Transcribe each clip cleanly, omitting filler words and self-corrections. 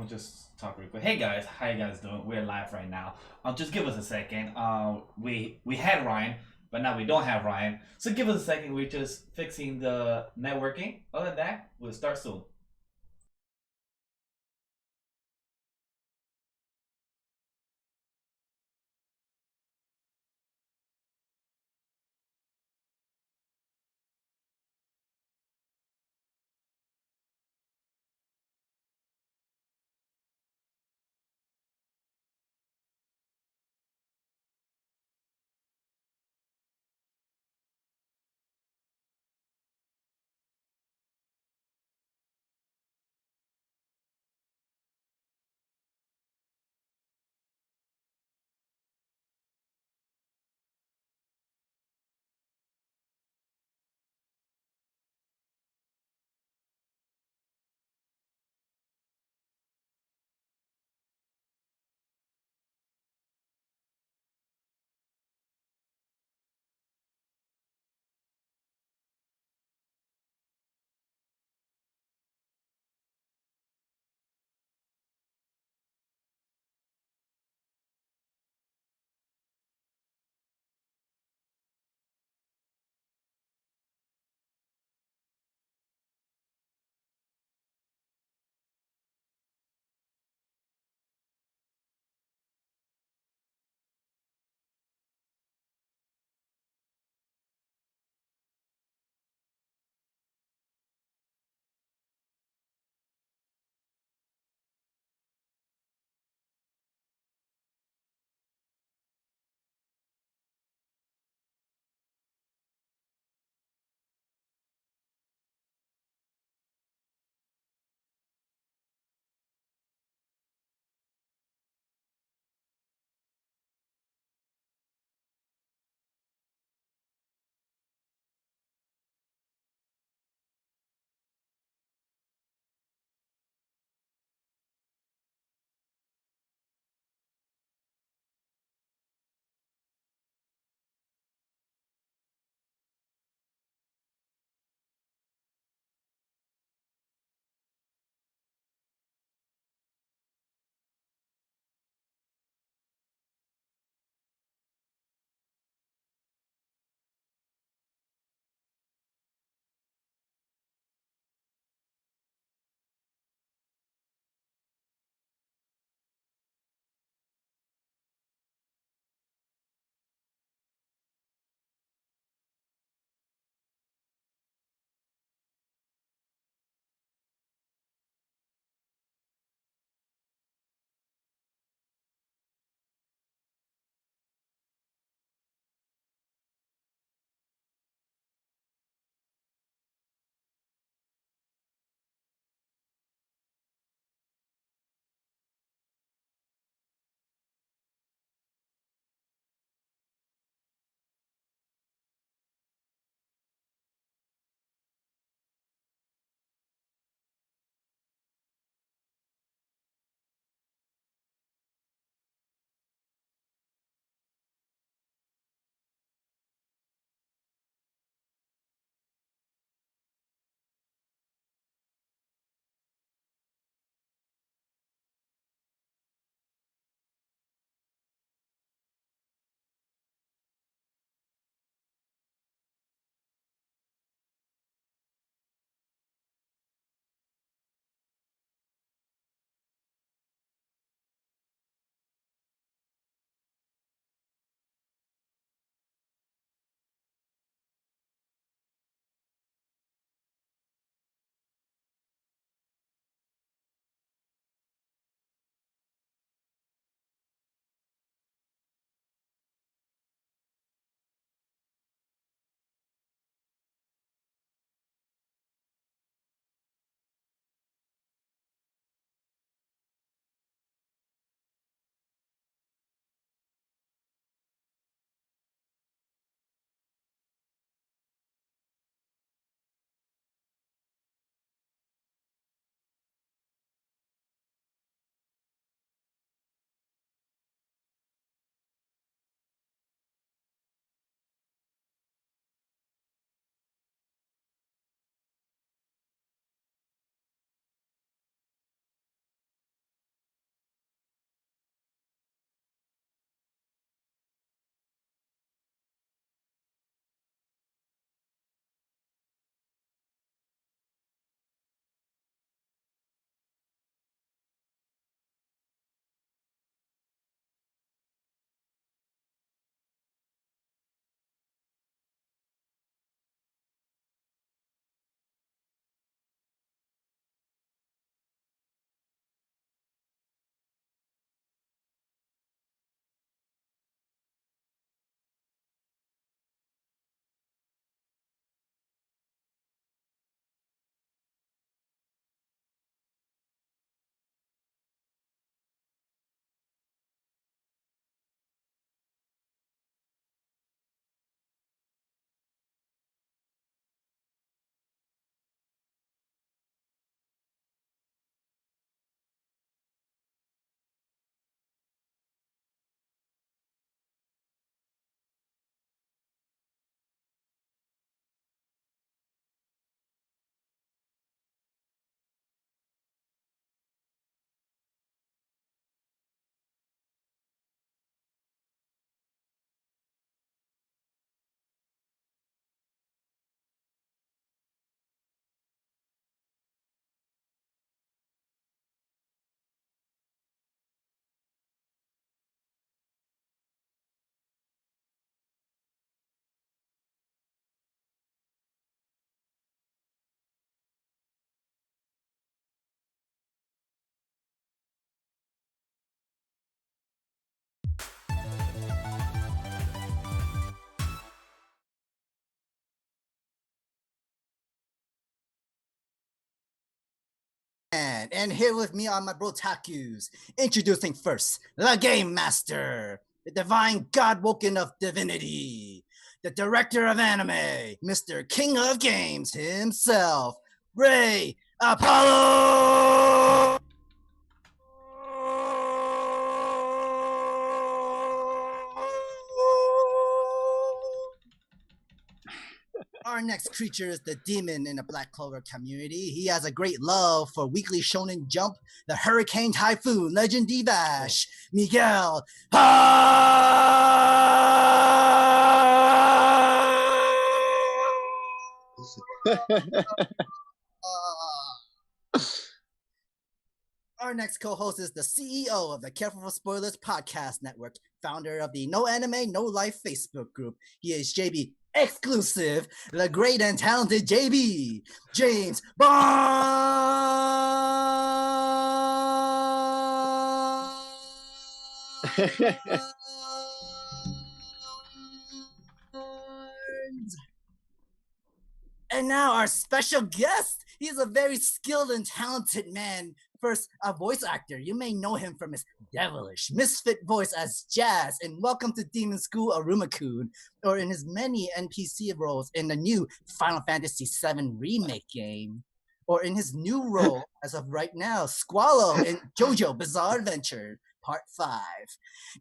we'll just talk real quick. Hey guys, how you guys doing? We're live right now. Just give us a second. We had Ryan, but now we don't have Ryan. So give us a second. We're just fixing the networking. Other than that, we'll start soon. And here with me are my brotakus. Introducing first, the Game Master, the divine god woken of divinity, the director of anime, Mr. King of Games himself, Ray Apollo! Our next creature is the demon in the Black Clover community. He has a great love for Weekly Shonen Jump, the Hurricane Typhoon, Legend Divash, Miguel. Our next co-host is the CEO of the Careful for Spoilers podcast network, founder of the No Anime, No Life Facebook group. He is JB Exclusive, the great and talented JB, James Barnes. And now our special guest. He's a very skilled and talented man. First, a voice actor. You may know him from his devilish, misfit voice as Jazz in Welcome to Demon School Iruma Kun, or in his many NPC roles in the new Final Fantasy VII Remake game, or in his new role, as of right now, Squallow in JoJo Bizarre Adventure Part 5.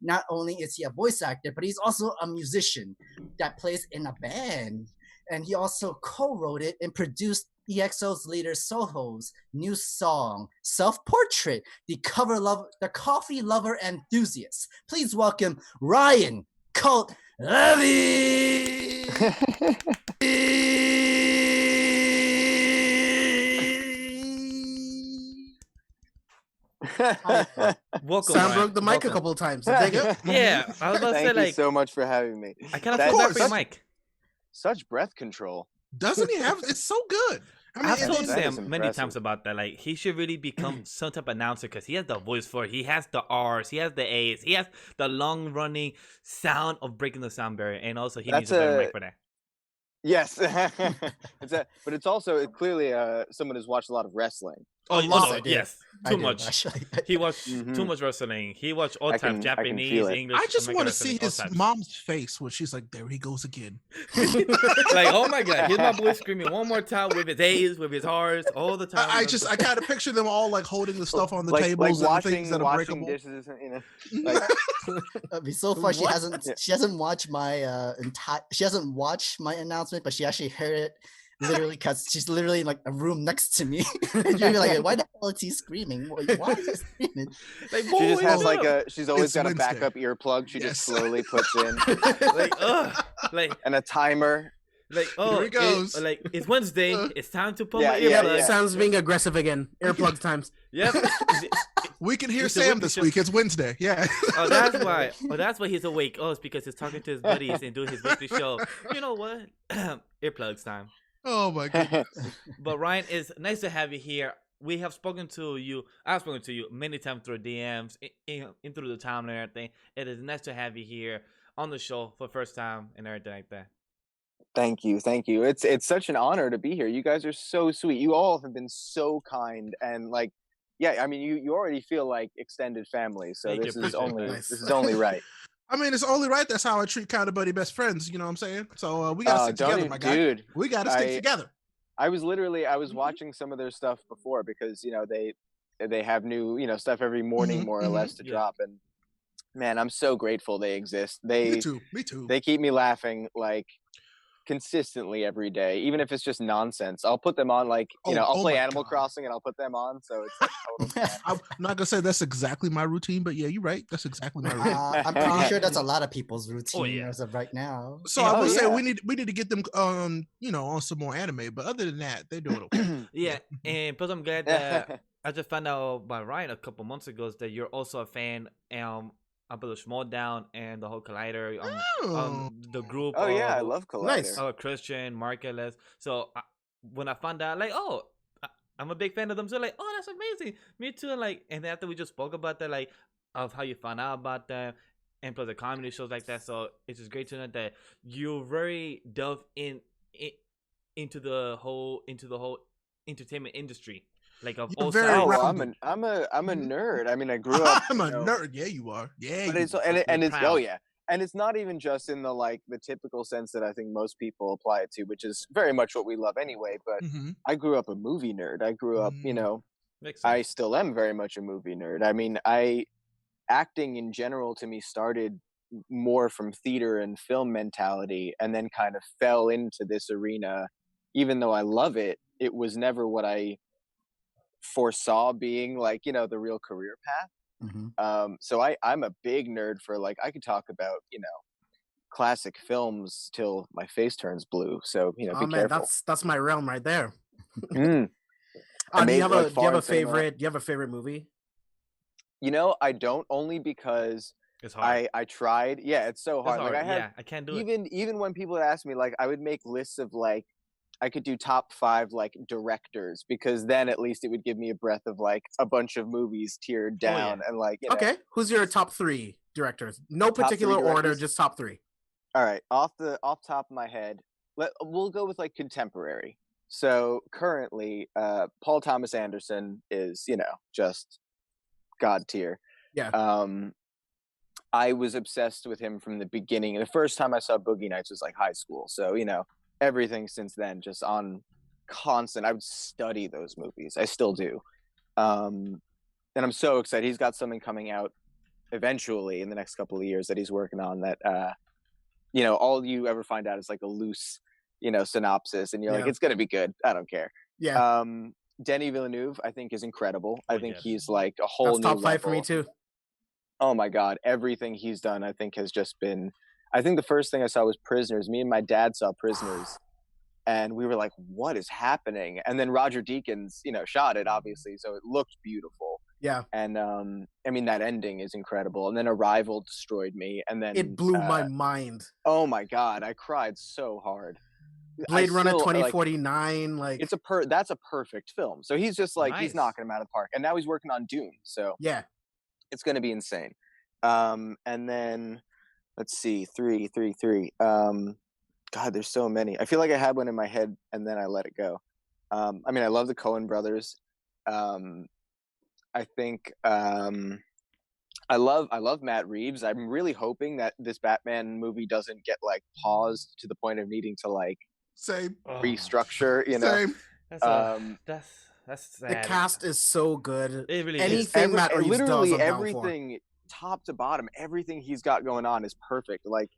Not only is he a voice actor, but he's also a musician that plays in a band. And he also co-wrote it and produced EXO's leader Soho's new song, Self-Portrait, the coffee lover enthusiast. Please welcome Ryan Colt Levy! Welcome. Sam broke the mic a couple of times. Did they go? Yeah, I was about to say, Thank you like, so much for having me. I kind of feel bad for your mic. Such breath control. Doesn't he have? It's so good. I mean, I've told that is Sam many impressive. times about that. Like, he should really become some type of announcer because he has the voice for it. He has the R's, he has the A's, he has the long running sound of breaking the sound barrier, and also he needs a better mic for that. Yes, but it's also clearly someone who's watched a lot of wrestling. Oh, yes, I did. yes, I too did, much. actually. He watched Mhm. too much wrestling. He watched all I time can Japanese, feel it. English. I just American want to see wrestling, all his types. mom's face when she's like, "There he goes again." Like, oh my god, here's my boy screaming one more time with his A's, with his R's, all the time. I kind of picture them all like holding the stuff on the like tables and the washing, things that are washing breakable. dishes, like It'd be so far. She What? hasn't watched my she hasn't watched my announcement, but she actually heard it literally because she's literally in like a room next to me. And you're like, why the hell is he screaming? Why is he screaming? Like, she just has boy, like she's always It's got a Wednesday. backup earplug. She Yes. just slowly puts in like, like, and a timer. like, oh, he goes. like, it's Wednesday. It's time to put Yeah, my yeah, earplugs. yeah. Sam's being aggressive again. Earplugs times. Yep. We can hear It's a Sam weekly this show. week. It's Wednesday. Yeah. Oh, that's why. Oh, that's why he's awake. Oh, it's because he's talking to his buddies and doing his weekly show. You know what? Earplugs time. Oh my goodness. But Ryan, it's nice to have you here. We have spoken to you. I've spoken to you many times through DMs, in through the time and everything. It is nice to have you here on the show for the first time and everything like that. Thank you. It's such an honor to be here. You guys are so sweet. You all have been so kind and like, yeah. I mean, you already feel like extended family. So Thank you, this is appreciate only that. this is only right. I mean, it's only right. That's how I treat kind of buddy best friends. You know what I'm saying? So we gotta stick together, my guy. Dude. We gotta stick together. I was Mhm. watching some of their stuff before because they have new stuff every morning Mhm, more or mhm. less to Yeah. drop, and man, I'm so grateful they exist. Me too. Me too. They keep me laughing like consistently every day, even if it's just nonsense. I'll put them on I'll play my Animal God. Crossing and I'll put them on, so it's like total fun. I'm not gonna say that's exactly my routine, but yeah, you're right. That's exactly my routine. I'm pretty sure that's a lot of people's routine yeah. as of right now. So I Oh, would say yeah. we need to get them on some more anime. But other than that, they're doing okay. Yeah, and plus I'm glad that I just found out by Ryan a couple months ago that you're also a fan of the Small Down and the whole Collider Oh. the group. Oh yeah, I of- love Collider. Nice. Christian, Markeless. So when I found out, like, I'm a big fan of them. So like, oh, that's amazing. Me too. And like, and then after we just spoke about that, like, of how you found out about them, and plus the comedy shows like that. So it's just great to know that you're very delved into the whole entertainment industry. like of You're old very style. Oh, well, rounded. I'm a nerd. I mean, I grew up. I'm a you know, nerd. Yeah, you are. Yeah, but you it's are. and it's proud. yeah, and it's not even just in the like the typical sense that I think most people apply it to, which is very much what we love anyway. But Mm-hmm. I grew up a movie nerd. I grew up, Makes I sense. still am very much a movie nerd. I mean, acting in general to me started more from theater and film mentality, and then kind of fell into this arena. Even though I love it, it was never what I foresaw being like, the real career path. So I'm a big nerd for like I could talk about classic films till my face turns blue. So be Oh man, careful. that's my realm right there. Mm. Do you have Amazing, a like foreign cinema. favorite? Do you have a favorite movie? I don't, only because It's hard. I tried. Yeah, it's so It's hard. hard. Like I have I can't do it. even when people ask me, like I would make lists of like I could do top 5 like directors, because then at least it would give me a breath of like a bunch of movies tiered Oh, yeah. down and like Okay, who's your top 3 directors? No particular order, directors? just top 3. All right, off top of my head, we'll go with like contemporary. So currently, Paul Thomas Anderson is just god tier. Yeah. I was obsessed with him from the beginning. The first time I saw Boogie Nights was like high school. So everything since then just on constant. I would study those movies. I still do. And I'm so excited. He's got something coming out eventually in the next couple of years that he's working on that all you ever find out is like a loose synopsis, and you're like, it's gonna be good. I don't care. Yeah. Denis Villeneuve I think is incredible. I think yes. he's like a whole That's new top 5 for me level. too. Oh my god, everything he's done I think has just been. I think the first thing I saw was Prisoners. Me and my dad saw Prisoners, and we were like, what is happening? And then Roger Deakins shot it, obviously, so it looked beautiful. Yeah. And I mean, that ending is incredible. And then Arrival destroyed me, and then It blew my mind. Oh my god, I cried so hard. Blade Runner still, 2049, like that's a perfect film. So he's just like he's Nice. knocking him out of the park, and now he's working on Dune. So yeah. it's going to be insane. And then let's see, three. God, there's so many. I feel like I had one in my head and then I let it go. I mean, I love the Coen brothers. I think I love Matt Reeves. I'm really hoping that this Batman movie doesn't get like paused to the point of needing to like Same. restructure. Same. That's sad. The cast is so good. It really Anything is. Matt Reeves literally does, I'm down for. everything top to bottom, everything he's got going on is perfect. Like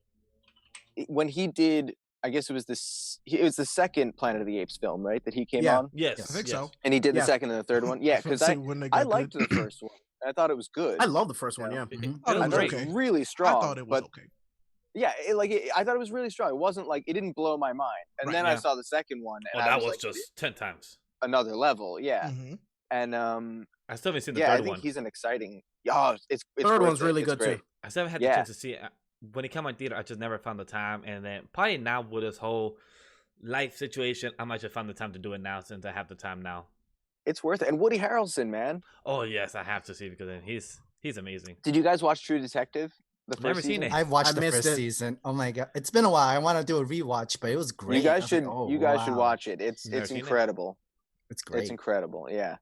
when he did, I guess it was the second Planet of the Apes film, right? That he came on. Yes, I think so. And he did Yeah. the second and the third one. Yeah, because I liked the first one. I thought it was good. I love the first one. Yeah. Yeah. It I was thought great. it was really strong. I thought it was but okay. yeah, I thought it was really strong. It wasn't like it didn't blow my mind. And Right, then I yeah. saw the second one, and Oh, I that was was like, just 10 times. another level. Yeah, Mm-hmm. and I still haven't seen the yeah, I third think one. he's an exciting. Oh, it's Third worth one's it. really It's good great. too. I still haven't had the Yeah. chance to see it. When it came on theater, I just never found the time. And then probably now with this whole life situation, I might just find the time to do it now since I have the time now. It's worth it. And Woody Harrelson, man. Oh yes, I have to see because then he's amazing. Did you guys watch True Detective? The first Never seen season? it. I've watched I the missed first it. season. Oh my god, it's been a while. I want to do a rewatch, but it was great. You I guys was should. like, oh, you guys should wow. watch it. It's Never seen it. incredible. It's great. It's incredible. Yeah.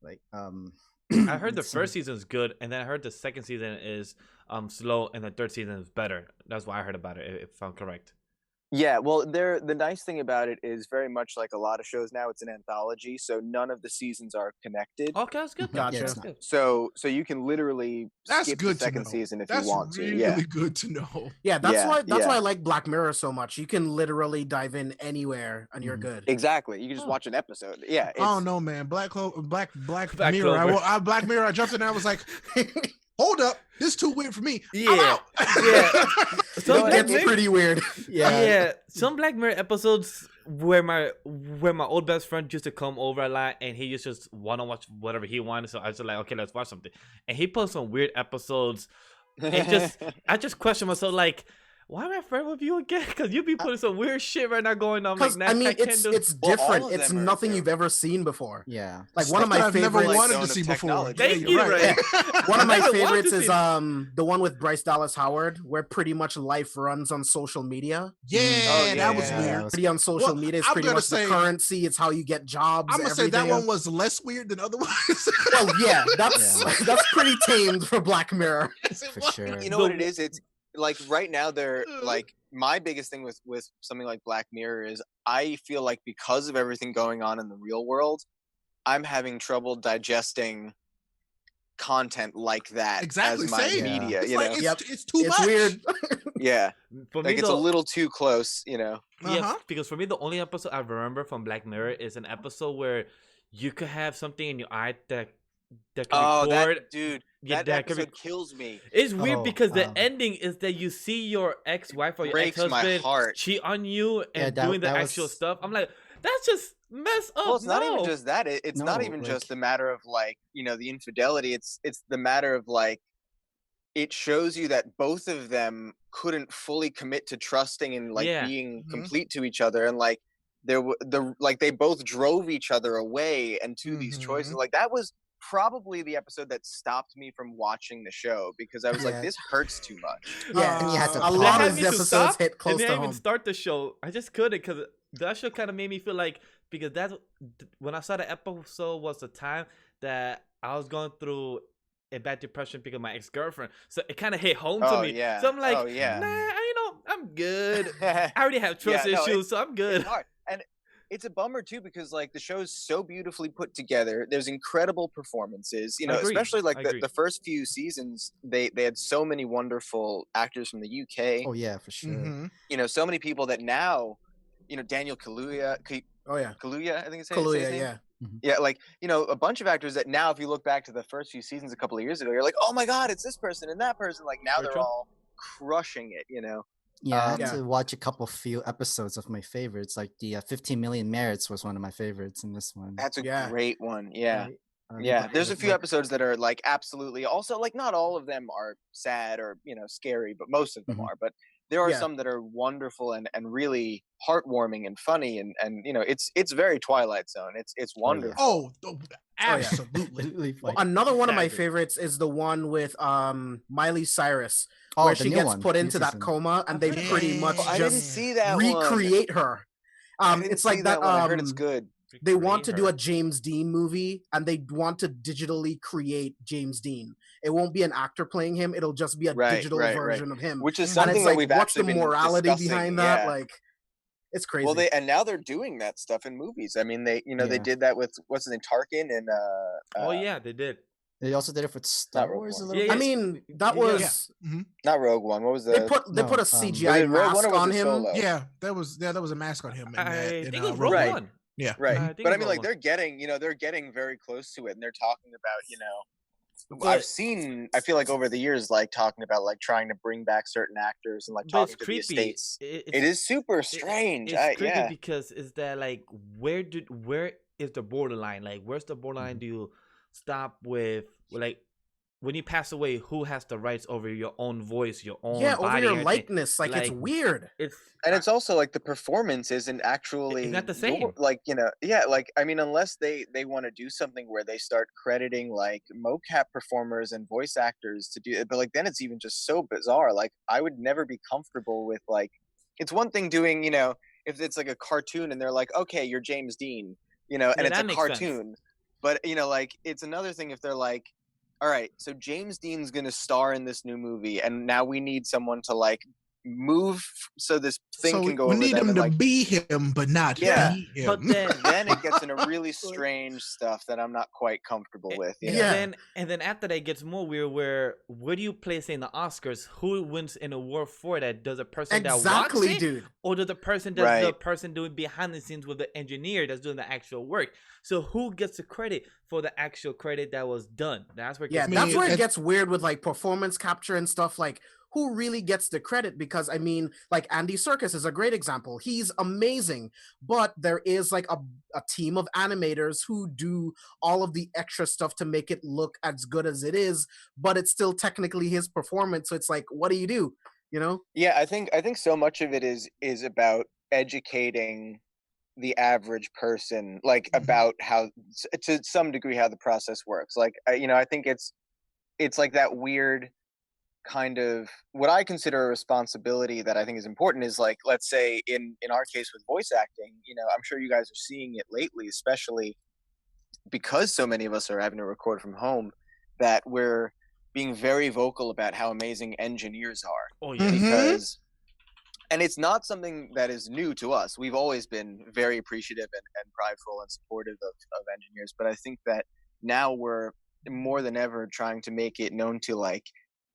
Like I heard the let's first see. season is good, and then I heard the second season is slow, and the third season is better. That's why I heard about it. If I'm correct. Yeah, well, the nice thing about it is very much like a lot of shows now. It's an anthology, so none of the seasons are connected. Okay, that's good. then. Gotcha. Yeah, it's That's good. So you can literally That's skip good the second to know. season if That's you want really to. Yeah, good to know. Yeah, that's Yeah, why yeah. I like Black Mirror so much. You can literally dive in anywhere and you're Mhm. good. exactly. You can just Oh. watch an episode. Yeah, I don't it's, know, man. Black Black Mirror. Clover. Black Mirror. I jumped in and I was like, hold up, this is too weird for me. I'm Yeah, out. yeah. Some know what? Black It's Mirror, pretty weird. yeah. Some Black Mirror episodes where my old best friend used to come over a lot, and he used to just want to watch whatever he wanted. So I was just like, okay, let's watch something. And he put some weird episodes. And I just question myself, like, why am I friend with you again? Because you be putting some weird shit right now going on. Because Like, I mean, can't it's do- it's Well, all different. of It's them are nothing too. you've ever seen before. Yeah. Like Stuff one of that my I've never favorites. wanted to Zone see of before. technology. Thank Yeah, you, you're Ray. One of my I never wanted favorites to is see- the one with Bryce Dallas Howard, where pretty much life runs on social media. Yeah, Oh, yeah, that was yeah, weird. that was- Pretty on social Well, media is I'm pretty gonna much say- the currency. It's how you get jobs. I'm gonna say that everything. one was less weird than other ones. Well, yeah, that's Yeah. that's pretty tamed for Black Mirror. Yes, it For was. sure. You know The- what it is? It's like right now they're Uh. like my biggest thing with something like Black Mirror is I feel like because of everything going on in the real world, I'm having trouble digesting content like that Exactly, as my same. media. It's You like know, Yep. it's too It's much. weird. yeah, For like me, it's a though, little too close. You know, yeah, Uh-huh. because for me, the only episode I remember from Black Mirror is an episode where you could have something in your eye that can record. that dude, Yeah, that that could episode be- kills me. It's weird Oh, because the um, ending is that you see your ex-wife or your Breaks my ex-husband heart. cheat on you Yeah, and that- doing the that actual was- stuff. I'm like, that's just messed up. Well, it's not even No. just that. It's not No, even like- just the matter of like the infidelity. It's the matter of like it shows you that both of them couldn't fully commit to trusting and like Yeah. being Mhm. complete to each other, and like they both drove each other away and to these choices. Like that was probably the episode that stopped me from watching the show because I was Yeah. like, this hurts too much. Yeah, And you had to a pause. lot That had of me these to episodes stop, hit close and to then I home. even start the show. I just couldn't because that show kind of made me feel like because that's when I saw the episode was the time that I was going through a bad depression because of my ex-girlfriend, so it kind of hit home to Oh, me. yeah. So I'm like, Oh, yeah. nah, I'm good. I already have trust Yeah, no, issues, so I'm good. It's hard. And it's a bummer too because like the show's so beautifully put together. There's incredible performances, I agree. especially like I the, agree. the first few seasons. They had so many wonderful actors from the UK. Oh yeah, for sure. Mhm. So many people that now, Daniel Kaluuya, Oh yeah, Kaluuya, I think it's Kaluuya, yeah. Yeah, like, a bunch of actors that now, if you look back to the first few seasons a couple of years ago, you're like, oh my God, it's this person and that person. Like now Very they're true. all crushing it, Yeah, I had Yeah. to watch a few episodes of my favorites. Like the 15 Million Merits was one of my favorites in this one. That's a Yeah. great one. Yeah. Right? Yeah, there's a few like- episodes that are like absolutely also like not all of them are sad or scary, but most of them Mhm. are. But there are Yeah. some that are wonderful and really heartwarming and funny and it's very Twilight Zone. It's wonderful. Oh, yeah. absolutely. Really Well, funny. another one of my Exactly. favorites is the one with Miley Cyrus, Oh, where the she new gets one, put new into that season. coma, and they pretty much Yeah. I didn't just see that one. recreate her. I didn't It's like see that. one. I heard it's good. They want to do Create a James Dean movie, and they want to digitally create James Dean. It won't be an actor playing him; it'll just be a Right, digital right, right. version of him. Which is And something and it's that like, we've what's actually the been morality discussing, behind that? yeah. Like, it's crazy. Well, and now they're doing that stuff in movies. I mean, they they Yeah. did that with what's his name, Tarkin, and Oh yeah, they did. They also did it for Star Rogue Wars a One. little Yeah, I bit. mean, that Yeah. was not Rogue One. What was the? they put No, a was CGI it Rogue One mask or was on it him. Solo? Yeah, that was a mask on him. In that, I in, think it was Rogue Rogue Right. One. Yeah. Right. I think But I it's mean, Rogue like One. they're getting very close to it, and they're talking about But- I've seen. I feel like over the years, like talking about like trying to bring back certain actors and like But talking it's to the creepy. estates. It's, It is super strange. It's creepy Yeah. because is that like where is the borderline? Like where's the borderline? Mhm. Do you stop with like when you pass away? Who has the rights over your own voice, your own Yeah, body, over and your everything? likeness. Like, it's Like, weird. It's And it's also like the performance isn't actually not the your- same. like yeah, like I mean, unless they want to do something where they start crediting like mocap performers and voice actors to do it, but like then it's even just so bizarre. Like I would never be comfortable with like it's one thing doing if it's like a cartoon and they're like, okay, you're James Dean, and Yeah, it's a that makes sense. cartoon, but like it's another thing if they're like, all right, so James Dean's gonna star in this new movie, and now we need someone to like move so this thing So can go we over need them him and to like be him, but not Yeah, be him. but then then it gets into really strange stuff that I'm not quite comfortable with. and Yeah. then after that it gets more weird. Where do you place in the Oscars? Who wins an award for that? Does the person that Exactly, walks it, dude. or does the person that's the Right. person doing behind the scenes with the engineer that's doing the actual work? So who gets the credit for the actual credit that was done? That's where it Yeah, gets that's mean, where it it- gets weird with like performance capture and stuff. Like, who really gets the credit? Because I mean, like Andy Serkis is a great example. He's amazing, but there is like a team of animators who do all of the extra stuff to make it look as good as it is, but it's still technically his performance. So it's like, what do? you know? Yeah, I think so much of it is about educating the average person, like, about how, to some degree, how the process works. Like, I think it's like that weird kind of, what I consider a responsibility that I think is important is, like, let's say in our case with voice acting, I'm sure you guys are seeing it lately, especially because so many of us are having to record from home, that we're being very vocal about how amazing engineers are. Oh yeah. Because, and it's not something that is new to us. We've always been very appreciative and prideful and supportive of engineers. But I think that now we're more than ever trying to make it known to, like,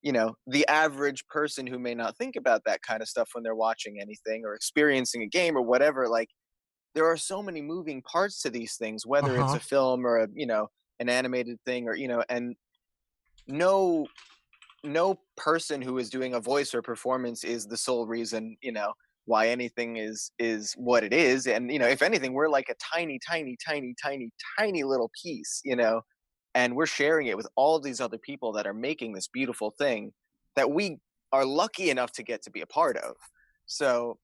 the average person who may not think about that kind of stuff when they're watching anything or experiencing a game or whatever. Like, there are so many moving parts to these things, whether it's a film or an animated thing, or, and no person who is doing a voice or performance is the sole reason, why anything is what it is. And, if anything, we're like a tiny, tiny, tiny, tiny, tiny little piece, and we're sharing it with all of these other people that are making this beautiful thing that we are lucky enough to get to be a part of. So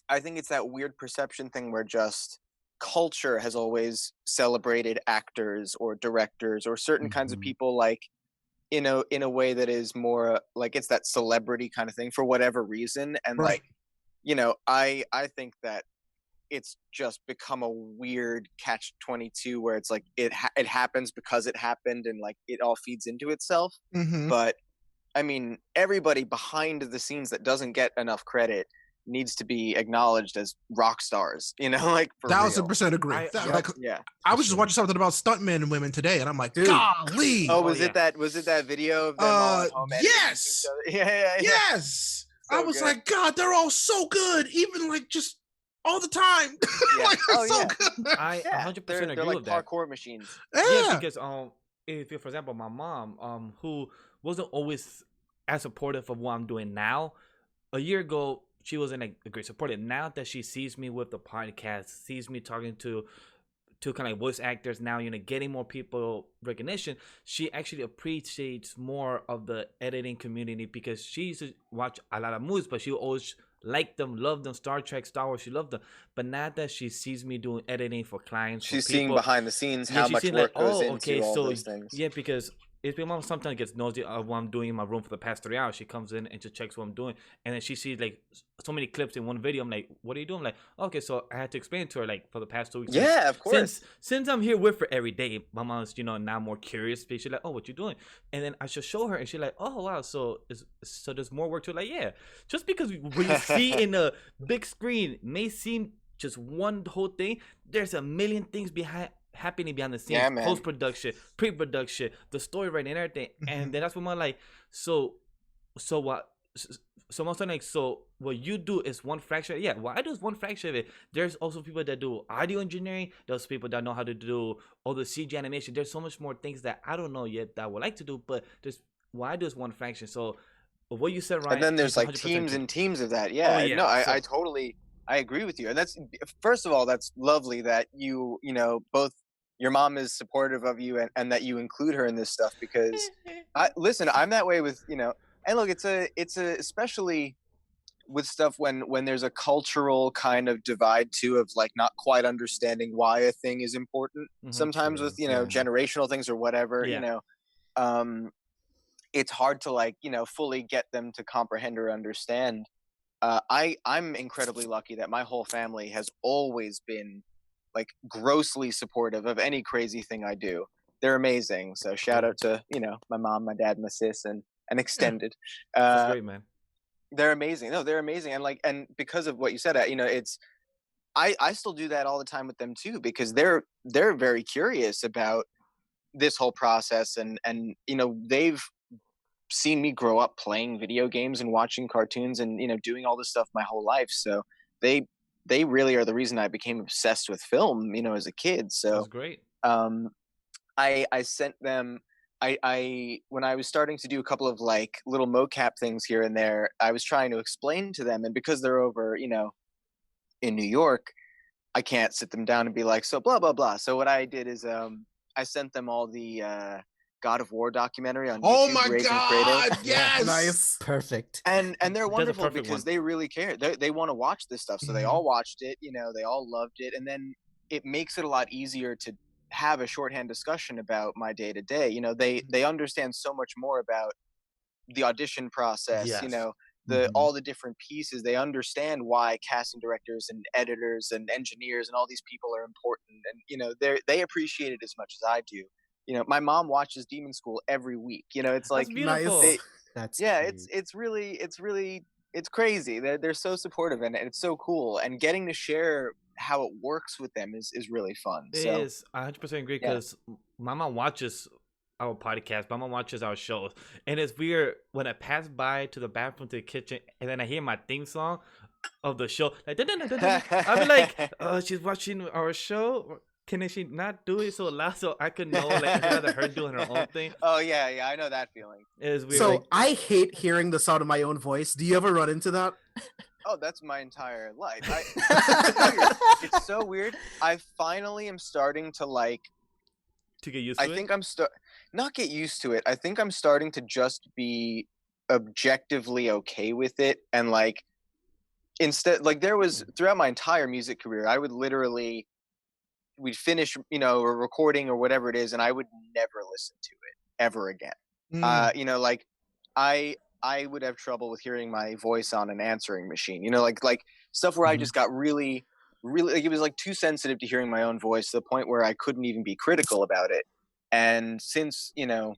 I think it's that weird perception thing where just culture has always celebrated actors or directors or certain kinds of people, like, in a way that is more like, it's that celebrity kind of thing for whatever reason. And Right. like, I think that it's just become a weird catch-22 where it's like it happens because it happened, and like it all feeds into itself. But I mean, everybody behind the scenes that doesn't get enough credit needs to be acknowledged as rock stars, like, for real. 1,000% agree. Yeah. I was just watching something about stuntmen and women today, and I'm like, Dude. golly. Oh, was it that video of them all at home editing Yes. each other? Yeah. Yes. So I was good. like, God, they're all so good, even like just all the time. Yeah. Like, they're Oh, so yeah. good. I Yeah, 100% they're agree like with that. parkour machines. Yeah, because if you, for example, my mom, who wasn't always as supportive of what I'm doing now, a year ago she wasn't like a great supporter. Now that she sees me with the podcast, sees me talking to kind of like voice actors now, getting more people recognition, she actually appreciates more of the editing community, because she used to watch a lot of movies, but she always liked them, loved them, Star Trek, Star Wars, she loved them. But now that she sees me doing editing for clients, She's for people, seeing behind the scenes yeah, how she's much seeing work like, goes oh, into okay, all so those things. yeah, because if my mom sometimes gets nosy of what I'm doing in my room for the past 3 hours, she comes in and just checks what I'm doing, and then she sees like so many clips in one video. I'm like, what are you doing? I'm like, okay, so I had to explain to her, like, for the past 2 weeks. Yeah, of course. Since I'm here with her every day, my mom's now more curious. She's like, oh, what you doing? And then I just show her, and she's like, oh wow, so there's more work to it. Like, yeah, just because what you see in a big screen may seem just one whole thing, there's a million things happening behind the scenes, Yeah, man. post-production, pre-production, the story writing, and everything. And then that's when I'm like, so what? So I'm saying, like, so what you do is one fraction. Yeah, what I do is one fraction of it. There's also people that do audio engineering. There's people that know how to do all the CG animation. There's so much more things that I don't know yet that I would like to do, but there's what I do is one fraction. So what you said, Ryan, And then there's is like 100% teams true. and teams of that. Yeah. Oh, yeah. No, So- I totally, I agree with you. And that's, first of all, that's lovely that you both your mom is supportive of you, and that you include her in this stuff, because listen, I'm that way with, and look, it's a especially with stuff when there's a cultural kind of divide too, of like not quite understanding why a thing is important. Sometimes with, generational things or whatever, Yeah. it's hard to, like, fully get them to comprehend or understand. I'm incredibly lucky that my whole family has always been, like, grossly supportive of any crazy thing I do. They're amazing. So shout out to, my mom, my dad, my sis, and extended. That's great, man. They're amazing. No, they're amazing. And because of what you said, it's, I still do that all the time with them too, because they're very curious about this whole process, and they've seen me grow up playing video games and watching cartoons and doing all this stuff my whole life. So they really are the reason I became obsessed with film, as a kid. So That's great. I sent them, I when I was starting to do a couple of like little mocap things here and there, I was trying to explain to them, and because they're over, in New York, I can't sit them down and be like, so blah blah blah. So what I did is I sent them all the God of War documentary on Oh YouTube, my Raising God! Kratos. Yes. Nice. Perfect. And they're wonderful perfect because one. they really care. They want to watch this stuff, so they all watched it. You know, they all loved it, and then it makes it a lot easier to have a shorthand discussion about my day to day. You know, they understand so much more about the audition process. You Yes. know, all the different pieces. They understand why casting directors and editors and engineers and all these people are important, and you know, they appreciate it as much as I do. You know, my mom watches Demon School every week. You know, it's like That's beautiful. Nice. That's yeah, cute. it's crazy. They're so supportive, and it's so cool. And getting to share how it works with them is really fun. It So is. I 100% agree Yeah. because my mom watches our podcast. My mom watches our shows, and it's weird when I pass by to the bathroom to the kitchen, and then I hear my theme song of the show. Like, I'll be like, "Oh, she's watching our show. Can she not do it so loud so I could know? Like, I'd rather her doing her own thing." oh yeah, I know that feeling. It is weird. So like, I hate hearing the sound of my own voice. Do you ever run into that? Oh, that's my entire life. It's weird. It's so weird. I finally am starting to like. to get used to I it. think I'm not get used to it. I think I'm starting to just be objectively okay with it, and like instead, like there was throughout my entire music career, I would literally we'd finish, you know, a recording or whatever it is, and I would never listen to it ever again. You know, like I would have trouble with hearing my voice on an answering machine. You know, like stuff where I just got really, like it was like too sensitive to hearing my own voice to the point where I couldn't even be critical about it. And since, you know,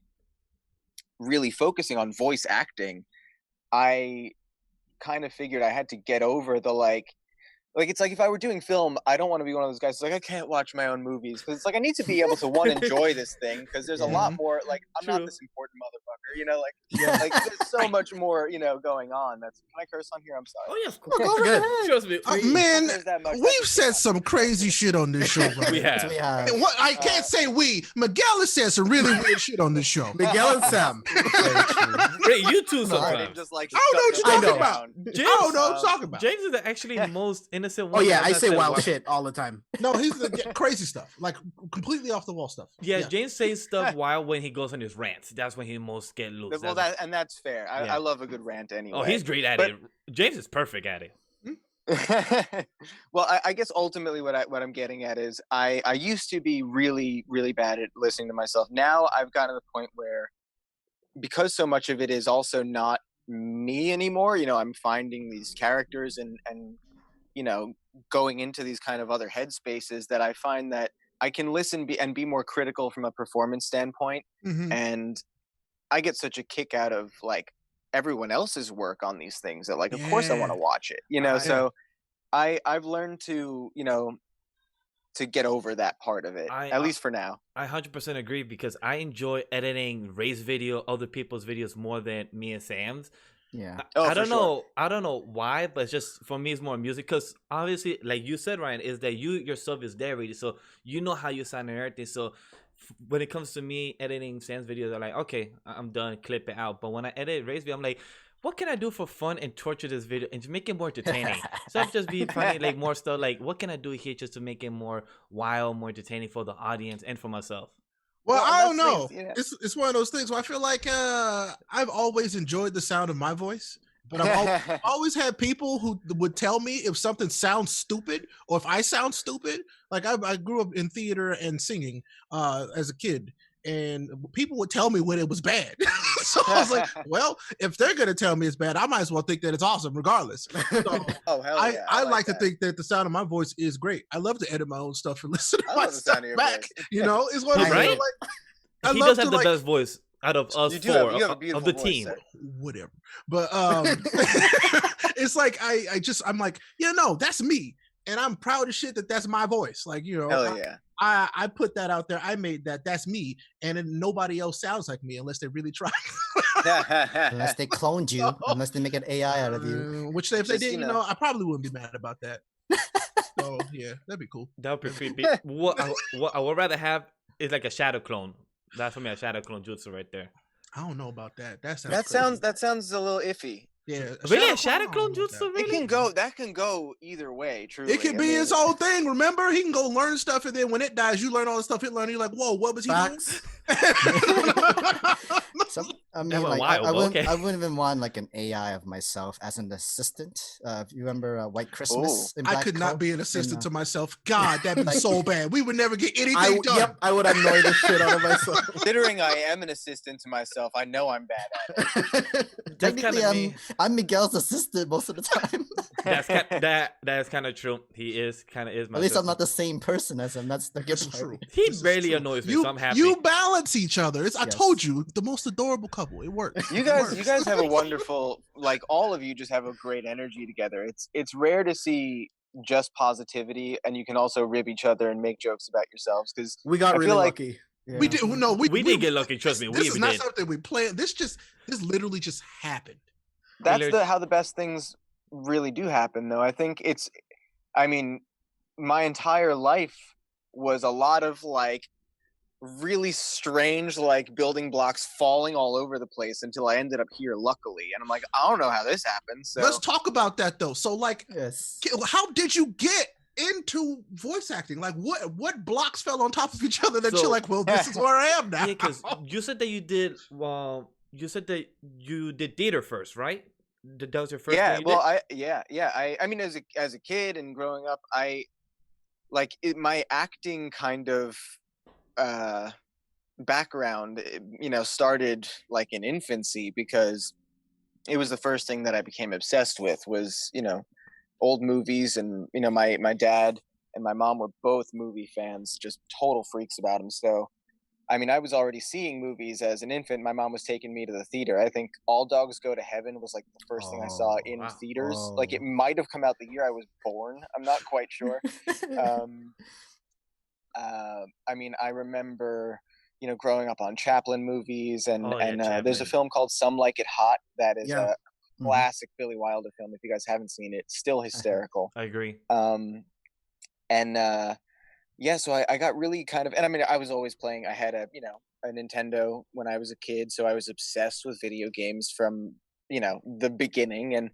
really focusing on voice acting, I kind of figured I had to get over the like it's like if I were doing film, I don't want to be one of those guys who's like, I can't watch my own movies, because it's like I need to be able to enjoy this thing, because there's a lot more, like I'm not True. this important motherfucker, you know, like there's so much more, you know, going on. Can I curse on here? I'm sorry. Oh yes, of course. Go Good. ahead. Trust me. Man, There's that much. we've said some crazy shit on this show, bro. We have. We have. And what I can't say we. Miguel has said some really weird shit on this show. Miguel and Sam. Very true. Great, you too Sorry, sometimes. just like I don't know what shut you're them talking know. about. down. James, I don't know what you're talking about. James is actually the most innocent Oh one. yeah, I've I not say said wild one. shit all the time. No, he's the crazy stuff, like completely off the wall stuff. Yeah, James says stuff wild when he goes on his rants. That's when he most get loose. Well, that's fair. Yeah. I love a good rant anyway. Oh, he's great at But- it. James is perfect at it. Well, I guess ultimately what I'm getting at is I used to be really, really bad at listening to myself. Now I've gotten to the point where, because so much of it is also not me anymore, you know, I'm finding these characters and you know, going into these kind of other headspaces, that I find that I can listen and be more critical from a performance standpoint. And I get such a kick out of like everyone else's work on these things that like, of course I want to watch it, you know? So I've learned to, you know, to get over that part of it, at least for now. I 100% agree, because I enjoy editing Ray's video, other people's videos, more than me and Sam's. Yeah. I don't know. I don't know why, but it's just for me, it's more music. Because obviously, like you said, Ryan, is that you yourself is there already, so you know how you sound and everything. So when it comes to me editing Sam's videos, I'm like, okay, I'm done, clip it out. But when I edit Ray's video, I'm like, what can I do for fun and torture this video and to make it more entertaining? So I'm just be finding like more stuff, like what can I do here just to make it more wild, more entertaining for the audience and for myself. Well, Well, I don't that's know. things, yeah. It's one of those things where I feel like I've always enjoyed the sound of my voice, but I've always had people who would tell me if something sounds stupid or if I sound stupid. Like I grew up in theater and singing as a kid, and people would tell me when it was bad. So I was like, well, if they're gonna tell me it's bad, I might as well think that it's awesome regardless. So Oh hell I, yeah! I like to that. think that the sound of my voice is great. I love to edit my own stuff and listen to I my love the stuff sound of your back. voice. You know, it's one of those Right? things, like I He love does to have the like best voice out of us You do have- four you have a of beautiful the voice, team. sir. whatever. But it's like I'm like, yeah, no, that's me. And I'm proud of shit that's my voice. Like, you know, Hell yeah! I put that out there. I made that's me. And then nobody else sounds like me unless they really try. Unless they cloned you, unless they make an AI out of you. Which if they Just, did, you you know. know, I probably wouldn't be mad about that. So yeah, that'd be cool. That would be creepy. what I would rather have is like a shadow clone. That's for me, a shadow clone jutsu right there. I don't know about that. That Sounds a little iffy. yeah. Really, a shadow I clone don't know about jutsu? that. Really? That can go either way. Truly, It could I be mean, his whole thing. Remember, he can go learn stuff, and then when it dies, you learn all the stuff it learned. You're like, whoa, what was he Facts. doing? I mean, That went like, wild, I but wouldn't, okay. I wouldn't even want like an AI of myself as an assistant. If you remember White Christmas in I Black could not Coat, be an assistant to myself. God, that'd be Like- so bad. We would never get anything done. Yep, I would annoy the shit out of myself. Considering I am an assistant to myself, I know I'm bad at it. Technically, kinda I'm me. I'm Miguel's assistant most of the time. That's kind of true. He is kind of is my. At least I'm not assistant. the same person as him. That's the good This is part. true. He This is barely true. annoys me, You, so I'm happy. you balance each other. I Yes. told you, the most adorable couple. It works. You It guys, works. you guys have a wonderful, like all of you just have a great energy together. It's rare to see just positivity, and you can also rib each other and make jokes about yourselves. Because We got I really feel like- lucky. Yeah. We did. No, We did get lucky. Trust me, we This is even not did. something we planned. This literally just happened. that's Willard- how the best things really do happen, though. I think I mean, my entire life was a lot of like really strange like building blocks falling all over the place until I ended up here, luckily. And I'm like, I don't know how this happened. So Let's talk about that though. So, like, Yes. how did you get into voice acting? Like, what blocks fell on top of each other that So- you're like, well, this is where I am now. Yeah, because you said that you did. Well, you said that you did theater first, right? That was your first. yeah, thing you well, did? I mean, as a kid and growing up, my acting kind of background, started like in infancy, because it was the first thing that I became obsessed with was, old movies. And, my dad and my mom were both movie fans, just total freaks about them. So, I mean, I was already seeing movies as an infant. My mom was taking me to the theater. I think All Dogs Go to Heaven was like the first thing I saw Oh, in wow. theaters. Like, it might have come out the year I was born. I'm not quite sure. I mean, I remember, growing up on Chaplin movies, and Oh, yeah, there's a Chaplin. film called Some Like It Hot that is Yeah. a classic Billy Wilder film. If you guys haven't seen it, still hysterical. I agree. Yeah, so I got really kind of, and I mean, I was always playing. I had a Nintendo when I was a kid, so I was obsessed with video games from the beginning, and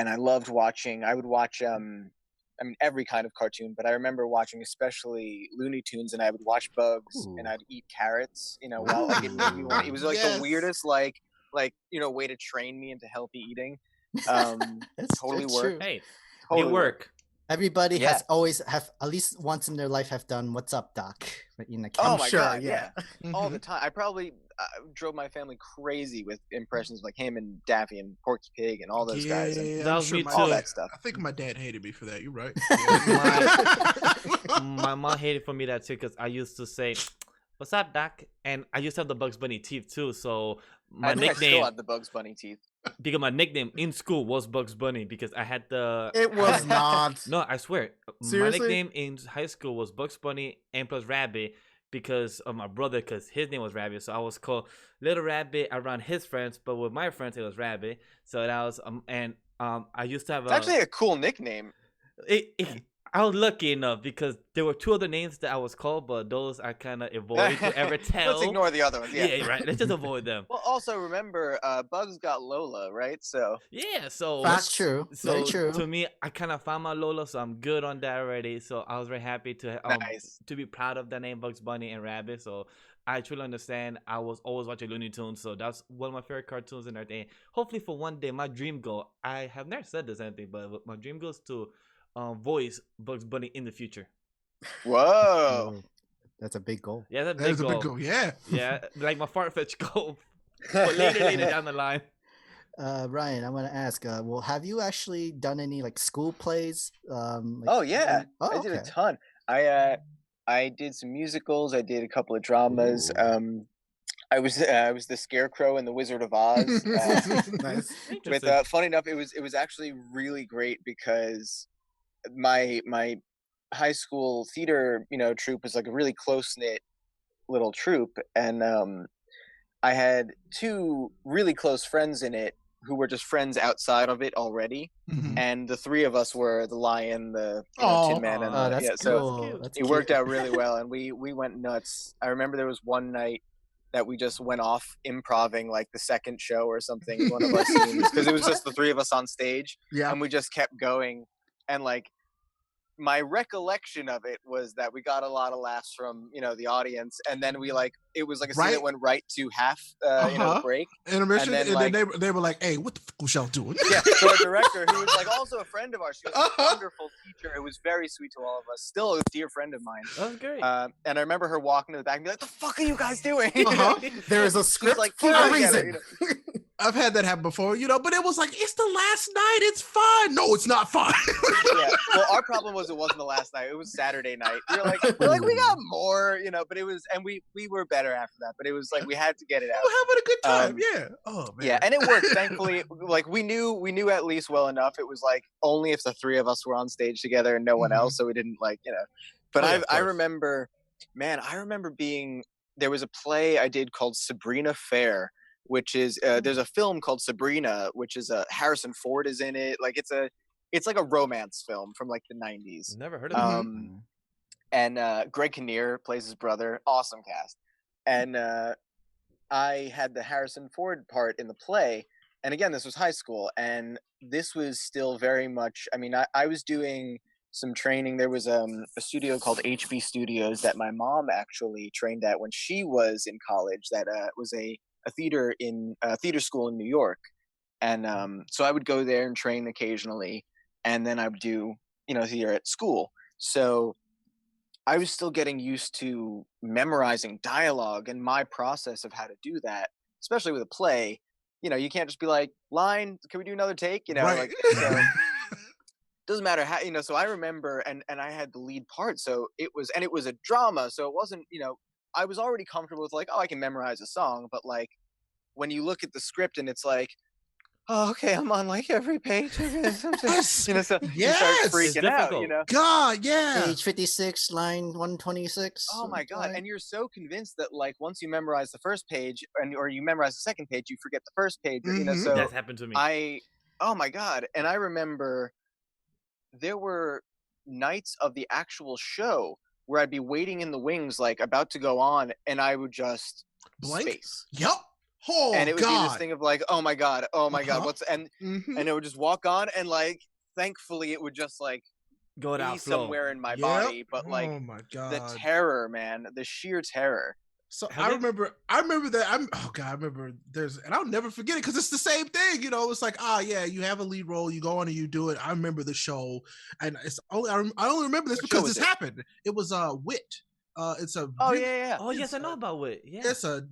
I loved watching. I would watch I mean, every kind of cartoon, but I remember watching especially Looney Tunes, and I would watch Bugs, and Ooh. I'd eat carrots. While like it made me want. It was like Yes. the weirdest way to train me into healthy eating. It's Totally it's worked. true. Hey, Totally it work. Everybody Yeah. has always have at least once in their life have done "What's up, Doc?" in the Oh I'm my sure, god, yeah. all the time. I probably drove my family crazy with impressions like him and Daffy and Porky Pig and all those guys, and That I'm was sure me my too. all dad- that stuff. I think my dad hated me for that. You're right. My mom hated for me that too, because I used to say, "What's up, Doc?" And I used to have the Bugs Bunny teeth too, so my I think I still nickname, have the Bugs Bunny teeth. because my nickname in school was Bugs Bunny, because I had the. It was not. No, I swear. Seriously? My nickname in high school was Bugs Bunny and plus Rabbit because of my brother, because his name was Rabbit. So I was called Little Rabbit around his friends, but with my friends it was Rabbit. So that was I used to have It's actually a cool nickname. I was lucky enough because there were two other names that I was called, but those I kind of avoid to ever tell. Let's ignore the other ones. Yeah. Yeah, right. Let's just avoid them. Well, also remember, Bugs got Lola, right? So Yeah, so That's true. Very So true. to me, I kind of found my Lola, so I'm good on that already. So I was very happy nice. to be proud of the name Bugs Bunny and Rabbit. So I truly understand. I was always watching Looney Tunes, so that's one of my favorite cartoons and everything. Hopefully, for one day, my dream goal. I have never said this anything, but my dream goal is to voice Bugs Bunny in the future. Whoa. Oh, that's a big goal. Yeah, that's That is a big goal. Yeah. Yeah, like my far-fetched goal, but later down the line. Ryan, I want to ask. Well, have you actually done any like school plays? Oh yeah, I did a okay. ton. I did some musicals. I did a couple of dramas. Ooh. I was the Scarecrow in the Wizard of Oz. Nice. With Interesting. funny enough, it was actually really great because my high school theater troupe was like a really close knit little troupe, and I had two really close friends in it who were just friends outside of it already, Mhm. and the three of us were the Lion, the Aw. Tin Man, and Oh, the, that's yeah. So cool. cute. That's it worked cute. out really well, and we went nuts. I remember there was one night that we just went off improving like the second show or something, one of our scenes, because it was just the three of us on stage, Yeah. and we just kept going, and like my recollection of it was that we got a lot of laughs from the audience, and then we it was like a scene Right. that went right to half the break. Intermission, and and then, then they were like, "Hey, what the fuck was y'all doing?" Yeah, so our director, who was also a friend of ours, she was a Uh-huh. wonderful teacher. It was very sweet to all of us. Still a dear friend of mine. That was great. And I remember her walking to the back and be like, "The fuck are you guys doing?" Uh-huh. There is a script like, for "Yeah, a I get it," reason. I've had that happen before, but it was like, it's the last night. It's fun. No, it's not fun. Yeah. Well, our problem was it wasn't the last night. It was Saturday night. We were like, we got more, but it was, and we were better after that. But it was like we had to get it out. We're having a good time. Yeah. Oh man. Yeah, and it worked. Thankfully, we knew at least well enough. It was like only if the three of us were on stage together and no one else, so we didn't But Oh, yeah, of I course. remember, man, there was a play I did called Sabrina Fair, which is there's a film called Sabrina, which is Harrison Ford is in it. Like it's like a romance film from like the 90s. Never heard of it. And Greg Kinnear plays his brother. Awesome cast. And I had the Harrison Ford part in the play. And again, this was high school, and this was still very much. I mean, I was doing some training. There was a studio called HB Studios that my mom actually trained at when she was in college. That was a theater school in New York, and so I would go there and train occasionally, and then I would do theater at school. So I was still getting used to memorizing dialogue and my process of how to do that, especially with a play. You can't just be like, line, can we do another take? Right. So doesn't matter how, so I remember, and I had the lead part. So it was a drama. So it wasn't, I was already comfortable with like, oh, I can memorize a song. But like, when you look at the script and it's like, oh, okay, I'm on like every page. So you start Yes. freaking out, difficult. God, yeah. Page 56, line 126. Oh my God. Right. And you're so convinced that like once you memorize the first page or you memorize the second page, you forget the first page, so That's happened to me. oh my God. And I remember there were nights of the actual show where I'd be waiting in the wings, like about to go on, and I would just Blank? space. Yep. Oh, And it would be God. this thing of like, oh my God, Uh-huh. and Mhm. it would just walk on, and like thankfully it would just like Go be out flow. somewhere in my Yep. body. But like Oh my the God. terror, man, the sheer terror. So Have I they- remember that. I remember and I'll never forget it because it's the same thing. It's like, yeah, you have a lead role, you go on and you do it. I remember the show, and it's only I only remember this What show because was this it? happened. It was Wit. It's a Oh really- yeah. Oh yes, I know about Wit. Yeah. it's a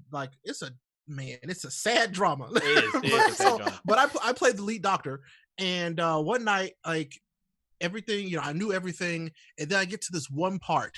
sad drama. It is a sad drama. But I played the lead doctor, and one night, like everything, I knew everything, and then I get to this one part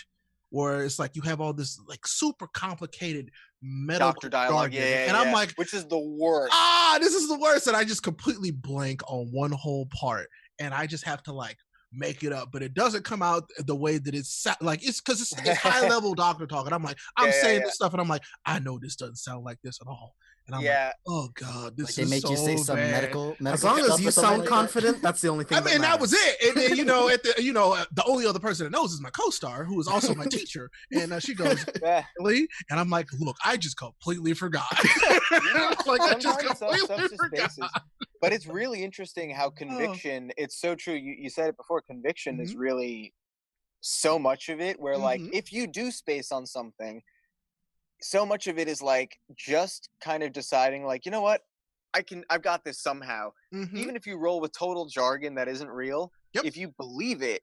where it's like you have all this like super complicated medical Doctor dialogue, jargon, and I'm like, which is the worst. this is the worst, and I just completely blank on one whole part, and I just have to like make it up, but it doesn't come out the way that it's like it's because it's high level doctor talk, and I'm like, I'm saying this stuff, and I'm like, I know this doesn't sound like this at all, and I'm like, oh God, this Like they is made so you say some bad. medical As long stuff as or you something sound like that? confident, that's the only thing. I mean, that matters. was it. And then, the only other person that knows is my co-star, who is also my teacher. And she goes, Yeah. really? And I'm like, look, I just completely forgot. Like, I just Sometimes stuff completely just forgot. spaces. But it's really interesting how conviction, it's so true. You said it before, conviction is really so much of it where like if you do space on something, so much of it is like just kind of deciding like, you know what? I've got this somehow. Even if you roll with total jargon that isn't real, if you believe it,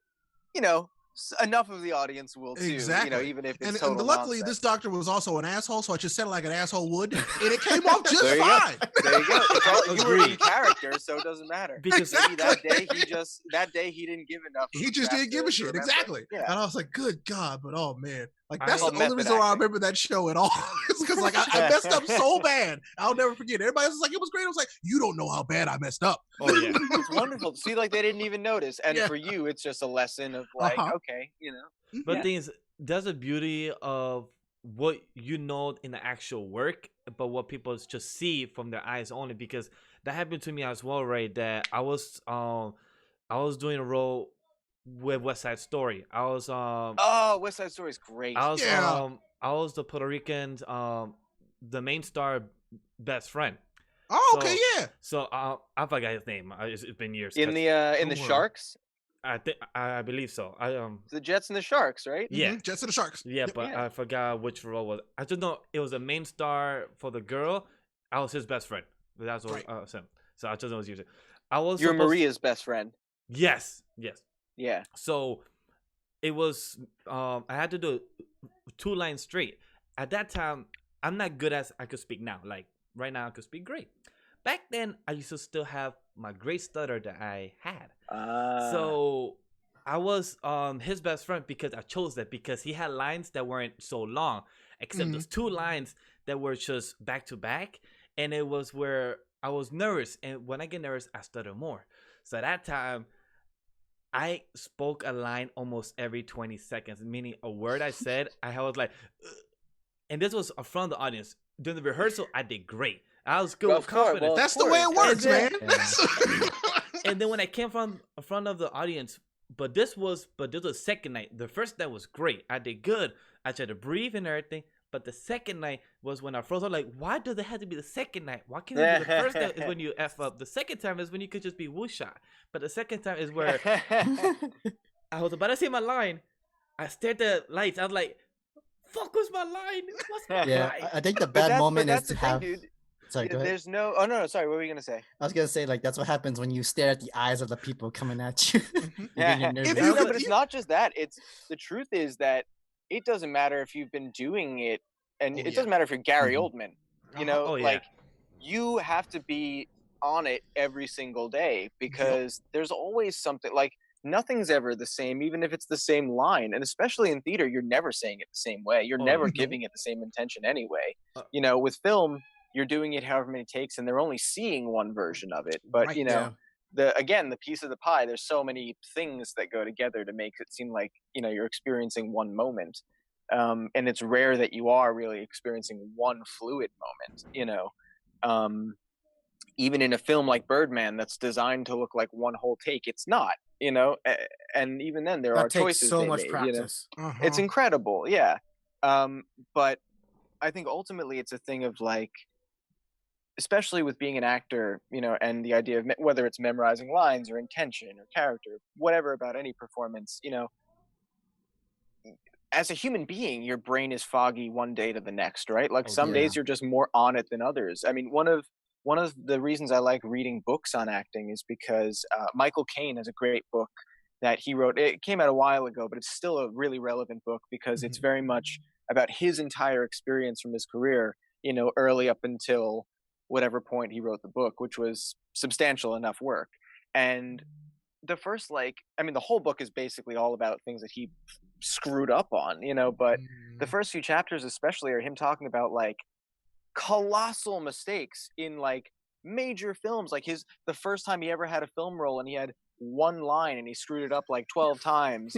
enough of the audience will too. Exactly. Even if it's And total luckily, nonsense. this doctor was also an asshole, so I just said it like an asshole would, and it came off just There you go. fine. There you go. It's all, you were in Agreed. character, so it doesn't matter. Because Maybe that day he didn't give enough. He just didn't give a shit. Exactly. Yeah. And I was like, good God, but oh man. Like I- that's Called the only method reason why I acting. remember that show at all. It's because like I messed up so bad. I'll never forget it. Everybody else was like, it was great. I was like, you don't know how bad I messed up. oh yeah. It's wonderful. See, like they didn't even notice. And Yeah. for you, it's just a lesson of like, okay, But Yeah. the thing is, that's the beauty of what you know in the actual work, but what people just see from their eyes only. Because that happened to me as well, right? That I was doing a role with West Side Story. I was Oh, West Side Story is great. I was Yeah. I was the Puerto Rican the main star best friend. Oh, okay, yeah. So I forgot his name. It's been years. in the Don't worry. Sharks. I believe so. The Jets and the Sharks, right? Yeah. Jets and the Sharks. Yeah, Yep. but Yeah. I forgot which role was. I just know it was a main star for the girl. I was his best friend. That's what Right. him. So I just know it was using. I was You're supposed. Maria's best friend. Yes. Yes. Yeah. So it was. I had to do 2 lines straight. At that time, I'm not good as I could speak now. Like right now, I could speak great. Back then, I used to still have my great stutter that I had. So I was his best friend because I chose that because he had lines that weren't so long, except those 2 lines that were just back to back, and it was where I was nervous, and when I get nervous, I stutter more. So at that time, I spoke a line almost every 20 seconds, meaning a word I said, I was like, "Ugh." And this was in front of the audience. During the rehearsal, I did great. I was good Well, with of course, confidence. well, That's the way it works, man. And then when I came from in front of the audience, but this was the second night. The first night was great. I did good. I tried to breathe and everything. But the second night was when I froze. I'm like, why does it have to be the second night? Why can't it be the first night is when you F up? The second time is when you could just be woosha. But the second time is where I was about to say my line. I stared at the lights. I was like, fuck was my line? What's my Yeah, line? I think the But bad that's, moment but is that's to the thing, have. dude. Sorry, go ahead. There's no. Oh no, sorry. What were you gonna say? I was gonna say like that's what happens when you stare at the eyes of the people coming at you. You're getting nervous. If you- No, but it's not just that. It's the truth is that it doesn't matter if you've been doing it, and Oh, it yeah. doesn't matter if you're Gary Mhm. Oldman. You know, Oh, yeah. like you have to be on it every single day because there's always something. Like nothing's ever the same, even if it's the same line. And especially in theater, you're never saying it the same way. You're Oh, never no. giving it the same intention anyway. Uh, You know, with film, you're doing it however many takes, and they're only seeing one version of it. But Right. you know, Yeah. the piece of the pie, there's so many things that go together to make it seem like you're experiencing one moment, and it's rare that you are really experiencing one fluid moment. Even in a film like Birdman that's designed to look like one whole take, it's not. And even then there are That takes choices so they much made. practice. It's incredible, yeah. But I think ultimately it's a thing of like, especially with being an actor, and the idea of whether it's memorizing lines or intention or character, whatever about any performance, as a human being, your brain is foggy one day to the next, right? Like Oh, some yeah. days you're just more on it than others. I mean, one of the reasons I like reading books on acting is because Michael Caine has a great book that he wrote. It came out a while ago, but it's still a really relevant book because it's very much about his entire experience from his career, early up until whatever point he wrote the book, which was substantial enough work. And the first, the whole book is basically all about things that he screwed up on, but the first few chapters especially are him talking about like colossal mistakes in like major films, like the first time he ever had a film role and he had one line and he screwed it up like 12 times,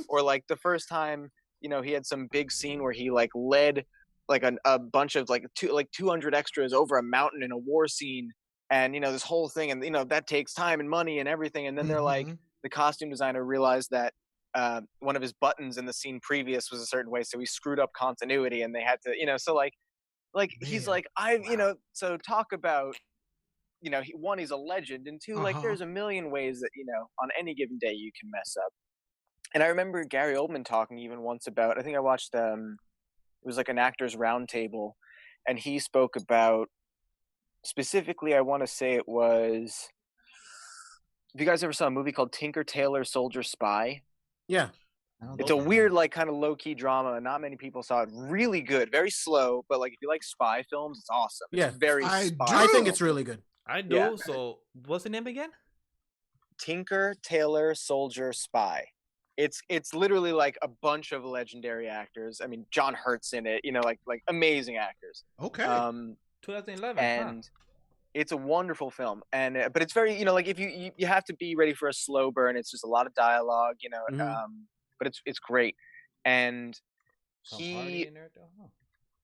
or like the first time, he had some big scene where he like led like a bunch of like 200 extras over a mountain in a war scene, and this whole thing, and that takes time and money and everything, and then they're like, the costume designer realized that one of his buttons in the scene previous was a certain way, so he screwed up continuity, and they had to, so like he's Man. like, so talk about, one, he's a legend, and two, like there's a million ways that on any given day you can mess up. And I remember Gary Oldman talking even once about, I think I watched it was like an actors roundtable, and he spoke about, specifically, I want to say it was, have you guys ever saw a movie called Tinker Tailor Soldier Spy? Yeah. It's a weird, like, kind of low-key drama, and not many people saw it. Really good, very slow, but like if you like spy films, it's awesome. It's Yeah. very I spy. I think True. it's really good. I do. Yeah. So what's the name again? Tinker Tailor Soldier Spy. It's literally like a bunch of legendary actors. I mean, John Hurt's in it. Like amazing actors. Okay. 2011. And it's a wonderful film, and but it's very, like if you have to be ready for a slow burn. It's just a lot of dialogue, but it's great. And Tom Hardy he, in there though? Huh.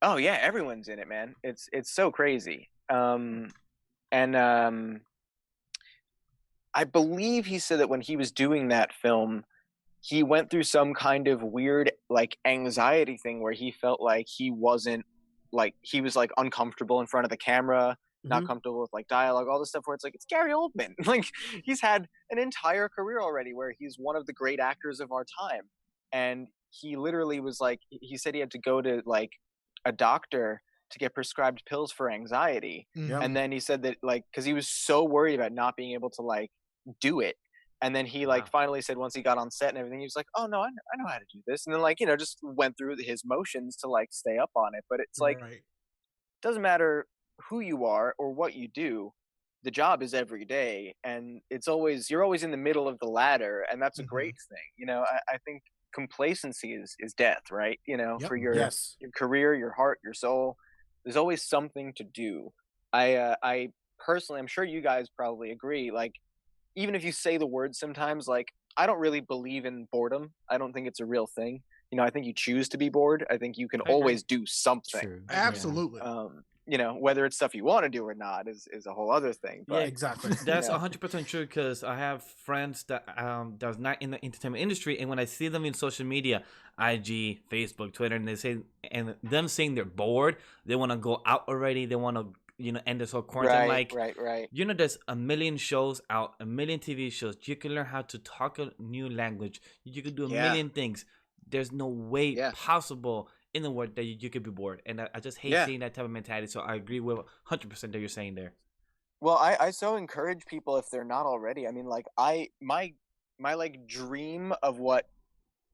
oh yeah, everyone's in it, man. It's so crazy. And I believe he said that when he was doing that film, he went through some kind of weird like anxiety thing where he felt like he wasn't, like he was like uncomfortable in front of the camera, not comfortable with like dialogue, all this stuff where it's like, it's Gary Oldman. Like, he's had an entire career already where he's one of the great actors of our time. And he literally was like, he said he had to go to like a doctor to get prescribed pills for anxiety. Mhm. And then he said that like, because he was so worried about not being able to like do it. And then he like Wow. finally said, once he got on set and everything, he was like, oh no, I know how to do this. And then like, you know, just went through his motions to like stay up on it. But it's like, Right. doesn't matter who you are or what you do, the job is every day, and it's always, you're always in the middle of the ladder, and that's a Mhm. great thing. You know, I think complacency is death, right? You know, Yep. for your Yes. career, your heart, your soul. There's always something to do. I personally, I'm sure you guys probably agree. Like, even if you say the word sometimes, like, I don't really believe in boredom. I don't think it's a real thing. You know, I think you choose to be bored. I think you can I agree. always do something. True. Absolutely. You know, whether it's stuff you want to do or not is a whole other thing. Yeah, But Exactly. That's Yeah. 100% true because I have friends that's not in the entertainment industry, and when I see them in social media, IG, Facebook, Twitter, and they say and them saying they're bored, they want to go out already, they want to end this whole quarantine. right, Like, right. there's a million shows out, a million TV shows. You can learn how to talk a new language. You can do a Yeah. million things. There's no way Yeah. possible in the world that you could be bored, and I just hate Yeah. seeing that type of mentality. So I agree with 100% that you're saying there. Well, I so encourage people if they're not already. I mean, like my like dream of what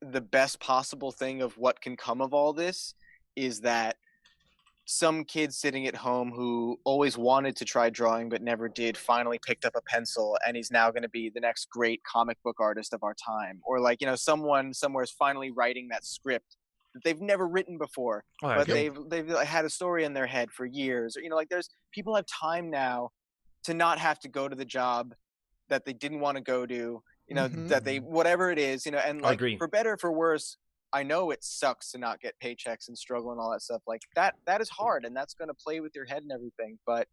the best possible thing of what can come of all this is that some kid sitting at home who always wanted to try drawing but never did finally picked up a pencil and he's now going to be the next great comic book artist of our time. Or like, you know, someone somewhere is finally writing that script that they've never written before, Oh, I but agree. they've had a story in their head for years. Or, you know, like, there's people have time now to not have to go to the job that they didn't want to go to, you know, Mhm. that they, whatever it is, you know, and I like, agree. for better or for worse, I know it sucks to not get paychecks and struggle and all that stuff. Like, that is hard, and that's going to play with your head and everything. But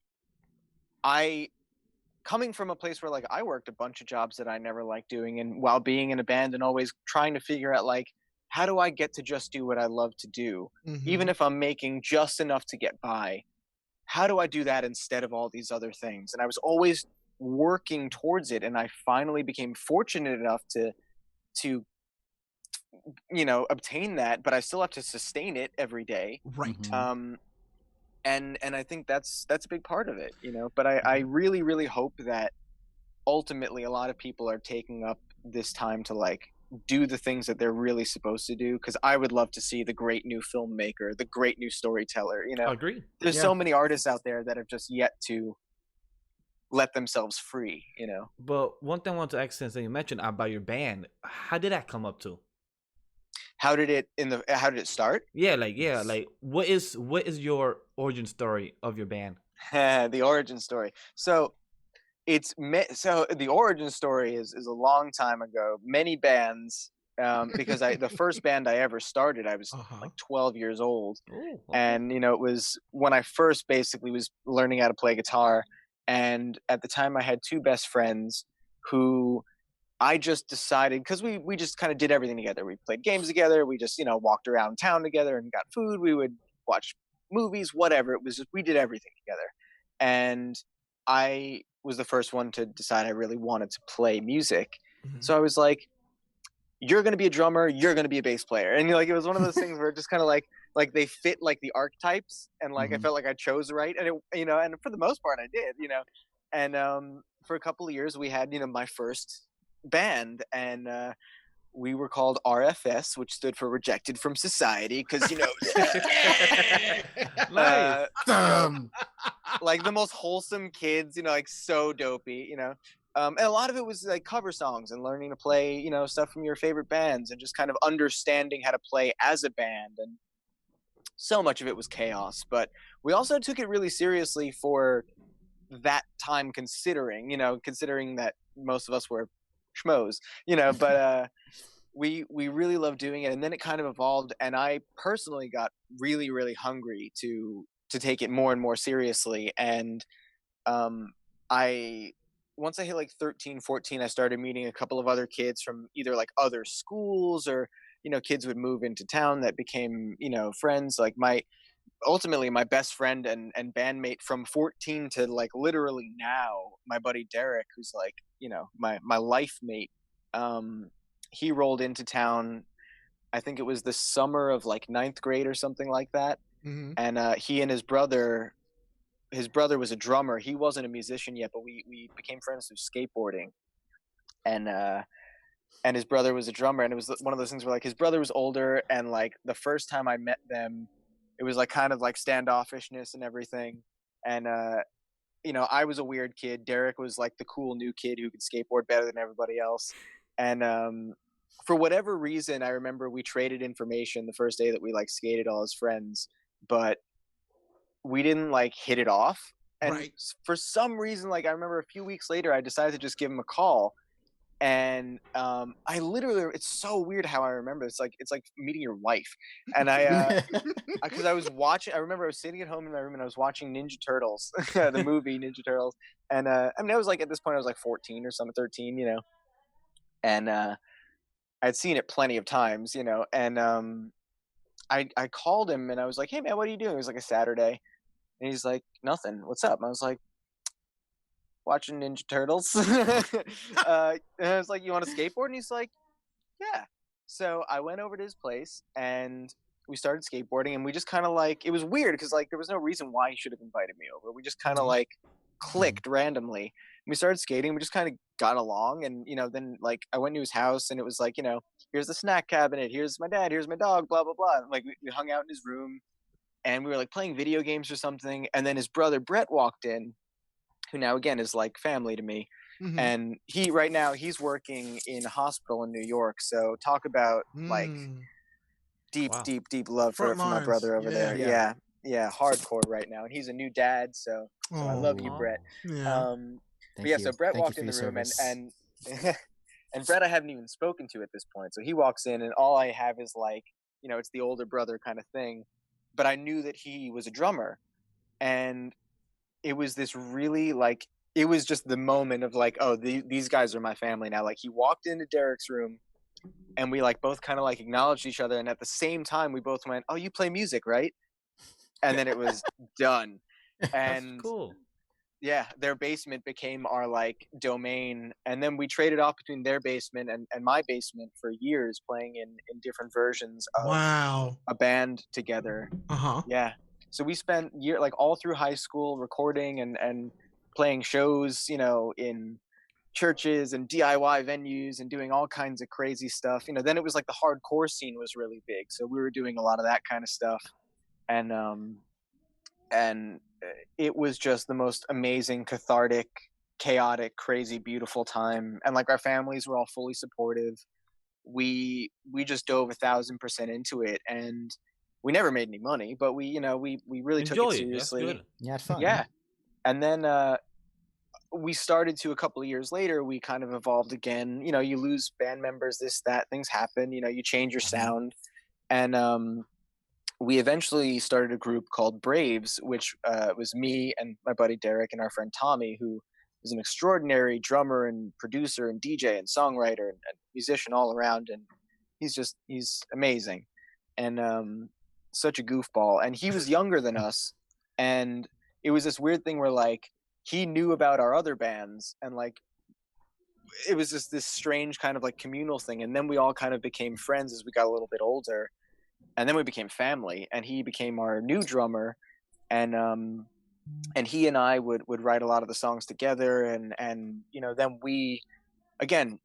I, coming from a place where like I worked a bunch of jobs that I never liked doing, and while being in a band and always trying to figure out like, how do I get to just do what I love to do, even Mhm. if I'm making just enough to get by? How do I do that instead of all these other things? And I was always working towards it, and I finally became fortunate enough to you know, obtain that, but I still have to sustain it every day. Right. Mhm. And I think that's a big part of it, you know. But I really, really hope that ultimately a lot of people are taking up this time to like do the things that they're really supposed to do, because I would love to see the great new filmmaker, the great new storyteller, you I know. agree. There's Yeah. so many artists out there that have just yet to let themselves free, you know. But one thing I want to ask, since you mentioned about your band, how did that come up to? How did it start? Yeah, like what is your origin story of your band? The origin story. So so the origin story is a long time ago. Many bands, because the first band I ever started, I was Uh-huh. like 12 years old, Oh, and you know, it was when I first basically was learning how to play guitar. And at the time, I had two best friends who I just decided, because we just kind of did everything together. We played games together. We just, you know, walked around town together and got food. We would watch movies, whatever. It was just, we did everything together. And I was the first one to decide I really wanted to play music. Mhm. So I was like, you're going to be a drummer, you're going to be a bass player. And like, it was one of those things where it just kind of like they fit like the archetypes, and like I Mhm. felt like I chose right, and it, you know, and for the most part I did, you know. And for a couple of years we had, you know, my first band, and we were called RFS, which stood for Rejected from Society, because, you know, Nice. you know, Um, like the most wholesome kids, you know, like so dopey, you know. And a lot of it was like cover songs and learning to play, you know, stuff from your favorite bands, and just kind of understanding how to play as a band. And so much of it was chaos, but we also took it really seriously for that time, considering, you know, considering that most of us were schmoes, you know. But we really loved doing it, and then it kind of evolved, and I personally got really, really hungry to take it more and more seriously. And I once I hit like 13, 14, I started meeting a couple of other kids from either like other schools, or, you know, kids would move into town that became, you know, friends. Like ultimately my best friend and bandmate from 14 to like literally now, my buddy Derek, who's like, you know, my life mate. He rolled into town, I think it was the summer of like 9th grade or something like that. Mm-hmm. And he and his brother was a drummer. He wasn't a musician yet, but we became friends through skateboarding. And his brother was a drummer, and it was one of those things where like his brother was older, and like the first time I met them, it was like kind of like standoffishness and everything. And you know, I was a weird kid. Derek was like the cool new kid who could skateboard better than everybody else. And for whatever reason, I remember we traded information the first day that we like skated all as friends, but we didn't like hit it off. And Right. for some reason, like I remember a few weeks later, I decided to just give him a call. And I literally, it's so weird how I remember. It's like meeting your wife. And because I was watching, I remember I was sitting at home in my room and I was watching Ninja Turtles, the movie Ninja Turtles. And I mean, I was like, at this point I was like 14 or something, 13, you know. And I'd seen it plenty of times, you know. And I called him and I was like, hey man, what are you doing? It was like a Saturday. And he's like, nothing. What's up? And I was like, watching Ninja Turtles. And I was like, you want to skateboard? And he's like, yeah. So I went over to his place and we started skateboarding, and we just kind of like, it was weird because like there was no reason why he should have invited me over. We just kind of like clicked randomly. And we started skating. We just kind of got along, and you know, then like I went to his house and it was like, you know, here's the snack cabinet, here's my dad, here's my dog, blah blah blah. And, like we hung out in his room and we were like playing video games or something, and then his brother Brett walked in, who now again is like family to me. Mm-hmm. And he right now he's working in a hospital in New York. So talk about like deep Wow. deep love for Front my lines. brother over Yeah. there. Yeah. Yeah, hardcore right now. And he's a new dad, so I love you, Aw. Brett. Yeah. But yeah, so Brett walked in the room and and Brett I haven't even spoken to at this point. So he walks in and all I have is like, you know, it's the older brother kind of thing. But I knew that he was a drummer, and it was this really like, it was just the moment of like, oh, these guys are my family now. Like he walked into Derek's room and we like both kind of like acknowledged each other, and at the same time we both went, oh, you play music, right? And then it was done. And That's cool. yeah, their basement became our like domain, and then we traded off between their basement and my basement for years, playing in different versions of Wow. a band together. Uh-huh. Yeah. So we spent like all through high school recording and playing shows, you know, in churches and DIY venues and doing all kinds of crazy stuff. You know, then it was like the hardcore scene was really big. So we were doing a lot of that kind of stuff. And it was just the most amazing, cathartic, chaotic, crazy, beautiful time. And like our families were all fully supportive. We just dove 1,000% into it, and we never made any money, but we, you know, we really took Enjoy it it. That's seriously. good. Yeah, it's fun. Yeah. And then we started to, a couple of years later, we kind of evolved again. You know, you lose band members, this, that, things happen, you know, you change your sound. And we eventually started a group called Braves, which was me and my buddy Derek and our friend Tommy, who is an extraordinary drummer and producer and DJ and songwriter and musician all around. And he's amazing. And such a goofball. And he was younger than us. And it was this weird thing where like he knew about our other bands, and like it was just this strange kind of like communal thing. And then we all kind of became friends as we got a little bit older, and then we became family, and he became our new drummer. And he and I would write a lot of the songs together, and you know, then we again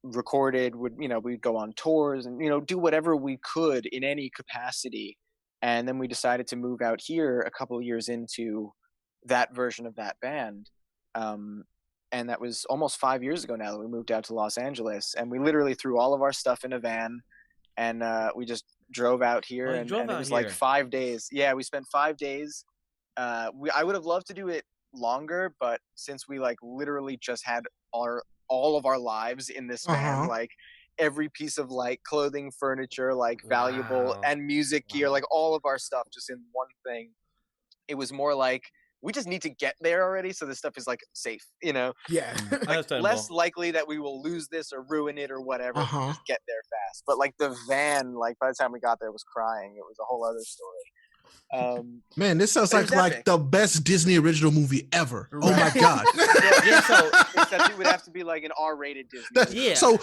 recorded, we'd go on tours and, you know, do whatever we could in any capacity. And then we decided to move out here a couple of years into that version of that band. And that was almost 5 years ago now that we moved out to Los Angeles, and we literally threw all of our stuff in a van, and we just drove out here. Oh, you and drove it out was like here. 5 days. Yeah, we spent 5 days. I would have loved to do it longer, but since we like literally just had all of our lives in this van, Uh-huh. like every piece of like clothing, furniture, like valuable Wow. and music gear, Wow. like all of our stuff just in one thing. It was more like we just need to get there already, so this stuff is like safe, you know, Yeah. like Understandable. less likely that we will lose this or ruin it or whatever. If we Uh-huh. just get there fast. But like the van, like by the time we got there, was crying. It was a whole other story. Man, this sounds But it was like epic. the best Disney original movie ever. Oh my Right. god. Yeah, so Except it would have to be like an R-rated Disney. That- movie. Yeah. So,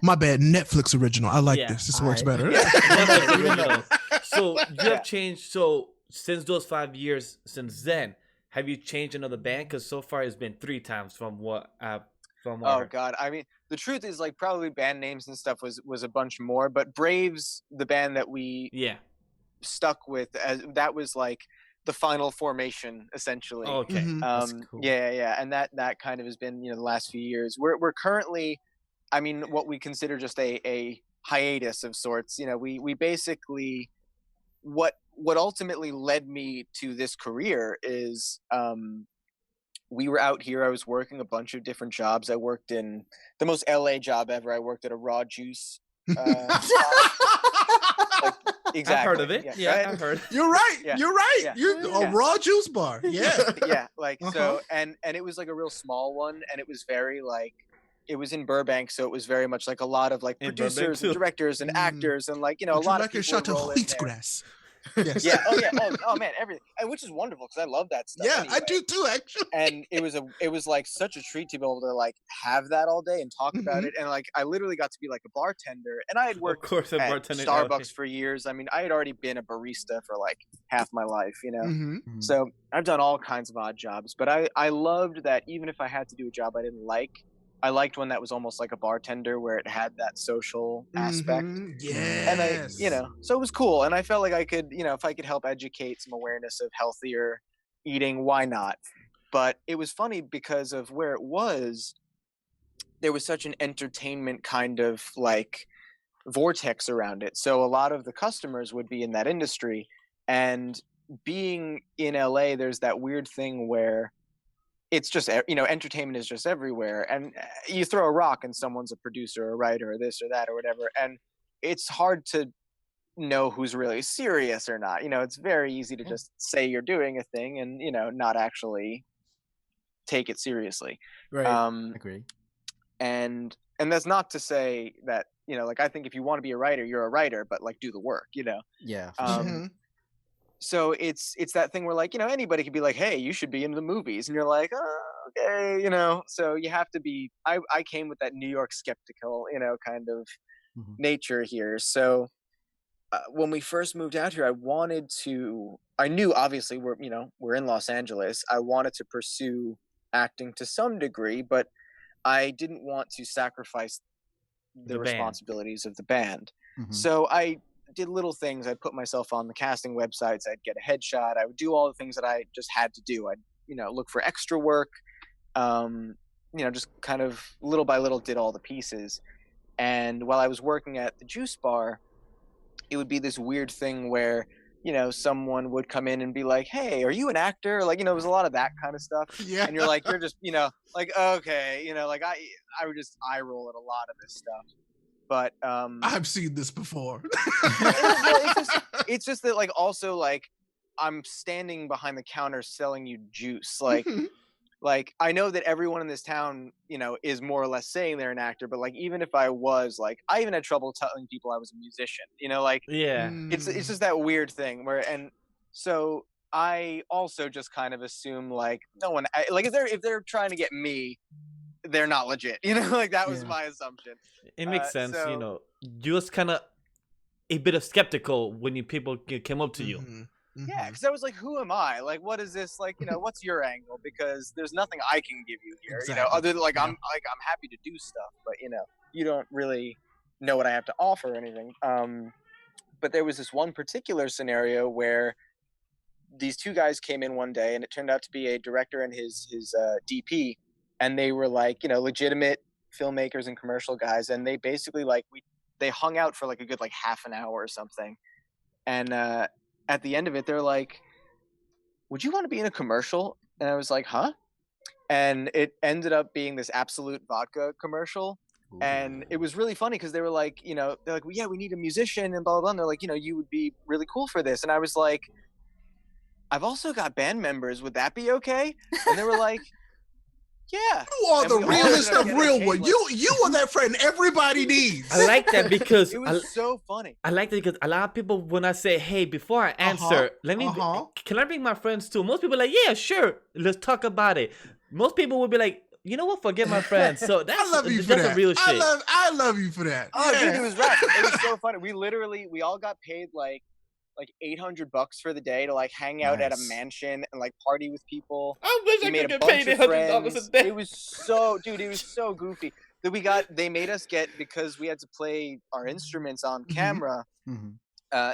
my bad. Netflix original. I like Yeah. this. This works Alright. better. Netflix Even original. So you Yeah. have changed. So since those 5 years since then, have you changed another band? Because so far it's been 3 times from what from Oh our god, I mean, the truth is like probably band names and stuff was a bunch more, but Braves, the band that we yeah. stuck with, as that was like the final formation essentially. Okay. Mhm. That's cool. Yeah, and that kind of has been the last few years. We're currently, I mean, what we consider just a hiatus of sorts. We basically what ultimately led me to this career is we were out here. I was working a bunch of different jobs. I worked in the most LA job ever. I worked at a raw juice. Exactly. I've heard of it. Yeah, right? I've heard. You're right. Yeah. You're right. Yeah. You're a Yeah. raw juice bar. Yeah. Yeah, like Uh-huh. so, and it was like a real small one, and it was very like it was in Burbank, so it was very much like a lot of like In Burbank, producers and too. directors and Mm. actors and like a Would you lot of like a people shot would of roll in there. wheatgrass? Yes. Yeah. Oh man, everything, and which is wonderful because I love that stuff. Yeah, I anyway. do too, actually. And it was like such a treat to be able to like have that all day and talk about Mhm. it, and like I literally got to be like a bartender, and I had Of worked course, a at bartender. Starbucks for years. I mean, I had already been a barista for like half my life, Mhm. So I've done all kinds of odd jobs, but I loved that even if I had to do a job I didn't like, I liked one that was almost like a bartender where it had that social aspect. Mhm. And I, Yes. so it was cool. And I felt like I could, if I could help educate some awareness of healthier eating, why not? But it was funny because of where it was, there was such an entertainment kind of like vortex around it. So a lot of the customers would be in that industry, and being in LA, there's that weird thing where it's just entertainment is just everywhere, and you throw a rock and someone's a producer or a writer or this or that or whatever, and it's hard to know who's really serious or not. It's very easy to just say you're doing a thing and not actually take it seriously. Right. Agree. And that's not to say that like I think if you want to be a writer, you're a writer, but like do the work. Yeah. Mhm. So it's that thing where like anybody could be like, hey, you should be into the movies, and you're like, oh, okay, so you have to be. I came with that New York skeptical kind of Mhm. nature here. So when we first moved out here, I knew obviously we're in Los Angeles. I wanted to pursue acting to some degree, but I didn't want to sacrifice the The band. responsibilities of the band. Mhm. So I did little things. I'd put myself on the casting websites. I'd get a headshot. I would do all the things that I just had to do. I'd look for extra work. Just kind of little by little did all the pieces. And while I was working at the juice bar, it would be this weird thing where someone would come in and be like, hey, are you an actor? Like it was a lot of that kind of stuff. Yeah. And you're like, you're just like, okay, like I would just eye roll at a lot of this stuff. But I've seen this before. it's just that like also like I'm standing behind the counter selling you juice. Like Mhm. like I know that everyone in this town is more or less saying they're an actor, but like even if I was, like I even had trouble telling people I was a musician. Like Yeah. it's just that weird thing where, and so I also just kind of assume like no one like if they're trying to get me, they're not legit. Like that was Yeah. my assumption. It makes sense. so- You was kind of a bit of skeptical when people came up to you. Mhm. Yeah, Mhm. because I was like, who am I? Like, what is this? Like, what's your angle? Because there's nothing I can give you here. Exactly. Other than like Yeah. I'm happy to do stuff, but you don't really know what I have to offer or anything. But there was this one particular scenario where these two guys came in one day, and it turned out to be a director and his DP, and they were like legitimate filmmakers and commercial guys, and they basically like they hung out for like a good like half an hour or something, and at the end of it, they're like, would you want to be in a commercial? And I was like, huh? And it ended up being this Absolute Vodka commercial. And it was really funny because they were like, they're like, well, yeah, we need a musician and blah, blah, blah. And they're like, you would be really cool for this. And I was like, I've also got band members. Would that be okay? And they were like, Yeah. You are And the we all realest ended up of getting real paid, one. like- You are that friend everybody needs. I like that because It was so funny. I like that because a lot of people, when I say, "Hey, before I answer, can I bring my friends too?" Most people are like, "Yeah, sure, let's talk about it." Most people would be like, "You know what? Forget my friends." So that's I love you for that's that. a real shit. I love you for that. Oh, Yeah. dude, it was rad. It was so funny. We all got paid like $800 for the day to like hang out at a Nice. mansion and like party with people. I wish We I made could a get bunch paid of $100 a friends. day. It was so, dude, it was so goofy that they made us get, because we had to play our instruments on camera.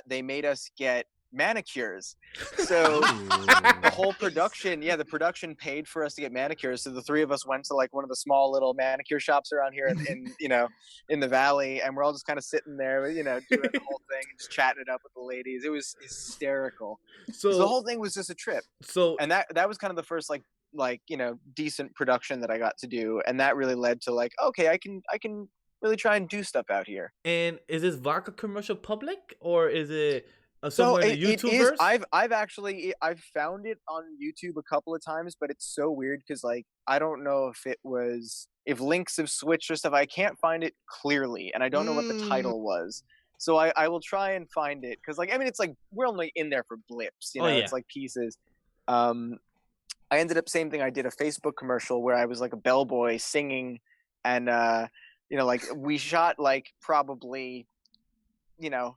They made us get manicures. So the whole production, the production paid for us to get manicures. So the three of us went to like one of the small little manicure shops around here in the valley, and we're all just kind of sitting there, doing the whole thing and just chatting it up with the ladies. It was hysterical. So the whole thing was just a trip. So And that was kind of the first decent production that I got to do, and that really led to like, okay, I can really try and do stuff out here. and is this vodka commercial public or is it So somewhere in the it is. YouTubeverse? I've found it on YouTube a couple of times, but it's so weird because like I don't know if links have switched or stuff. I can't find it clearly, and I don't know what the title was. So I will try and find it because like I mean it's like we're only in there for blips, Oh, yeah. It's like pieces. I ended up same thing. I did a Facebook commercial where I was like a bellboy singing, and like we shot like probably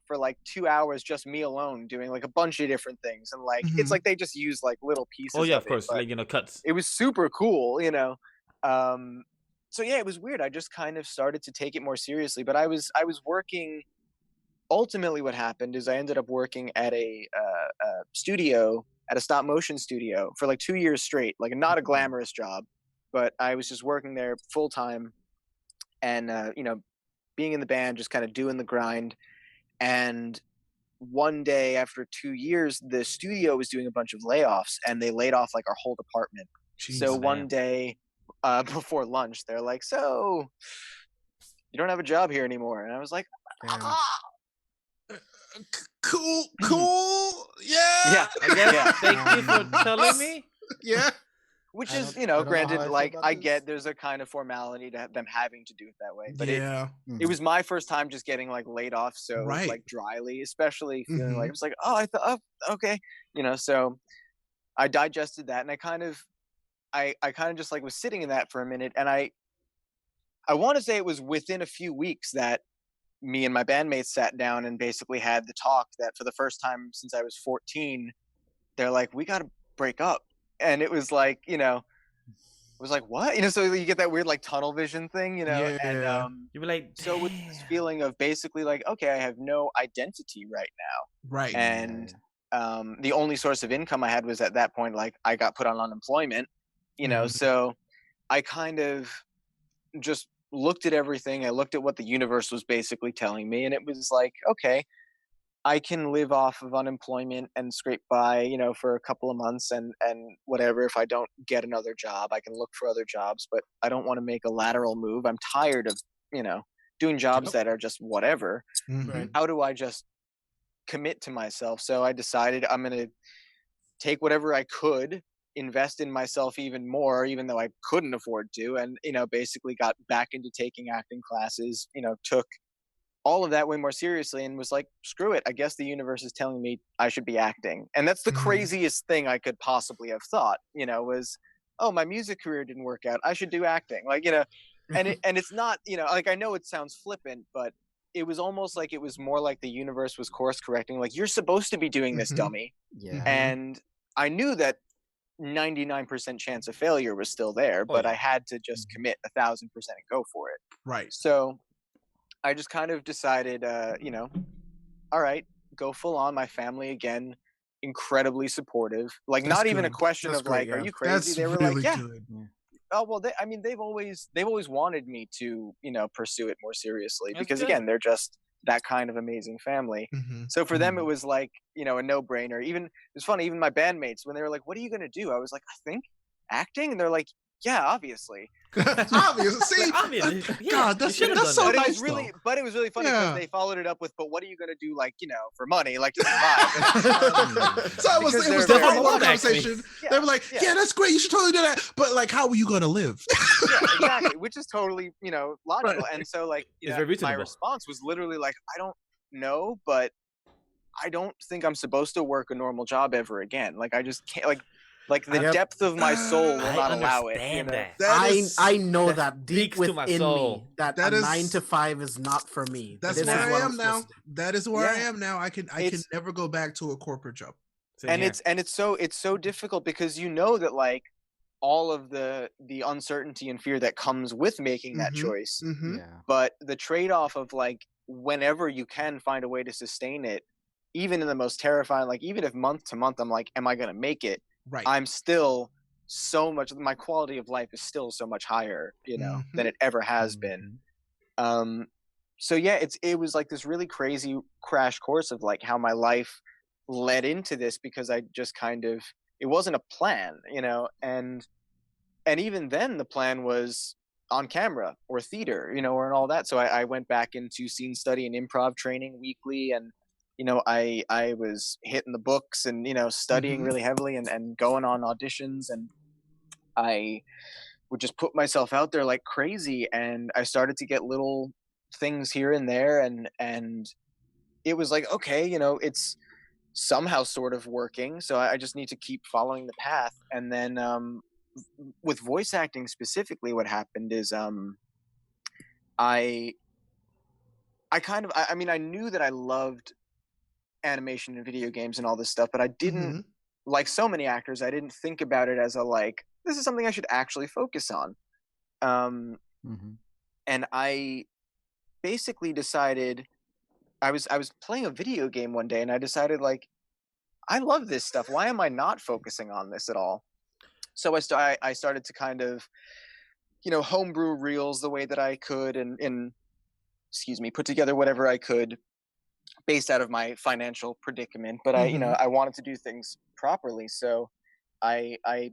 for like 2 hours just me alone doing like a bunch of different things, and like it's like they just use like little pieces. Oh yeah, of of course, it, but like cuts. it was super cool. So yeah, it was weird. I just kind of started to take it more seriously, but I was working. Ultimately, what happened is I ended up working at a studio, at a stop motion studio for like 2 years straight. Like not a glamorous job, but I was just working there full time, and being in the band, just kind of doing the grind. And one day after 2 years, the studio was doing a bunch of layoffs, and they laid off like our whole department. So one day before lunch, they're like, "So you don't have a job here anymore?" And I was like, Cool. Yeah. Yeah. Thank you for telling me. Yeah. Which I is, don't know how I granted, feel like about I this. get there's a kind of formality to them having to do it that way, but Yeah. it was my first time just getting like laid off so Right. like dryly, especially feeling like Mhm. I was like, oh, I thought, oh, okay, so I digested that, and I kind of just like was sitting in that for a minute, and I want to say it was within a few weeks that me and my bandmates sat down and basically had the talk that for the first time since I was 14, they're like, we got to break up. And it was like, it was like, what? So you get that weird like tunnel vision thing, Yeah. and You were like, so with this "Damn." feeling of basically like, okay, I have no identity right now. Right. And the only source of income I had was at that point, like I got put on unemployment, Mhm. so I kind of just looked at everything. I looked at what the universe was basically telling me, and it was like, okay, I can live off of unemployment and scrape by, for a couple of months and whatever. If I don't get another job, I can look for other jobs, but I don't want to make a lateral move. I'm tired of, doing jobs that are just whatever. Mhm. How do I just commit to myself? So I decided I'm going to take whatever I could, invest in myself even more, even though I couldn't afford to, and basically got back into taking acting classes, took all of that way more seriously, and was like, screw it, I guess the universe is telling me I should be acting. And that's the Mhm. craziest thing I could possibly have thought, was, oh, my music career didn't work out, I should do acting, like, and it's not, like, I know it sounds flippant, but it was almost like it was more like the universe was course correcting, like, you're supposed to be doing this, Mhm. dummy. Yeah. And I knew that 99% chance of failure was still there, but yeah. I had to just commit 1,000% and go for it. Right. So I just kind of decided, all right, go full on. My family, again, incredibly supportive. Like, That's not even a good. question That's of great, like, are yeah. you crazy? That's They were really like, yeah. good. Oh well, they've always wanted me to, pursue it more seriously, That's because good. again, they're just that kind of amazing family. Mhm. So for them, it was like, a no-brainer. Even, it was funny, even my bandmates, when they were like, what are you going to do? I was like, I think acting. And they're like, Yeah, obviously. Obvious. See, Like, obviously, yeah, God, you that's should've that's done so that. But it was nice really, though. but it was really funny because Yeah. they followed it up with, "But what are you gonna do, like, you know, for money, like to survive?" So it was Because the they're heart very- of Well, conversation. They were like, yeah. "Yeah, that's great. You should totally do that." But like, how were you gonna live? Yeah, exactly, which is totally, you know, logical. And so, like, you It's know, very my reasonable. response was literally like, "I don't know, but I don't think I'm supposed to work a normal job ever again. Like, I just can't. Like the Yep. depth of my soul will I not allow it. You understand know? that. That I is- I know that that deep speaks to my within soul. me that That a is- 9 to 5 is not for me. That's This where is I what am I'm now. supposed to do. That is where I Yeah. am now. I can It's- never go back to a corporate job. Same And here. it's so difficult because you know that like all of the uncertainty and fear that comes with making that Mhm. choice, Mm-hmm. Yeah. but the trade-off of like whenever you can find a way to sustain it, even in the most terrifying, like even if month to month I'm like, am I gonna make it? Right. I'm still so much, my quality of life is still so much higher, you know, than it ever has been. So yeah, it was like this really crazy crash course of like how my life led into this, because I just kind of, it wasn't a plan, you know, and even then the plan was on camera or theater, you know, or and all that. So I went back into scene study and improv training weekly, and you know, I was hitting the books and, you know, studying Mhm. really heavily and going on auditions, and I would just put myself out there like crazy, and I started to get little things here and there, and it was like, okay, you know, it's somehow sort of working, so I just need to keep following the path. And then with voice acting specifically, what happened is I kind of, I mean, I knew that I loved animation and video games and all this stuff, but I didn't, Mhm. like so many actors, I didn't think about it as a like, this is something I should actually focus on. And I basically decided, I was playing a video game one day, and I decided like, I love this stuff. Why am I not focusing on this at all? So I started to kind of, you know, homebrew reels the way that I could, and excuse me, put together whatever I could based out of my financial predicament. But I, you know, I wanted to do things properly, so I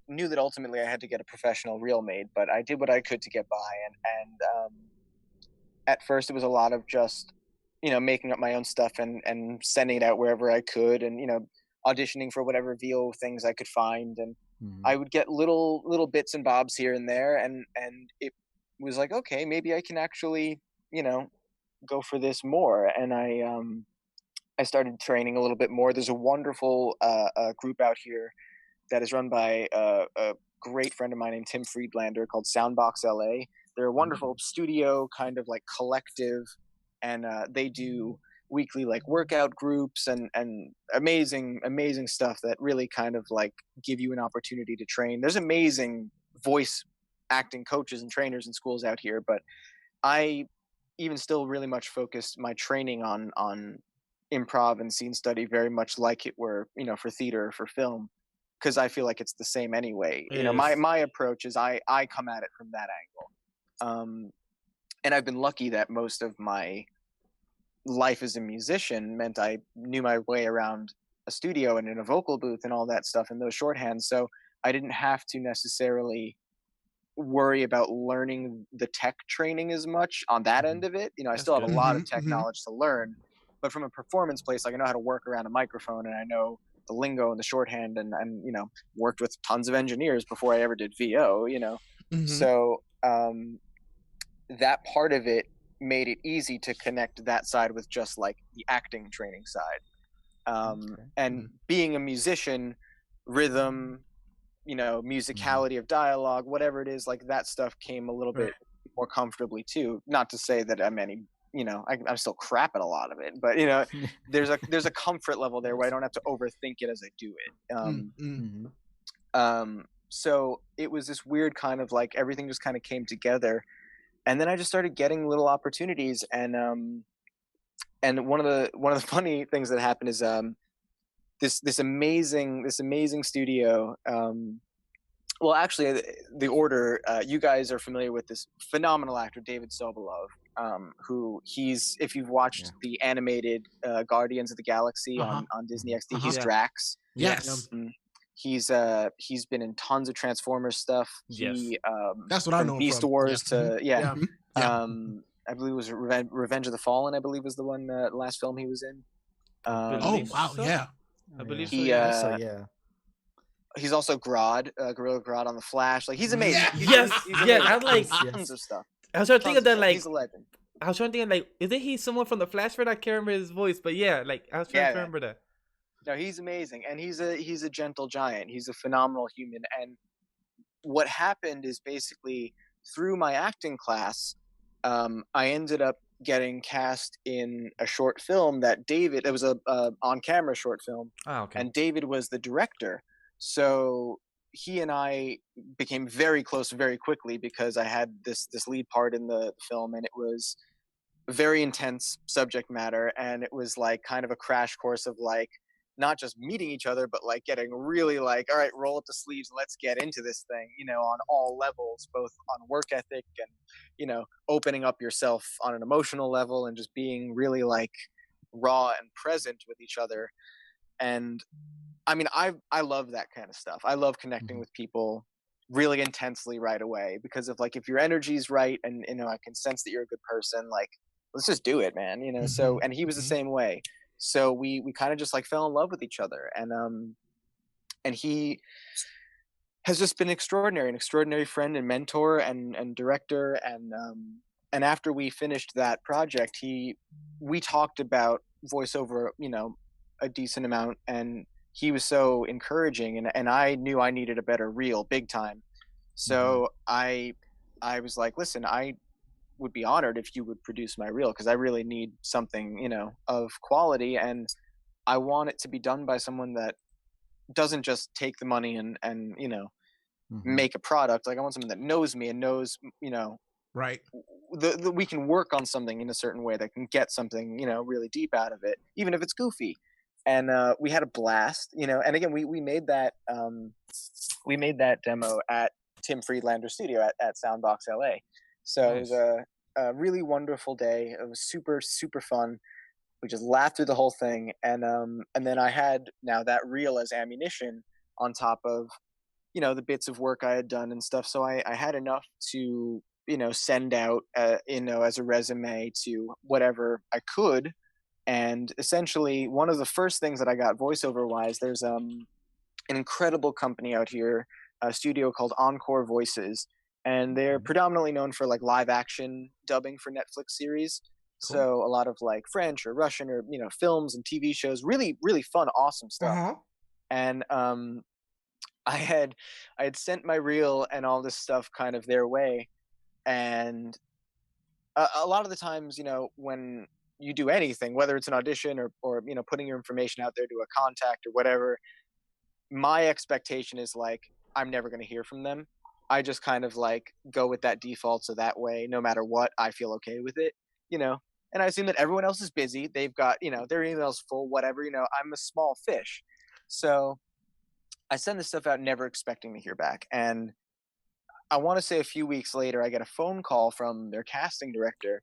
knew that ultimately I had to get a professional reel made. But I did what I could to get by, and at first it was a lot of just, you know, making up my own stuff and sending it out wherever I could, and you know, auditioning for whatever VO things I could find, and I would get little bits and bobs here and there, and it was like, okay, maybe I can actually, you know, go for this more. And I started training a little bit more. There's a wonderful group out here that is run by a great friend of mine named Tim Friedlander called Soundbox LA. They're a wonderful studio kind of like collective, and they do weekly like workout groups and amazing stuff that really kind of like give you an opportunity to train. There's amazing voice acting coaches and trainers in schools out here, but I even still really much focused my training on improv and scene study very much like it were, you know, for theater or for film, because I feel like it's the same anyway. You know, my approach is I come at it from that angle. And I've been lucky that most of my life as a musician meant I knew my way around a studio and in a vocal booth and all that stuff and those shorthands. So I didn't have to necessarily worry about learning the tech training as much on that end of it. You know, I That's still have a good. lot of tech knowledge to learn, but from a performance place, like I know how to work around a microphone, and I know the lingo and the shorthand, and you know, worked with tons of engineers before I ever did VO, you know. So that part of it made it easy to connect that side with just like the acting training side. And being a musician, rhythm, you know, musicality of dialogue, whatever it is, like that stuff came a little bit more comfortably too. Not to say that I'm any, you know, I'm still crap at a lot of it, but you know, there's a comfort level there where I don't have to overthink it as I do it. So it was this weird kind of like everything just kind of came together, and then I just started getting little opportunities, and one of the funny things that happened is this amazing studio. Well, actually, the order. You guys are familiar with this phenomenal actor, David Sobolov, who if you've watched the animated Guardians of the Galaxy on Disney XD, he's Drax. Yes. He's been in tons of Transformers stuff. Yes. He That's what I know from him Beast from. Wars Yeah. to yeah. Yeah. Mhm. Yeah. I believe it was Revenge of the Fallen. I believe was the one last film he was in. Oh believe wow, so? yeah. I believe He, so. Yeah. So yeah. He's also Grodd, Gorilla Grodd on the Flash. Like he's amazing. Yes, He's yes, amazing. I'm like- tons of stuff. I was trying to think of Tons that. stuff. Like, He's a legend. I was trying to think like, isn't he someone from the Flash? I can't remember his voice, but yeah, like I was trying Yeah, to remember that. No, he's amazing, and he's a gentle giant. He's a phenomenal human. And what happened is basically through my acting class, I ended up getting cast in a short film that David. It was a on-camera short film, Oh, okay. and David was the director. So he and I became very close very quickly because I had this lead part in the film, and it was very intense subject matter, and it was like kind of a crash course of like not just meeting each other, but like getting really like, all right, roll up the sleeves, let's get into this thing, on all levels, both on work ethic and opening up yourself on an emotional level and just being really like raw and present with each other. And I mean, I love that kind of stuff. I love connecting with people really intensely right away because of like if your energy's right and I can sense that you're a good person, like let's just do it, man. So and he was the same way. So we kind of just like fell in love with each other, and he has just been an extraordinary friend and mentor and director. And after we finished that project, we talked about voiceover, a decent amount, and he was so encouraging, and I knew I needed a better reel, big time. So I was like, listen, I would be honored if you would produce my reel because I really need something, of quality, and I want it to be done by someone that doesn't just take the money and make a product. Like I want someone that knows me and knows, Right. we can work on something in a certain way that can get something, really deep out of it, even if it's goofy. And we had a blast, and again, we made that demo at Tim Friedlander's studio at Soundbox LA. So It was a really wonderful day. It was super, super fun. We just laughed through the whole thing. And then I had now that reel as ammunition on top of, the bits of work I had done and stuff. So I had enough to, send out, as a resume to whatever I could. And essentially one of the first things that I got voiceover wise, there's an incredible company out here, a studio called Encore Voices. And they're predominantly known for like live action dubbing for Netflix series. Cool. So a lot of like French or Russian or, films and TV shows, really, really fun, awesome stuff. And I had sent my reel and all this stuff kind of their way. And a lot of the times, when you do anything, whether it's an audition or putting your information out there to a contact or whatever, my expectation is like, I'm never going to hear from them. I just kind of like go with that default. So that way, no matter what, I feel okay with it, and I assume that everyone else is busy. They've got, their emails full, whatever, I'm a small fish. So I send this stuff out, never expecting to hear back. And I want to say a few weeks later, I get a phone call from their casting director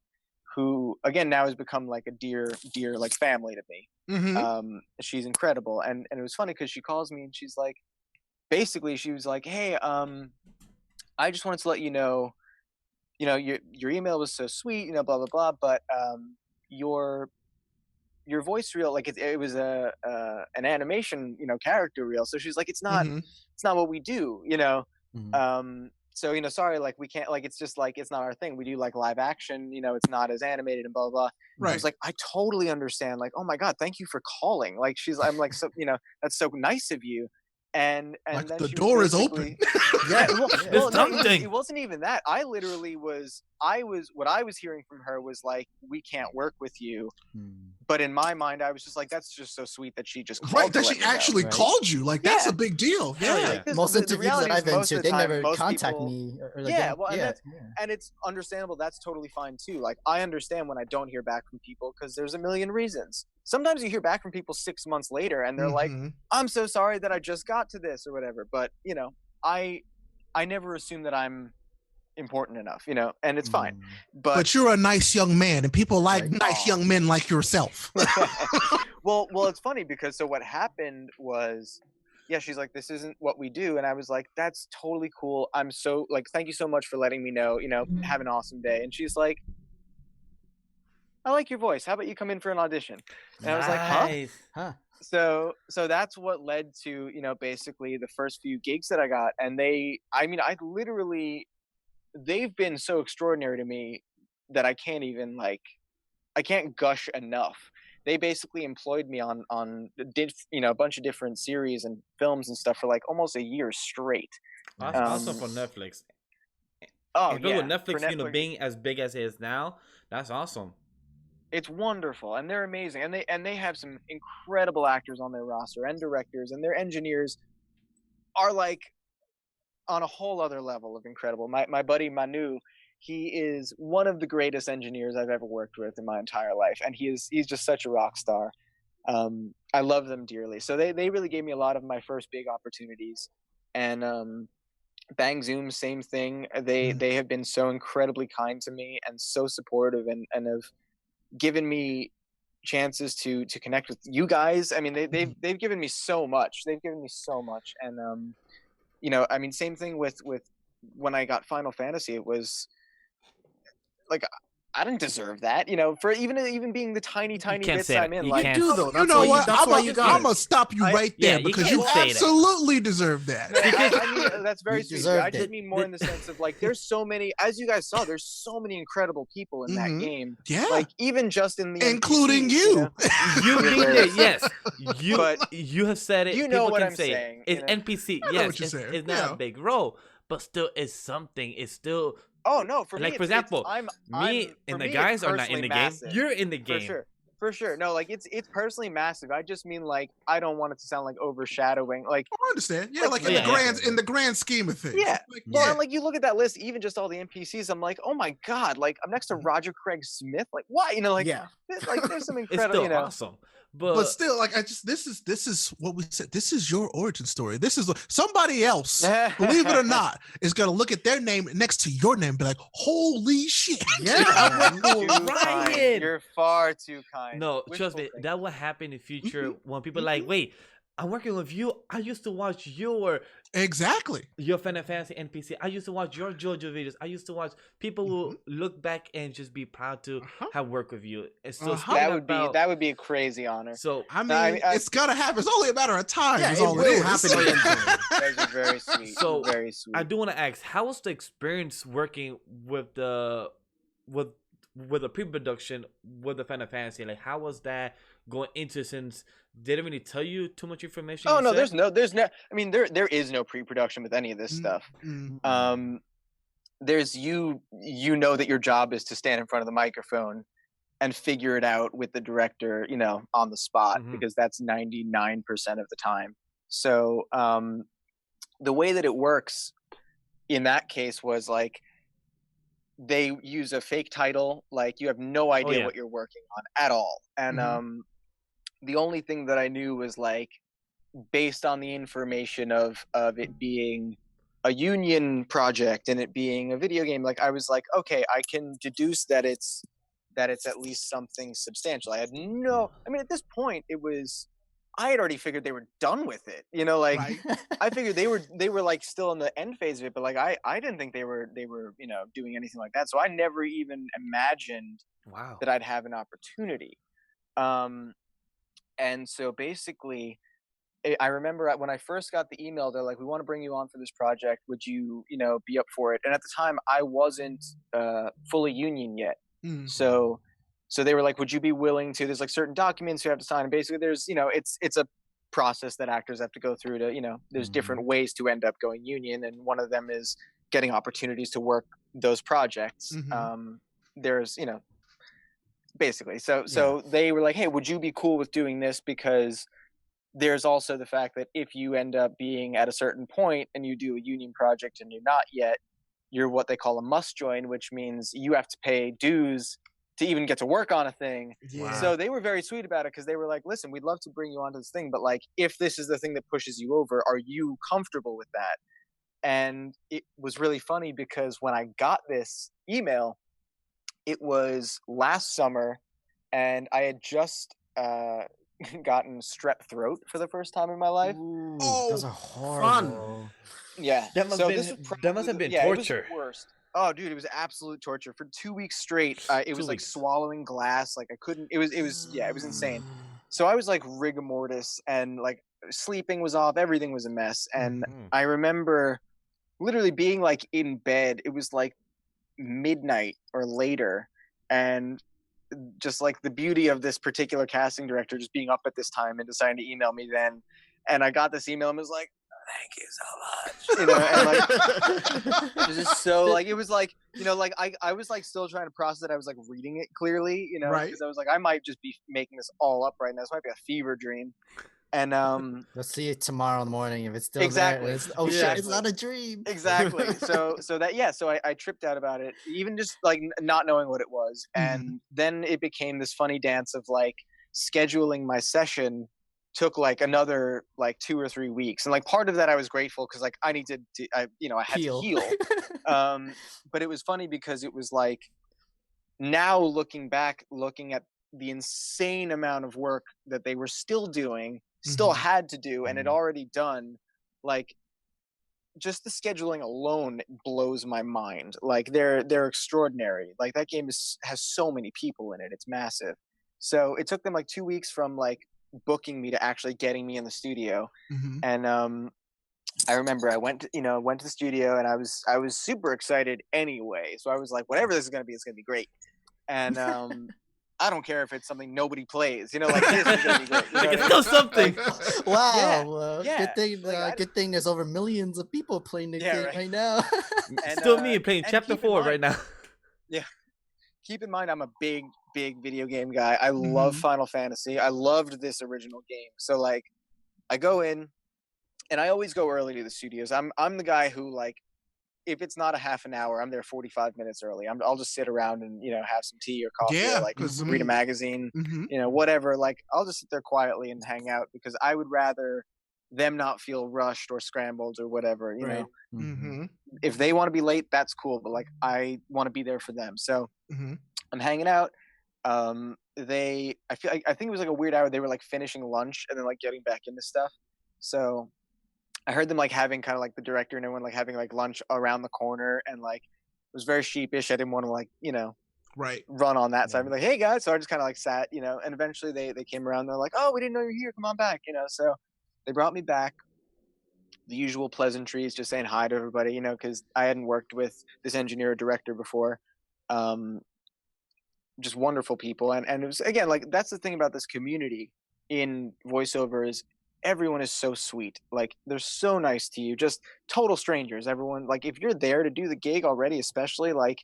who, again, now has become like a dear, like family to me. She's incredible. And it was funny because she calls me and she's like, basically she was like, hey, I just wanted to let you know, your email was so sweet, blah, blah, blah. But your voice reel, like it was an animation, character reel. So she's like, it's not what we do, So, sorry, like we can't, like, it's just like, it's not our thing. We do like live action, it's not as animated and blah, blah, blah. Right. I was like, I totally understand. Like, oh my God, thank you for calling. Like, I'm like, so, that's so nice of you. And like then the she door was is open. Yeah, well, no, tempting. it wasn't even that. I literally what I was hearing from her was like, we can't work with you. But in my mind, I was just like, that's just so sweet that she just called. Right, that she actually called you. Like, that's a big deal. Yeah. Like, most interviews that I've been to, they never most contact people, me. Or like yeah, well, and it's understandable. That's totally fine too. Like, I understand when I don't hear back from people because there's a million reasons. Sometimes you hear back from people 6 months later and they're like, I'm so sorry that I just got to this or whatever. But, I never assume that I'm important enough, and it's fine. But you're a nice young man and people like nice young men like yourself. well, it's funny because so what happened was yeah, she's like, this isn't what we do. And I was like, that's totally cool. I'm so like, thank you so much for letting me know, have an awesome day. And she's like, I like your voice. How about you come in for an audition? And I was like, huh? Nice. Huh. So that's what led to, basically the first few gigs that I got. And they've been so extraordinary to me that I can't gush enough. They basically employed me on a bunch of different series and films and stuff for like almost a year straight. That's awesome for Netflix. Oh And yeah, with Netflix, for Netflix, being as big as it is now, that's awesome. it's wonderful, and they're amazing, and they have some incredible actors on their roster and directors, and their engineers are like on a whole other level of incredible. My buddy Manu, he is one of the greatest engineers I've ever worked with in my entire life, and he's just such a rock star. I love them dearly. So they really gave me a lot of my first big opportunities, and Bang Zoom, same thing. They have been so incredibly kind to me and so supportive, and have given me chances to connect with you guys. I mean, they've given me so much. They've given me so much, and same thing with when I got Final Fantasy. It was like, I didn't deserve that, for even being the tiny can't bits say I'm that. in. You Like, can't You do say- though. You That's know why what? That's why you got I'm it. gonna stop you right Yeah, there you because can't you say that. absolutely deserve that. No, I mean, that's very You sweet. deserved I just it. mean more in the sense of like, there's so many, as you guys saw, there's so many incredible people in that Mhm. game. Yeah, Like, even just in the including NPCs, you. You You're mean very that? Yes, you But you have said it. you know People what can I'm say saying, it. It's NPC. I know Yes, what you're saying. it's not Yeah. a big role, but still, it's something. It's still Oh no, for like, me, for example, I'm me and for the me, guys it's are not in personally the massive. game. You're in the game. For sure. No, like it's personally massive. I just mean, like, I don't want it to sound like overshadowing. Like, I understand. Yeah, Like, like oh, in yeah, the grand scheme of things. Yeah. Like, well, and like you look at that list, even just all the NPCs, I'm like, oh my god, like I'm next to Roger Craig Smith. Like, what? Yeah. There's some It's incredible, still awesome, but still, like, this is what we said. This is your origin story. This is somebody else, believe it or not, is gonna look at their name next to your name and be like, holy shit. Yeah, man. Too kind. Ryan! You're far too kind. no, Wishful trust me, thinking. that will happen in the future Mhm. when people like, wait, I'm working with you. I used to watch your Exactly. Final Fantasy NPC. I used to watch your JoJo videos. I used to watch people who look back and just be proud to have worked with you. It's still speaking that would be a crazy honor. So I mean, I mean, it's gonna happen. It's only a matter of time. Yeah, is it all will is. happen You eventually. guys are very sweet. So, very sweet. I do want to ask, how was the experience working with the pre-production with the Final Fantasy? Like, how was that going into, since they didn't really tell you too much information? Oh you no, said? there's no. I mean, there is no pre-production with any of this stuff. There's you know that your job is to stand in front of the microphone and figure it out with the director, on the spot, because that's 99% of the time. So the way that it works in that case was like, they use a fake title, like you have no idea what you're working on at all. And the only thing that I knew was, like, based on the information of it being a union project and it being a video game, like I was like, okay, I can deduce that it's at least something substantial. I had at this point I had already figured they were done with it. Like, Right. I figured they were like still in the end phase of it, but like I didn't think they were doing anything like that. So I never even imagined that I'd have an opportunity. And so basically, I remember when I first got the email, they're like, we want to bring you on for this project. Would you, be up for it? And at the time I wasn't fully union yet. So they were like, would you be willing to, there's like certain documents you have to sign. And basically there's, it's a process that actors have to go through to, there's different ways to end up going union. And one of them is getting opportunities to work those projects. There's, basically. So they were like, hey, would you be cool with doing this? Because there's also the fact that if you end up being at a certain point and you do a union project and you're not yet, you're what they call a must join, which means you have to pay dues to even get to work on a thing. So they were very sweet about it, because they were like, listen, we'd love to bring you onto this thing, but like, if this is the thing that pushes you over, are you comfortable with that? And it was really funny, because when I got this email, it was last summer, and I had just gotten strep throat for the first time in my life. Ooh, Oh, those are horrible. Yeah. That must So been this was that must probably have been yeah, torture. It was the worst. Oh, dude, it was absolute torture for 2 weeks straight. It 2 was like weeks. swallowing glass. Like I couldn't. It was insane. So I was like rigor mortis, and like sleeping was off. Everything was a mess. And Mhm. I remember literally being like in bed. It was like midnight or later, and just like the beauty of this particular casting director just being up at this time and deciding to email me then. And I got this email and was like, thank you so much. You know, and like it was just so like it was like, you know, like I was like still trying to process it. I was like reading it clearly, you know, Right. because I was like, I might just be making this all up right now. This might be a fever dream. And Let's see it tomorrow morning if it's still Exactly. there. Oh Yeah. shit, it's not a dream. exactly. So that yeah, so I tripped out about it, even just like not knowing what it was. And then it became this funny dance of like scheduling my session took like another like 2 or 3 weeks. And like part of that I was grateful because like I needed to I had to heal. But it was funny because it was like now looking back, looking at the insane amount of work that they were still doing, still had to do, and had already done, like just the scheduling alone blows my mind. Like they're extraordinary. Like that game has so many people in it. It's massive. So it took them like 2 weeks from like booking me to actually getting me in the studio. And I remember I went to the studio, and I was super excited anyway. So I was like, whatever this is gonna be, it's gonna be great. And I don't care if it's something nobody plays, you know, like this is gonna be great. You know Like it's what I still mean? something. Wow. yeah. Good thing. Like, I- Good thing. There's over millions of people playing the Yeah, game right. right now. And, Still me playing and chapter keep in 4 mind- right now. Keep in mind, I'm a big video game guy. I love Final Fantasy. I loved this original game. So like, I go in, and I always go early to the studios. I'm the guy who like, if it's not a half an hour, I'm there 45 minutes early. I'll just sit around and have some tea or coffee, Yeah, or like 'cause, read a magazine, Mhm. whatever. Like I'll just sit there quietly and hang out because I would rather them not feel rushed or scrambled or whatever. You know, Mhm. if they want to be late, that's cool. But like I want to be there for them. So Mhm. I'm hanging out. I think it was like a weird hour. They were like finishing lunch and then like getting back into stuff. So I heard them like having kind of like the director and everyone like having like lunch around the corner, and like it was very sheepish. I didn't want to like Right. run on that side. I'd be like, hey guys. So I just kind of like sat, and eventually they came around. They're like, oh, we didn't know you're here. Come on back, So they brought me back. The usual pleasantries, just saying hi to everybody, because I hadn't worked with this engineer or director before. Just wonderful people, and it was again like that's the thing about this community in voiceover is everyone is so sweet. Like they're so nice to you, just total strangers. Everyone, like if you're there to do the gig already, especially like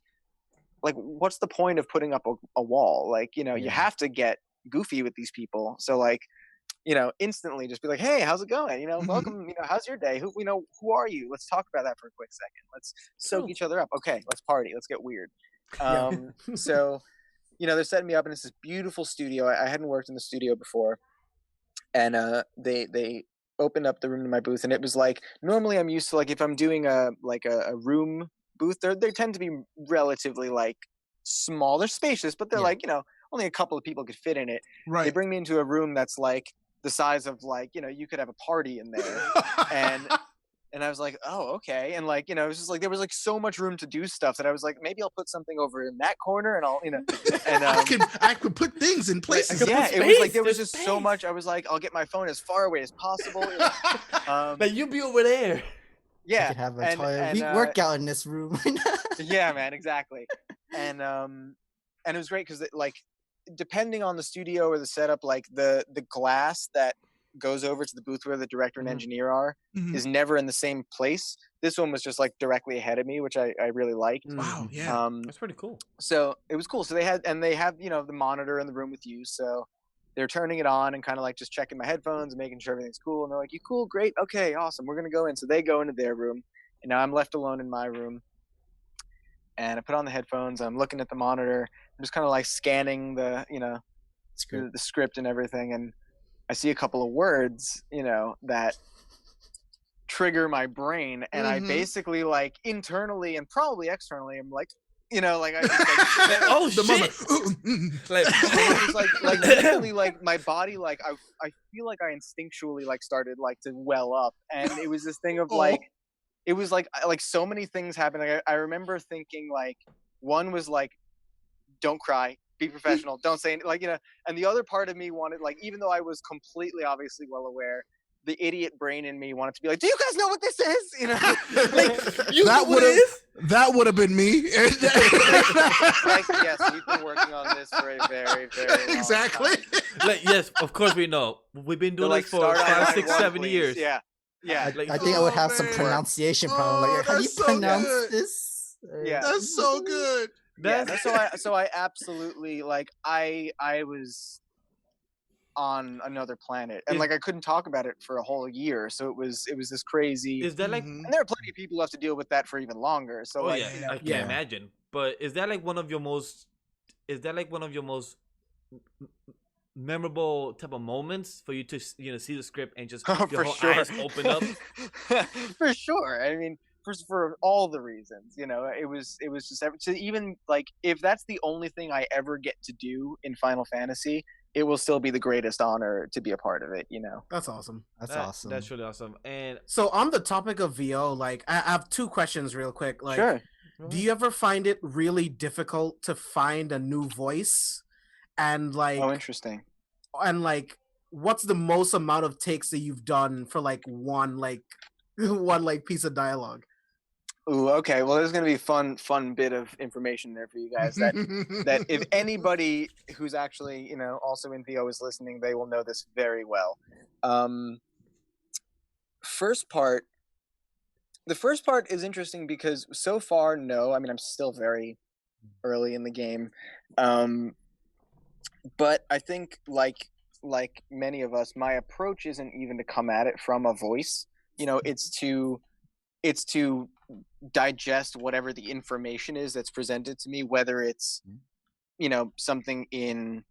what's the point of putting up a wall? Like you have to get goofy with these people. So like instantly just be like, hey, how's it going? Welcome. How's your day? Who are you? Let's talk about that for a quick second. Let's soak each other up. Okay, let's party. Let's get weird. So they're setting me up, and it's this beautiful studio. I hadn't worked in the studio before, and they opened up the room to my booth, and it was like normally I'm used to like if I'm doing a room booth, they tend to be relatively like small. They're spacious, but they're like only a couple of people could fit in it. Right. They bring me into a room that's like the size of like you could have a party in there, and I was like, oh, okay. And like, it was just like, there was like so much room to do stuff that I was like, maybe I'll put something over in that corner and I'll, and I could put things in places. yeah, put it was like, space, there was there's just so space. much. I was like, I'll get my phone as far away as possible. Like you be over there. You Yeah. could have a and- toilet and, workout in this room. yeah, man, exactly. And it was great because like, depending on the studio or the setup, like the glass that goes over to the booth where the director and engineer are Mhm. is never in the same place. This one was just like directly ahead of me, which I really liked. Wow. Yeah. That's pretty cool. So it was cool. So they have the monitor in the room with you. So they're turning it on and kind of like just checking my headphones and making sure everything's cool. And they're like, "You cool? Great. Okay, awesome. We're gonna go in." So they go into their room, and now I'm left alone in my room. And I put on the headphones. I'm looking at the monitor. I'm just kind of like scanning the the script and everything, and I see a couple of words, that trigger my brain, and I basically like internally and probably externally, I'm like, You know, like I just like, Oh The shit! mother. Like, it's like literally like my body like I feel like I instinctually like started like to well up, and it was this thing of like it was like so many things happened. Like, I remember thinking like one was like don't cry, be professional, don't say anything, like you know, and the other part of me wanted like even though I was completely obviously well aware. The idiot brain in me wanted to be like, "Do you guys know what this is?" You know, like, you know what it is? That would have been me. like, yes, we've been working on this for a very, very long Exactly. time. Like, yes, of course we know. We've been doing They're like, this for "Start on 5, line 6, one, 7 please." years. Yeah, yeah. Like, I think I would have some man. pronunciation problem. Oh, Like, how do you that's so pronounce good. this? Yeah. That's so good. Yeah, That's so I absolutely like I was on another planet, and Is- like I couldn't talk about it for a whole year, so it was this crazy. is that like? Mhm. And there are plenty of people who have to deal with that for even longer. So Oh like, yeah, you know, I can't Yeah. imagine. But is that like one of your most? Is that like one of your most memorable type of moments for you to see the script and just oh, your for whole sure, eyes open up? for sure. I mean, for all the reasons, you know, it was just to even like if that's the only thing I ever get to do in Final Fantasy, it will still be the greatest honor to be a part of it. You know. That's awesome. That's That- awesome. That's really awesome. And So on the topic of VO, like I have two questions real quick. Like, Sure. do you ever find it really difficult to find a new voice? And like, Oh, interesting. what's the most amount of takes that you've done for like one piece of dialogue? Ooh, okay. Well, there's gonna be a fun bit of information there for you guys. That if anybody who's actually also in VO is listening, they will know this very well. First part, the first part is interesting because so far, no. I mean, I'm still very early in the game, but I think like many of us, my approach isn't even to come at it from a voice. It's to digest whatever the information is that's presented to me, whether it's something in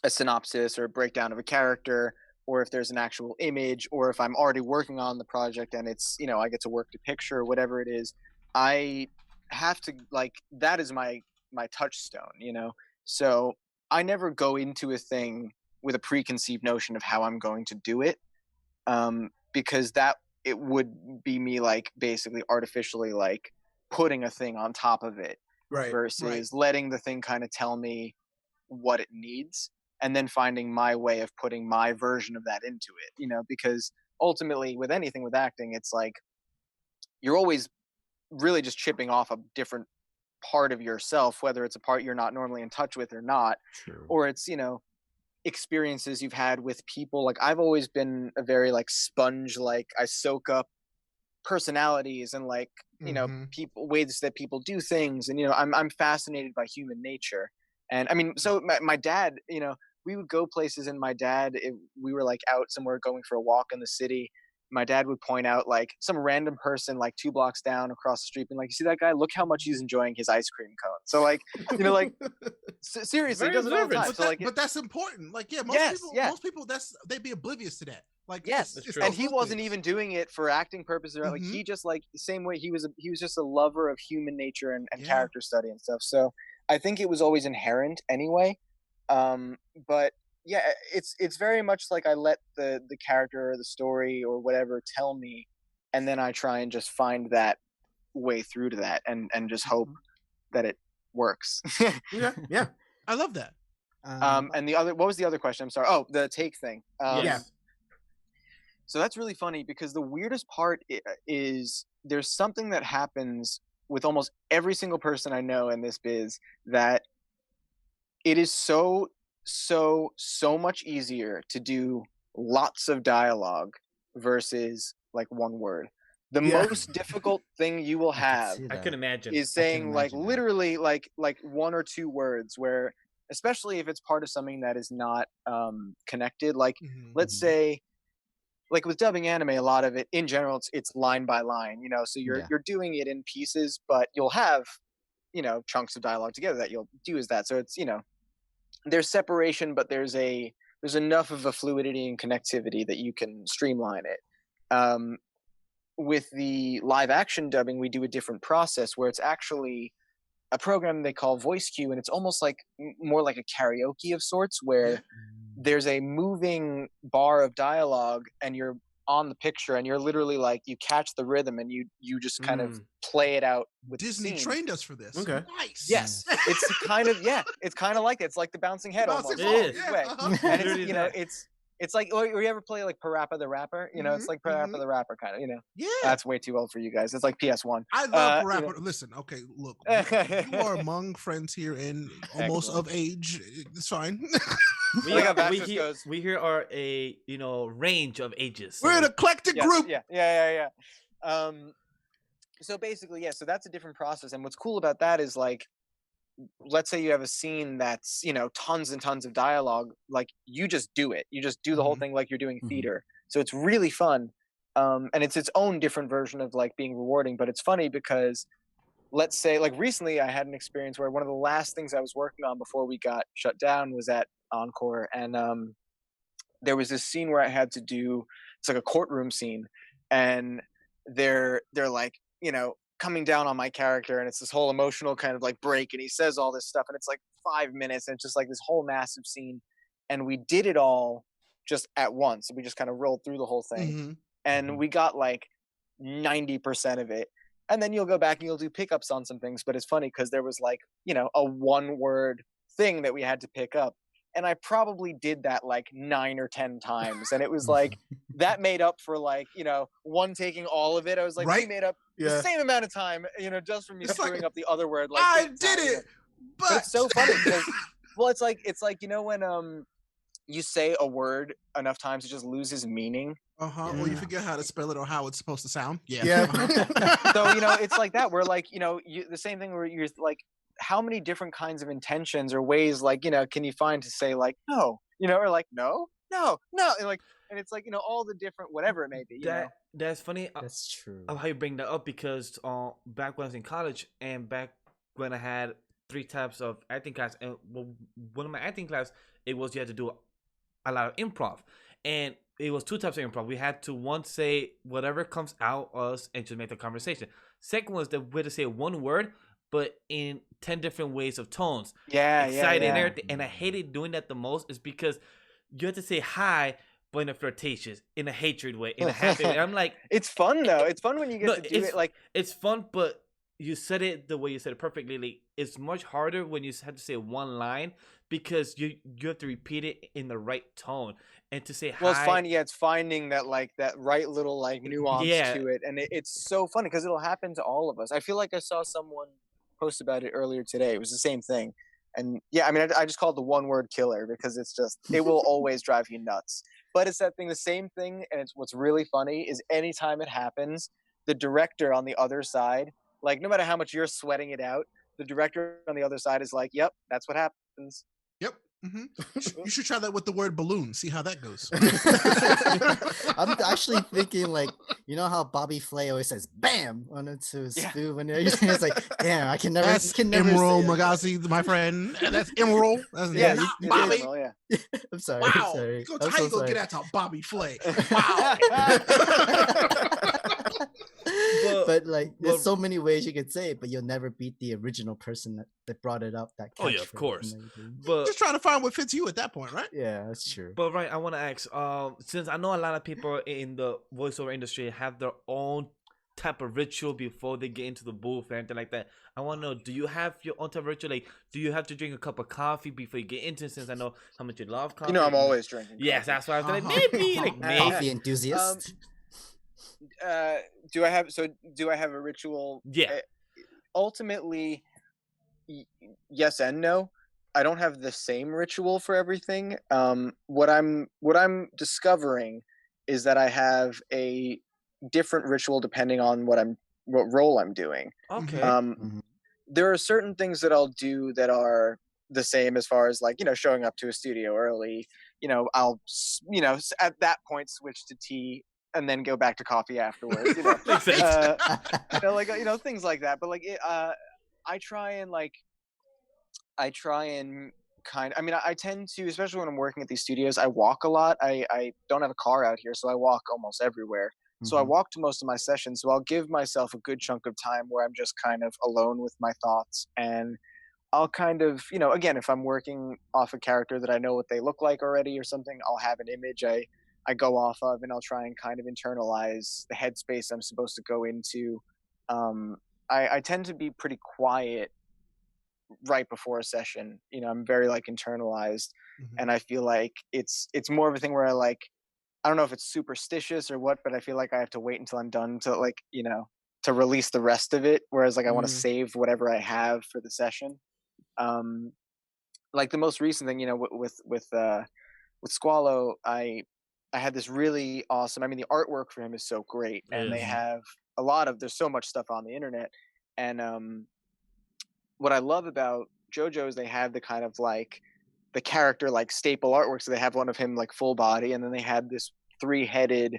a synopsis or a breakdown of a character, or if there's an actual image, or if I'm already working on the project and it's I get to work the picture or whatever it is. I have to that is my touchstone. So I never go into a thing with a preconceived notion of how I'm going to do it, because that it would be me basically artificially putting a thing on top of it, Right. versus letting the thing kind of tell me what it needs and then finding my way of putting my version of that into it. Because ultimately with anything with acting, it's like you're always really just chipping off a different part of yourself, whether it's a part you're not normally in touch with or not. True. Or it's experiences you've had with people. Like I've always been a very sponge, I soak up personalities and Mhm. people, ways that people do things, and I'm fascinated by human nature. And I mean, so my dad, we would go places, and my dad, if we were out somewhere going for a walk in the city, my dad would point out some random person 2 blocks down across the street and you see that guy, look how much he's enjoying his ice cream cone. So seriously, Very he does it all the observant. time. So But that's important. Yes, yeah. Most people they'd be oblivious to that. Yes, That's true. and he those wasn't things. even doing it for acting purposes. Mhm. He just the same way he was just a lover of human nature and Yeah. character study and stuff. So I think it was always inherent anyway. But yeah, it's very much I let the character or the story or whatever tell me, and then I try and just find that way through to that, and just hope that it works. Yeah. Yeah. I love that. And what was the other question? I'm sorry. Oh, the take thing. Yes. So that's really funny because the weirdest part is there's something that happens with almost every single person I know in this biz, that it is so much easier to do lots of dialogue versus one word. The Yeah. most difficult thing you will have I can imagine. is I can saying imagine that. literally one or two words, where especially if it's part of something that is not connected. Mhm. Let's Mhm. say with dubbing anime, a lot of it in general it's line by line, so Yeah. you're doing it in pieces, but you'll have chunks of dialogue together that you'll do as that. So it's there's separation, but there's enough of a fluidity and connectivity that you can streamline it. With the live action dubbing, we do a different process where it's actually a program they call Voice Cue, and it's almost like more like a karaoke of sorts, where Yeah. there's a moving bar of dialogue, and you're on the picture, and you're literally like you catch the rhythm, and you just kind of play it out with Disney the scene. trained us for this. Okay. Nice. Yes, it's kind of it's kind of like that. It's like the bouncing head Bouncing almost. ball, It is. in a way. uh-huh. And Literally it's, you know, that. it's like, or you ever play like Parappa the Rapper? You know, it's Mhm, like Parappa mhm. the Rapper kind of. You know, Yeah. that's way too old for you guys. It's like PS1. I love you rapper. know. Listen, okay, look, you are among friends here and almost Excellent. of age. It's fine. We, Like how we, Baxter here, goes. we here are a range of ages. We're an So eclectic Yes, group. yeah. So basically, so that's a different process. And what's cool about that is like, let's say you have a scene that's, you know, tons and tons of dialogue, like you just do it. You just do the whole Mhm. thing like you're doing Mhm. theater. So it's really fun. And it's its own different version of like being rewarding, but it's funny because let's say like recently I had an experience where one of the last things I was working on before we got shut down was at Encore. And there was this scene where I had to do, it's like a courtroom scene, and they're like, you know, coming down on my character, and it's this whole emotional kind of like break, and he says all this stuff, and it's like 5 minutes, and it's just like this whole massive scene, and we did it all just at once. We just kind of rolled through the whole thing, Mhm. and we got like 90% of it. And then you'll go back and you'll do pickups on some things, but it's funny because there was like, you know, a 1-word thing that we had to pick up, and I probably did that like 9 or 10 times, and it was like that made up for like, you know, one taking all of it. I was like, we Right? made up the Yeah. same amount of time, you know, just from me It's like, screwing up the other word. Like I 8 did times, you know. it, but But it's so funny because, well, it's like you know when you say a word enough times it just loses meaning. or you Yeah. forget how to spell it or how it's supposed to sound. Yeah. Yeah. Uh-huh. So you know, it's like that. Where like, you know, the same thing where you're like, how many different kinds of intentions or ways, like, you know, can you find to say like no, you know, or like no, and it's like, you know, all the different whatever it may be, you know. that's funny. That's true. How you bring that up because back when I was in college and back when I had 3 types of acting class, and one of my acting class, it was you had to do a lot of improv, and it was 2 types of improv. We had to one say whatever comes out us and just make the conversation. Second was that we had to say one word but in 10 different ways of tones, excited and everything. And I hated doing that the most is because you have to say hi but in a flirtatious, in a hatred way, in a happy way. I'm like, It's fun though. It's fun when you get No, to do it. Like, it's fun, but you said it the way you said it perfectly. Like, it's much harder when you have to say one line because you have to repeat it in the right tone and to say well, hi. it's finding, it's finding that like that right little like nuance Yeah. to it, and it's so funny because it'll happen to all of us. I feel like I saw someone post about it earlier today. It was the same thing, and yeah, I mean, I just call it the 1-word killer because it's just, it will always drive you nuts. But it's that thing, the same thing, and it's what's really funny is anytime it happens, the director on the other side, like no matter how much you're sweating it out, the director on the other side is like, "Yep, that's what happens." Yep. Hmm. You should try that with the word balloon. See how that goes. I'm actually thinking like, you know how Bobby Flay always says "bam" on it to his Yeah. food when it's like, damn, I can never. That's can never Emerald say it. Magazzi, my friend. That's Emerald. That's Yeah, not it's Bobby. Emerald, yeah. I'm sorry. Wow. I'm sorry. I'm How so you gonna sorry. get out to Bobby Flay? Wow. But like, there's but- so many ways you could say it, but you'll never beat the original person that brought it up. That Oh, yeah, of catchphrase course. and everything. But Just trying to find what fits you at that point, right? Yeah, that's true. But right, I want to ask, since I know a lot of people in the voiceover industry have their own type of ritual before they get into the booth and anything like that, I want to know, do you have your own type of ritual? Like, do you have to drink a cup of coffee before you get into it? Since I know how much you love coffee. You know, I'm always drinking. Yes, coffee. that's why I was like, Uh-huh. maybe, like, maybe. Coffee enthusiast. Do I have a ritual? Yeah. Ultimately, yes and no. I don't have the same ritual for everything. What I'm discovering is that I have a different ritual depending on what role I'm doing. Okay. Mhm. There are certain things that I'll do that are the same as far as like, you know, showing up to a studio early. You know, I'll, you know, at that point switch to tea and then go back to coffee afterwards. You know, Makes sense. you know, like, you know, things like that. But like, I try and I mean, I tend to, especially when I'm working at these studios, I walk a lot. I don't have a car out here, so I walk almost everywhere. So I walk to most of my sessions. So I'll give myself a good chunk of time where I'm just kind of alone with my thoughts, and I'll kind of, again, if I'm working off a character that I know what they look like already or something, I'll have an image I go off of, and I'll try and kind of internalize the headspace I'm supposed to go into. I tend to be pretty quiet right before a session. I'm very like internalized, and I feel like it's more of a thing where I don't know if it's superstitious or what, but I feel like I have to wait until I'm done to to release the rest of it. Whereas I want to save whatever I have for the session. Like the most recent thing, with Squallow, I had this really awesome. I mean, the artwork for him is so great, and they have there's so much stuff on the internet, and what I love about JoJo is they have the kind of the character staple artwork. So they have one of him full body, and then they had this 3-headed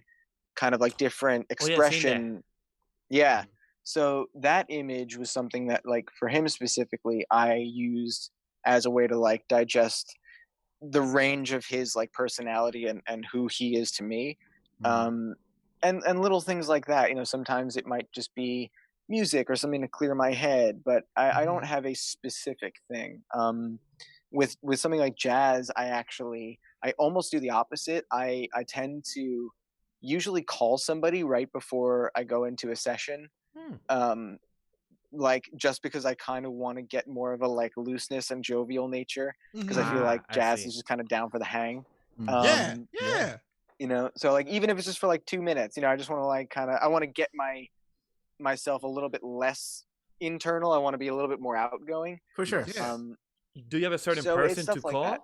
kind of different expression. Yeah. So that image was something that for him specifically, I used as a way to digest the range of his personality and who he is to me. And little things like that, sometimes it might just be music or something to clear my head, but I don't have a specific thing. With something like jazz, I almost do the opposite. I tend to usually call somebody right before I go into a session. Just because I kind of want to get more of a looseness and jovial nature, because I feel like jazz is just kind of down for the hang. Yeah. So even if it's just for 2 minutes, I just want to I want to get myself a little bit less internal. I want to be a little bit more outgoing. For sure. Yeah. Do you have a certain so it's person stuff to like call? that.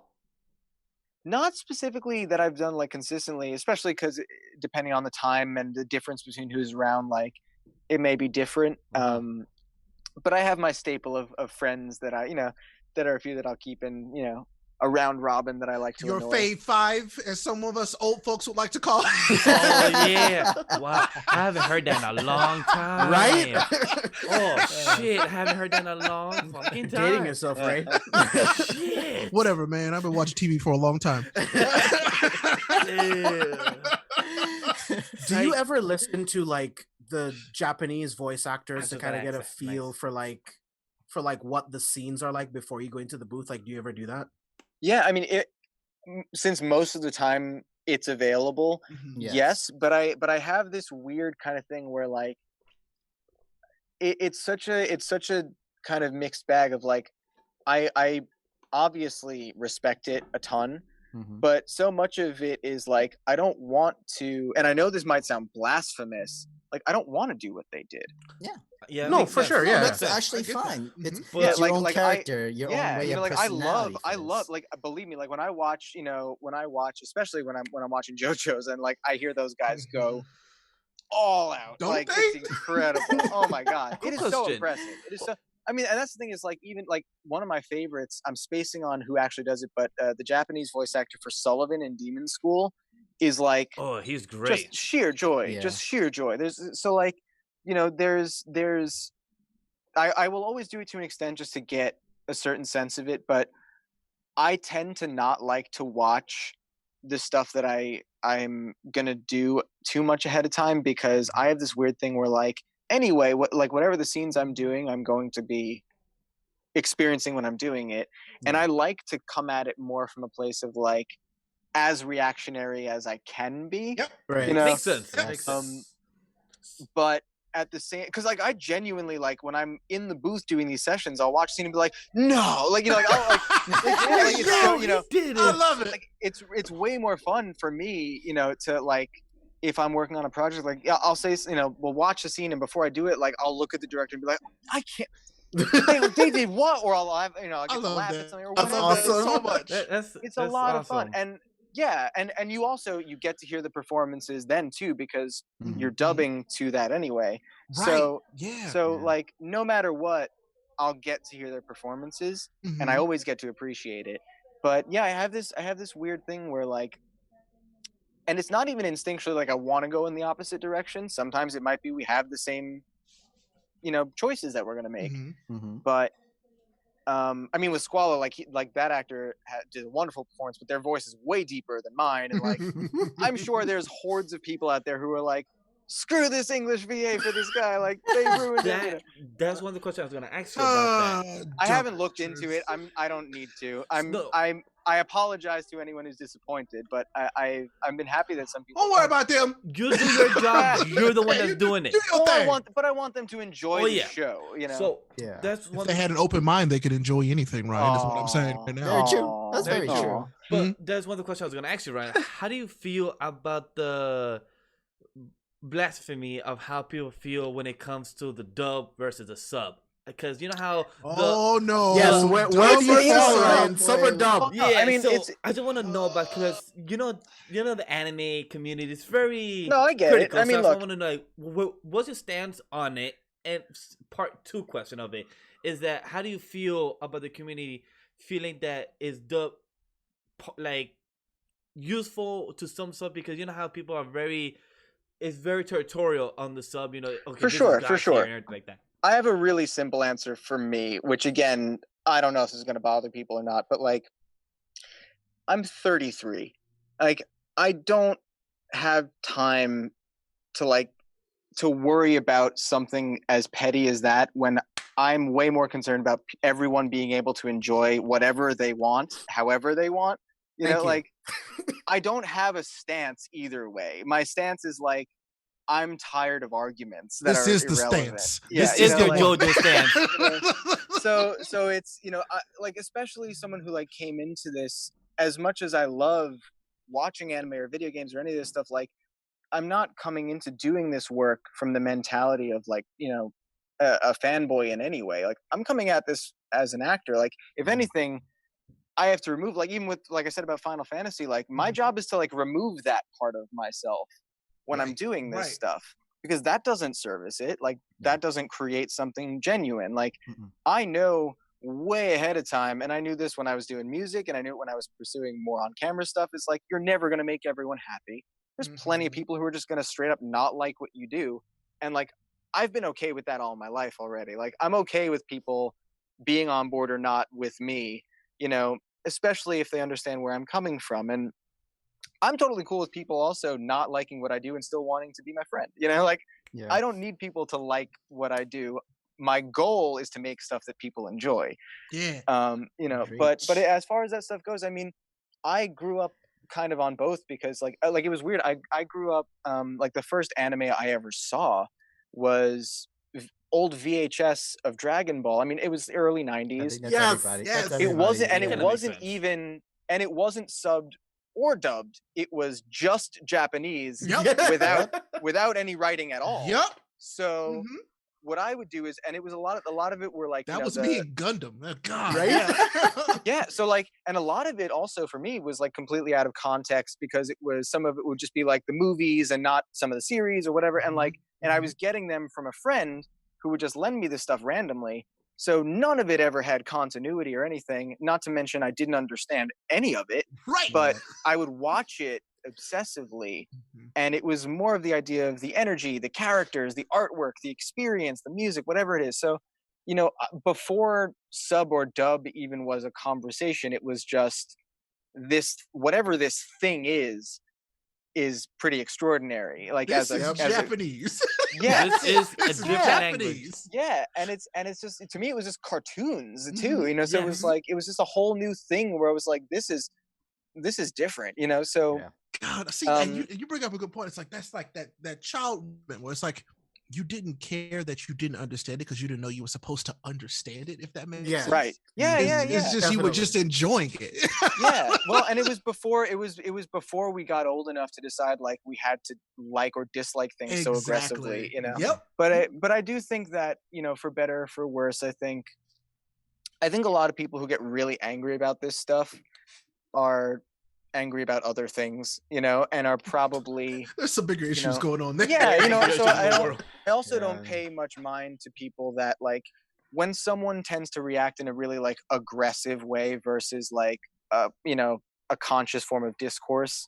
Not specifically that I've done consistently, especially because depending on the time and the difference between who's around, it may be different. But I have my staple of friends that that are a few that I'll keep in, a round robin that I like to Your annoy. fave 5, as some of us old folks would like to call. Oh yeah! Wow, I haven't heard that in a long time. Right? Oh shit! I haven't heard that in a long fucking time. Dating yourself, right? Shit. Whatever, man. I've been watching TV for a long time. Do you ever listen to the Japanese voice actors to That's kind of what get a I said. feel for what the scenes are like before you go into the booth? Do you ever do that? Yeah, I mean, since most of the time it's available, yes, but I have this weird kind of thing where it's such a kind of mixed bag of I obviously respect it a ton, but so much of it is I don't want to, and I know this might sound blasphemous, I don't want to do what they did. Yeah, No, makes for sense. sure. Yeah, That's I actually get that. fine. It's, Yeah, it's your own I- character, your own Yeah, way of I personality. love, believe me, when I watch, especially when I'm watching JoJo's, and I hear those guys go all out, Don't it's they? incredible. Oh my god, Good it is so question. impressive. It is so. I mean, and that's the thing is even one of my favorites. I'm spacing on who actually does it, but the Japanese voice actor for Sullivan in Demon School is Oh, he's great. just sheer joy. Yeah. Just sheer joy. There's there's I will always do it to an extent just to get a certain sense of it, but I tend to not like to watch the stuff that I'm gonna do too much ahead of time, because I have this weird thing where anyway, whatever the scenes I'm doing, I'm going to be experiencing when I'm doing it, and I like to come at it more from a place of as reactionary as I can be. Yep. right. Makes sense. Yes. Makes sense. But at the same, because I genuinely when I'm in the booth doing these sessions, I'll watch the scene and be like, no, I'll it's so, did I it. love it. it's way more fun for me, to if I'm working on a project, I'll say, we'll watch the scene, and before I do it, I'll look at the director and be like, I can't. They did what? Or I'll I'll get I to love laugh that. at something or I whatever. love that awesome. so much. It's a lot of fun, and yeah, and you also get to hear the performances then too, because you're dubbing to that anyway. So Yeah. no matter what, I'll get to hear their performances, and I always get to appreciate it. But yeah, I have this weird thing where and it's not even instinctually I want to go in the opposite direction. Sometimes it might be we have the same choices that we're gonna make, but I mean, with Squallow, that actor did a wonderful performance, but their voice is way deeper than mine, and I'm sure there's hordes of people out there who are screw this English VA for this guy. Like they ruined it. You know? That's one of the questions I was gonna ask you about that. I haven't looked into it. I don't need to. No. I apologize to anyone who's disappointed, but I've been happy that some people. Don't worry about them. You do your job. You're the one that's doing it. Do your Well, thing. I want them to enjoy the show. You know. So Yeah. that's If one. they had an open mind, they could enjoy anything, Ryan. That's what I'm saying right now. Very true. Aw. That's very Aw. true. But that's one of the questions I was gonna ask you, Ryan. How do you feel about the blasphemy of how people feel when it comes to the dub versus the sub? Because you know how Oh no! Yes, where do you fall, Ryan? Sub or dub? yeah, I mean, so it's- I just want to know about because you know the anime community is very No, I get it. critical. I mean, so look. I want to know like, what's your stance on it. And part two question of it is that how do you feel about the community feeling that is dub like useful to some sub because you know how people are very territorial on the sub. You know, okay, For this is sure, God for sure. tier and everything like that. I have a really simple answer for me, which again, I don't know if this is going to bother people or not, but like, I'm 33. Like, I don't have time to worry about something as petty as that when I'm way more concerned about everyone being able to enjoy whatever they want, however they want. You Thank know, you. like, I don't have a stance either way. My stance is like, I'm tired of arguments that This are is the irrelevant. stance. Yeah, This you is know, your like- JoJo stance. so it's like especially someone who like came into this, as much as I love watching anime or video games or any of this stuff, like I'm not coming into doing this work from the mentality of like a fanboy in any way. Like I'm coming at this as an actor. Like if anything, I have to remove, like even with like I said about Final Fantasy, like my job is to like remove that part of myself when I'm Right, doing this right. stuff, because that doesn't service it. Like that doesn't create something genuine. Like I know way ahead of time, and I knew this when I was doing music, and I knew it when I was pursuing more on camera stuff. It's like you're never gonna make everyone happy. There's plenty of people who are just gonna straight up not like what you do, and like I've been okay with that all my life already. Like I'm okay with people being on board or not with me, especially if they understand where I'm coming from. And I'm totally cool with people also not liking what I do and still wanting to be my friend. Like Yeah. I don't need people to like what I do. My goal is to make stuff that people enjoy. Yeah. But as far as that stuff goes, I mean, I grew up kind of on both because like it was weird. I grew up like the first anime I ever saw was old VHS of Dragon Ball. I mean, it was the early I 90s. think that's Yes, everybody. yes. That's It wasn't, and everybody. it makes wasn't sense. even, and it wasn't subbed or dubbed. It was just Japanese Yep. without any writing at all. Yep. So Mhm. what I would do is, and it was a lot of it were like That was me in Gundam. Oh, God. Right? Yeah. yeah. So like, and a lot of it also for me was like completely out of context because it was, some of it would just be like the movies and not some of the series or whatever. And like, and I was getting them from a friend who would just lend me this stuff randomly. So none of it ever had continuity or anything. Not to mention I didn't understand any of it, Right. but I would watch it obsessively. And it was more of the idea of the energy, the characters, the artwork, the experience, the music, whatever it is. So, before sub or dub even was a conversation, it was just this, whatever this thing is pretty extraordinary. Like This as a, is as a Japanese. yeah, This is a This is different language. Japanese. yeah, and it's just, to me it was just cartoons too, Mhm. so Yeah. it was like, it was just a whole new thing where I was like, this is different, so Yeah. God, see, and you bring up a good point. It's like that's like that child moment where it's like you didn't care that you didn't understand it because you didn't know you were supposed to understand it. If that makes Yeah. sense. right, yeah, It's just you were Definitely. just enjoying it. yeah. Well, and it was before before we got old enough to decide like we had to like or dislike things so aggressively, Yep. But I do think that, for better or for worse, I think a lot of people who get really angry about this stuff are angry about other things, and are probably There's some bigger issues going on there. yeah, so Yeah. I also don't Yeah. pay much mind to people that like when someone tends to react in a really like aggressive way versus like a conscious form of discourse,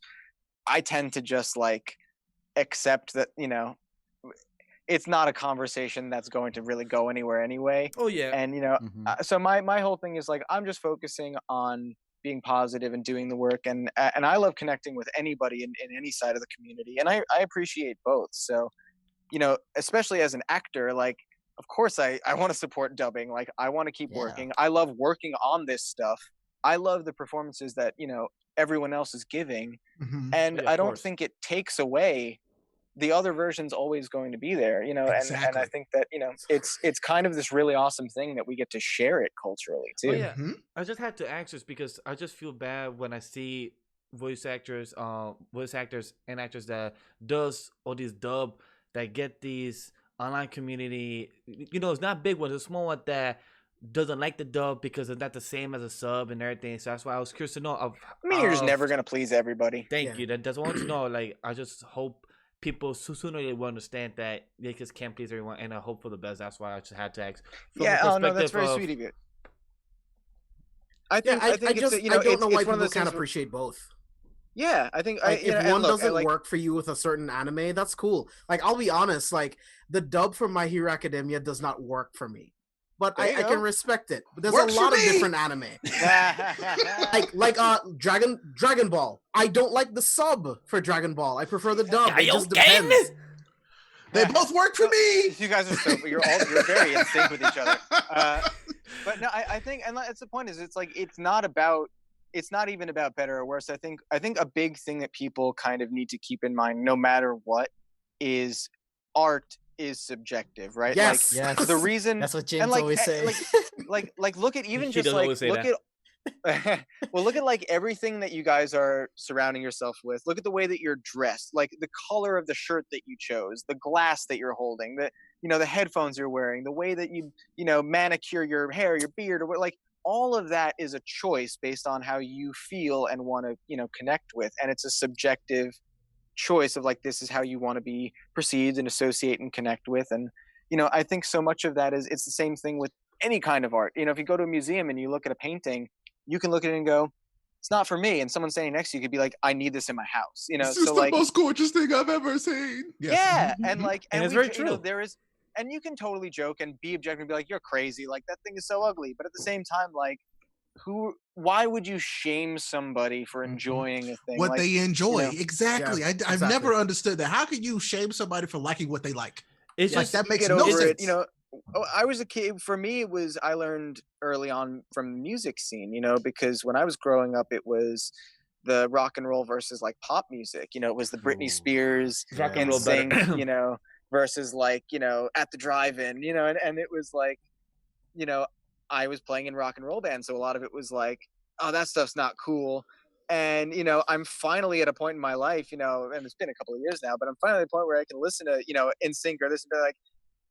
I tend to just like accept that, it's not a conversation that's going to really go anywhere anyway. Oh yeah. And so my whole thing is like I'm just focusing on being positive and doing the work, and I love connecting with anybody in any side of the community, and I appreciate both. So especially as an actor, like, of course I want to support dubbing. Like, I want to keep Yeah. working. I love working on this stuff. I love the performances that, everyone else is giving. Mhm. And Yeah, I of don't course. think it takes away the other version's always going to be there, and I Exactly. think that, it's kind of this really awesome thing that we get to share it culturally too. Oh yeah, Mhm. I just had to ask this because I just feel bad when I see voice actors and actors that does all these dub that get these online community. It's not big ones, it's small one that doesn't like the dub because it's not the same as a sub and everything. So that's why I was curious to know. I mean, you're just never going to please everybody. Thank Yeah. you. That's what I want to know. Like, I just hope people sooner they will understand that they just can't please everyone, and I hope for the best. That's why I just had to ask. From Yeah, the oh no, that's perspective very of- sweet of you. I Yeah, think I it's just a- I don't know it's why one of people those can't things where- appreciate both. Yeah, I think Like, if and one look, doesn't like, work for you with a certain anime, that's cool. Like, I'll be honest, like the dub for My Hero Academia does not work for me, but There you I go. can respect it. But there's Works a for lot of me! different anime. Dragon Ball. I don't like the sub for Dragon Ball. I prefer the dub. It just depends. They both work for me. You guys are you're very in sync with each other. But no, I think, and that's the point, is it's like it's not even about better or worse. I think a big thing that people kind of need to keep in mind, no matter what, is art is subjective, right? Yes. Yes. The reason, That's what James and like, always say. like look at even He just does like always say look at well, look at like everything that you guys are surrounding yourself with. Look at the way that you're dressed, like the color of the shirt that you chose, the glass that you're holding, the headphones you're wearing, the way that you manicure your hair, your beard, or what, like all of that is a choice based on how you feel and want to connect with, and it's a subjective choice of like, this is how you want to be perceived and associate and connect with. And I think so much of that is, it's the same thing with any kind of art. If you go to a museum and you look at a painting, you can look at it and go, it's not for me, and someone standing next to you could be like, I need this in my house. This is So the like, most gorgeous thing I've ever seen. Yes. yeah, Mhm, and mhm. like, And it's we very true. there is, and you can totally joke and be objective and be like, you're crazy, like that thing is so ugly, but at the same time, like, why would you shame somebody for enjoying a thing What like, they enjoy. know, Exactly. Yeah, I've exactly. never understood that. How can you shame somebody for liking what they like? It's Like, just that makes get no over sense. it. I was a kid. For me, it was, I learned early on from the music scene, because when I was growing up, it was the rock and roll versus like pop music. It was the Britney Ooh. Spears, rock and roll better. NSYNC, versus like, At the Drive-In, and it was like, I was playing in rock and roll bands, so a lot of it was like, oh, that stuff's not cool. And I'm finally at a point in my life, and it's been a couple of years now, but I'm finally at a point where I can listen to, NSYNC or listen to like,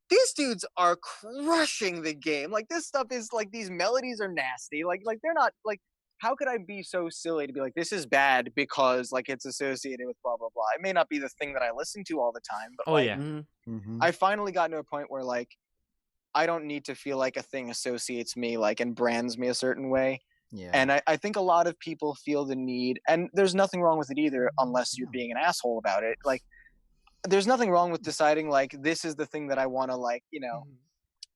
these dudes are crushing the game. Like, this stuff is like, these melodies are nasty. Like they're not like, how could I be so silly to be like, this is bad because like it's associated with blah blah blah. It may not be the thing that I listen to all the time, but oh like, yeah. Mhm. I finally gotten to a point where like, I don't need to feel like a thing associates me, like, and brands me a certain way. Yeah. And I think a lot of people feel the need, and there's nothing wrong with it either, unless you're being an asshole about it. Like, there's nothing wrong with deciding like, this is the thing that I want to like,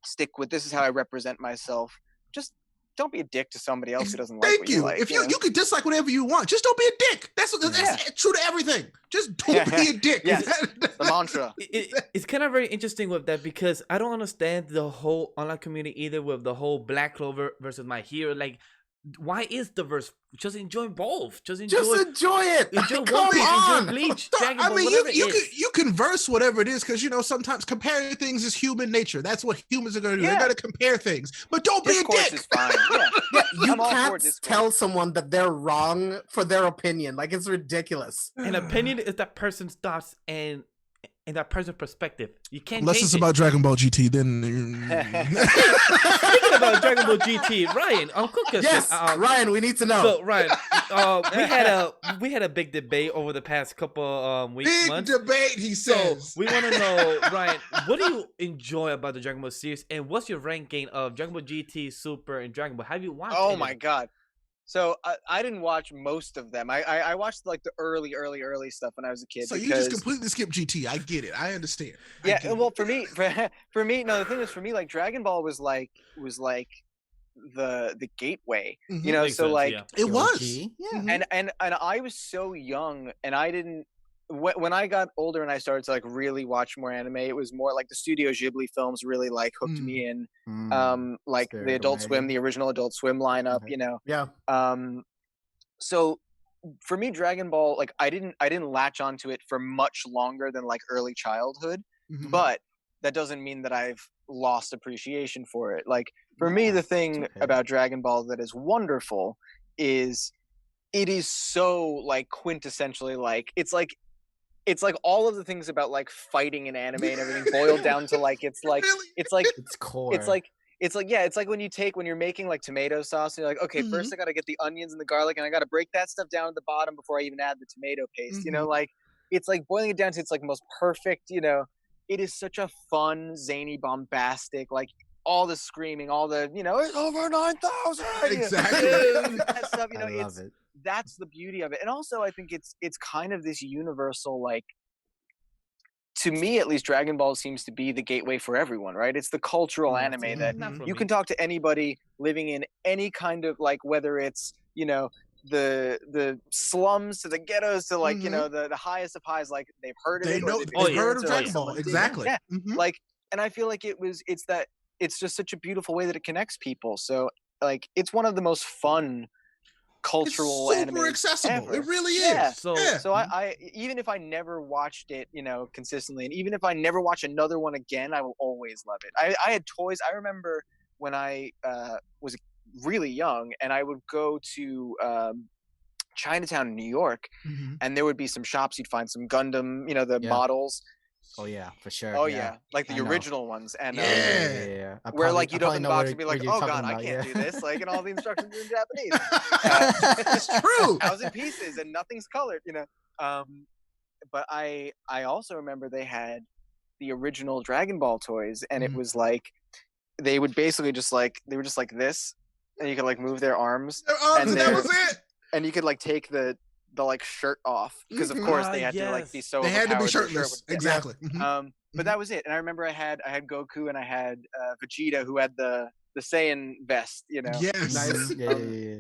stick with. This is how I represent myself. Just don't be a dick to somebody else who doesn't like Thank what you. like. If you can dislike whatever you want, just don't be a dick. That's true to everything. Just don't be a dick. Yes, the mantra. It's kind of very interesting with that because I don't understand the whole online community either with the whole Black Clover versus My Hero. Like, why is the verse? Just enjoy both. Just enjoy it. Enjoy Come One Piece, on. enjoy Bleach, No, Dragon I Ball, mean, whatever it you is. you converse whatever it is, because sometimes comparing things is human nature. That's what humans are going to do. Yeah. They're going to compare things, but don't be a Discourse dick. is fine. Yeah. Yeah, you I'm all for can't discourse. tell someone that they're wrong for their opinion. Like, it's ridiculous. An opinion is that person's thoughts and that person's perspective. You can't Unless change it's it. about Dragon Ball GT, then. Speaking about Dragon Ball GT, Ryan, cook us. Yes, Ryan, we need to know. So Ryan, we had a big debate over the past couple weeks, Big months. debate, he So says. we want to know, Ryan, what do you enjoy about the Dragon Ball series, and what's your ranking of Dragon Ball GT, Super, and Dragon Ball? Have you watched? Oh any my of them? god. So I didn't watch most of them. I watched like the early stuff when I was a kid. So you because, just completely skip GT. I get it. I understand. I yeah. get Well, it. for me, no. The thing is, for me, like Dragon Ball was like the gateway. Mhm. You know, Makes so sense, like yeah. It was. Yeah. Mhm. and I was so young, and I didn't. when I got older and I started to like really watch more anime, it was more like the Studio Ghibli films really like hooked me in. Like the Spirited Adult Away. Swim, the original Adult Swim lineup, Okay. you know. Yeah. So for me, Dragon Ball, like I didn't latch onto it for much longer than like early childhood, but that doesn't mean that I've lost appreciation for it. Like for me, the thing okay. about Dragon Ball that is wonderful is it is so like quintessentially like it's like all of the things about like fighting in anime and everything boiled down to like it's like It's core. it's like when you're making like tomato sauce and you're like, okay, first I got to get the onions and the garlic and I got to break that stuff down at the bottom before I even add the tomato paste. You know, like it's like boiling it down to its like most perfect, you know. It is such a fun, zany, bombastic, like all the screaming, all the, you know, it's over 9,000. Exactly. That stuff, you know, I love it. that's the beauty of it. And also I think it's kind of this universal, like, to me at least, Dragon Ball seems to be the gateway for everyone, right? It's the cultural anime that Not for you me. can talk to anybody living in any kind of like, whether it's, you know, the slums to the ghettos to like, you know, the highest of highs, like they've heard of They it. know. Or They've heard of or, like, Dragon Ball. someone- Exactly. Yeah. Mhm. Like, and I feel like it's just such a beautiful way that it connects people. So like, it's one of the most fun cultural it's super animes accessible. ever. It really Yeah. is. So- yeah. So I even if I never watched it, you know, consistently, and even if I never watch another one again, I will always love it. I had toys. I remember when I was really young, and I would go to Chinatown in New York, and there would be some shops. You'd find some Gundam, you know, the models. Oh yeah, for sure. Oh yeah, like I the know. original ones, and Yeah. where like you'd open the box and be like, oh god, I can't do this, like, and all the instructions are in Japanese. It's true. 1,000 pieces and nothing's colored, you know. But I also remember they had the original Dragon Ball toys, and it was like they would basically just like they were just like this, and you could like move their arms, Their arms, and and that was it. and you could like take the like shirt off because of course they had to like be so They had to be overpowered, their shirt shirtless. would- Exactly. but that was it. And I remember I had Goku and I had Vegeta who had the Saiyan vest, you know. Yes. Nice. Yeah.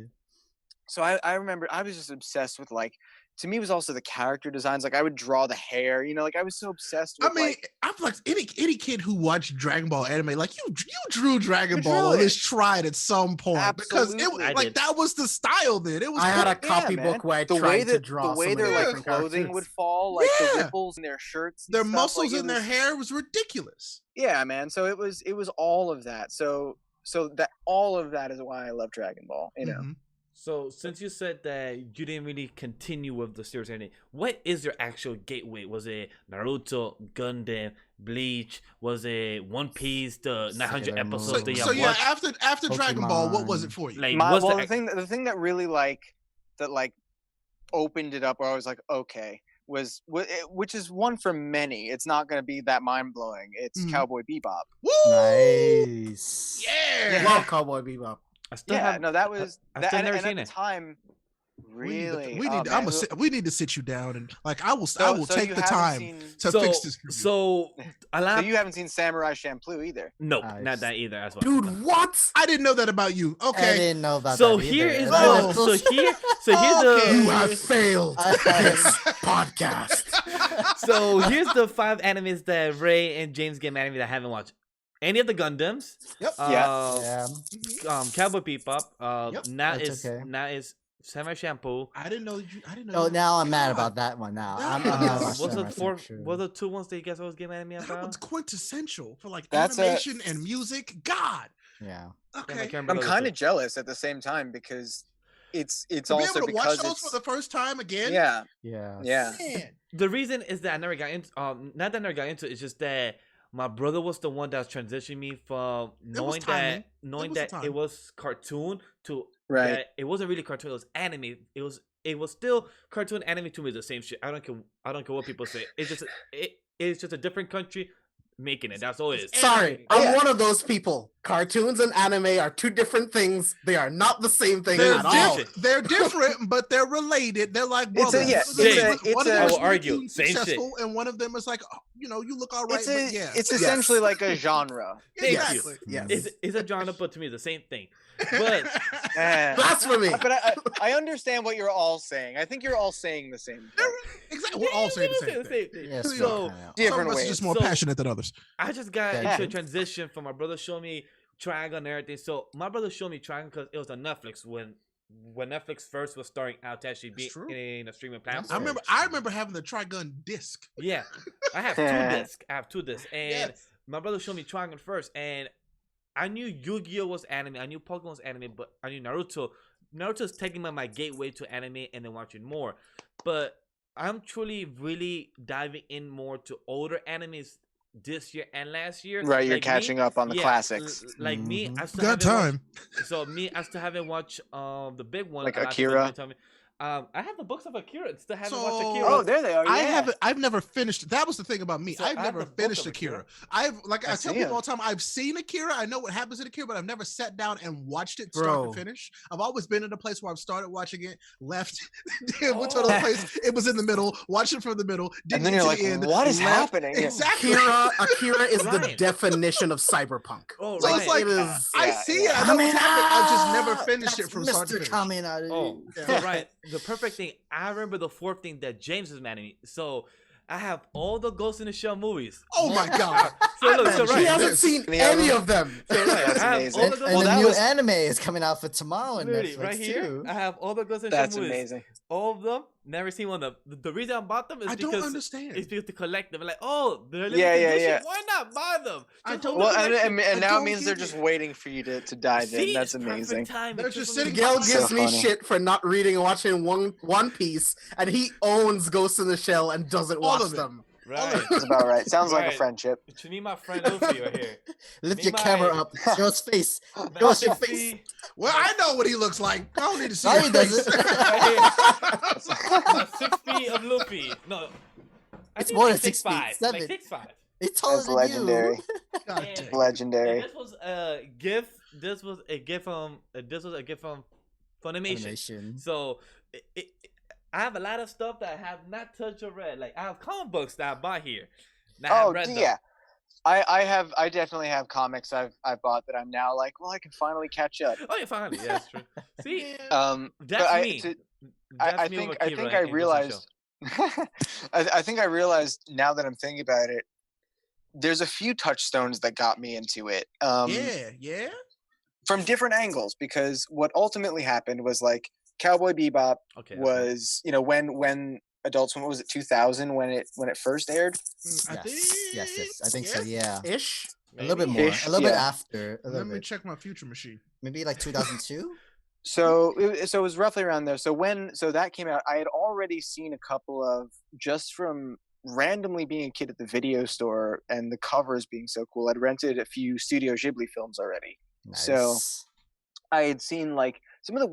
So I remember I was just obsessed with like, to me it was also the character designs. Like I would draw the hair, you know, like I was so obsessed with I mean, like, I feel like any kid who watched Dragon Ball anime, like you drew Dragon You Ball, drew or at it. least tried at some point because it Absolutely. I like did. that was the style then. It was I had a cool. copybook where I the tried way to that draw the way some their of the like different clothing would characters. fall, like the Yeah. ripples in their shirts, and Their stuff, muscles like, and their hair was ridiculous. Yeah, man. So it was all of that. So that all of that is why I love Dragon Ball. You know. Mhm. So since you said that you didn't really continue with the series, or anything, what is your actual gateway? Was it Naruto, Gundam, Bleach? Was it One Piece, the 900 Sailor Moon. episodes that you So have yeah, watched? after Dragon Ball, what was Pokemon. it for you? Like, My, what's well, the the thing that really like opened it up, where I was like, okay, which is one for many. It's not going to be that mind blowing. It's Cowboy Bebop. Woo! Nice. Yeah. Love Cowboy Bebop. I still Yeah, have, no, that was I've that, still and, never and seen at it. the time. Really, We need. oh, man. We need to sit you down and like I will So take you the haven't time seen- to so, fix this. For you. So a So lot. you haven't seen Samurai Champloo either. No, Nice. not that either. As well. Dude, what? I didn't know that about you. I Okay. didn't know about So that here either. is And I Oh. the. was So here's Okay. You the. have failed this podcast. So here's the 5 animes that Ray and James get mad at me that I haven't watched. Any of the Gundams. Yep. yeah. Cowboy Bebop. Yep. Now That's is okay. now is Samurai Shampoo. I didn't know you. I didn't know. Oh, you- now I'm mad God, about that one. Now I'm Yeah. mad about What's the Samurai 4? Champloo. What are the 2 ones that you guys always get mad at me That about? one's quintessential for like That's a- animation and music. God. Yeah. Okay. I'm kind of jealous at the same time because it's To be also able to watch because those it's for the first time again. yeah. Yeah. Man. The reason is that I never got into not that I never got into it, it's just that my brother was the one that was transitioning me from knowing timing. knowing was a that time. it was cartoon to Right. that it wasn't really cartoon, it was anime. It was still cartoon. Anime to me is the same shit. I don't care what people say. It's just a different country making it. That's all it is. Sorry, I'm one of those people. Cartoons and anime are two different things. They are not the same thing They're at all. They're different, but they're related. They're like It's brothers. a- yeah, One of I them will is argue. really Same shit. successful, and one of them is like, you look all right, It's but yeah, it's essentially like a genre. Thank exactly. you. Yes. It's a genre, but to me, it's the same thing. But Eh. Blasphemy. But I understand what you're all saying. I think you're all saying the same thing. Exactly. We're all saying the same thing. Yes, we So, are kinda. different Some of us are ways. just more So- passionate than others. I just got Yeah. into a transition from my brother showing me Triangle and everything. So my brother showed me Triangle because it was on Netflix when Netflix first was starting out to actually be That's true. in a streaming That's platform. I remember having the Trigun disc. Yeah, I have 2 discs. And Yes. my brother showed me Triangle first, and I knew Yu-Gi-Oh was anime. I knew Pokemon was anime, but I knew Naruto. Naruto's taking my gateway to anime and then watching more. But I'm truly really diving in more to older animes this year and last year. Right, you're Like catching me, up on the yeah, classics. Like me, Mhm. I still Got haven't watched- time. So me, I still haven't watched the big one. Like A lot of people have Akira? been telling me. I have the books of Akira. and Still haven't So- watched Akira. Oh, there they are. I yeah. haven't. I've never finished. That was the thing about me. So I've I have never the book finished of Akira. Akira. I I tell see people him. all the time. I've seen Akira. I know what happens in Akira, but I've never sat down and watched it start Bro. to finish. I've always been in a place where I've started watching it, left, went to another place. It was in the middle. Watched it from the middle. Didn't And then get you're to the like, end. what is left. happening? Yeah. Exactly. Akira is the Right. definition of cyberpunk. Oh, So right. it's like It is- I Yeah, see yeah. it. I know what's happening. I've just never Kaminari! finished it That's from start to Mr. finish. Kaminari. Oh, Yeah. so right. The perfect thing. I remember the 4th thing that James was mad at me. So I have all the Ghost in the Shell movies. Oh my god. So look, so He He right. hasn't Yes. seen Any of any them? of them. So right. That's I have amazing. all And, the and Ghost. the that new was- anime is coming out for tomorrow on Literally, Netflix right here. too. I have all the Ghost in the That's Shell movies. amazing. All of them. Never seen one of them. The reason I bought them is I don't because understand. it's because to collect them. Like, oh, they're limited Yeah, yeah, edition. yeah. Why not buy them? I Just don't- hold Well, the collection. and now it don't means they're get just it. waiting for you to dive See, in. That's it's perfect amazing. timing. They're It's just when sitting- we- Miguel So gives me funny. shit for not reading and watching One Piece, and he owns Ghost in the Shell and doesn't All watch of it. them. Right. That's about right. Sounds like a Right. friendship. To me, my friend Luffy right here. Lift Me your my- camera up. Show his face. Show us your face. See, Well, I know what he looks like. I don't need to see No, your he face. my 6 feet of Luffy. No. I It's think more like than 6 feet, 6'5", 7. Like 6'5". It's taller That's than legendary. God And- damn. And Legendary. this was a gift. This was a gift from. This was a gift from you. Funimation. Animation. So I have a lot of stuff that I have not touched or read. Like I have comic books that I bought here. That I Oh, have read them. yeah. I definitely have comics I've bought that I'm now like, well, I can finally catch up. Oh yeah, finally, yeah, that's true. See, But that's I, me. to- That's I me think with I Akira think and I Ghost in the realized Shell. I think I realized now that I'm thinking about it, there's a few touchstones that got me into it. Yeah. From different angles, because what ultimately happened was like Cowboy Bebop Okay, that's right. was, when Adult Swim, what was it, 2000 when it first aired? I think. Yes. I think so. Yeah. Ish. A little bit Maybe. more. Ish, A little bit yeah. after. A Let little me bit. check my future machine. Maybe like 2002. So it was roughly around there. So that came out, I had already seen a couple of, just from randomly being a kid at the video store and the covers being so cool, I'd rented a few Studio Ghibli films already. So- Nice. I had seen like some of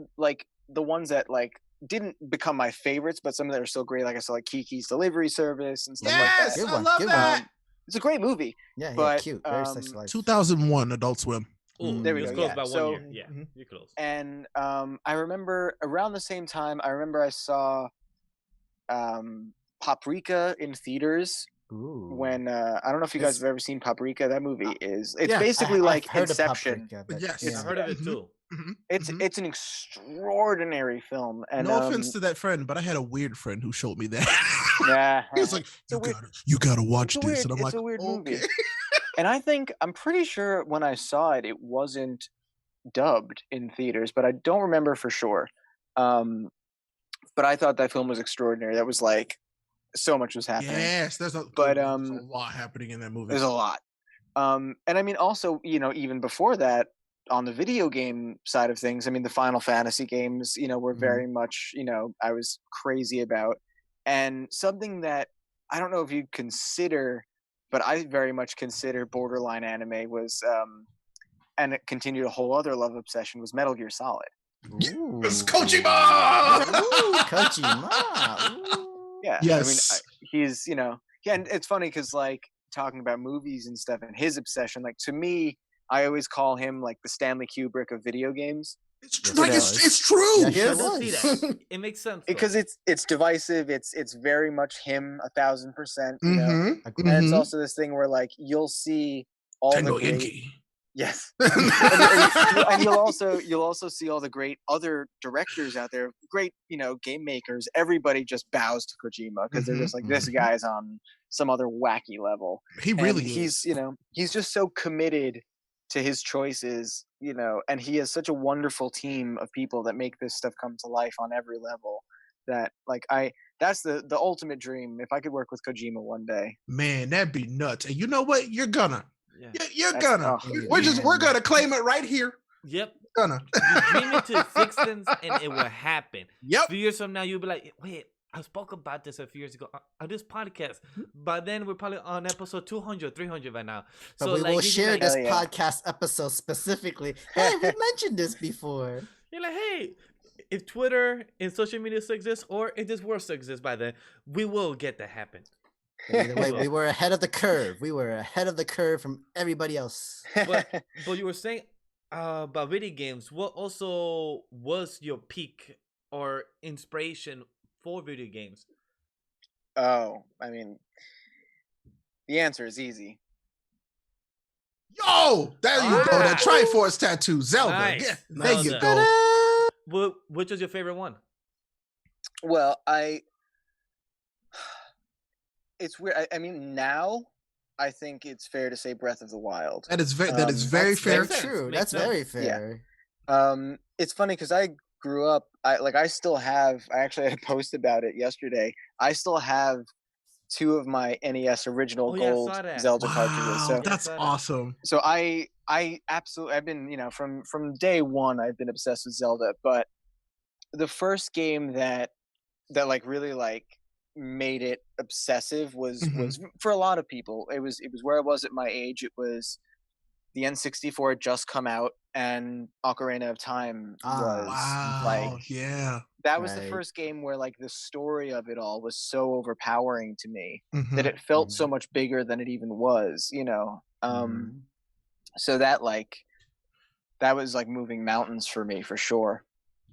the ones that like didn't become my favorites, but some that are still great. Like I saw like Kiki's Delivery Service and stuff Yes, Good like I one, love good that. that. It's a great movie. Yeah, but, cute. Very um, sexualized. 2001 Adult Swim. Ooh, There we it's go, close yeah. by So- 1 year. Yeah, Mhm. you're close. And I remember around the same time, I saw Paprika in theaters Ooh. when I don't know if you guys It's- have ever seen Paprika. That movie it's Yeah, basically I've like heard of Inception. Paprika, but Yes. yeah. I've heard of it Mhm. too. It's Mhm. it's an extraordinary film. And No offense to that friend, but I had a weird friend who showed me that. yeah, He was like, a "You weird- you gotta watch it's a this," weird, and I'm it's like, a weird movie. "Okay." And I'm pretty sure when I saw it, it wasn't dubbed in theaters, but I don't remember for sure. But I thought that film was extraordinary. That was like so much was happening. Yes, there's But, there's a um, lot happening in that movie. There's a lot. And I mean, also, even before that, on the video game side of things, I mean, the Final Fantasy games, were Mhm. very much, I was crazy about. And something that I don't know if you'd consider, but I very much consider borderline anime was, and it continued a whole other love obsession, was Metal Gear Solid. Ooh. It's Kojima! Ooh, Kojima. Ooh. Yeah. Yes. He's, yeah, and it's funny because, like, talking about movies and stuff and his obsession, like, to me, I always call him like the Stanley Kubrick of video games. It's Yes, like it it's true. Yeah, I Yes. don't see that. It makes sense though. Because it's divisive. It's very much him 1,000%. You know, Mm-hmm. Agreed. and it's also this thing where like you'll see all the Tengo great Inki. yes, and you'll also see all the great other directors out there, great game makers. Everybody just bows to Kojima because they're just like, this guy's on some other wacky level. He And really he's is. he's just so committed to his choices, and he has such a wonderful team of people that make this stuff come to life on every level. That like that's the ultimate dream. If I could work with Kojima one day, Man, that'd be nuts. And you know what? You're gonna. Yeah. You're That's- gonna. oh, We're gonna claim it right here. Yep. Gonna. You dream into existence and it will happen. A Yep. few years from now, you'll be like, wait, I spoke about this a few years ago on this podcast. By then, we're probably on episode 200, 300 right now. But So we like, will he's just share like, this Hell yeah. podcast episode specifically. Hey, we mentioned this before. You're like, hey, if Twitter and social media still exists, or if this world still exists by then, we will get that happen. Either way, we were ahead of the curve. We were ahead of the curve from everybody else. But you were saying about video games. What also was your peak or inspiration for video games? Oh, I mean, the answer is easy. Yo, there you go. That Triforce tattoo, Zelda. Nice. Yeah, there you Zelda. go. Which was your favorite one? Well, it's weird. I mean, now I think it's fair to say Breath of the Wild. That is very That's fair. very true. Makes That's very sense. fair. It's funny because I grew up. I still have. I actually had a post about it yesterday. I still have 2 of my NES original Oh, yeah, I gold saw that. Zelda cartridges. Wow, So that's awesome. so I absolutely I've been from day one I've been obsessed with Zelda. But the first game that like really like made it obsessive was for a lot of people it was where I was at my age. It was the N64 had just come out and Ocarina of Time was Wow. like Yeah. that was the Right. first game where like the story of it all was so overpowering to me Mhm. that it felt so much bigger than it even was. Mhm. So that was like moving mountains for me for sure.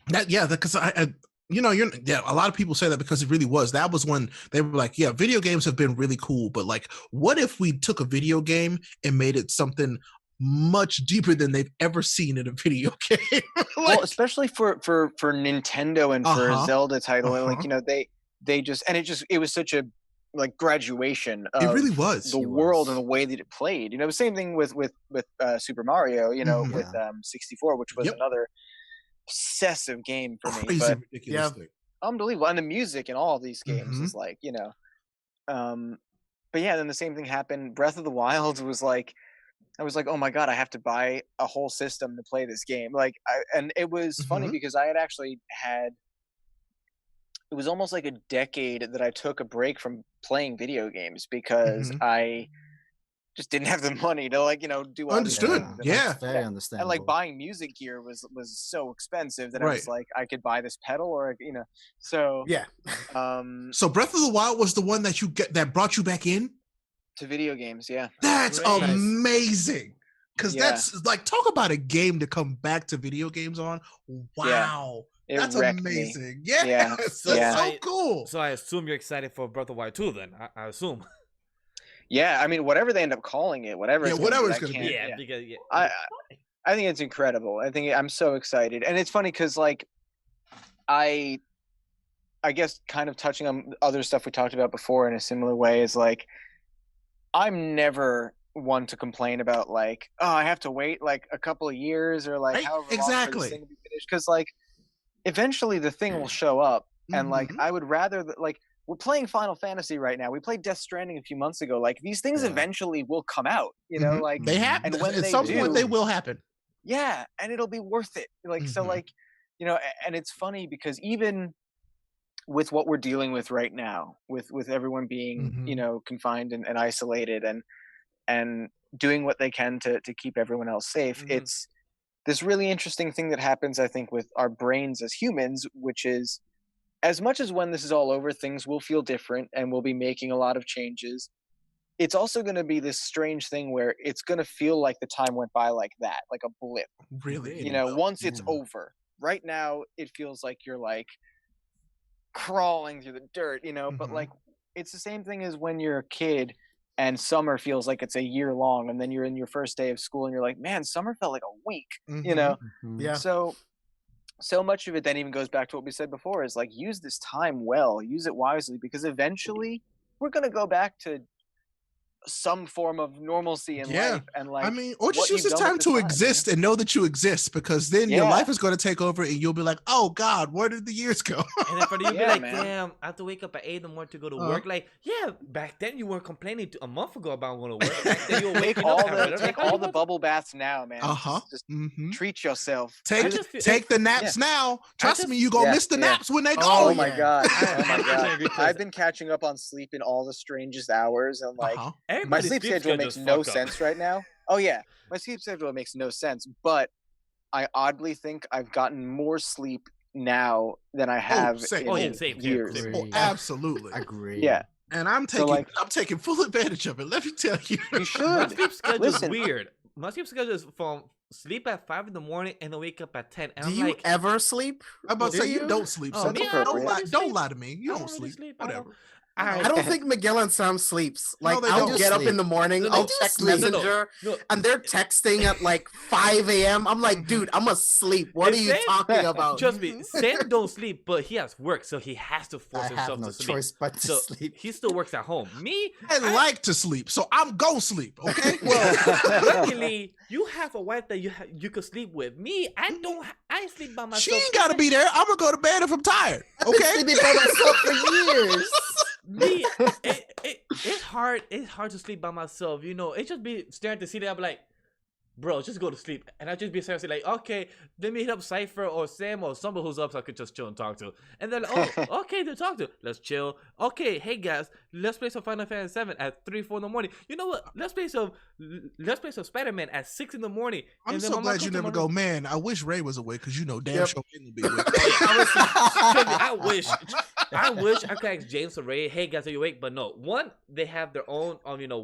Because I a lot of people say that because it really was. That was when they were like, yeah, video games have been really cool, but like, what if we took a video game and made it something much deeper than they've ever seen in a video game? Well, especially for Nintendo and for a Uh-huh. Zelda title, and like they just it was such a like graduation of It really was. the It world was. and the way that it played. The same thing with Super Mario. Mhm. With 64, which was Yep. another obsessive game for me. Crazy, But ridiculous Yeah. thing. unbelievable, and the music in all of these games Mhm. is like But yeah, then the same thing happened. Breath of the Wild was like. I was like, oh my god, I have to buy a whole system to play this game. And it was funny Mhm. because I had actually had. It was almost like a decade that I took a break from playing video games because Mhm. I just didn't have the money to do all these Understood. things. Yeah. That's very And understandable. like buying music gear was so expensive that I was Right. like, I could buy this pedal or so Yeah. So Breath of the Wild was the one that brought you back in? to video games, yeah. That's Great. amazing. Because Yeah. that's like, talk about a game to come back to video games on. Wow. It That's wrecked me. amazing. Yes. Yeah. That's Yeah. so cool. So I assume you're excited for Breath of the Wild 2 then. I assume. Yeah, I mean, whatever they end up calling it, whatever. Yeah, it's whatever gonna it's be, gonna I be. can't- Yeah, because I think it's incredible. I'm so excited, and it's funny because like I guess kind of touching on other stuff we talked about before in a similar way is like I'm never one to complain about like, oh, I have to wait like a couple of years or like Right, however long for exactly. this thing to be finished, because like eventually the thing will show up, and like Mhm. I would rather like we're playing Final Fantasy right now. We played Death Stranding a few months ago. Like these things Yeah. eventually will come out, Mhm. like They have, and when at they some point, do- they will happen. yeah, and it'll be worth it. Like so Mhm. like and it's funny because even with what we're dealing with right now, with everyone being Mhm. confined and isolated and doing what they can to keep everyone else safe, Mhm. it's this really interesting thing that happens, I think, with our brains as humans, which is as much as when this is all over, things will feel different and we'll be making a lot of changes. it's also going to be this strange thing where it's going to feel like the time went by like that, like a blip. Really? You know, once it's over. Right now, it feels like you're like crawling through the dirt, you know, but like it's the same thing as when you're a kid and summer feels like it's a year long, and then you're in your first day of school and you're like, man, summer felt like a week, you know? Yeah. So much of it then even goes back to what we said before, is like, use this time well, use it wisely, because eventually we're going to go back to some form of normalcy in life, and like, I mean, or just what use you've this done time with to this time, exist and know that you exist, because then your Yeah. life is going to take over and you'll be like, oh God, where did the years go? And then for you, be Yeah, like, man. damn, I have to wake up at 8 in the morning to go to work. Like, yeah, back then you weren't complaining a month ago about going to work. Back then you were Take waking all up at the whatever take time all you the want. bubble baths now, man. Uh-huh. Just treat yourself. Take just feel- take the naps now. Trust me, you gonna Yeah, miss the yeah. naps when they go. Oh yeah. my god! I Oh my 100% god! agree, 'cause I've been catching up on sleep in all the strangest hours, and like my Everybody's sleep schedule makes no schedule's fucked up. sense right now. Oh yeah, my sleep schedule makes no sense. But I oddly think I've gotten more sleep now than I have same. in Oh, yeah, same here, years. same Oh, absolutely. Agree. Yeah, And I'm So, taking full advantage of it. Let me tell you. you My should. sleep schedule is Listen. weird. My sleep schedule is from sleep at 5 in the morning and then wake up at 10. And Do I'm you like, ever sleep? I'm about to Do say you you? don't sleep. Oh, So That's me, appropriate. don't lie to me. You I don't really sleep. I don't- Whatever. I don't think Miguel and Sam sleeps. No, Like, they I'll don't. get up in Sleep. the morning, No, I'll no, check sleep. No, no, Messenger, no. and they're texting at like 5 a.m. I'm like, dude, I'm asleep. What Is are you Sam- talking about? Trust me, Sam don't sleep, but he has work, so he has to I force have himself no to sleep. choice but to So sleep. he still works at home. Me, I like to sleep, so I'm gonna sleep. Okay. luckily, you have a wife that you could sleep with. Me, I don't. I sleep by myself. she ain't gotta be there. I'm gonna go to bed if I'm tired. I've been Okay. sleeping by myself for years. Me, it's hard. It's hard to sleep by myself. You know, it just be staring at the ceiling. I'm like, bro, just go to sleep. And I just be seriously like, okay, let me hit up Cypher or Sam or somebody who's up so I could just chill and talk to. And then, oh, okay, to talk to. Let's chill. Okay, hey guys, let's play some Final Fantasy VII at 3, 4 in the morning. You know what? Let's play some Spider-Man at 6 in the morning. I'm And then so my mom glad comes you to my never room. go, man. I wish Ray was awake because you know damn Yep. sure he would be awake. Trust me, I wish I could ask James or Ray, hey guys, are you awake? But no, one, they have their own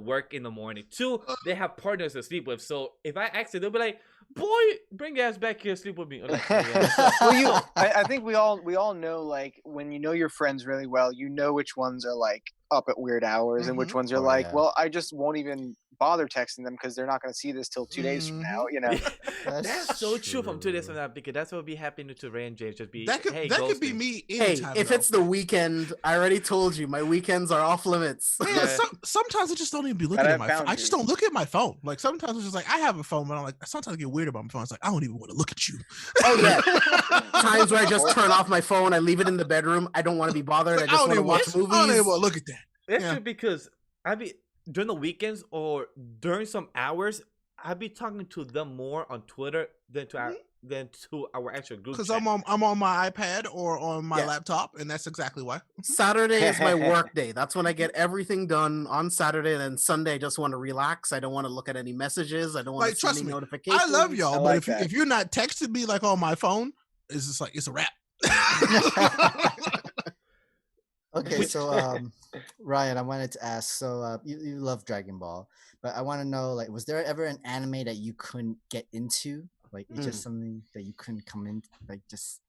work in the morning. Two, they have partners to sleep with. So if I ask it, they'll be like, boy, bring your ass back here, sleep with me. I'm like, "Oh, yeah." Well, I think we all know, like, when you know your friends really well, you know which ones are like up at weird hours and which ones are Oh, like, yeah. well, I just won't even bother texting them because they're not going to see this till 2 days from now. You know, That's so true from 2 days from now, because that's what would be happening to Ray and James. Just be, That could hey, be ghosting. me Hey, anytime. if though. it's the weekend, I already told you, my weekends are off limits. Man, Yeah. sometimes I just don't even be looking Gotta at my have phone. I just don't look at my phone. Like sometimes it's just like I have a phone, but I'm like sometimes I get weird about my phone. It's like I don't even want to look at you. Oh yeah. Times where I just turn off my phone, I leave it in the bedroom. I don't want to be bothered. Like, I just want to even watch I don't even movies. want to look at that. That's Yeah. true, because I be during the weekends or during some hours, I be talking to them more on Twitter than to our actual group. Because chat. I'm on my iPad or on my Yeah. laptop, and that's exactly why. Saturday is my work day. That's when I get everything done on Saturday. And then Sunday, I just want to relax. I don't want to look at any messages. I don't want Like, to see trust any me, notifications. I love y'all, I but like that. if you're not texting me like on my phone, it's just like it's a wrap. Okay, so Ryan, I wanted to ask. So you love Dragon Ball, but I want to know, like, was there ever an anime that you couldn't get into? Like, it's just something that you couldn't come in, like, just.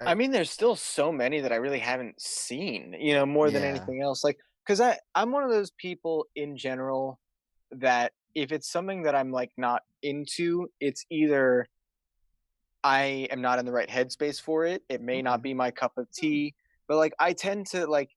I mean, there's still so many that I really haven't seen, you know, more than Yeah. anything else. Like, because I'm one of those people in general that if it's something that I'm like not into, it's either I am not in the right headspace for it. It may not be my cup of tea, but like I tend to like,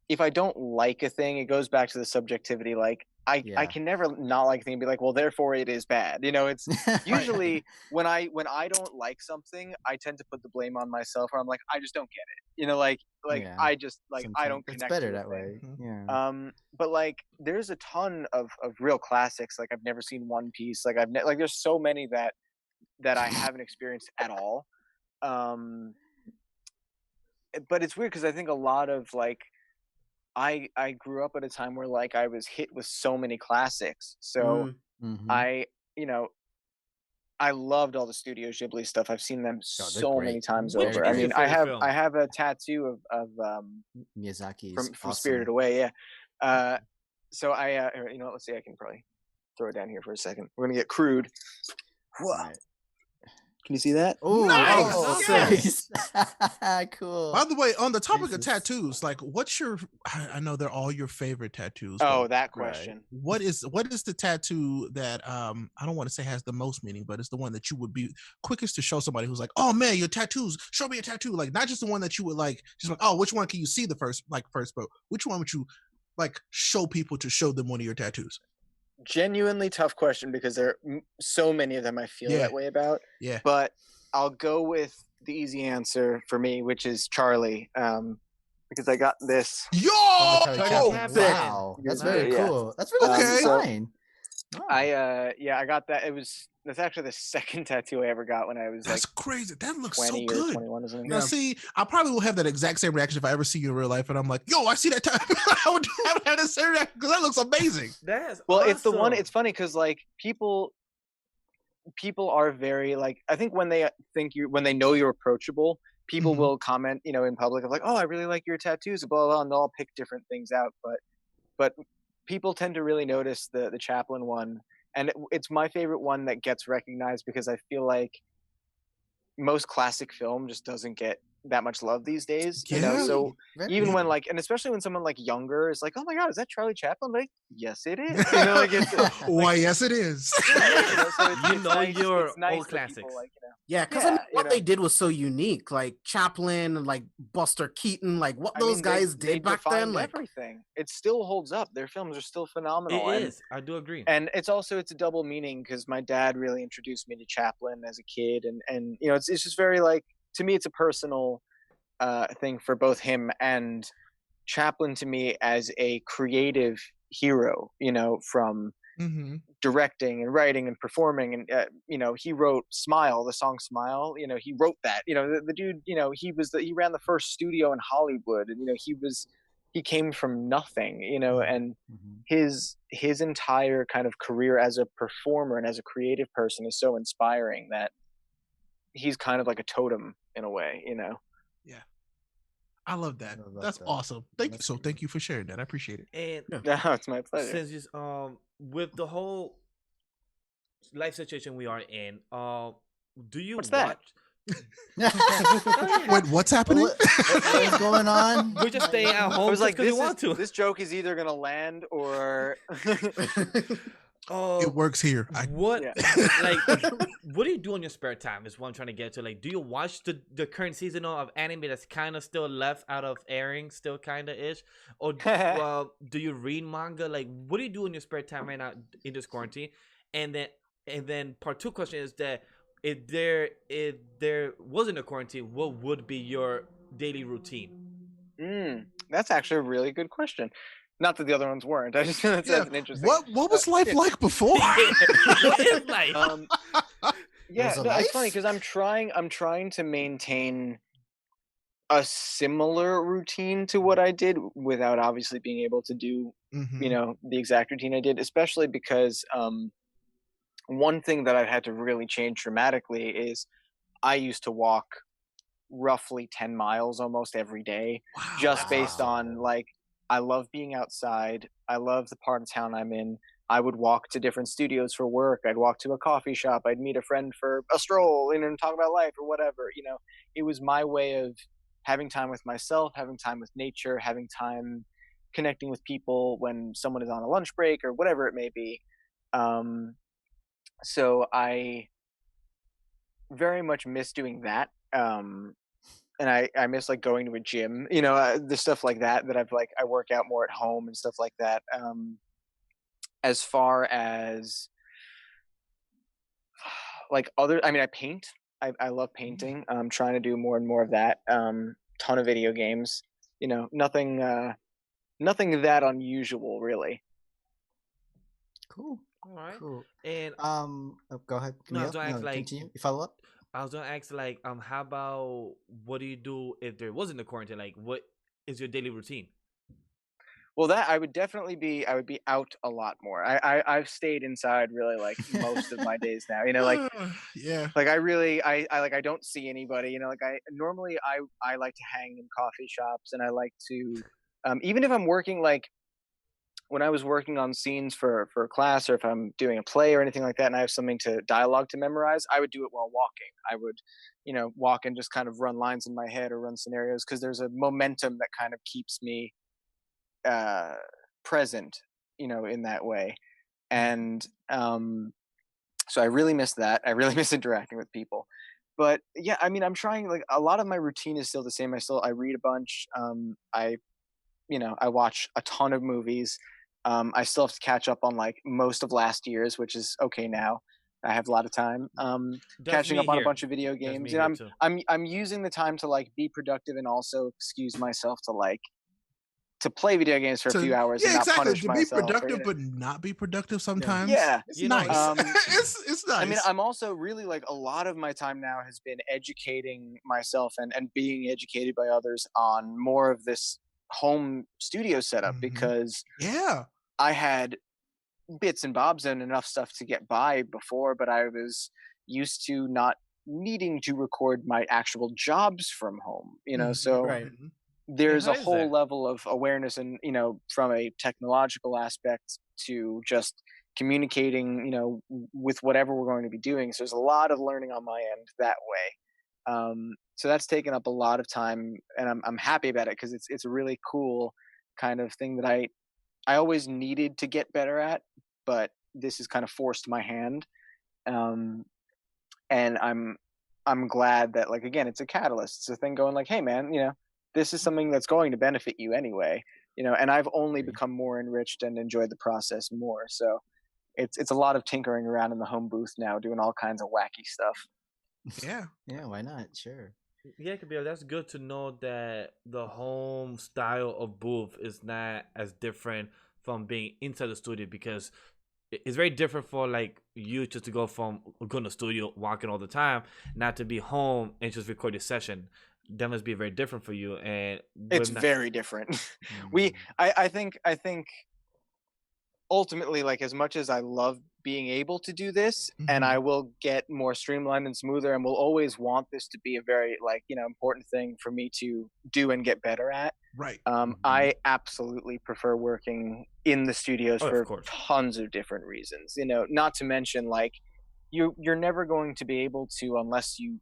if I don't like a thing, it goes back to the subjectivity. Like I Yeah. can never not like a thing and be like, well, therefore it is bad. You know, it's usually when I don't like something, I tend to put the blame on myself, or I'm like, I just don't get it. You know, like Yeah. I just like I Sometimes don't it's connect. better to a that thing. way. Yeah. But like there's a ton of real classics. Like I've never seen One Piece. Like like there's so many that I haven't experienced at all. But it's weird because I think a lot of like I grew up at a time where like I was hit with so many classics. So Mhm. I loved all the Studio Ghibli stuff. I've seen them they're so many great. times Very over. great. I mean, What's your favorite film? I have a tattoo of Miyazaki is from awesome. Spirited Away, yeah. So let's see. I can probably throw it down here for a second. We're gonna get crude. Whoa. Can you see that? Oh, Nice! nice. Cool. By the way, on the topic of Jesus. tattoos, like, what's your? I know they're all your favorite tattoos. Oh, but that question. what is the tattoo that I don't want to say has the most meaning, but it's the one that you would be quickest to show somebody who's like, oh man, your tattoos, show me a tattoo. Like, not just the one that you would like, just like, oh, which one can you see the first, but which one would you like show people to show them one of your tattoos? Genuinely tough question because there are so many of them I feel that way about. Yeah. But I'll go with the easy answer for me, which is Charlie. Because I got this. Yo! Wow, that's very cool. That's really nice design. I got that. That's actually the second tattoo I ever got when I was That's crazy. That looks 20 so or good. 21 or something. Now, see, I probably will have that exact same reaction if I ever see you in real life, and I'm like, "Yo, I see that tattoo." I would have the same reaction because that looks amazing. That's It's the one. awesome. It's funny because like people are very like, I think when they know you're approachable, people Mhm. will comment, in public of like, "Oh, I really like your tattoos," blah blah, blah, and they'll all pick different things out. But people tend to really notice the Chaplin one, and it's my favorite one that gets recognized because I feel like most classic film just doesn't get that much love these days. Yeah. So Very even Yeah. when like, and especially when someone like younger is like, "Oh my God, is that Charlie Chaplin?" Like, yes, it is. Like it's Why, yes, it is. so You know your it's nice old that people, classics. like, Yeah, because Yeah, what they did was so unique. Like Chaplin, like Buster Keaton, like what I those mean, guys they did back then. defined Like, everything. It still holds up. Their films are still phenomenal. It is. I do agree. And it's a double meaning because my dad really introduced me to Chaplin as a kid, and it's just very like, to me it's a personal thing for both him and Chaplin to me as a creative hero. From Mm-hmm. directing and writing and performing, and he wrote Smile, the song Smile. He wrote that. The dude. He ran the first studio in Hollywood, and he came from nothing. And his entire kind of career as a performer and as a creative person is so inspiring that he's kind of like a totem in a way. Yeah, I love that. I love That's that. awesome. Thank you for sharing that. I appreciate it. And No, it's my pleasure. since you, with the whole life situation we are in, do you What's that? watch? Wait, what's happening? What's going on? We're just staying at I home was just like, because you want to. this joke is either gonna land or Oh, It works here. what Yeah. like what do you do in your spare time is what I'm trying to get to. Like, do you watch the current season of anime that's kind of still left out of airing, still kind of ish, or do you read manga? Like, what do you do in your spare time right now in this quarantine? And then part two question is that if there wasn't a quarantine, what would be your daily routine? That's actually a really good question. Not that the other ones weren't. I just that's an interesting. What was life like before? What is life? Yeah, Was it no, it's funny life? because I'm trying to maintain a similar routine to what I did without obviously being able to do Mhm. the exact routine I did, especially because one thing that I've had to really change dramatically is I used to walk roughly 10 miles almost every day, Wow, just that's based awesome. on like, I love being outside. I love the part of town I'm in. I would walk to different studios for work. I'd walk to a coffee shop. I'd meet a friend for a stroll, and talk about life or whatever. It was my way of having time with myself, having time with nature, having time connecting with people when someone is on a lunch break or whatever it may be. So I very much miss doing that. And I miss like going to a gym, the stuff like that I work out more at home and stuff like that. As far as like I paint. I love painting. I'm trying to do more and more of that. Ton of video games. Nothing that unusual really. Cool. All right. Cool. And Go ahead. No, I was Camille. gonna ask, like- Continue. You follow up? I was gonna ask, like, how about what do you do if there wasn't a quarantine? Like, what is your daily routine? Well, that I would be out a lot more. I've stayed inside really like most of my days now. Yeah. Like I don't see anybody. Like I normally I like to hang in coffee shops, and I like to even if I'm working like when I was working on scenes for a class, or if I'm doing a play or anything like that, and I have something to dialogue to memorize, I would do it while walking. I would, walk and just kind of run lines in my head or run scenarios, because there's a momentum that kind of keeps me present, in that way. And so I really miss that. I really miss interacting with people. But yeah, I mean, I'm trying. Like, a lot of my routine is still the same. I read a bunch. I watch a ton of movies. I still have to catch up on like most of last year's, which is okay now. I have a lot of time. Catching up on a bunch of video games. And I'm using the time to like be productive and also excuse myself to play video games for a few hours and not punish myself. To be productive, but not be productive sometimes. Yeah, it's nice. It's nice. I mean, I'm also really like, a lot of my time now has been educating myself and being educated by others on more of this home studio setup, because I had bits and bobs and enough stuff to get by before, but I was used to not needing to record my actual jobs from home, so there's a whole level of awareness and, from a technological aspect to just communicating, with whatever we're going to be doing. So there's a lot of learning on my end that way. So that's taken up a lot of time, and I'm happy about it, because it's a really cool kind of thing that I always needed to get better at, but this has kind of forced my hand. And I'm glad that, like, again, it's a catalyst. It's a thing going like, hey man, this is something that's going to benefit you anyway, and I've only become more enriched and enjoyed the process more. So it's a lot of tinkering around in the home booth now, doing all kinds of wacky stuff. Yeah, why not? Sure. Yeah, Kabir, that's good to know that the home style of booth is not as different from being inside the studio, because it's very different for like you just to go from going to the studio, walking all the time, not to be home and just record your session. That must be very different for you, and it's very different. I think ultimately, like, as much as I love being able to do this, and I will get more streamlined and smoother, and will always want this to be a very, like, important thing for me to do and get better at. Right. I absolutely prefer working in the studios for tons of different reasons. Not to mention, like, you're never going to be able to, unless you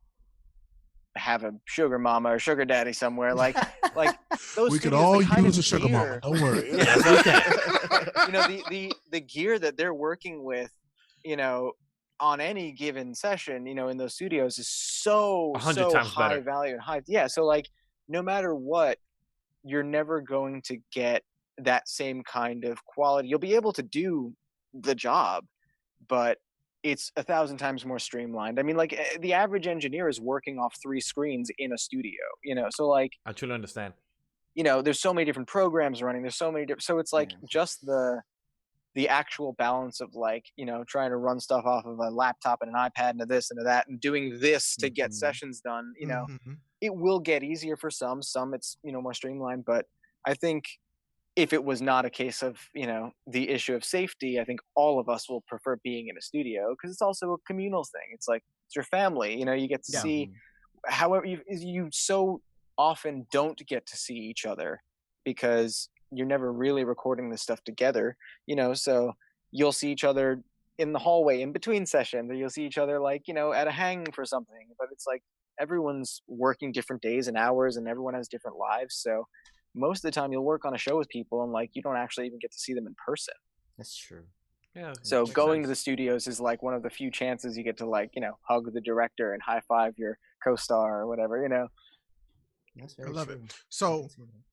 have a sugar mama or sugar daddy somewhere, like those we could all use a sugar mama, don't worry. The gear that they're working with, on any given session, in those studios is so high better. Value and high. Yeah. So like, no matter what, you're never going to get that same kind of quality. You'll be able to do the job, but it's 1,000 times more streamlined. I mean, like, the average engineer is working off 3 screens in a studio, so like, I truly understand. There's so many different programs running. There's so many different, so it's like just the actual balance of, like, trying to run stuff off of a laptop and an iPad and a this and a that, and doing this to get sessions done, it will get easier for some it's, more streamlined. But I think if it was not a case of, the issue of safety, I think all of us will prefer being in a studio, because it's also a communal thing. It's like, it's your family, you get to see, however, you so often don't get to see each other, because you're never really recording this stuff together, so you'll see each other in the hallway in between sessions, or you'll see each other, like, at a hang for something, but it's like everyone's working different days and hours, and everyone has different lives. So most of the time you'll work on a show with people, and like, you don't actually even get to see them in person. That's true. Yeah. So going to the studios is like one of the few chances you get to, like, hug the director and high five your co-star or whatever, That's very I love true. it. So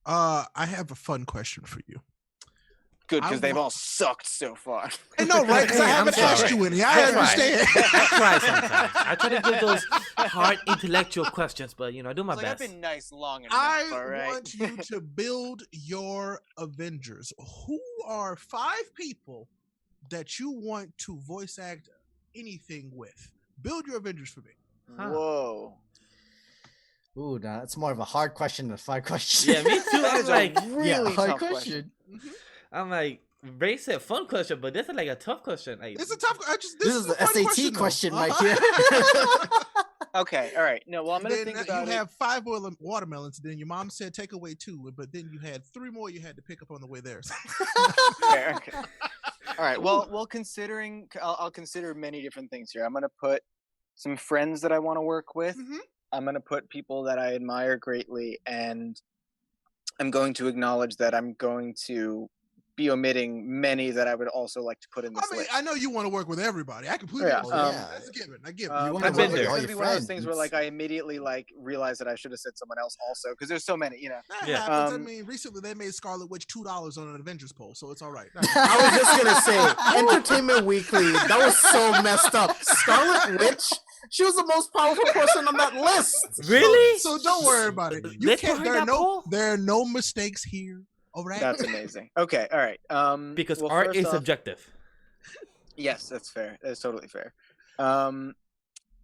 I have a fun question for you. Good, because they've all sucked so far. I know, right? Because I haven't asked you any. I understand. I try sometimes. I try to give those hard intellectual questions, but I do my best. I've been nice long enough. I want you to build your Avengers. Who are 5 people that you want to voice act anything with? Build your Avengers for me. Whoa. Ooh, nah, that's more of a hard question than a fun question. Yeah, me too. I'm like, really hard tough question. I'm like, Ray said fun question, but this is like a tough question. Like, It's a tough. This is the SAT question, Mike. Okay, all right. No, well, I'm And gonna then think you about it. have 5 watermelons. Then your mom said take away 2, but then you had 3 more you had to pick up on the way there. Fair, okay. All right. Well, considering I'll consider many different things here. I'm gonna put some friends that I want to work with. Mhm. I'm gonna put people that I admire greatly, and I'm going to acknowledge that I'm going to be omitting many that I would also like to put in this I mean, list. I know you want to work with everybody. I completely Yeah, understand. yeah. That's a given. I get it. You wanna I've been there. It's all gonna your be one of those things where friends. like I immediately like realize that I should have said someone else also because there's so many, That Yeah. happens. I Um, mean, recently they made Scarlet Witch $2 on an Avengers poll, so it's all right. I was just gonna say, Entertainment Weekly, that was so messed up. Scarlet Witch, she was the most powerful person on that list. Really? So don't worry about it. You Let's can't. put There are that no. poll? There are no mistakes here. All right. That's amazing. Okay, all right. Because well, art first is off- subjective. Yes, that's fair. That's totally fair.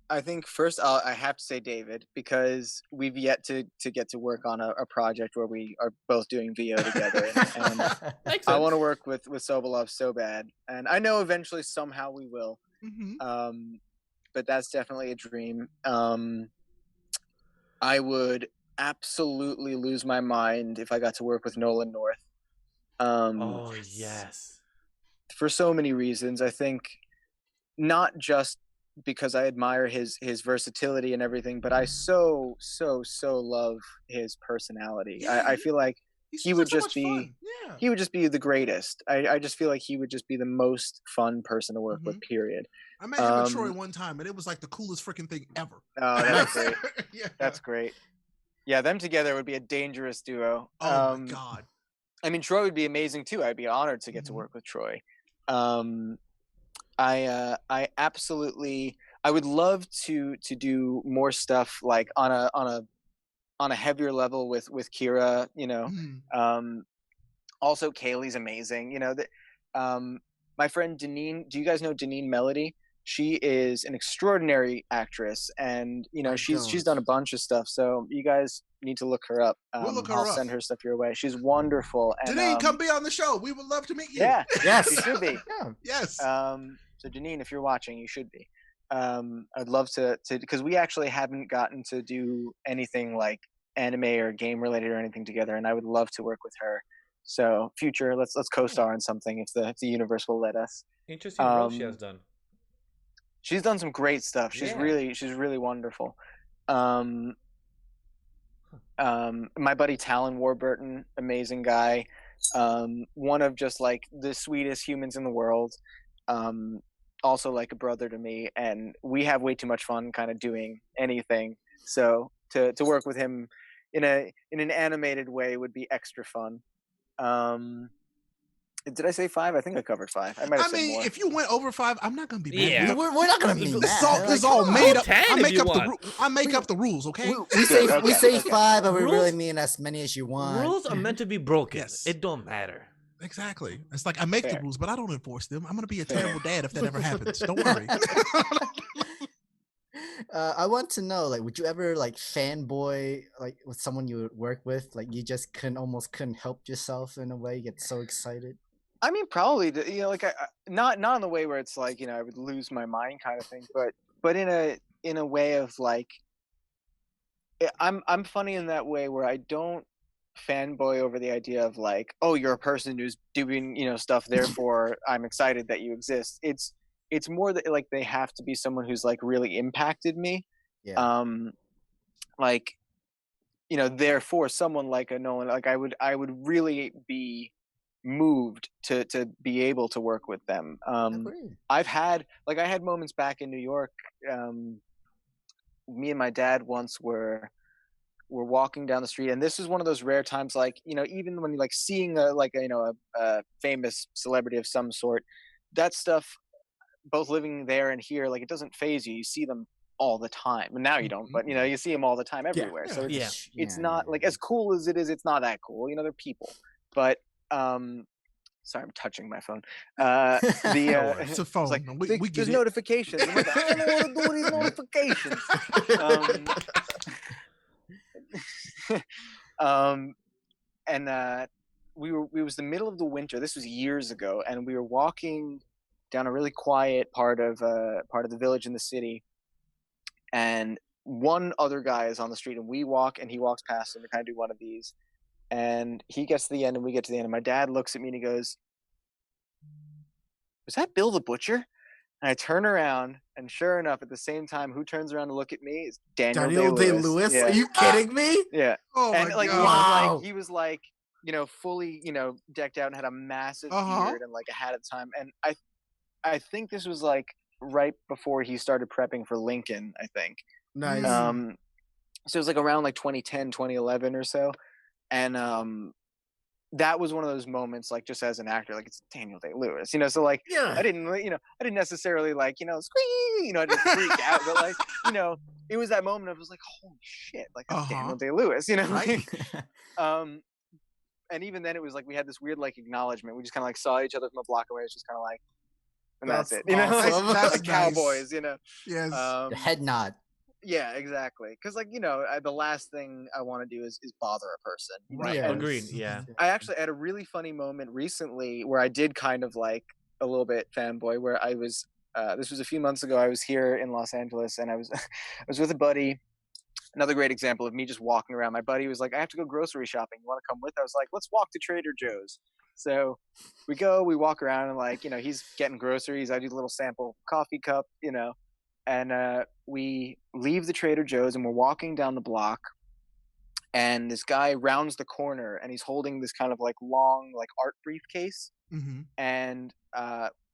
I think first I have to say David because we've yet to get to work on a project where we are both doing VO together, and Makes I sense. want to work with Sobolov so bad, and I know eventually somehow we will. Mm-hmm. But that's definitely a dream. I would absolutely lose my mind if I got to work with Nolan North. Oh yes. For so many reasons. I think not just because I admire his versatility and everything, but I so love his personality. Yeah, I feel like he would just be Yeah. he would just be the greatest. I just feel like he would just be the most fun person to work with. Period. I met him in Troy one time, and it was like the coolest freaking thing ever. Oh, that's great. Yeah. That's great. Yeah, them together would be a dangerous duo. Oh my god. I mean, Troy would be amazing too. I'd be honored to get to work with Troy. I absolutely I would love to do more stuff like on a heavier level with Kira. Also Kaylee's amazing. My friend Deneen. Do you guys know Deneen Melody? She is an extraordinary actress, and she's done a bunch of stuff. So you guys need to look her up. We'll look her I'll up. send her stuff your way. She's wonderful. And, Deneen, come be on the show. We would love to meet you. Yeah, Yes. you should be. Yeah. Yes. So Deneen, if you're watching, you should be. I'd love to because we actually haven't gotten to do anything like anime or game related or anything together, and I would love to work with her. So future, let's co-star on something if the universe will let us. Interesting role she has done. She's done some great stuff. She's Yeah. really wonderful. My buddy Talon Warburton, amazing guy. One of just like the sweetest humans in the world. Also like a brother to me, and we have way too much fun kind of doing anything. So to work with him in an animated way would be extra fun. Did I say 5? I think I covered 5. I might have I said mean, more. if you went over 5, I'm not gonna be mad. Yeah. We're not gonna be mad. This is Like, all come on. made up. 10 I if make you up want. I make up the rules. Okay. We say Okay, we say okay. 5, but we Rules- really mean as many as you want. Rules are meant to be broken. Yes. It don't matter. Exactly. It's like I make the Fair. rules, but I don't enforce them. I'm gonna be a Fair. terrible dad if that ever happens. Don't worry. I want to know, like, would you ever like fanboy like with someone you work with? Like, you just almost couldn't help yourself in a way. You get so excited. I mean, probably like I not in the way where it's like I would lose my mind kind of thing, but in a way of like I'm funny in that way where I don't fanboy over the idea of like, oh, you're a person who's doing stuff, therefore I'm excited that you exist. It's more that like they have to be someone who's like really impacted me. Yeah. Like therefore someone like a Nolan, like I would really be moved to be able to work with them. Agree. I had moments back in New York. Me and my dad once were walking down the street, and this is one of those rare times, like even when you like seeing a famous celebrity of some sort, that stuff, both living there and here, like it doesn't phase you. You see them all the time, and now you don't, but you see them all the time everywhere. Yeah. So Yeah. it's not like as cool as it is. It's not that cool. They're people, but sorry, I'm touching my phone. It's a phone. it's like, We get there's it. notifications. I'm like, I don't know what to do with these notifications. And it was the middle of the winter. This was years ago, and we were walking down a really quiet part of the village in the city, and one other guy is on the street, and we walk, and he walks past him to kind of do one of these, and he gets to the end, and we get to the end, and my dad looks at me and he goes, "Was that Bill the Butcher?" And I turn around, and sure enough, at the same time, who turns around to look at me is Daniel Day-Lewis. Yeah. Are you kidding me? Yeah. Oh my And like god! he was like, you know, fully, you know, decked out and had a massive beard and like a hat at the time. And I think this was like right before he started prepping for Lincoln, I think. Nice. So it was like around like 2010, 2011 or so. And that was one of those moments, like, just as an actor, like, it's Daniel Day-Lewis, you know. So like, Yeah. I didn't necessarily like, you know, squee, you know, I didn't freak out, but like, you know, it was that moment of, was like, holy shit, like, that's Daniel Day-Lewis, you know. Right. And even then, it was like we had this weird like acknowledgement. We just kind of like saw each other from a block away. It's just kind of like, and that's it, you know, awesome. like, That's like nice. Cowboys, you know. Yes. The head nod. Yeah, exactly. Because like, you know, the last thing I want to do is bother a person. You know? Right. Yeah. Agreed. Yeah. I actually had a really funny moment recently where I did kind of like a little bit fanboy. Where I was, this was a few months ago. I was here in Los Angeles, and I was, I was with a buddy. Another great example of me just walking around. My buddy was like, "I have to go grocery shopping. You want to come with?" I was like, "Let's walk to Trader Joe's." So we go, we walk around, and like, you know, he's getting groceries. I do the little sample coffee cup, you know, and we leave the Trader Joe's, and we're walking down the block, and this guy rounds the corner, and he's holding this kind of like long like art briefcase, Mm-hmm. and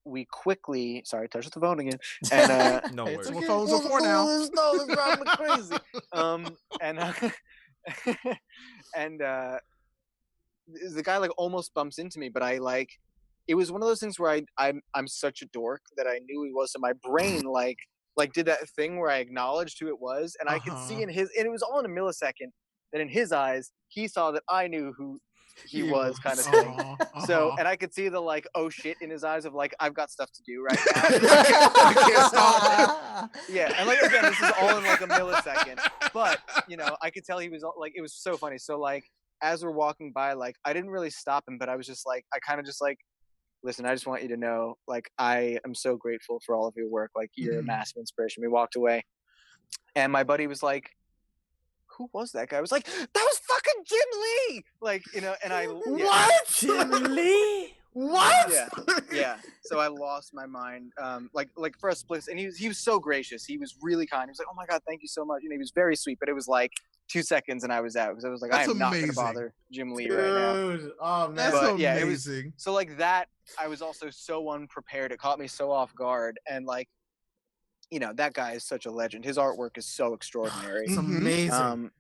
we quickly, sorry, touch the phone again, and No it's worries. What phones are for now? No, it's driving me crazy. And the guy like almost bumps into me, but I like, it was one of those things where I'm such a dork that I knew he was, so my brain like did that thing where I acknowledged who it was, and I could see in his, and it was all in a millisecond, that in his eyes he saw that I knew who he was, kind of thing. So, and I could see the like, oh shit, in his eyes of like, I've got stuff to do right now. Yeah, and like again, this is all in like a millisecond, but you know, I could tell he was like, it was so funny. So like, as we're walking by, like, I didn't really stop him, but I was just like, I kind of just like, listen, I just want you to know, like, I am so grateful for all of your work. Like, you're a massive inspiration. We walked away, and my buddy was like, who was that guy? I was like, that was fucking Jim Lee! Like, you know, and I... Yeah. What? Jim Lee? What? Yeah. So I lost my mind. Like for a split, and he was so gracious. He was really kind. He was like, "Oh my god, thank you so much." And he was very sweet. But it was like 2 seconds, and I was out, because I was like, That's I am not going to amazing. bother Jim Lee right now. Dude. Oh man. That's But, amazing. yeah, it was- So like that, I was also so unprepared. It caught me so off guard, and like, you know, that guy is such a legend. His artwork is so extraordinary. It's Mhm. amazing.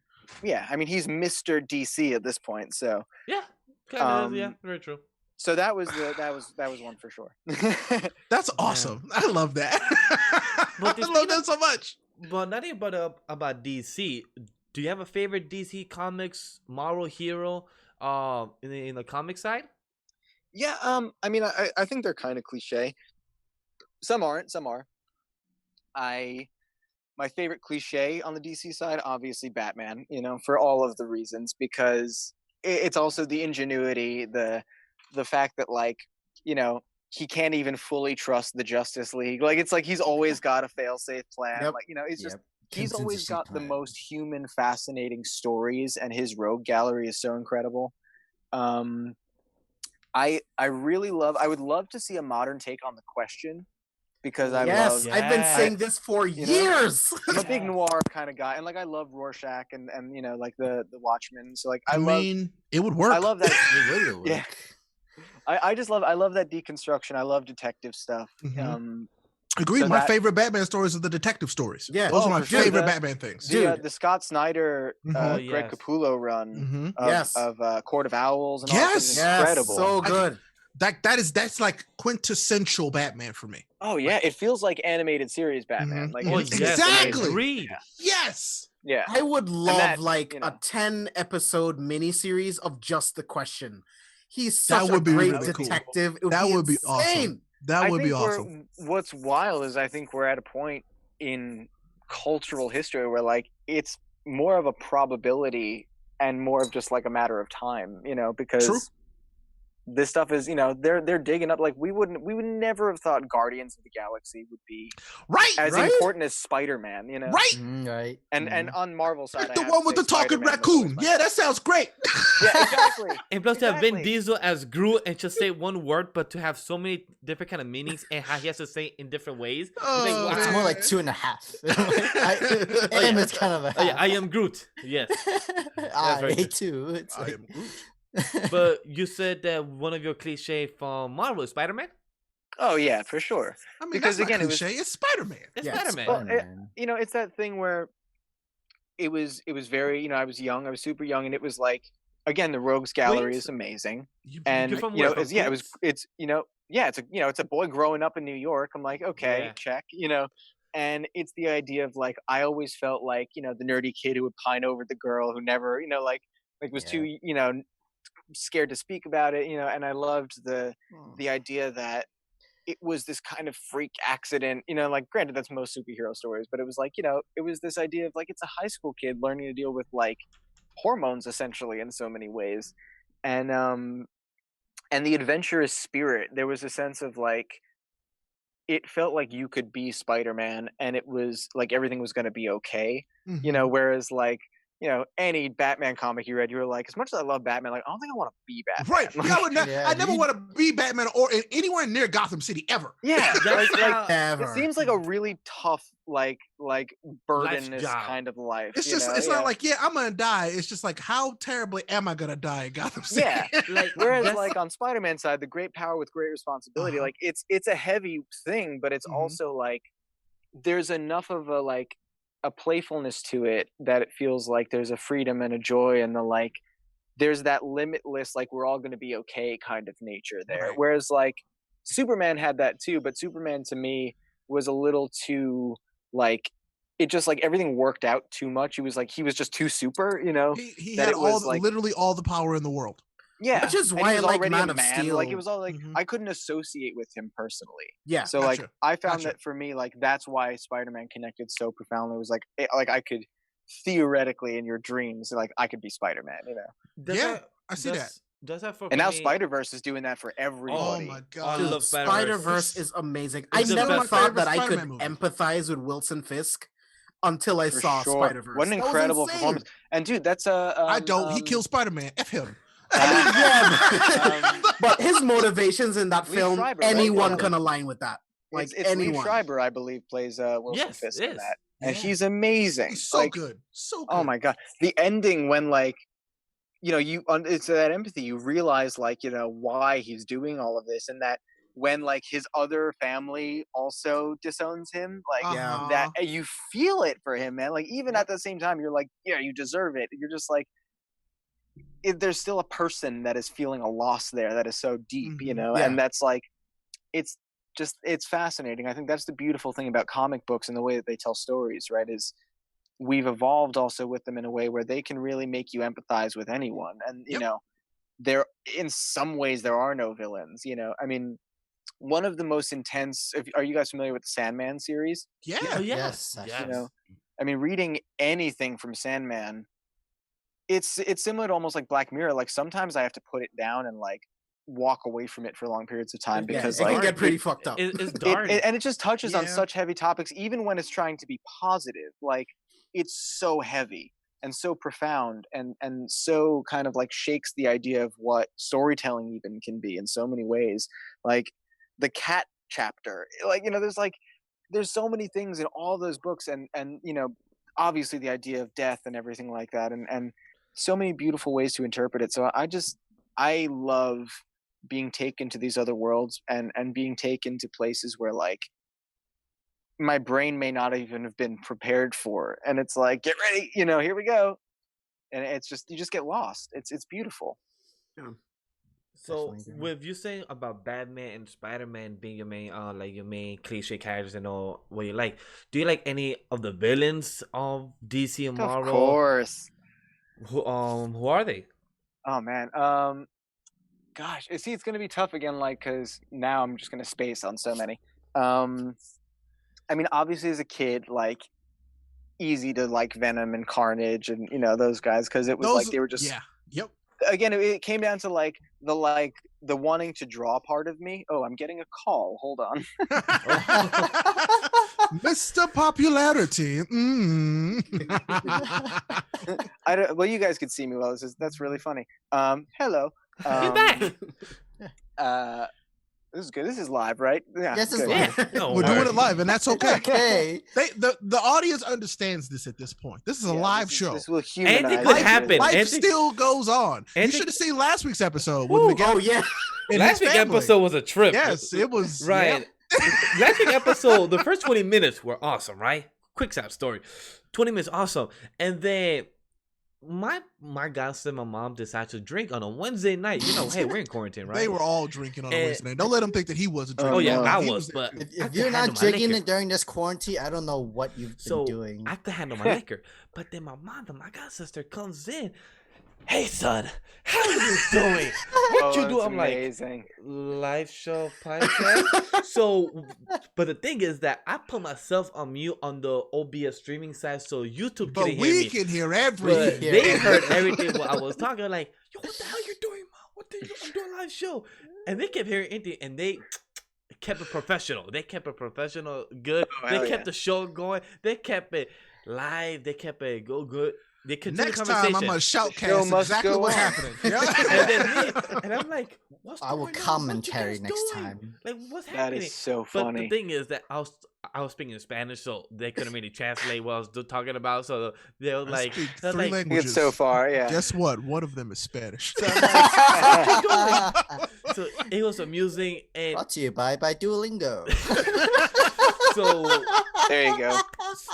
Yeah, I mean, he's Mr. DC at this point. So Yeah. Kind of. Yeah. Um, Very true. so that was one for sure. That's awesome. I love that. But I this love thing that so much. But not even about DC. Do you have a favorite DC Comics Marvel hero? In the comic side. Yeah, I mean, I think they're kind of cliche. Some aren't, some are. My favorite cliche on the DC side, obviously Batman, you know, for all of the reasons, because it's also the ingenuity, the fact that, like, you know, he can't even fully trust the Justice League. Like, it's like he's always got a fail-safe plan. Yep. Like, you know, it's just, he's Contingency always got the plan. most human, fascinating stories, and his rogue gallery is so incredible. I really love, I would love to see a modern take on the Question, because I Yes, love, I've been Yeah. saying this for You know? years. I'm a big noir kind of guy, and like I love Rorschach and you know, like the Watchmen. So like I mean, it would work. I love that. It would Yeah. work. I just love, I love that deconstruction. I love detective stuff. Mhm. Agreed. so My that- favorite Batman stories are the detective stories. Yeah. Those Oh, are my for sure. favorite The- Batman things. The Scott Snyder, Mhm. Oh, Greg yes. Capullo run hmm of, Yes. of Court of Owls and all that Yes. is Yes, incredible. so good. That's like quintessential Batman for me. Oh yeah, it feels like animated series Batman. Mhm. Like Oh, it's yes. Exactly. Agreed. Yes. Yeah. I would love that, like you a know. 10-episode miniseries of just the Question. He's That such would a be great really cool. detective. It That would be insane. awesome. That I would be think awesome. what's wild is I think we're at a point in cultural history where like it's more of a probability and more of just like a matter of time, you know, because True. this stuff is, they're digging up. Like we would never have thought Guardians of the Galaxy would be Right, as right, important as Spider-Man, right. Right. And on Marvel side, Pick the I have one to with say the talking Spider-Man was always raccoon. my Yeah, that sounds great. Yeah, exactly. And plus to have Vin Exactly. Diesel as Groot and just say one word, but to have so many different kind of meanings and how he has to say it in different ways. Oh, It's wow. more like man. 2.5. Oh, yeah. It's kind of a half. Oh yeah, I am Groot. Yes. very good. too. It's I like, am Groot. But you said that one of your cliche from Marvel is Spider-Man? Oh yeah, for sure. I mean, Because, that's not again, it was- cliche. It's Spider-Man. It's yeah, Spider-Man. Well, Spider-Man. It's that thing where it was very, I was young, I was super young, and it was like, again, the Rogues Gallery Wings? is amazing, You- and You're from you know, where? From it's, yeah, it was, Queens? it's it's a it's a boy growing up in New York. I'm like, okay, Yeah. check, and it's the idea of like I always felt like the nerdy kid who would pine over the girl who never like was Yeah. too scared to speak about it, and I loved the idea that it was this kind of freak accident, like granted that's most superhero stories, but it was like, it was this idea of like it's a high school kid learning to deal with like hormones essentially in so many ways. And the adventurous spirit, there was a sense of like it felt like you could be Spider-Man and it was like everything was going to be okay, Mhm. whereas like any Batman comic you read, you were like, as much as I love Batman, like I don't think I want to be Batman. Right. Like, Yeah, I never you- want to be Batman or anywhere near Gotham City ever. yeah, That's like how- Ever. it seems like a really tough, like burdenous job. kind of life. It's you just, know? it's Yeah. not like, yeah, I'm gonna die. It's just like, how terribly am I gonna die in Gotham City? Yeah. Like, Whereas that's- like on Spider-Man side, the great power with great responsibility, Uh-huh. like it's a heavy thing, but it's Mhm. also like there's enough of a playfulness to it that it feels like there's a freedom and a joy and there's that limitless, like we're all going to be okay kind of nature there. Right. Whereas like Superman had that too, but Superman to me was a little too like it just like everything worked out too much. He was just too super, He that had it was, like- literally all the power in the world. Yeah, Which is and why he I was like already Man a of man. Steel. Like it was all like Mhm. I couldn't associate with him personally. Yeah. So like Gotcha. I found Gotcha. that for me, like that's why Spider-Man connected so profoundly. It was like like I could theoretically in your dreams, like I could be Spider-Man, does Yeah, that- I see that. does- Does that for And now me- Spider-Verse is doing that for Oh everybody. my I god. Dude, love Spider Spider-Verse. Verse is amazing. I It's the never best thought that favorite I could Spider-Man movie. empathize with Wilson Fisk until I For saw sure. Spider Verse. What an incredible performance! And dude, that's I don't. He killed Spider-Man. F him. I mean, yeah, but his motivations in that Lee film, Schreiber, right? anyone Yeah. can align with that. Like it's Lee anyone. Schreiber, I believe, plays Wilson Yes, Fisk it in is. that, and Yeah. he's amazing. He's so like, good. So good. oh my god, the ending when like it's that empathy. You realize like why he's doing all of this, and that when like his other family also disowns him, like Yeah. that you feel it for him, man. Like even at the same time, you're like, yeah, you deserve it. You're just like, there's still a person that is feeling a loss there that is so deep, Mhm. Yeah. and that's like, it's fascinating. I think that's the beautiful thing about comic books and the way that they tell stories, right? Is we've evolved also with them in a way where they can really make you empathize with anyone, and Yep. there in some ways there are no villains. I mean, one of the most intense. Are you guys familiar with the Sandman series? Yeah. Oh, yes. Yes, Yes. actually. I mean, reading anything from Sandman, it's similar to almost like Black Mirror. Like sometimes I have to put it down and like walk away from it for long periods of time Yeah, because it like can get pretty fucked up. It's dark. and it just touches on Yeah. such heavy topics, even when it's trying to be positive. Like it's so heavy and so profound and so kind of like shakes the idea of what storytelling even can be in so many ways. Like the cat chapter, like there's so many things in all those books, and obviously the idea of death and everything like that, and so many beautiful ways to interpret it. So I love being taken to these other worlds and being taken to places where like my brain may not even have been prepared for, and it's like, get ready, here we go, and it's just you just get lost. It's beautiful. So Definitely, yeah. with you saying about Batman and Spider-Man being your main like your main cliche characters and all what you like, do you like any of the villains of DC and Of Marvel? course. Who are they? Oh man. Gosh, see, it's gonna be tough again, like, because now I'm just gonna space on so many. I mean, obviously, as a kid, like, easy to like Venom and Carnage and those guys, because it was like they were just Yeah. Yep. again, it came down to the wanting to draw part of me. Oh, I'm getting a call. Hold on. Mr. Popularity. I don't. Well, you guys could see me well. That's really funny. Hello. Get back. This is good. This is live, right? Yeah. Yes, it's good. live. Yeah, no We're doing worries. it live, and that's okay. Okay. The audience understands this at this point. This is a Yeah, live this is- show. This will Anything humanize. could it. happen. Life Anything- still goes on. You anything- should have seen last week's episode with Oh Miguel yeah. and Last his week's family. episode was a trip. Yes, it was. Right. Last week's episode, the first 20 minutes were awesome, right? Quick sad story. 20 minutes awesome. And then my godson and my mom decided to drink on a Wednesday night. You know, hey, we're in quarantine, right? They were all drinking on a And- Wednesday night. Don't let them think that he wasn't Oh, drinking. Oh yeah, no. I He was, but If, I if could you're not handle my drinking liquor. it during this quarantine, I don't know what you've So been doing. I could handle my liquor. But then my mom, my god sister, comes in. Hey son, how you doing? What you do? that's I'm like, amazing. live show podcast. So, but the thing is that I put myself on mute on the OBS streaming side, so YouTube But couldn't hear we me. can hear But everything. Yeah. they heard everything what I was talking. Like, yo, what the hell you doing, mom? What the I'm doing a live show, and they kept hearing anything, and they kept it professional. They kept it professional, good. Oh, They hell kept yeah. the show going. They kept it live. They kept it go good. They continued Next the time, conversation. I'm gonna Show shoutcast must exactly go what's on. happening. and Yeah. then me, and I'm like, what's I will going on? What you commentary guys next doing? time. Like, what's That happening? is so But funny. the thing is that I was speaking in Spanish, so they couldn't really translate what I was talking about. So they were I like, speak they were three like, languages. It's so far, yeah. Guess what? One of them is Spanish. so, I'm like, what you doing? So it was amusing, and Brought to you by Duolingo. so There you go.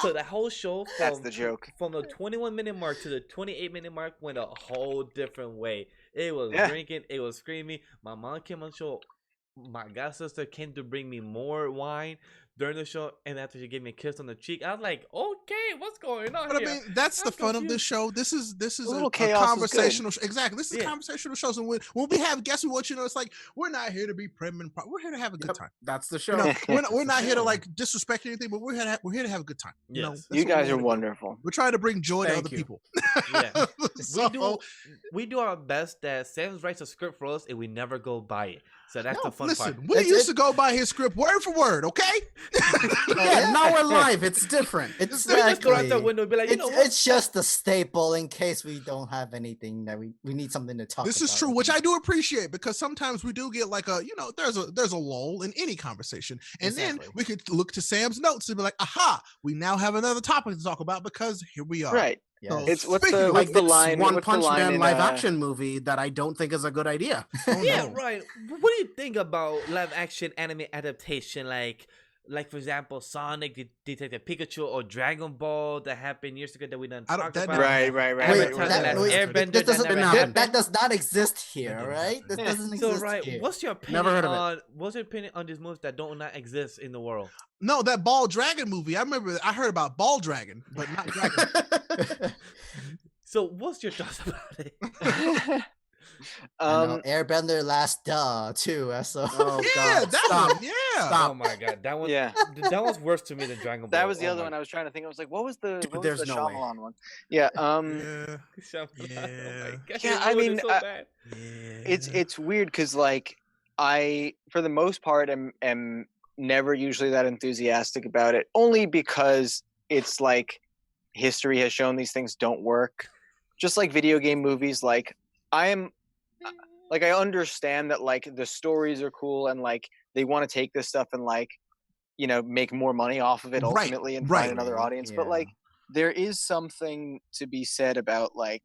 so the whole show That's from the joke. from the 21-minute mark to the 28-minute mark went a whole different way. It was Yeah. drinking, it was screaming. My mom came on the show. My god sister came to bring me more wine during the show, and after she gave me a kiss on the cheek, I was like, "Okay, what's going on But I here?" mean, that's the I'm fun of this confused. show. This is A little a chaos is conversational. Exactly. This is Yeah. a conversational show. So when we have guests, we want you to know it's like we're not here to be prim and proper. We're here to have a good Yep, time. that's the You show. know, we're not here to like disrespect anything, but we're here to have a good time. You know, Yes. that's You what we're guys here are to do. wonderful. We're trying to bring joy to Thank other you. people. Yeah. So, we do our best. That Sam writes a script for us, and we never go by it. So that's the fun listen, part. we used to go by his script word for word. Okay. Yeah, now we're live. It's different. We just throw out the Exactly. window and be like, you It's, know what? it's just a staple in case we don't have anything that we need something to talk about. This is true, which I do appreciate because sometimes we do get like there's a lull in any conversation, and then Exactly. we could look to Sam's notes and be like, aha, we now have another topic to talk about because here we are. Right. Yes. So, It's what's speaking the of- what's the It's line? One what's the Punch line Man in, live action movie that I don't think is a good idea. Oh, Yeah, no. right. What do you think about live action anime adaptation? Like for example, Sonic, Detective Pikachu, or Dragon Ball that happened years ago that we done I don't- talked that about. never Right, happened. right, right. Wait, right, Avatar: right, The that, right, Last wait, right. Airbender that doesn't that never happen. happened. that does not exist here, didn't right? That Yeah. doesn't So exist right, here. what's your opinion Never heard of it. on what's your opinion on these movies that don't not exist in the world? No, that Ball Dragon movie. I remember I heard about Ball Dragon, but not Dragon. So what's your thoughts about it? I know, um, Airbender Last too. So Oh, yeah, God, that stop. one. Yeah. Oh my god, that one. Yeah. that one's worse to me than Dragon Ball. that was the Oh other my one I was trying to think. I was like, what was the Dude, what was there's the no way. Shyamalan one? Yeah. Yeah. Shyamalan, oh my Yeah. God, Yeah, you I ruined it mean, so bad. It's weird because like I for the most part am never usually that enthusiastic about it, only because it's like history has shown these things don't work. Just like video game movies, like I understand that like the stories are cool and like they want to take this stuff and like make more money off of it Right, ultimately and right. find another audience. But Yeah. like there is something to be said about like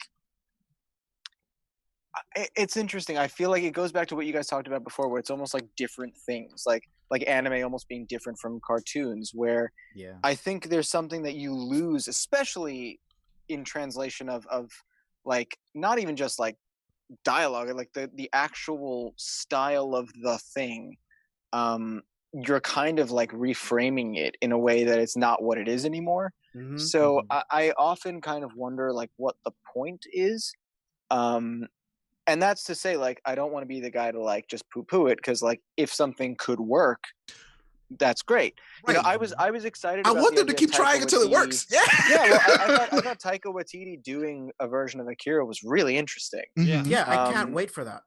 it's interesting. I feel like it goes back to what you guys talked about before, where it's almost like different things, like anime almost being different from cartoons, where yeah. I think there's something that you lose, especially in translation of like not even just like dialogue, like the actual style of the thing. You're kind of like reframing it in a way that it's not what it is anymore. Mhm. So Mhm. I often kind of wonder like what the point is. And that's to say, like, I don't want to be the guy to like just poo-poo it, because like if something could work, that's great. You know, Right. I was excited. I about want the them to idea of keep trying Taika until it Waititi- works. Yeah. Yeah, well, I thought Taika Waititi doing a version of Akira was really interesting. Yeah. Yeah, I can't Um, wait for that.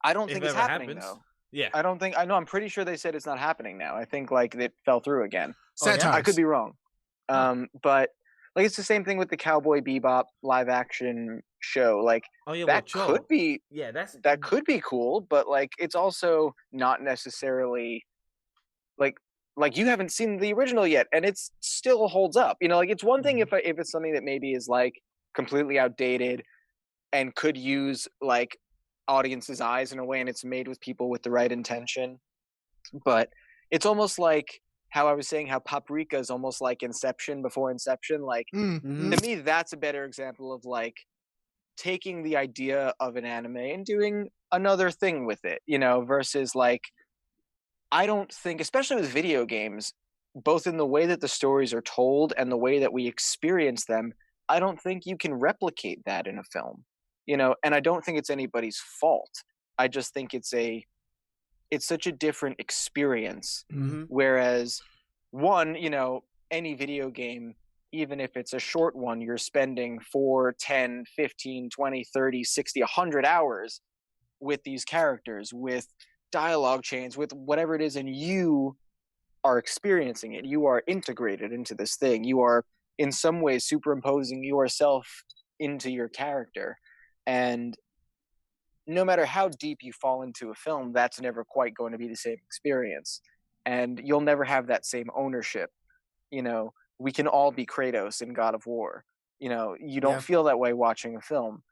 I don't If think it it's ever happening happens. though. Yeah. I don't think. I know. I'm pretty sure they said it's not happening now. I think like it fell through again. Satires. I could be wrong. But like it's the same thing with the Cowboy Bebop live action show. Like Oh yeah. that well, could Cho. be Yeah, that's that could be cool, but like it's also not necessarily like you haven't seen the original yet, and it still holds up. You know, like it's one thing if it's something that maybe is like completely outdated and could use like audience's eyes in a way, and it's made with people with the right intention. But it's almost like how I was saying how Paprika is almost like Inception before Inception. Like Mhm. to me, that's a better example of like taking the idea of an anime and doing another thing with it, you know, versus like I don't think, especially with video games, both in the way that the stories are told and the way that we experience them, I don't think you can replicate that in a film. You know, and I don't think it's anybody's fault. I just think it's such a different experience. Mhm. Whereas one, you know, any video game, even if it's a short one, you're spending 4, 10, 15, 20, 30, 60, 100 hours with these characters, with dialogue chains, with whatever it is, and you are experiencing it. You are integrated into this thing. You are in some ways superimposing yourself into your character. And no matter how deep you fall into a film, that's never quite going to be the same experience. And you'll never have that same ownership. You know, we can all be Kratos in God of War. You know, you don't Yeah. feel that way watching a film.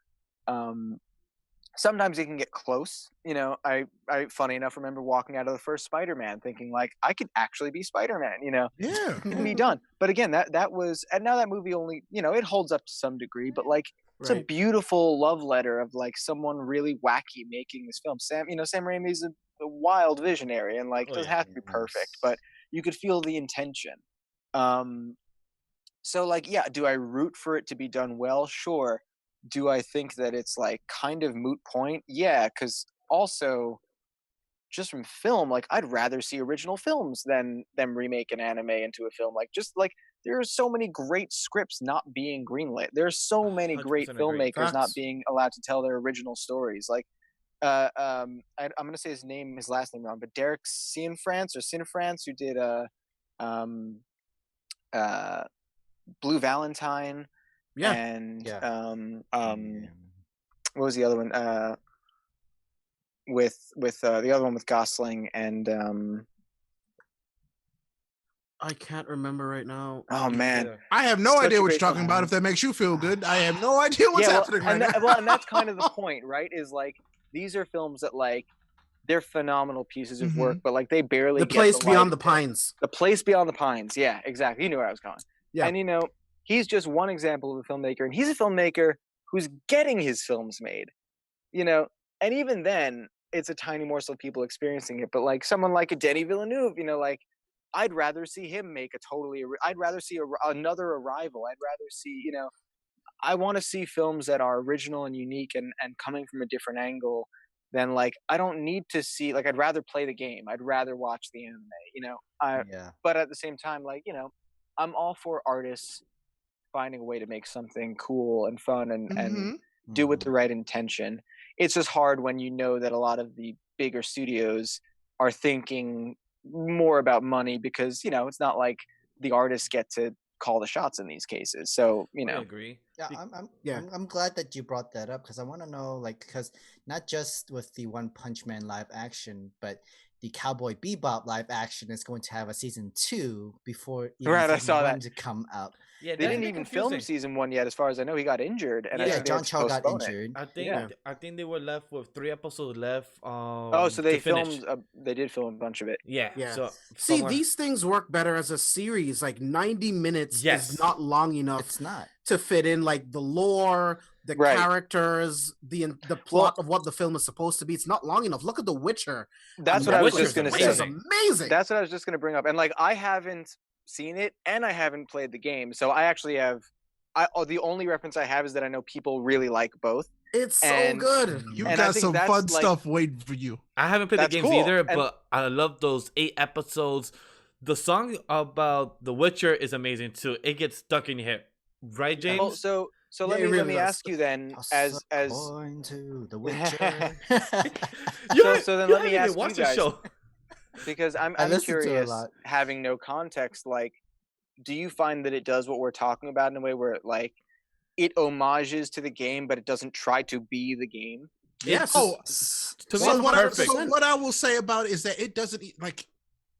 Sometimes it can get close. You know, I funny enough remember walking out of the first Spider-Man thinking like I could actually be Spider-Man, you know. Yeah. It can be done. But again, that was, and now that movie only, you know, it holds up to some degree, but like it's a Right. beautiful love letter of like someone really wacky making this film. Sam Raimi's a wild visionary and like Oh, doesn't yeah. have to be perfect, but you could feel the intention. So like, yeah, do I root for it to be done well? Sure. Do I think that it's like kind of moot point? Yeah, because also just from film, like I'd rather see original films than them remake an anime into a film. Like just like there are so many great scripts not being greenlit. There's so many great 100% agree. filmmakers not Facts. being allowed to tell their original stories. Like I'm gonna say his last name wrong, but Derek Cianfrance, who did um uh Blue Valentine Yeah. and Yeah. what was the other one? With the other one with Gosling and I can't remember right now. oh man, Yeah. I have no Such idea a what great you're talking film. about. If that makes you feel good, I have no idea what's yeah, happening right now. and that's kind of the point, right? Is like these are films that like they're phenomenal pieces of work, but like they barely The get Place the Beyond light the Pines. The Place Beyond the Pines. Yeah, exactly. You knew where I was going. Yeah. And you know, he's just one example of a filmmaker, and he's a filmmaker who's getting his films made. You know, and even then, it's a tiny morsel of people experiencing it. But like someone like a Denis Villeneuve, you know, like I'd rather see him make a totally. I'd rather see another Arrival. I'd rather see, you know, I want to see films that are original and unique and coming from a different angle than like I don't need to see like I'd rather play the game. I'd rather watch the anime, you know. Yeah. But at the same time, like, you know, I'm all for artists finding a way to make something cool and fun and do with the right intention. It's just hard when you know that a lot of the bigger studios are thinking more about money because, you know, it's not like the artists get to call the shots in these cases. So, you I know. agree. Yeah, Be- Yeah. I'm glad that you brought that up because I want to know, like, because not just with the One Punch Man live action, but the Cowboy Bebop live action is going to have a season 2 before even Right, I season saw 1 that. to come out. Yeah, They that's didn't been even film confusing. season 1 yet, as far as I know. He got injured, and I Yeah, think they had John to Cho got postpone it. injured. I think Yeah. I think they were left with 3 episodes left. Oh, so they to finish. filmed. They did film a bunch of it. Yeah. Yeah. So See, somewhere- these things work better as a series. Like 90 minutes Yes. is not long enough It's not. to fit in like the lore, the Right. characters, the plot of what the film is supposed to be. It's not long enough. Look at The Witcher. That's on what I was Netflix. just The gonna Witcher's say. amazing. That's what I was just gonna bring up. And like, I haven't seen it, and I haven't played the game, so I actually have. The only reference I have is that I know people really like both. It's so and- good. You And I got think some that's, fun like- stuff waiting for you. I haven't played the That's games cool, either, and- but I love those 8 episodes. The song about The Witcher is amazing too. It gets stuck in your head, right, James? Well, so Yeah, let it me really does. ask you then, as Going to the Witcher. so then you let me haven't even ask you watched the guys, show. because I I'm listen to it a curious, lot. having no context, like, do you find that it does what we're talking about in a way where it homages to the game, but it doesn't try to be the game? Yes. Oh, To me, so it's what, perfect. so what I will say about it is that it doesn't like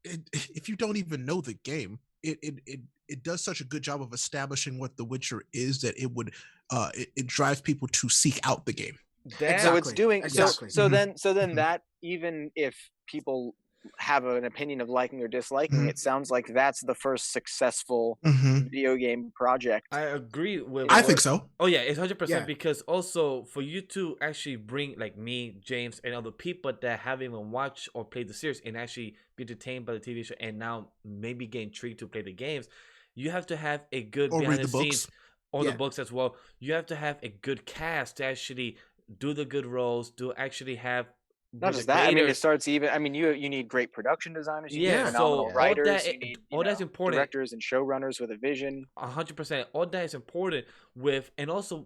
if you don't even know the game, it does such a good job of establishing what The Witcher is that it would it drives people to seek out the game. That, So it's Exactly. doing Exactly. so then Mhm. that, even if people have an opinion of liking or disliking, Mhm. it sounds like that's the first successful Mhm. video game project. I agree with. I know, think so. Oh yeah, it's 100%. Yeah. Because also for you to actually bring like me, James, and other people that haven't even watched or played the series and actually be entertained by the TV show and now maybe get intrigued to play the games, you have to have a good Or behind read the the scenes books. or the Yeah. books as well. You have to have a good cast to actually do the good roles, to actually have Not with just the that. I mean, it creators. starts even. I mean, you need great production designers. You need Yeah, phenomenal so all writers. that You need all that's important. directors and showrunners with a vision. 100%. All that is important with, and also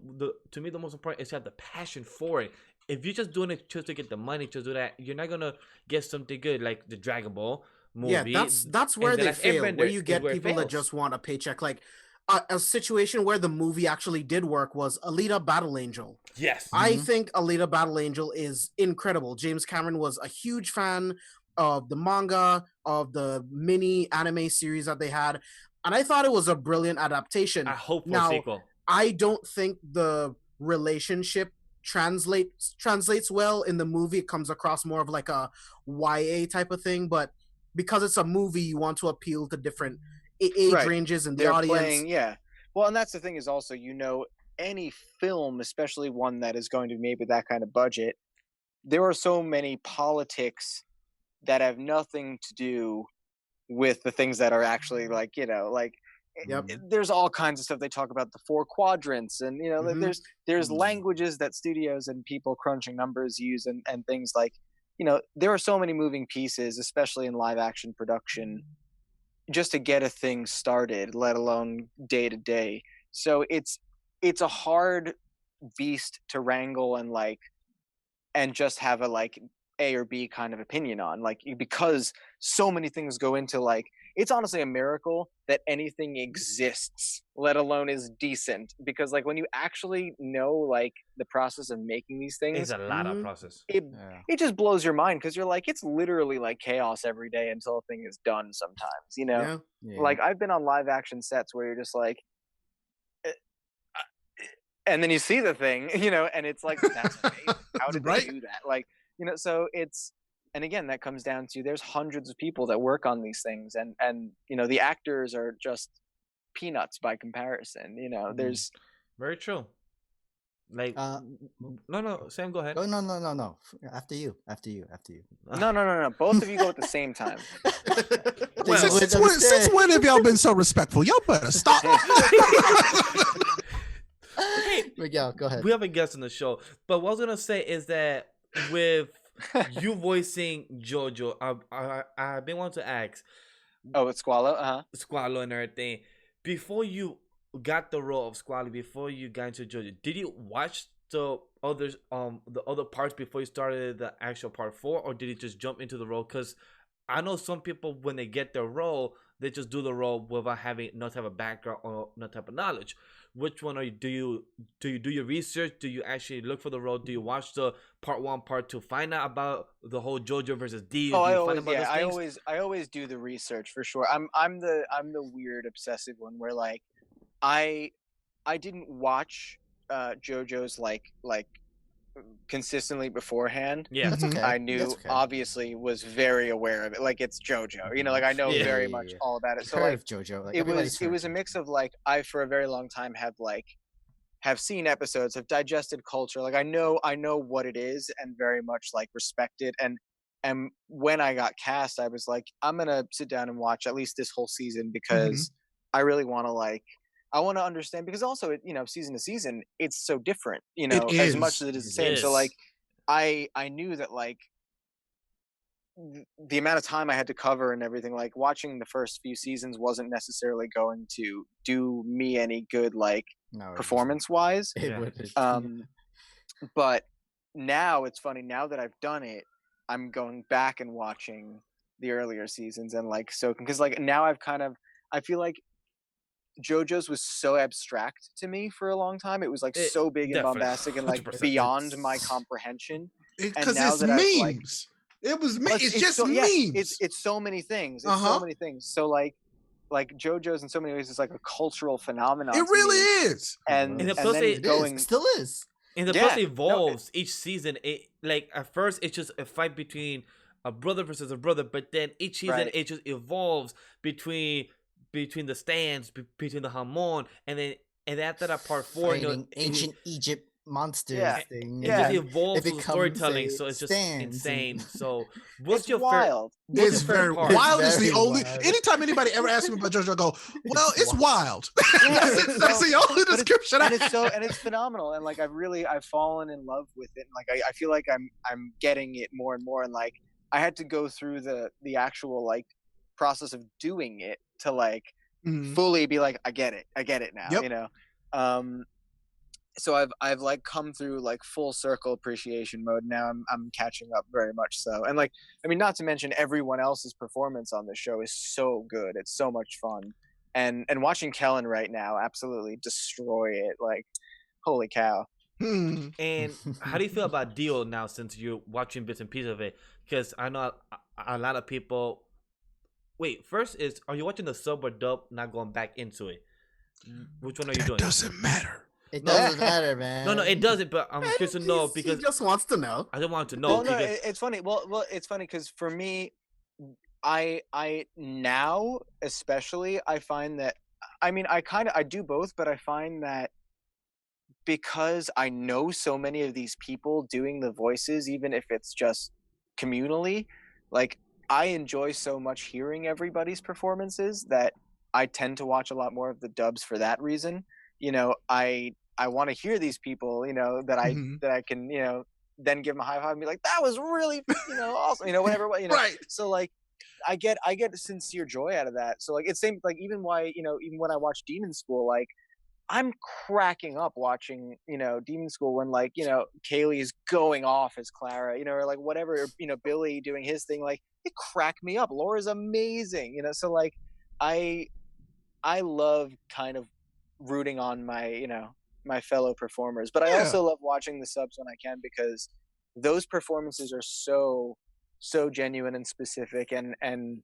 to me the most important is to have the passion for it. If you're just doing it just to get the money to do that, you're not gonna get something good like the Dragon Ball movie. Yeah, that's where and The they Last fail. Where Airbender you is get where it people that fails. just want a paycheck. Like a situation where the movie actually did work was Alita Battle Angel. Yes. I Mhm. think Alita Battle Angel is incredible. James Cameron was a huge fan of the manga, of the mini anime series that they had, and I thought it was a brilliant adaptation. I hope for a Now, sequel. I don't think the relationship translates well in the movie. It comes across more of like a YA type of thing, but because it's a movie, you want to appeal to different age Right. ranges in the They're audience. playing, yeah. Well, and that's the thing is also, any film, especially one that is going to be made with that kind of budget, there are so many politics that have nothing to do with the things that are actually Yep. there's all kinds of stuff. They talk about the four quadrants, and Mhm. there's languages that studios and people crunching numbers use, and things like, there are so many moving pieces, especially in live action production, just to get a thing started, let alone day to day. So it's a hard beast to wrangle and just have a A or B kind of opinion on, because so many things go into, it's honestly a miracle that anything exists, let alone is decent, because when you actually know the process of making these It's things, a lot of Mhm. process. it Yeah. it just blows your mind, because you're it's literally chaos every day until a thing is done sometimes, Yeah. Yeah. I've been on live action sets where you're just "Eh, and then you see the thing, and it's that's amazing. How did Right? they do that? So it's, and again, that comes down to, there's hundreds of people that work on these things, and the actors are just peanuts by comparison. There's Very true. Like Uh, no, Sam, go ahead. Oh no. After you. no. Both of you go at the same time. Well, You wouldn't Since understand. when have y'all been so respectful? Y'all better stop. Miguel, go ahead. We have a guest on the show, but what I was gonna say is that with you voicing JoJo, I've been wanting to ask Oh, it's Squalo. Uh-huh. Squalo and everything. Before you got the role of Squalo, before you got into JoJo, did you watch the other parts before you started the actual part 4, or did you just jump into the role? Because I know some people, when they get their role, they just do the role without having no type of background or no type of knowledge. Which one are you? Do you do your research? Do you actually look for the role? Do you watch the part 1, part 2, find out about the whole JoJo versus D? Oh, do I you find always, out about yeah, those things? I always do the research for sure. I'm the weird obsessive one where I I didn't watch JoJo's consistently beforehand. Yeah. That's okay. I That's knew, okay. obviously, was very aware of it. It's JoJo, I know Yeah. very much all about it. I've So heard of JoJo. Like everybody's it heard was a of mix JoJo. of I for a very long time have seen episodes, have digested culture. I know what it is, and very much respect it. And when I got cast, I was I'm gonna sit down and watch at least this whole season, because I really want to I want to understand, because also season to season it's so different, It as much is. as it is the It same. So is. I knew that the amount of time I had to cover and everything, like watching the first few seasons wasn't necessarily going to do me any good, like No, performance wise. it Yeah. wouldn't. But now it's funny, now that I've done it, I'm going back and watching the earlier seasons and like soaking, because like now I feel like JoJo's was so abstract to me for a long time. It was like It- so big and definitely, bombastic and like 100%. beyond my comprehension. Because now it's that I've, like- memes. It was Well, it's just so, memes. yeah, it's so many things. It's Uh-huh. so many things. So like JoJo's in so many ways is like a cultural phenomenon. It to really me. is. And And and plus then it It going is. It still is. And the Yeah, plus no, evolves each season. It like at first it's just a fight between a brother versus a brother, but then each season Right. it just evolves between the stands, between the Hamon, and after that part 4, you know, Fighting ancient Egypt monsters Yeah, thing. it yeah. just and evolves it with becomes storytelling. a So it's just stands and- insane. So what's It's your wild. what's It's your favorite very part? wild. Is the very only. wild. Anytime anybody ever asks me about JoJo, I go, "Well, it's wild." Yeah, it's That's so- the only but it's- description I and it's have. so and it's phenomenal, and like I've fallen in love with it, and like I feel like I'm getting it more and more, and like I had to go through the actual like process of doing it to like Mhm. fully be like I get it now, Yep. you know. So I've like come through like full circle appreciation mode. Now I'm catching up very much so, and like I mean, not to mention everyone else's performance on this show is so good. It's so much fun, and watching Kellen right now absolutely destroy it. Like, holy cow! Hmm. And how do you feel about Dio now since you're watching bits and pieces of it? Because I know a lot of people. Wait, first is are you watching the sub or dub? Not going back into it. Which one are you That doing? doesn't matter. It No. doesn't matter, man. No, it doesn't. But I'm And curious to know he because just wants to know. I don't want to know Well, no, because it's funny. Well, it's funny because for me, I now especially I find that I mean I do both, but I find that because I know so many of these people doing the voices, even if it's just communally, like I enjoy so much hearing everybody's performances that I tend to watch a lot more of the dubs for that reason. You know, I want to hear these people, you know, that Mhm. I can, you know, then give them a high five and be like, that was really, you know, awesome, you know, whatever, you know. Right. So like I get sincere joy out of that. So like it's same like even why, you know, even when I watch Demon School, like I'm cracking up watching, you know, Demon School when like, you know, Kaylee is going off as Clara, you know, or like whatever, or, you know, Billy doing his thing, like it cracked me up. Laura's amazing, you know, so like I love kind of rooting on my, you know, my fellow performers, but I Yeah. also love watching the subs when I can because those performances are so genuine and specific and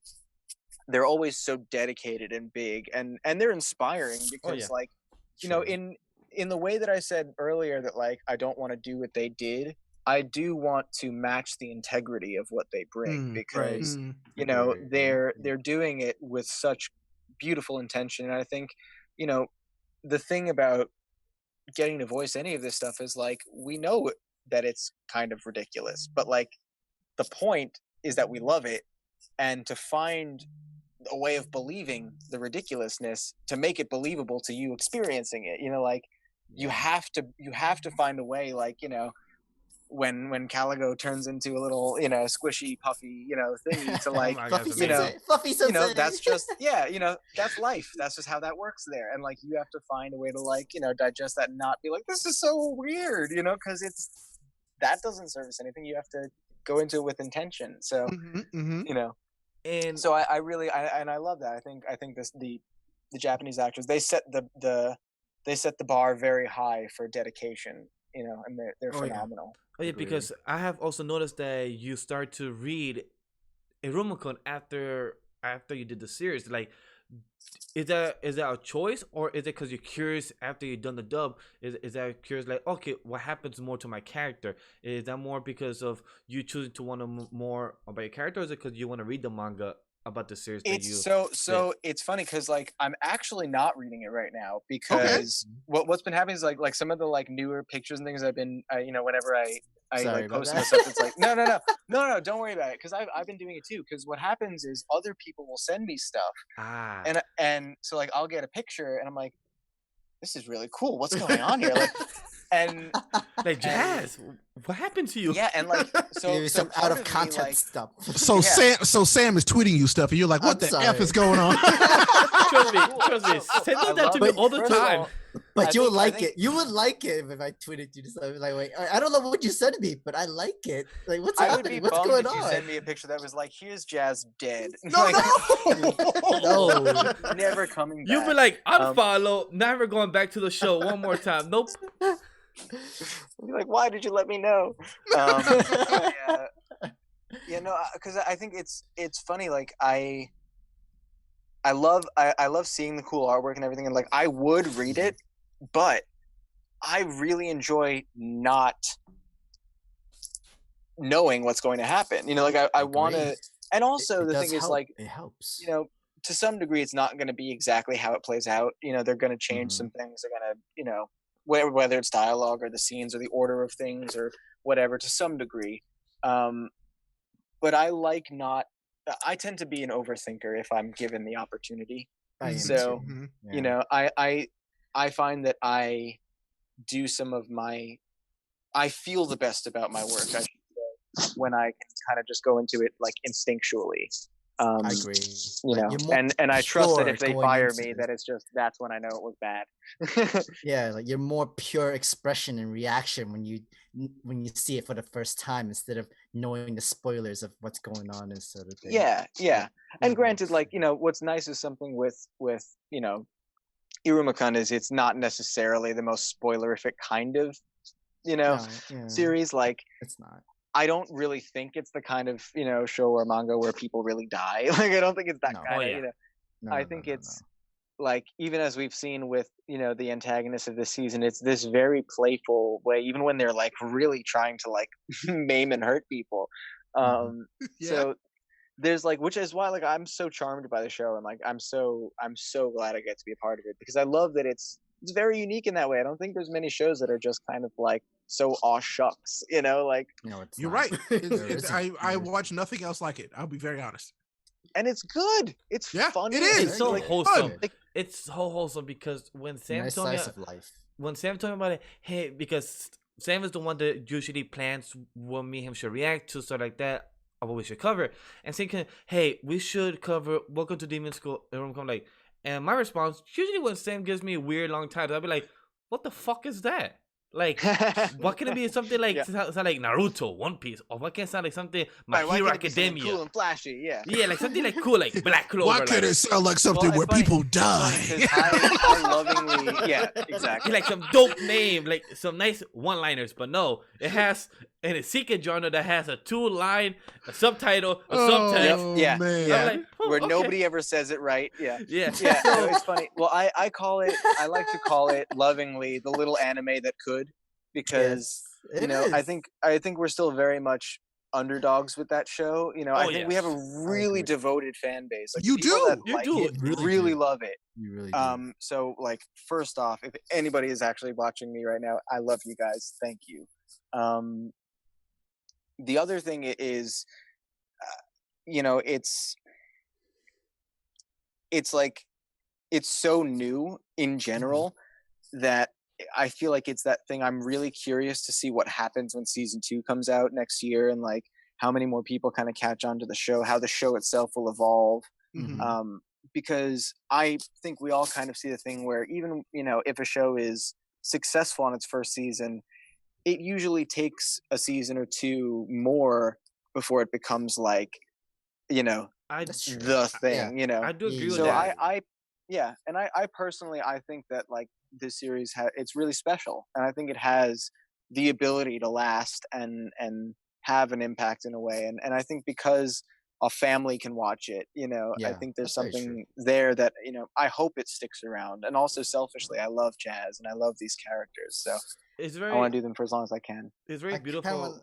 they're always so dedicated and big and they're inspiring because yeah. like you know Sure. in the way that I said earlier that like I don't want to do what they did, I do want to match the integrity of what they bring because Mm. you know Agree. they're doing it with such beautiful intention, and I think you know the thing about getting to voice any of this stuff is like we know that it's kind of ridiculous, but like the point is that we love it, and to find a way of believing the ridiculousness to make it believable to you experiencing it, you know, like you have to find a way, like you know when Caligo turns into a little, you know, squishy puffy, you know, thingy to like my God, Fluffy it's you know, sensei. Fluffy sensei. you know that's just yeah, you know, that's life, that's just how that works there, and like you have to find a way to like you know digest that and not be like this is so weird, you know, because it's that doesn't service anything. You have to go into it with intention, so Mhm. Mhm. you know, And so I really and I love that. I think this the Japanese actors they set the bar very high for dedication, you know, and they're Oh, yeah. phenomenal. oh yeah, Agreed. because I have also noticed that you start to read Iruma Kun after you did the series. Like, is that a choice or is it because you're curious after you've done the dub? Is that curious like okay, what happens more to my character? Is that more because of you choosing to want to more about your character, or is it because you want to read the manga about the series that It's you? so it's funny because like I'm actually not reading it right now because what's been happening is like some of the like newer pictures and things I've been you know whenever I Sorry like about post that. stuff, it's like no, don't worry about it because I've been doing it too, because what happens is other people will send me stuff Ah, and so like I'll get a picture and I'm like, this is really cool, what's going on here, like and Like Jazz, what happened to you? yeah, and like so Maybe some part out of me, context like, stuff. So Sam is tweeting you stuff, and you're like, "What I'm the f is sorry. going on?" Trust me, Cool, trust me. cool. Send I that to love me it. all the First of time. all, But I you would think- I like think- it. You would like it if I tweeted you something like, wait, I don't know what you sent me, but I like it. Like, what's I would be happening? What's bummed going if you on? send me a picture that was like, "Here's Jazz dead." No, Like, No. never coming back. You'll be like, unfollow, never going back to the show one more time. Nope. You'll be like, "Why did you let me know?" Yeah, no, because I think it's funny. Like I love seeing the cool artwork and everything, and like I would read it, but I really enjoy not knowing what's going to happen. You know, like I want to, Agree. and also It the does thing is help. like, it helps. you know, to some degree, it's not going to be exactly how it plays out. You know, they're going to change Mhm. some things. They're going to, you know, whether it's dialogue or the scenes or the order of things or whatever, to some degree. But I like not. I tend to be an overthinker if I'm given the opportunity. I am So, too. Mhm. Yeah. You know, I find that I do some of my. I feel the best about my work, I should say, when I can kind of just go into it like instinctually. I agree. You Like, know, you're more and I trust that pure if they going fire into me, it. that it's just that's when I know it was bad. Yeah, like you're more pure expression and reaction when you see it for the first time instead of knowing the spoilers of what's going on and sort of thing. Yeah. And Mhm. granted, like, you know, what's nice is something with you know, Iruma Kun is it's not necessarily the most spoilerific kind of, you know, No, yeah, series. Like, it's not. I don't really think it's the kind of, you know, show or manga where people really die. Like, I don't think it's that No. kind Oh, of, yeah. you know. No, I no, think no, it's like, even as we've seen with, you know, the antagonists of this season, it's this very playful way, even when they're like really trying to like maim and hurt people. Yeah. So there's like, which is why like I'm so charmed by the show, and like I'm so glad I get to be a part of it, because I love that it's very unique in that way. I don't think there's many shows that are just kind of like so aw shucks, you know, like, no, it's You're not. right. There isn't. I There isn't. watch nothing else like it. I'll be very honest. and it's good. It's Yeah, funny. it is. It's so Like, wholesome. fun. Like, It's so wholesome because when Sam Nice told me, slice of life. when Sam told me about it, hey, because Sam is the one that usually plans what me and him should react to, stuff like that, of what we should cover. And Sam can, hey, we should cover Welcome to Demon School Iruma Kun, like, and my response, usually when Sam gives me a weird long title, I'll be like, what the fuck is that? Like, what can it be? Something like Yeah. sound like Naruto, One Piece, or what can it sound like something My why Hero can't it be something Academia? cool and flashy, yeah. Yeah, like something like cool, like Black Clover. Why like, can't it sound like something Well, where it's funny- people it's funny die? 'cause I lovingly, yeah, exactly. like some dope name, like some nice one-liners, but no, it has in a secret genre that has a 2-line, a subtitle, a subtext. Oh, Yeah, man. yeah. I'm like, oh, Where okay. nobody ever says it right, yeah. Yeah, Yeah, no, it's funny. Well, I call it, I like to call it lovingly the little anime that could, because Yes, you it know, is. I think we're still very much underdogs with that show. You know, I Oh, think we have a yes. really agree. devoted fan base. Like, You people do. that You like do. it Really really do. love it. You really do. So like, first off, if anybody is actually watching me right now, I love you guys. Thank you. The other thing is, you know, it's like, it's so new in general that I feel like it's that thing. I'm really curious to see what happens when season 2 comes out next year, and like how many more people kind of catch on to the show, how the show itself will evolve. Mhm. Because I think we all kind of see the thing where, even, you know, if a show is successful on its first season, it usually takes a season or two more before it becomes like, you know, That's true. the thing, you know. I do agree with So that. I personally, I think that like this series it's really special, and I think it has the ability to last and have an impact in a way, and I think because a family can watch it, you know, I Yeah, think there's that's very something there that, you know, I hope it sticks around. And also selfishly, I love jazz and I love these characters, so It's I very, want to do them for as long as I can. it's very I beautiful.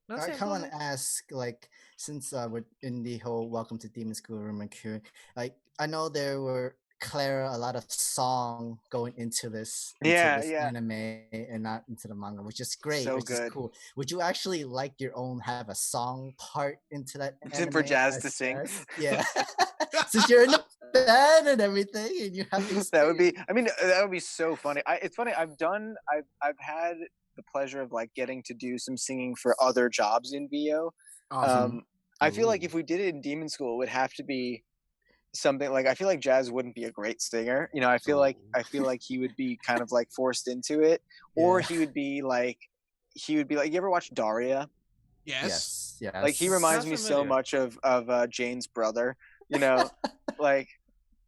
No, I say kind it, of go want ahead. to ask, like, since we're in the whole Welcome to Demon School Iruma Kun, like, I know there were a lot of song going into this Yeah. anime and not into the manga, which is great, So which is good. cool. Would you actually like your own have a song part into that For anime Jazz as to sing? Jazz? Yeah. Since you're in the band and everything, and you have to. That would be. I mean, that would be so funny. It's funny. I've had the pleasure of like getting to do some singing for other jobs in VO. Awesome. I feel like Ooh. if we did it in Demon School, it would have to be something like, I feel like Jazz wouldn't be a great singer. You know, I feel like he would be kind of like forced into it, or Yeah. he would be like, you ever watch Daria? Yes. Yes. Like he reminds Sounds me so familiar. much of Jane's brother. You know, like,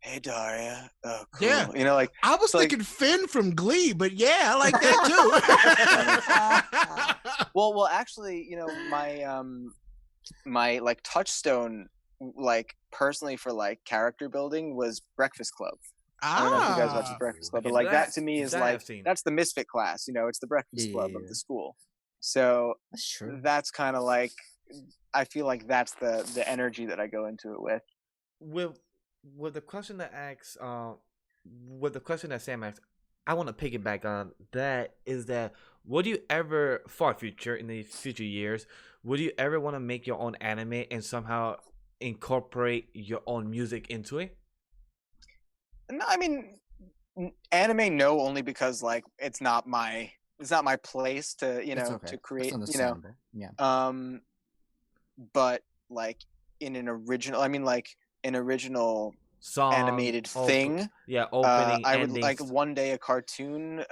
hey Daria, oh cool. Yeah. You know, like I was like- thinking Finn from Glee, but yeah, I like that too. well, actually, you know, my like touchstone, like personally for like character building was Breakfast Club. I don't know if you guys watch the Breakfast Club, but Okay, like that that- to me is that like I've seen. that's the misfit class. You know, it's the Breakfast Club Yeah. of the school. So That's true. that's kind of like, I feel like that's the energy that I go into it with. With the question that asks, with the question that Sam asked, I want to piggyback on that. Is that would you ever, far future in the future years, would you ever want to make your own anime and somehow incorporate your own music into it? No, I mean, anime, no, only because like it's not my place to, you It's know, okay. to create, It's you know, understandable. Yeah. but like in an original, I mean, like an original Song, animated thing. yeah, opening, I would endings. like one day a cartoon,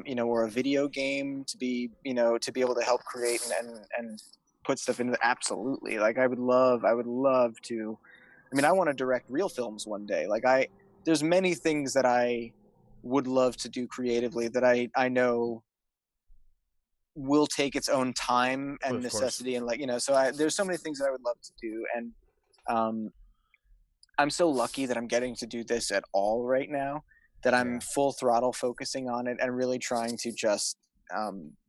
you know, or a video game to be, you know, to be able to help create and put stuff into. Absolutely, like I would love to. I mean, I want to direct real films one day. Like there's many things that I would love to do creatively that I know will take its own time and Of course. necessity, and like, you know, so there's so many things that I would love to do, and I'm so lucky that I'm getting to do this at all right now, that I'm Yeah. full throttle focusing on it and really trying to just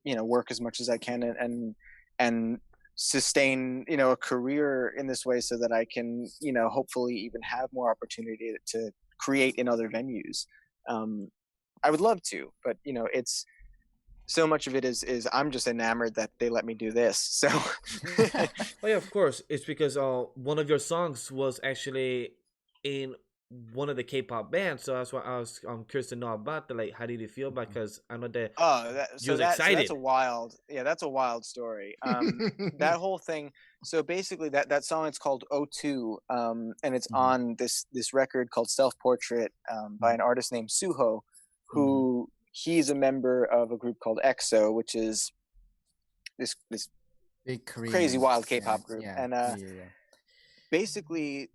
you know, work as much as I can and sustain, you know, a career in this way so that I can, you know, hopefully even have more opportunity to create in other venues. I would love to, but you know, it's so much of it is I'm just enamored that they let me do this. So Oh yeah, of course. It's because one of your songs was actually in one of the K-pop bands, so that's why I was curious to know about the, like, how did you feel about? Because I know that oh, you was that's excited. a wild, yeah, that's a wild story. That whole thing. So basically, that song, it's called O2, and it's on this record called Self Portrait by an artist named Suho, who he's a member of a group called EXO, which is this Big Korean, crazy wild K-pop yeah, group. yeah, And yeah, yeah. basically,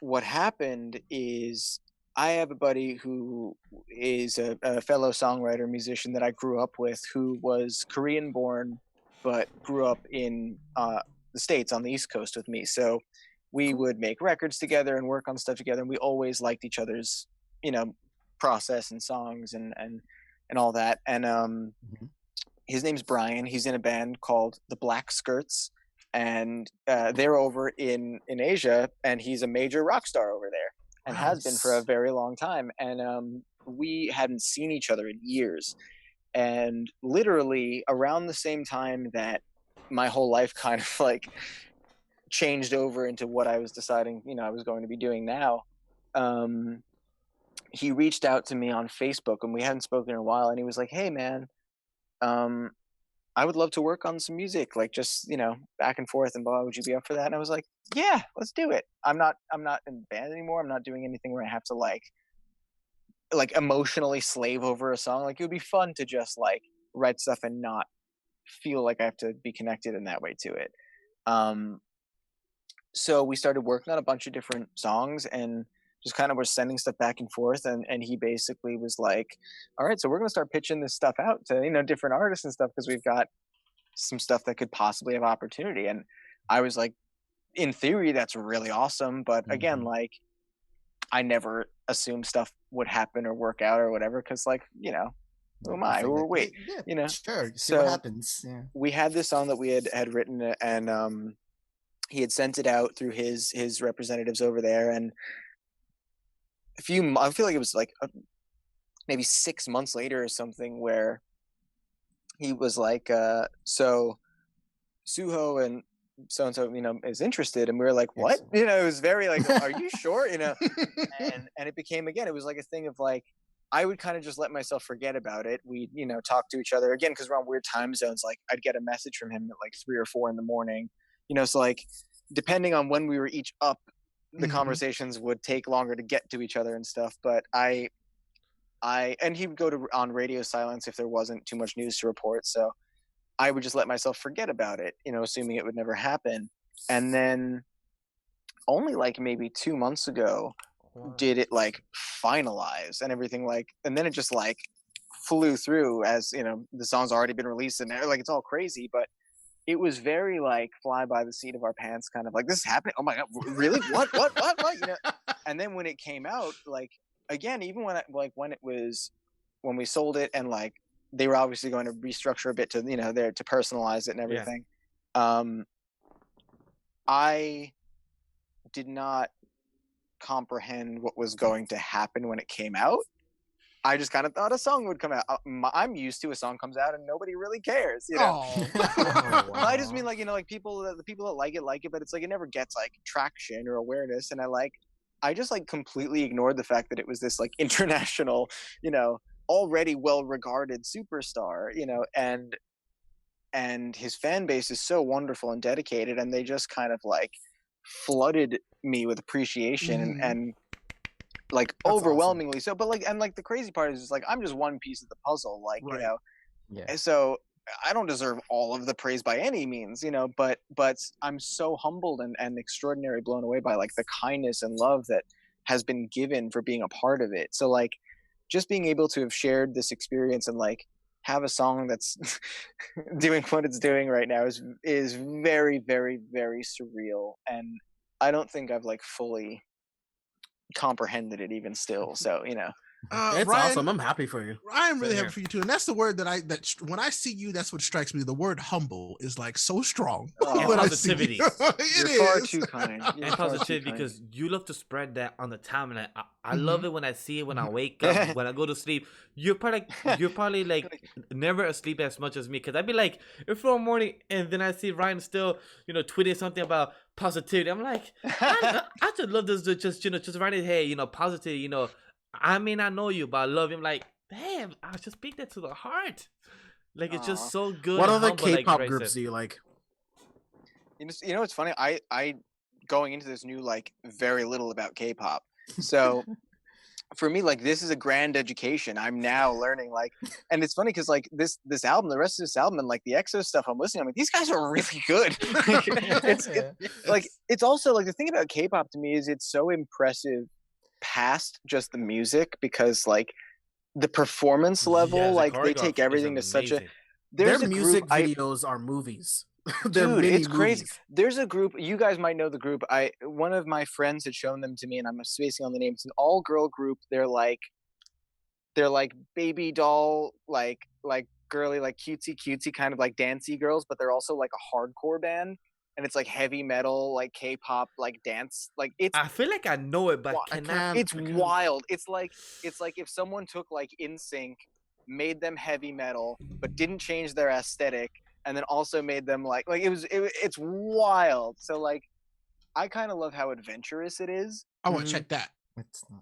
what happened is I have a buddy who is a fellow songwriter musician that I grew up with, who was Korean born but grew up in the States on the East Coast with me. So we would make records together and work on stuff together, and we always liked each other's, you know, process and songs and all that. And his name's Brian. He's in a band called the Black Skirts, and they're over in Asia, and he's a major rock star over there, and has been for a very long time. And we hadn't seen each other in years, and literally around the same time that my whole life kind of like changed over into what I was deciding, you know, I was going to be doing now. He reached out to me on Facebook, and we hadn't spoken in a while, and he was like, hey man, I would love to work on some music, like just, you know, back and forth and blah, would you be up for that? And I was like, yeah, let's do it. I'm not in the band anymore. I'm not doing anything where I have to like emotionally slave over a song. Like it would be fun to just like write stuff and not feel like I have to be connected in that way to it. So we started working on a bunch of different songs and just kind of were sending stuff back and forth, and he basically was like, all right, so we're going to start pitching this stuff out to, you know, different artists and stuff, because we've got some stuff that could possibly have opportunity. And I was like, in theory that's really awesome, but again, like I never assumed stuff would happen or work out or whatever, because like, you know, who am I? Or wait, yeah, you know, sure. See so what happens. Yeah. we had this song that we had written, and he had sent it out through his representatives over there, and I feel like it was like maybe 6 months later or something, where he was like, so Suho and so and so, is interested, and we were like, what? It was very like, are you sure? And it became, again, it was like a thing of like, I would kind of just let myself forget about it. We, talk to each other again because we're on weird time zones. Like I'd get a message from him at like 3 or 4 in the morning. So like depending on when we were each up, the conversations would take longer to get to each other and stuff. But and he would go on radio silence if there wasn't too much news to report. So I would just let myself forget about it, assuming it would never happen. And then only like maybe 2 months ago, did it like finalize and everything, like, and then it just like flew through as the song's already been released and like it's all crazy, but it was very like fly by the seat of our pants, kind of like, this is happening, oh my god, really, what and then when it came out, like, again, even when when we sold it and like they were obviously going to restructure a bit to there to personalize it and everything, I did not comprehend what was going to happen when it came out. I just kind of thought a song would come out. I'm used to a song comes out and nobody really cares, Oh, wow. I just mean like, like the people that like it, but it's like it never gets like traction or awareness. And I just like completely ignored the fact that it was this like international, already well-regarded superstar, and his fan base is so wonderful and dedicated, and they just kind of like flooded me with appreciation and like That's overwhelmingly so. But like, and like the crazy part is just like, I'm just one piece of the puzzle, like, and so I don't deserve all of the praise by any means, but I'm so humbled and extraordinarily blown away by like the kindness and love that has been given for being a part of it. So like just being able to have shared this experience and like have a song that's doing what it's doing right now is very, very, very surreal, and I don't think I've like fully comprehended it even still. So It's Ryan, awesome. I'm happy for you. I'm really Same happy for you too, and that's the word that when I see you, that's what strikes me. The word humble is like so strong. Oh, when positivity. I see you. You're far is. too kind. You're And far too positive kind. because you love to spread that on the timeline. I Mhm. love it when I see it, when I wake up, when I go to sleep. You're probably like never asleep as much as me, because I'd be like, if for a morning and then I see Ryan still tweeting something about positivity. I'm like, I just love this, just writing, hey, positive, I may not know you, but I love him. Like, damn, I just speak that to the heart. Like, it's Aw. just so good. What and other humble, like K-pop Ray groups said. do you like? It's funny. I going into this knew like very little about K-pop, so for me, like, this is a grand education. I'm now learning, like, and it's funny because like this album, the rest of this album, and like the EXO stuff I'm listening, I'm like, these guys are really good. It's also like the thing about K-pop to me is it's so impressive past just the music, because like the performance level, Yeah, the like they choreograph take is everything to such a. amazing. There's Their a music group, videos are movies. They're dude, mini it's crazy. movies. There's a group, you guys might know the group. One of my friends had shown them to me, and I'm spacing on the name. It's an all-girl group. They're like baby doll, like girly, like cutesy kind of like dancey girls, but they're also like a hardcore band, and it's like heavy metal, like K-pop, like dance, like it's I feel like I know it, but I I cannot. it's wild. It's like if someone took like NSYNC, made them heavy metal, but didn't change their aesthetic, and then also made them like it's wild. So like I kind of love how adventurous it is. I want to check that. It's not.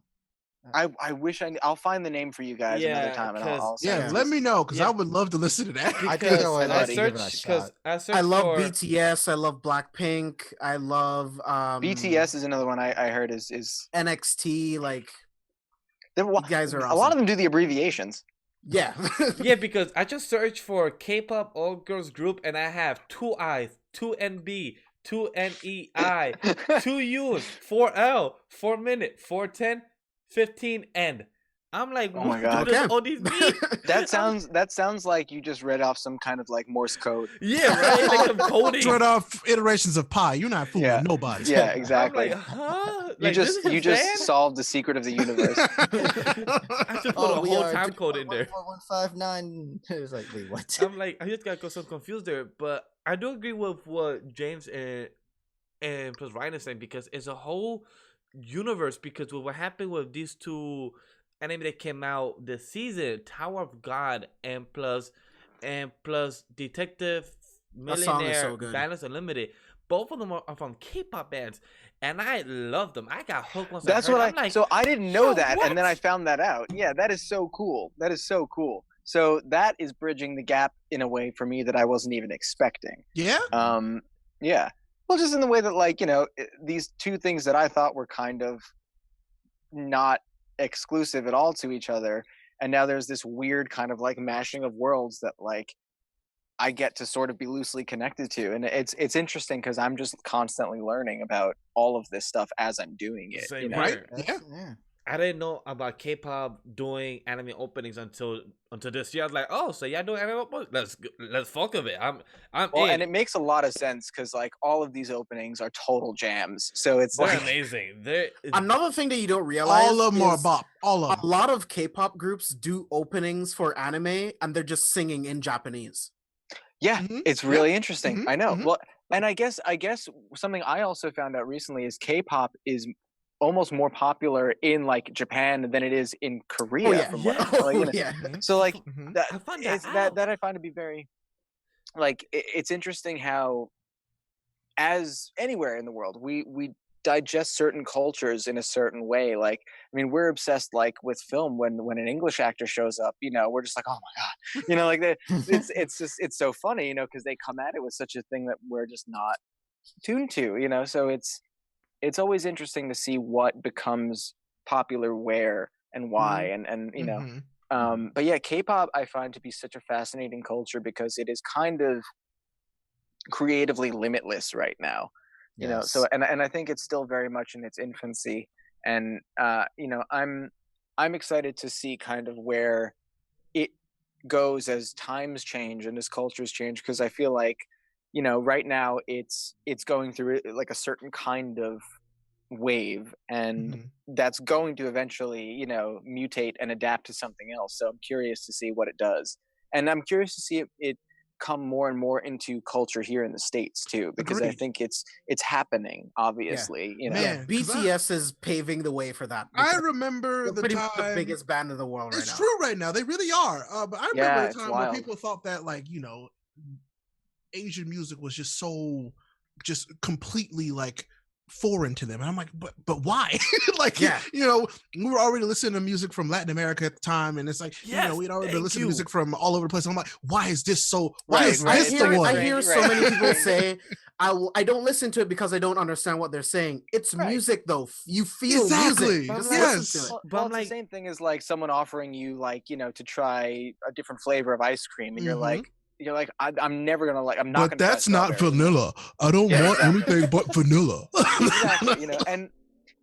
I wish I'll find the name for you guys another Yeah, time, and 'cause- I'll send Yeah, it to let you. me know, because Yeah. I would love to listen to that. I think I would I like to give it a searched because shot. I searched I love for BTS. I love Blackpink. I love BTS is another one I heard is NXT. Like, you guys are a lot awesome. of them do the abbreviations. yeah. yeah, because I just searched for K-pop all girls group, and I have 2 I's, 2 NB, 2 NEI, 2 U's, 4 L, 4 minute, 410, 15 end. I'm like, Oh my what God. do Okay. all these mean? That sounds like you just read off some kind of like Morse code. Yeah, right. Like some coding. Straight off iterations of pi. You're not fooling Yeah. nobody. Yeah, I'm exactly. like, huh? You Like, this just is fan? solved the secret of the universe. I just put a we whole are time code in there. 159. It's like, wait, what? I'm like, I just got so confused there, but I do agree with what James and plus Ryan is saying, because it's a whole universe. Because with what happened with these 2 anime that came out this season, Tower of God and plus Detective That song is Millionaire so good. Balance Unlimited, both of them are from K-pop bands, and I love them. I got hooked once. That's I heard what it. I'm like, so I didn't know yo, that, and then what? I found that out. Yeah, that is so cool. That is so cool. So that is bridging the gap in a way for me that I wasn't even expecting. Yeah. Yeah. Well, just in the way that, like, these two things that I thought were kind of not exclusive at all to each other, and now there's this weird kind of like mashing of worlds that like I get to sort of be loosely connected to, and it's interesting because I'm just constantly learning about all of this stuff as I'm doing it. Same Right? here. Yeah. I didn't know about K-pop doing anime openings until this year. I was like, oh, so y'all doing anime openings? Let's fuck with it. I'm Well, in. and it makes a lot of sense because like all of these openings are total jams. So it's They're like amazing. They're Another thing that you don't realize All of them are is bop. All of a them. lot of K-pop groups do openings for anime, and they're just singing in Japanese. yeah, Mhm. it's Yeah. really interesting. Mhm. I know. Mhm. Well, and I guess something I also found out recently is K-pop is almost more popular in like Japan than it is in Korea. Oh yeah, From what Yeah. like, oh yeah. so like Mhm. that I found it's that that out. that I find to be very like it's interesting how as anywhere in the world we digest certain cultures in a certain way. Like, I mean, we're obsessed like with film. When an English actor shows up, we're just like, oh my god, like it's so funny, because they come at it with such a thing that we're just not tuned to. So it's always interesting to see what becomes popular where and why, and Mhm. but yeah, K-pop I find to be such a fascinating culture because it is kind of creatively limitless right now. So and I think it's still very much in its infancy, and I'm excited to see kind of where it goes as times change and as cultures change, because I feel like right now it's going through like a certain kind of wave, and Mhm. that's going to eventually mutate and adapt to something else. So I'm curious to see what it does, and I'm curious to see it come more and more into culture here in the States too, because I Agreed. think it's happening, obviously. Man, 'cause BTS is paving the way for that. I because remember they're the pretty much the time. biggest band in the world right It's now. true right now. They really are. But I remember Yeah, a it's time where wild. people thought that like, Asian music was just so just completely like foreign to them. And I'm like, but why? Like, Yeah. we were already listening to music from Latin America at the time, and it's like, Yes, we'd already been thank listening you. to music from all over the place. I'm like, why is this why Right, is right. this It's the very one? I hear so Right. many people say, I don't listen to it because I don't understand what they're saying. It's Right. music though. You feel Exactly. music. Just Yes. listen to it. Well, But I'm it's like- the same thing as like someone offering you like to try a different flavor of ice cream, and Mhm. you're like I'm never gonna like I'm not But gonna. that's try not strawberry. vanilla. I don't Yeah, want exactly. anything but vanilla. Exactly, and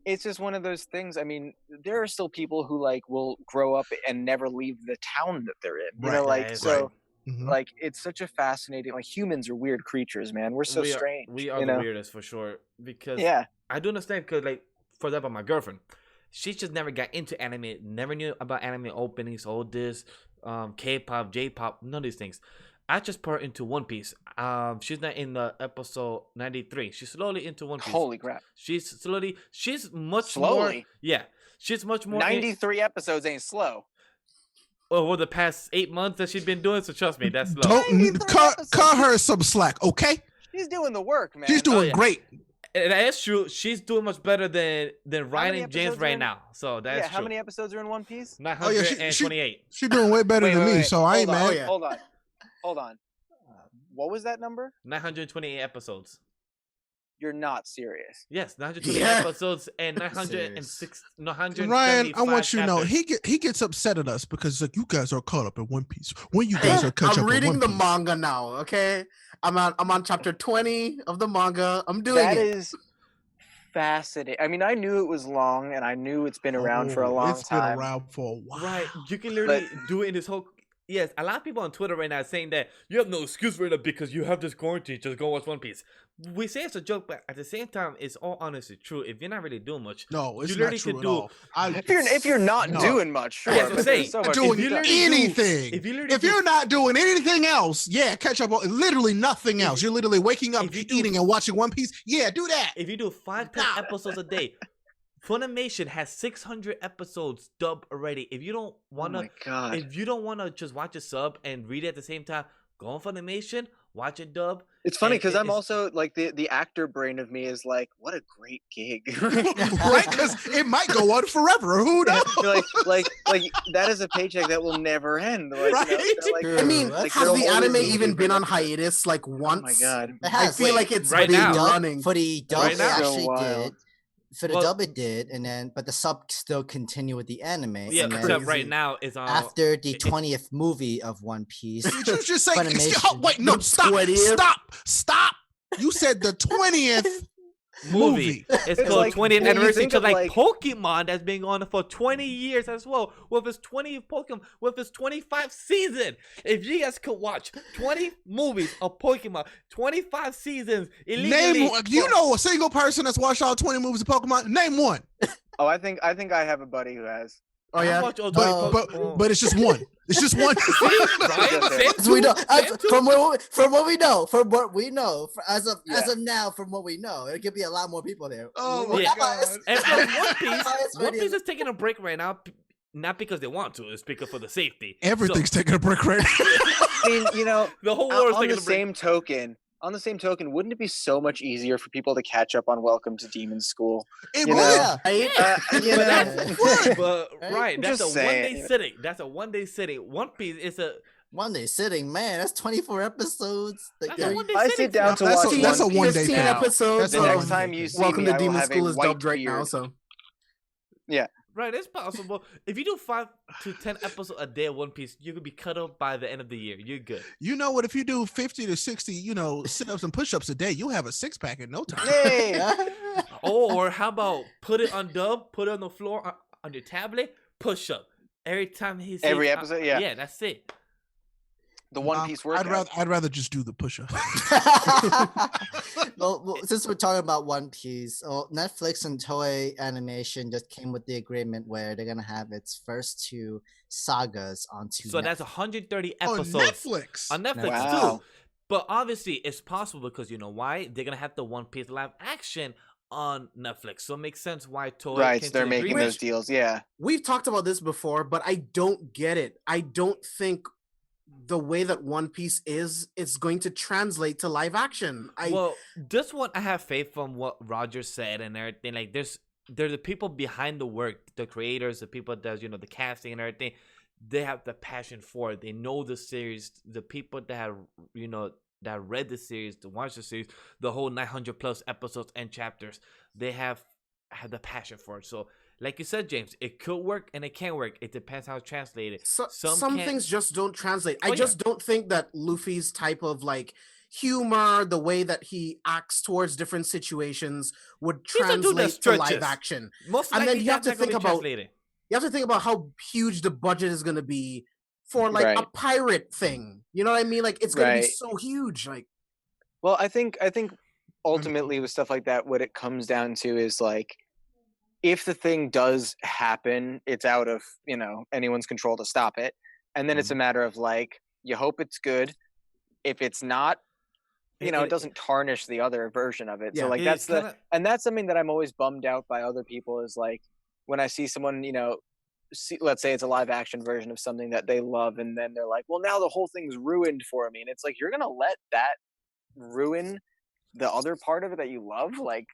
it's just one of those things. I mean, there are still people who like will grow up and never leave the town that they're in. Right, Like right. so. Mhm. Like, it's such a fascinating. Like, humans are weird creatures, man. We're so strange. We are the weirdest for sure, because Yeah. I do understand, because like, for example, my girlfriend, she just never got into anime, never knew about anime openings, all this, K-pop, J-pop, none of these things. I just put her into One Piece. She's not in the episode 93. She's slowly into One Piece. Holy crap! She's much Slowly? more. Yeah, she's much more. 93 episodes ain't slow. Over the past 8 months that she's been doing, so trust me, that's slow. Don't 93 cut her some slack, okay? She's doing the work, man. She's doing yeah. great. And that's true. She's doing much better than Ryan many and James episodes are right in? now. So that's Yeah. true. How many episodes are in One Piece? 928. She's doing way better than me. So I ain't hold on, mad. yeah. Hold on. What was that number? 928 episodes. You're not serious. Yes, 928 Yeah. episodes and 906. No, 175 Ryan, I want you to know chapters. he gets upset at us because like you guys are caught up in One Piece. When you guys are catch I'm up reading in the One Piece. manga now. Okay, I'm on chapter 20 of the manga. I'm doing That it. is fascinating. I mean, I knew it was long, and I knew it's been around for a long It's been time. around for a while. Right, you can literally do it in this whole. Yes, a lot of people on Twitter right now are saying that you have no excuse right now because you have this quarantine. Just go watch One Piece. We say it's a joke, but at the same time, it's all honestly true. If you're not really doing much, No, it's you not literally true could at do- all. If you're not No. doing much, sure. That's what I'm but saying. there's so Not much doing If you literally anything. if you literally If do- you're not doing anything else, yeah, catch up on literally nothing else. You're literally waking up, if you do- eating, and watching One Piece. Yeah, do that. If you do 5-10 Nah. episodes a day, Funimation has 600 episodes dubbed already. If you don't Oh wanna, my god. if you don't wanna just watch a sub and read it at the same time, Go on Funimation, watch it dub. It's funny And because I'm it's- also like the actor brain of me is like, what a great gig. Right? Because it might go on forever. Who knows? like that is a paycheck that will never end. Like, Right? so, like, True. I mean, That's has they'll the always anime be even been on episode. hiatus like Oh once? my god. It I has. feel like it's right been now. running. For the dub, Right it now. actually So wild. did. For the Well- dub, it did, and then but the sub still continue with the anime. Yeah, and then except right crazy. now it's on. after the 20th movie of One Piece. Did you just say? Funimation. Wait, no, The stop, 20th. stop. You said the 20th movie. It's It's called like, 20th when you anniversary think to of, like like- Pokemon that's been on for 20 years as well. With its 20th Pokemon, with its 25 season. If you guys could watch 20 movies of Pokemon, 25 seasons illegally. Name. You know a single person that's watched all 20 movies of Pokemon? Name one. Oh, I think I have a buddy who has. Oh yeah. But it's just one. It's just one. Right? Same As we know, too, as- same too. from what we know, as of Yeah. now, from what we know, it could be a lot more people there. Oh We're my not God. biased. And We're One not Piece, biased, One but Piece is taking a break right now, not because they want to, it's because for the safety. Everything's taking a break right now. I mean, you know, So, the whole world is on taking the a break. same token, wouldn't it be so much easier for people to catch up on Welcome to Demon School? It You would. know, Yeah. Right? You But know, that's, but Right? right, that's Just a one saying. day sitting. That's a 1 day sitting. One Piece is a One day sitting, man, that's 24 episodes. Like, that's a there- 1 day I sitting. sit down to That's watch a- that's a One Piece 1 day 15 thing. now. episodes. The That's a next one time day you thing. see Welcome me, to I will Demon have a School is white dubbed right now, beard. so Right, it's possible. If you do 5 to 10 episodes a day of One Piece, you could be cut up by the end of the year. You're good. You know what? If you do 50 to 60, sit-ups and push-ups a day, you'll have a six-pack in no time. Yay! Or how about put it on dub, put it on the floor on your tablet, push up every time he says Every episode, yeah. yeah, that's it. The One Piece workout. I'd rather just do the push-up. well, since we're talking about One Piece, Netflix and Toei Animation just came with the agreement where they're gonna have its first 2 sagas onto. So that's Netflix. 130 On episodes Netflix. on Netflix Wow. too. But obviously, it's possible because you know why? They're gonna have the One Piece live action on Netflix, so it makes sense why Toei Right, came to they're the making agreement. those deals. Yeah. we've talked about this before, but I don't get it. I don't think the way that One Piece is going to translate to live action. Well, this one I have faith from what Roger said and everything. Like there's the people behind the work, the creators, the people that the casting and everything. They have the passion for it. They know the series. The people that have that read the series, to watch the series, the whole 900 plus episodes and chapters. They have the passion for it. So, like you said, James, it could work and it can't work. It depends how it's translated. some Some can't- things just don't translate. Oh, I yeah. just don't think that Luffy's type of like humor, the way that he acts towards different situations would He's a dude that translate to live stretches. action. Most And then likely you have that's to not gonna think be about- translated. You have to think about how huge the budget is going to be for like a Right. pirate thing. You know what I mean? Like it's going to be Right. so huge. Like Well, I think ultimately with stuff like that, what it comes down to is like, if the thing does happen, it's out of anyone's control to stop it, and then it's a matter of like, you hope it's good. If it's not, It- it it- doesn't tarnish the other version of it. Yeah. So like It's that's kinda- and that's something that I'm always bummed out by other people is like when I see someone let's say it's a live action version of something that they love, and then they're like, well, now the whole thing's ruined for me, and it's like, you're gonna let that ruin the other part of it that you love? Like,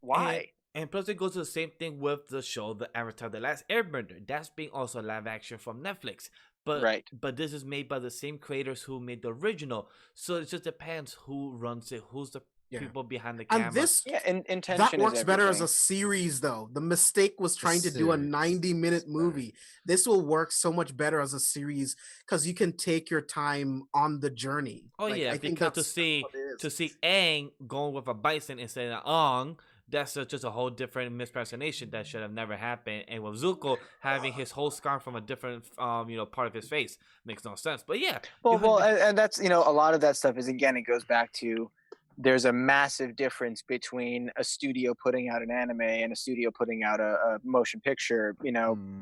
why? And plus, it goes to the same thing with the show, The Avatar: The Last Airbender. That's being also live action from Netflix. But Right. but this is made by the same creators who made the original. So it just depends who runs it, who's the Yeah. people behind the camera. and this Yeah, and intention that is works better as a everything. series though. The mistake was trying to do a series. 90-minute movie. This will work so much better as a series because you can take your time on the journey. Oh Like, yeah, I think because to that's see what it is. Aang going with a bison instead of Ong, that's just a whole different mispersonation that should have never happened. And with Zuko having his whole scar from a different part of his face makes no sense. But yeah, you Well, had- and that's a lot of that stuff is, again, it goes back to, there's a massive difference between a studio putting out an anime and a studio putting out a motion picture.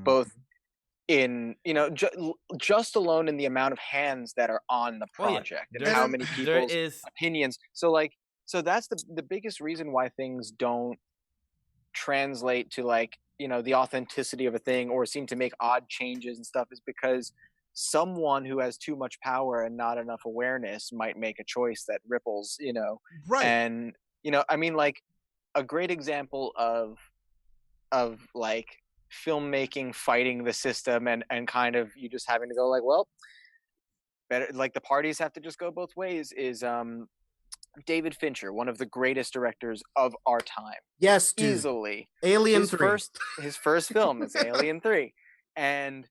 Both in just alone in the amount of hands that are on the Oh, yeah. project and There- how many there people's is opinions. So that's the biggest reason why things don't translate to the authenticity of a thing or seem to make odd changes and stuff, is because someone who has too much power and not enough awareness might make a choice that ripples, Right. and I mean, like, a great example of like filmmaking fighting the system and kind of you just having to go like, well, better, like, the parties have to just go both ways, is David Fincher, one of the greatest directors of our time, Yes, dude. easily. Alien his 3. his first film is Alien 3, and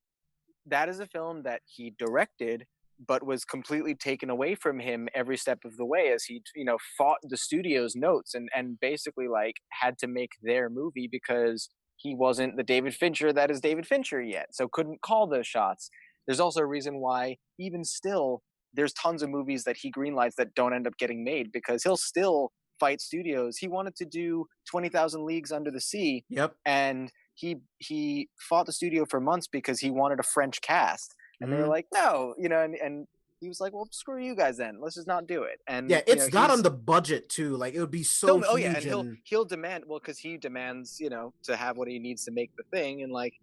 that is a film that he directed but was completely taken away from him every step of the way as he fought the studio's notes and basically like had to make their movie because he wasn't the David Fincher that is David Fincher yet, so couldn't call those shots. There's also a reason why even still there's tons of movies that he greenlights that don't end up getting made because he'll still fight studios. He wanted to do 20,000 Leagues Under the Sea, Yep. and he fought the studio for months because he wanted a French cast, and they were Mhm. like, no, and he was like, well, screw you guys then, let's just not do it. And Yeah, it's not on the budget too. Like it would be so oh huge. yeah, and he'll demand, well, because he demands to have what he needs to make the thing. And like,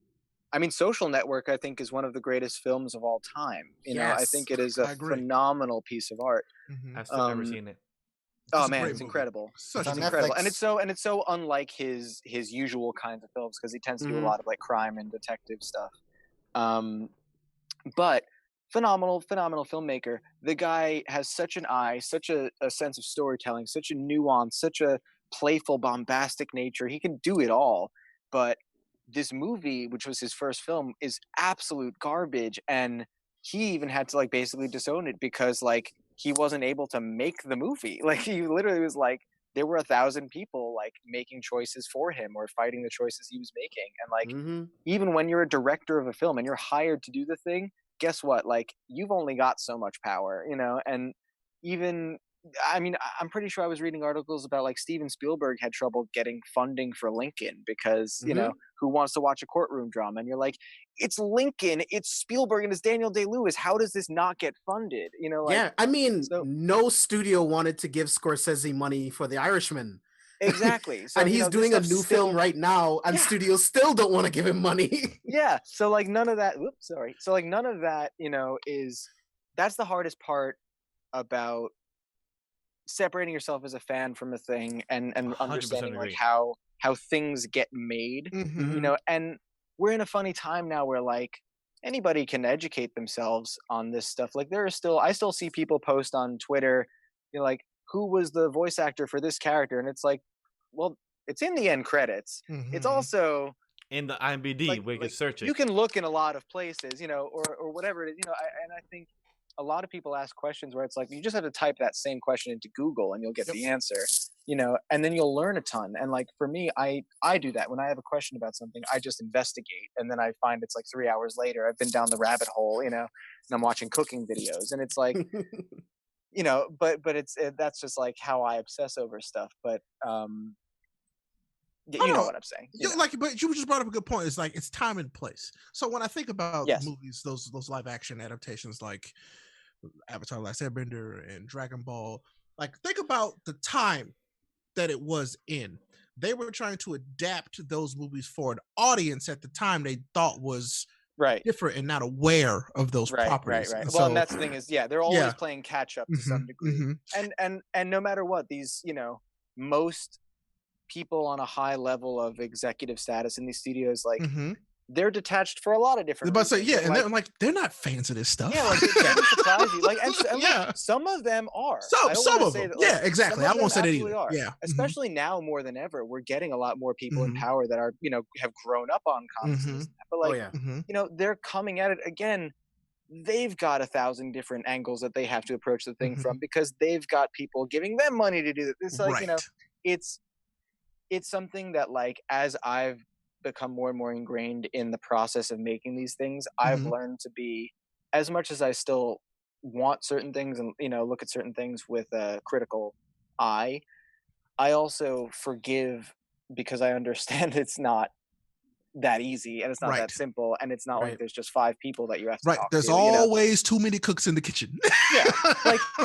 I mean, Social Network, I think, is one of the greatest films of all time. I Yes, think it is I a agree. phenomenal piece of art. Mhm. I've still never seen it. Oh a man, great it's movie. incredible. Such It's a on good Incredible, Netflix. and it's so unlike his usual kinds of films because he tends to do a Mhm. lot of like crime and detective stuff. But phenomenal filmmaker. The guy has such an eye, such a sense of storytelling, such a nuance, such a playful, bombastic nature. He can do it all. But this movie, which was his first film, is absolute garbage, and he even had to like basically disown it because like he wasn't able to make the movie. Like he literally was like, there were 1,000 people like making choices for him or fighting the choices he was making, and like Mhm. even when you're a director of a film and you're hired to do the thing, guess what? Like you've only got so much power, and even, I mean, I'm pretty sure I was reading articles about like Steven Spielberg had trouble getting funding for Lincoln because, Mhm. who wants to watch a courtroom drama? And you're like, it's Lincoln, it's Spielberg, and it's Daniel Day-Lewis. How does this not get funded? Like, Yeah, I mean, so no studio wanted to give Scorsese money for The Irishman. exactly. So And he's this doing a stuff's new still, film right now, and yeah. studios still don't want to give him money. Yeah, so like none of that, whoops, sorry, so like none of that is, that's the hardest part about separating yourself as a fan from a thing and 100% understanding like agree. how things get made. Mhm. And we're in a funny time now where like anybody can educate themselves on this stuff. Like I still see people post on Twitter, like, who was the voice actor for this character, and it's like, well, it's in the end credits. It's Mhm. also In the IMDb, where you can search you it. can look in a lot of places, or whatever it is, and I think a lot of people ask questions where it's like you just have to type that same question into Google and you'll get the answer, and then you'll learn a ton. And like for me, I do that when I have a question about something. I just investigate, and then I find it's like 3 hours later I've been down the rabbit hole, and I'm watching cooking videos, and it's like, but that's just like how I obsess over stuff. But you know what I'm saying. But you just brought up a good point. It's like it's time and place. So when I think about Yes. movies, those live action adaptations like Avatar: Last Airbender and Dragon Ball, like think about the time that it was in. They were trying to adapt those movies for an audience at the time they thought was Right. different and not aware of those properties. Right. And Well, so, and that's the thing is, they're always playing catch up to some Mhm, degree. mhm. And no matter what, these, most people on a high level of executive status in these studios, like Mhm. they're detached for a lot of different But say reasons. and like, they're like they're not fans of this stuff. yeah, like it doesn't surprise you. Like, and Yeah. some of them are. Some I don't some wanna of say them. that, like, Yeah, exactly. some I of won't them say that absolutely either. are. Yeah. Especially now more than ever, we're getting a lot more people in Mhm. power that are, have grown up on comics and this Mhm. and that. But Oh like, yeah. Mhm. they're coming at it again. They've got 1,000 different angles that they have to approach the thing Mhm. from because they've got people giving them money to do it. It's like, Right. it's something that like as I've become more and more ingrained in the process of making these things, I've Mhm. learned to be, as much as I still want certain things and look at certain things with a critical eye, I also forgive because I understand it's not that easy and it's not that Right. simple, and it's not like Right. there's just 5 people that you have to Right. talk There's to, always too many cooks in the kitchen. Yeah,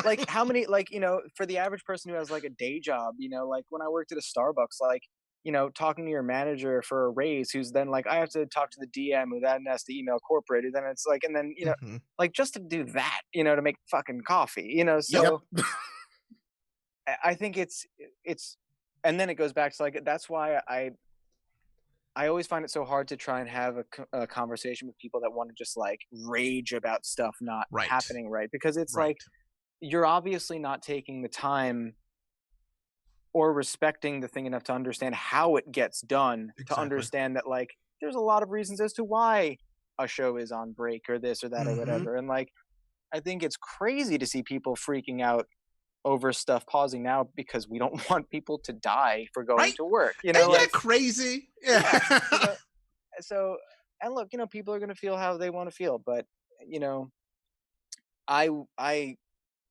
like how many, like, for the average person who has like a day job, like when I worked at a Starbucks, like talking to your manager for a raise, who's then like, I have to talk to the DM, who then has to email corporate, and then it's like, and then Mhm. like just to do that, to make fucking coffee, so I think it's, and then it goes back to like, that's why I always find it so hard to try and have a conversation with people that want to just like rage about stuff not Right. happening right, because it's Right. like, you're obviously not taking the time or respecting the thing enough to understand how it gets done, to Exactly. understand that like there's a lot of reasons as to why a show is on break or this or that or Mhm. whatever. And like, I think it's crazy to see people freaking out over stuff pausing now because we don't want people to die for going Right. to work. Ain't like, that crazy? yeah, Yeah. so, and look, people are going to feel how they want to feel, but I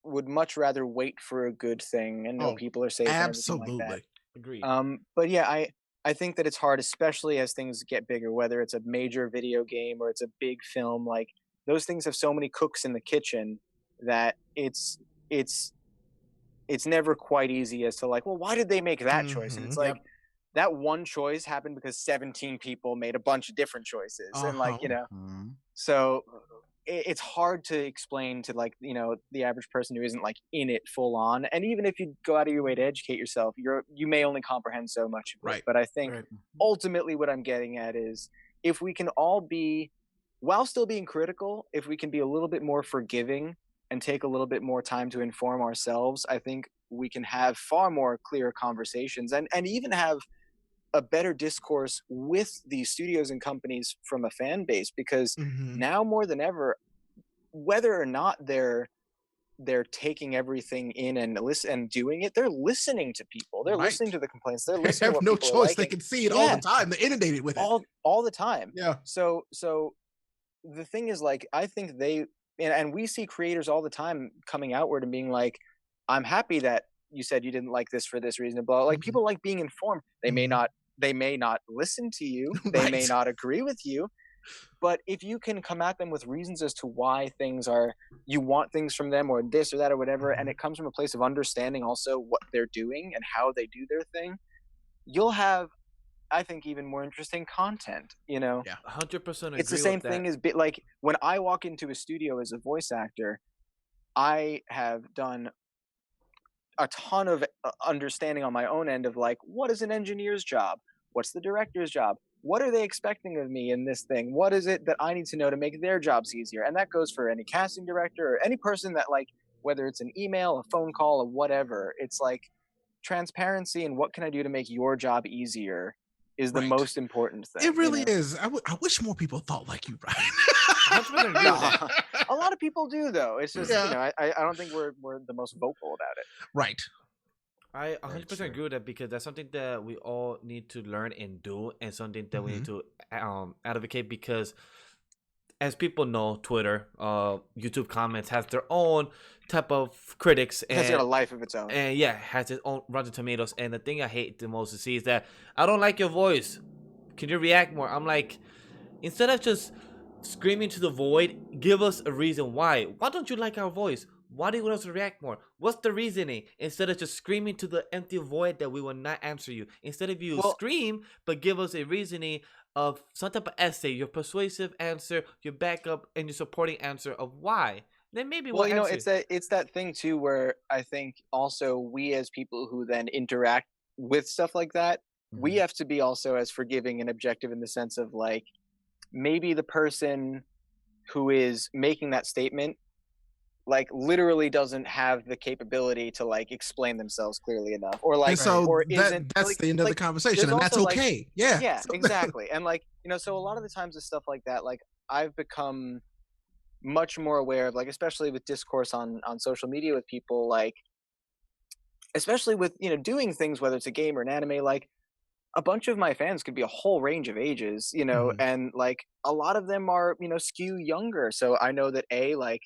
would much rather wait for a good thing and know Oh, people are safe and everything like that. absolutely. Agreed. But yeah, I think that it's hard, especially as things get bigger, whether it's a major video game or it's a big film. Like, those things have so many cooks in the kitchen that it's never quite easy as to like, well, why did they make that choice? And it's Mhm. like, that one choice happened because 17 people made a bunch of different choices, and like, Uh-huh. so it's hard to explain to like, the average person who isn't like in it full on. And even if you go out of your way to educate yourself, you may only comprehend so much of it. Right. But I think Right. ultimately what I'm getting at is, if we can all be, while still being critical, if we can be a little bit more forgiving and take a little bit more time to inform ourselves, I think we can have far more clear conversations, and even have a better discourse with these studios and companies from a fan base, because Mhm. now more than ever, whether or not they're taking everything in and listen and doing it, they're listening to people, they're Right. listening to the complaints, they're They listening to have what no people are choice. They liking. can see it all Yeah, the time. They're inundated with it. all the time. Yeah. So the thing is, like, I think and we see creators all the time coming outward and being like, I'm happy that you said you didn't like this for this reason, but like, Mhm. people like being informed. Mhm. They may not listen to you, they may Right. not agree with you, but if you can come at them with reasons as to why you want things from them or this or that or whatever, and Mhm. it comes from a place of understanding also what they're doing and how they do their thing, you'll have, I think, even more interesting content. Yeah. 100% It's the agree same with thing that. as like, when I walk into a studio as a voice actor, I have done a ton of understanding on my own end of like, what is an engineer's job? What's the director's job? What are they expecting of me in this thing? What is it that I need to know to make their jobs easier? And that goes for any casting director or any person that, like, whether it's an email, a phone call, or whatever, it's like, transparency and what can I do to make your job easier is the Right. most important thing. It really is. I wish more people thought like you, 100% agree with that. Ryan. A lot of people do, though. It's just, Yeah. I don't think we're the most vocal about it. Right. I Very 100% true. agree with that, because that's something that we all need to learn and do, and something that we need to advocate, because as people know, Twitter, YouTube comments has their own type of critics, It has got a life of its own. and yeah, has its own Rotten Tomatoes. And the thing I hate the most to see is that, I don't like your voice. Can you react more? I'm like, instead of just screaming to the void, give us a reason why. Why don't you like our voice? Why do you want us to react more? What's the reasoning? Instead of just screaming to the empty void that we will not answer you. Instead of you Well- scream, but give us a reasoning of some type of essay, your persuasive answer, your backup, and your supporting answer of why. Then maybe Well, we'll answer. it's that thing too, where I think also we, as people who then interact with stuff like that, we have to be also as forgiving and objective, in the sense of like, maybe the person who is making that statement, like, literally doesn't have the capability to like explain themselves clearly enough, or like, And so or isn't, that's like, the end of the conversation, there's and that's also, like, okay. Yeah. yeah, So- exactly. And like, so a lot of the times with stuff like that, like, I've become much more aware of, like, especially with discourse on social media with people, like, especially with, doing things, whether it's a game or an anime, like, a bunch of my fans could be a whole range of ages, Mhm. and like, a lot of them are, skew younger. So I know that, like,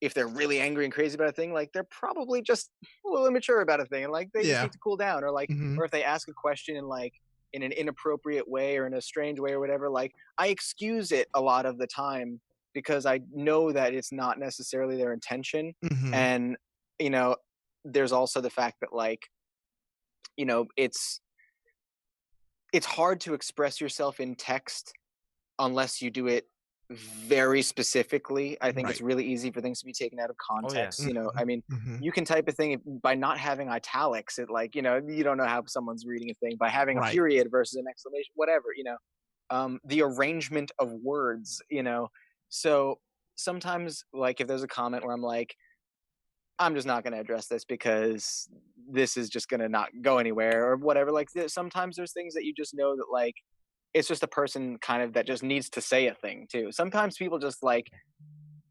if they're really angry and crazy about a thing, like, they're probably just a little immature about a thing, and like, they just Yeah. need to cool down, or like, Mhm. or if they ask a question in like, in an inappropriate way or in a strange way or whatever, like, I excuse it a lot of the time, because I know that it's not necessarily their intention. Mhm. And you know there's also the fact that, like, it's it's hard to express yourself in text unless you do it very specifically. I think it's Right. really easy for things to be taken out of Oh, yeah. context. You know, I mean, Mhm. you can type a thing by not having italics. It like, you know, you don't know how someone's reading a thing by having a Right. period versus an exclamation, whatever, you know. The arrangement of words, you know. So sometimes, like, if there's a comment where I'm like, I'm just not going to address this because this is just going to not go anywhere or whatever. Like, sometimes there's things that you just know that, like, it's just a person kind of that just needs to say a thing too. Sometimes people just like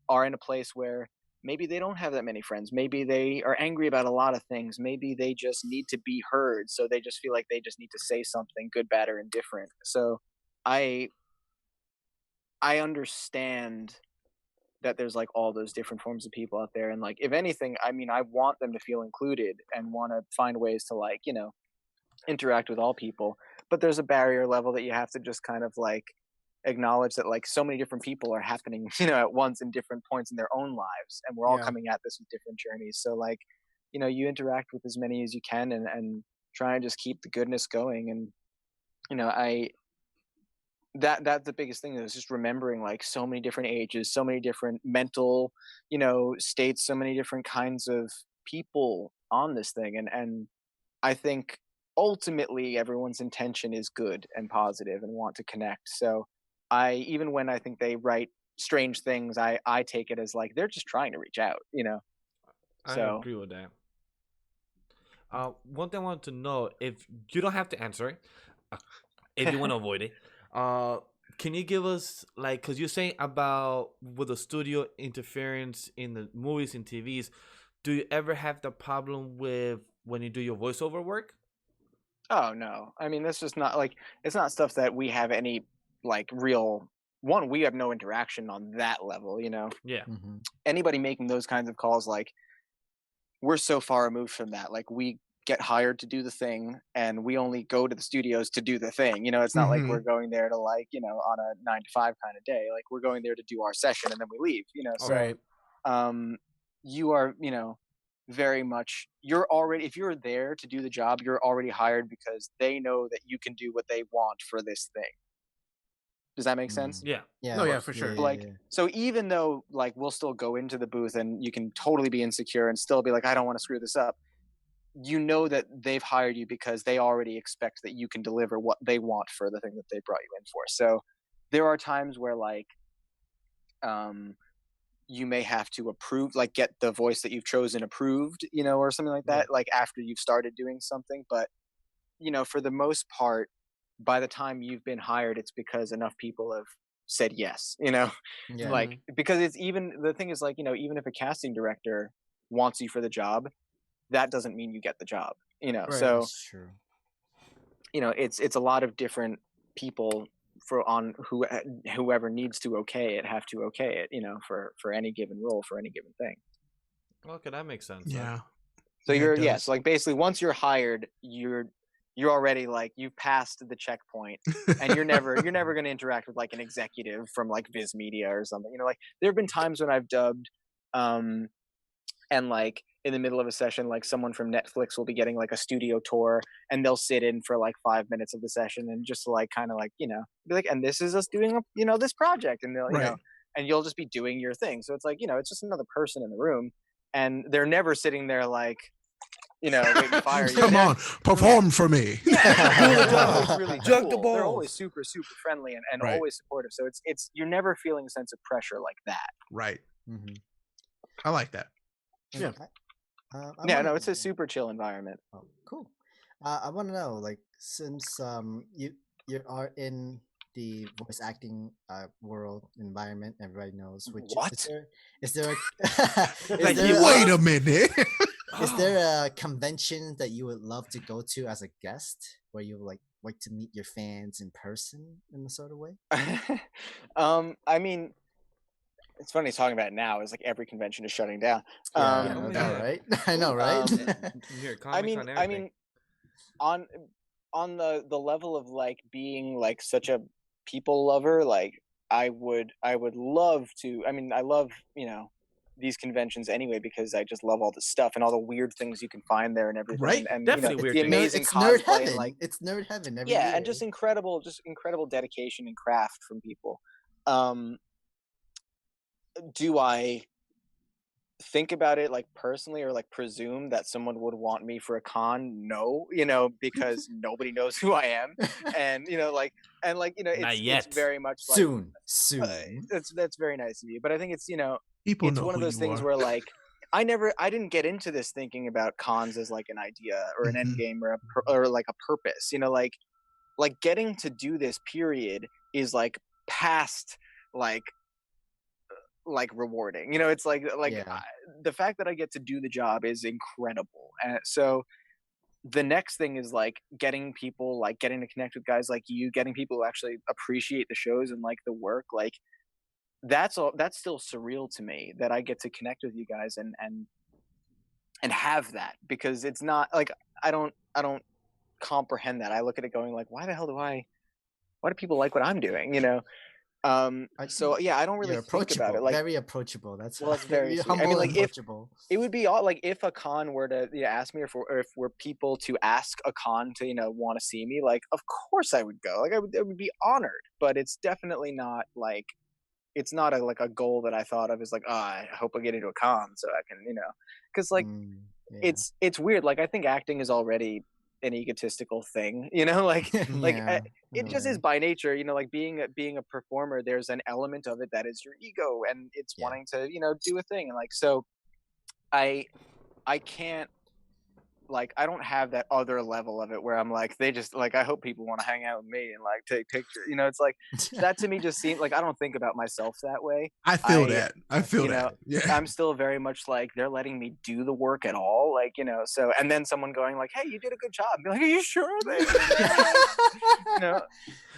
are in a place where maybe they don't have that many friends. Maybe they are angry about a lot of things. Maybe they just need to be heard. So they just feel like they just need to say something good, bad, or indifferent. So I I understand that there's like all those different forms of people out there. And like if anything, I mean I want them to feel included and want to find ways to like, you know, interact with all people. But there's a barrier level that you have to just kind of like acknowledge that like so many different people are happening, you know, at once in different points in their own lives, and we're all Yeah. coming at this with different journeys. So like, you know, you interact with as many as you can, and try and just keep the goodness going. And you know, that's the biggest thing is just remembering like so many different ages, so many different mental, you know, states, so many different kinds of people on this thing. And I think ultimately everyone's intention is good and positive and want to connect. So I, even when I think they write strange things, I take it as like they're just trying to reach out, you know. I So agree with that. One thing I wanted to know, if you don't have to answer it, uh, if you want to avoid it, can you give us like, cause you're saying about with the studio interference in the movies and TVs, do you ever have the problem with when you do your voiceover work? oh no, I mean this is not like it's not stuff that we have any like real one. We have no interaction on that level, you know. Yeah. Mm-hmm. Anybody making those kinds of calls, like we're so far removed from that. Like we get hired to do the thing and we only go to the studios to do the thing. You know, it's not like we're going there to like, you know, on a 9 to 5 kind of day. Like we're going there to do our session and then we leave, you know. So Right. you are, you know, very much you're already if you're there to do the job, you're already hired because they know that you can do what they want for this thing. Does that make sense? Yeah. Yeah. No, yeah, for sure. Like so even though like we'll still go into the booth and you can totally be insecure and still be like I don't want to screw this up, you know that they've hired you because they already expect that you can deliver what they want for the thing that they brought you in for. So there are times where like you may have to approve, like get the voice that you've chosen approved, you know, or something like Yeah. that, like after you've started doing something. But you know, for the most part, by the time you've been hired, it's because enough people have said yes, you know. Yeah. Like because it's even the thing is like, you know, even if a casting director wants you for the job, that doesn't mean you get the job, you know. Right. So That's true. you know, it's a lot of different people for on whoever needs to okay it have to okay it, you know, for any given role for any given thing. Okay, that makes sense. Then. Yeah. So Yeah, it you're does. so like basically once you're hired, you're already like you've passed the checkpoint, and you're never going to interact with like an executive from like Viz Media or something. You know, like there have been times when I've dubbed, and like in the middle of a session, like someone from Netflix will be getting like a studio tour, and they'll sit in for like 5 minutes of the session and just like kind of like, you know, be like, and this is us doing you know, this project, and they'll, you know, Right. and you'll just be doing your thing. So it's like, you know, it's just another person in the room, and they're never sitting there like, you know, waiting to fire you. Come They're- on, perform for me. Yeah, it's really Jug the cool. They're balls. always super friendly and Right. always supportive. So it's you're never feeling a sense of pressure like that. Right. Mm-hmm. I like that. Yeah. Yeah, no, it's a super chill environment. Oh, cool. I want to know, like, since you are in the voice acting world environment, everybody knows. Which What? is there Like, is he there Wait a minute. is there a convention that you would love to go to as a guest, where you like to meet your fans in person in a sort of way? I mean, it's funny talking about it now. Is like every convention is shutting down. Yeah, Oh, I yeah. know, right? I know, right? Near I mean, Comic-Con, I everything. mean, on the level of like being like such a people lover, like I would love to. I mean, I love, you know, these conventions anyway because I just love all the stuff and all the weird things you can find there and everything. Right. And Definitely you know, weird the things. amazing It's nerd cosplay heaven. and like It's nerd heaven every yeah, year. and just incredible dedication and craft from people. Do I think about it like personally or like presume that someone would want me for a con? No, you know, because nobody knows who I am, and you know, like you know, Not it's yet. very much like Soon. that's very nice of you, but I think it's, you know, People it's know one of who those you things are. where like I didn't get into this thinking about cons as like an idea or an end game or like a purpose, you know, like getting to do this period is like past like rewarding, you know. It's like Yeah. the fact that I get to do the job is incredible, and so the next thing is like getting people, like getting to connect with guys like you, getting people who actually appreciate the shows and like the work, like that's still surreal to me that I get to connect with you guys and have that, because it's not like I don't comprehend that. I look at it going like, why do people like what I'm doing, you know? So yeah, I don't really You're think about approachable. it like, Very approachable. That's well, that's very you're sweet. I humble mean, and like if approachable. it would be all like if a con were to, you know, ask me, or if we're people to ask a con to, you know, want to see me, like of course I would go. Like I would be honored, but it's definitely not like, it's not like a goal that I thought of as like, oh, I hope I get into a con so I can, you know, because like Yeah. it's weird. Like I think acting is already an egotistical thing, you know, like Yeah, it just is by nature, you know, like being a performer, there's an element of it that is your ego and it's Yeah. wanting to, you know, do a thing. And like, so I can't, like I don't have that other level of it where I'm like, they just like, I hope people want to hang out with me and like take pictures, you know. It's like that to me just seems like I don't think about myself that way. I feel that. I feel you know, that. Yeah. I'm still very much like they're letting me do the work at all, like, you know. So and then someone going like, hey, you did a good job, I'd be like, are you sure? You know,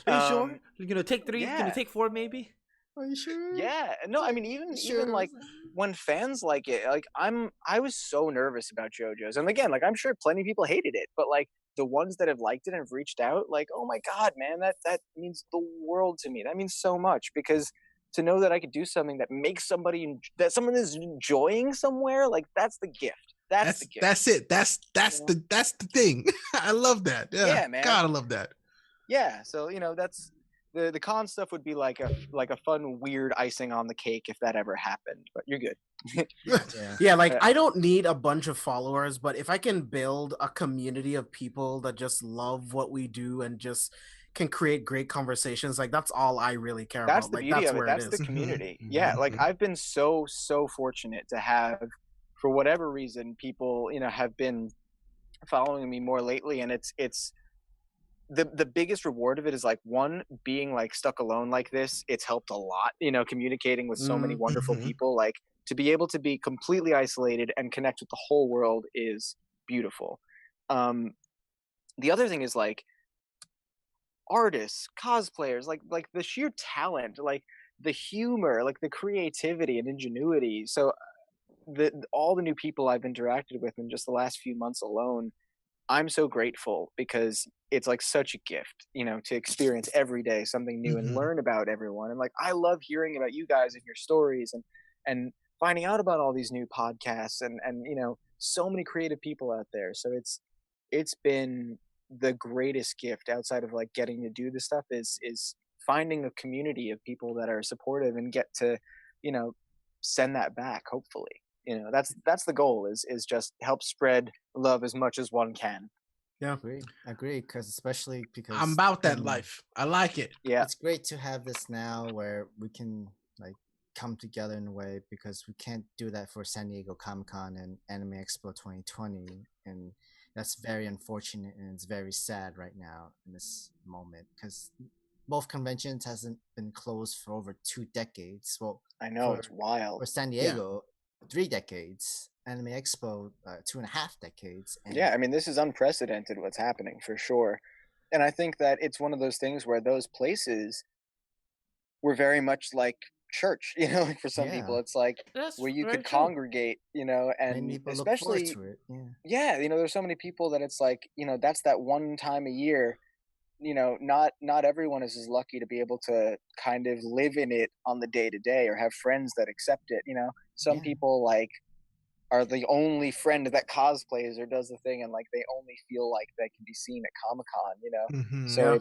Are you sure? You're gonna take 3? yeah. Gonna take 4 maybe? Are you sure? Yeah, no, I mean even like when fans like it, like I was so nervous about JoJo's, and again, like I'm sure plenty of people hated it, but like the ones that have liked it and have reached out, like, oh my god, man, that means the world to me. That means so much, because to know that I could do something that makes that someone is enjoying somewhere, like that's the gift. That's the gift. That's it. That's the thing. I love that. Yeah, man. God, I love that. Yeah, so you know, that's the con stuff would be like a fun weird icing on the cake if that ever happened, but you're good. Yeah, like I don't need a bunch of followers, but if I can build a community of people that just love what we do and just can create great conversations, like that's all I really care That's about. the Like beauty that's of it. where That's it the is. community. Yeah, like I've been so fortunate to have, for whatever reason, people, you know, have been following me more lately, and it's the biggest reward of it is like, one, being like stuck alone like this, it's helped a lot, you know, communicating with so many wonderful people. Like to be able to be completely isolated and connect with the whole world is beautiful. The other thing is like artists, cosplayers, like the sheer talent, like the humor, like the creativity and ingenuity. So all the new people I've interacted with in just the last few months alone, I'm so grateful, because it's like such a gift, you know, to experience every day something new and learn about everyone. And like I love hearing about you guys and your stories, and finding out about all these new podcasts and you know, so many creative people out there. So it's been the greatest gift outside of like getting to do this stuff is finding a community of people that are supportive and get to, you know, send that back, hopefully. You know, that's the goal, is just help spread love as much as one can. Yeah, agree, because especially because I'm about that life. I like it. Yeah, it's great to have this now where we can like come together in a way, because we can't do that for San Diego Comic-Con and Anime Expo 2020, and that's very unfortunate, and it's very sad right now in this moment, because both conventions hasn't been closed for over 2 decades. Well, I know, for, it's wild. for San Diego, 3 decades. Anime Expo, 2.5 decades. And Yeah, I mean, this is unprecedented what's happening for sure. And I think that it's one of those things where those places were very much like church, you know, like for some people, it's like That's where you very could true. congregate, you know, many and people look forward especially, to it. Yeah. yeah, you know, there's so many people that it's like, you know, that's that one time a year, you know, not everyone is as lucky to be able to kind of live in it on the day to day or have friends that accept it, you know. some Yeah. people like are the only friend that cosplays or does the thing, and like they only feel like they can be seen at Comic-Con, you know. So Yeah.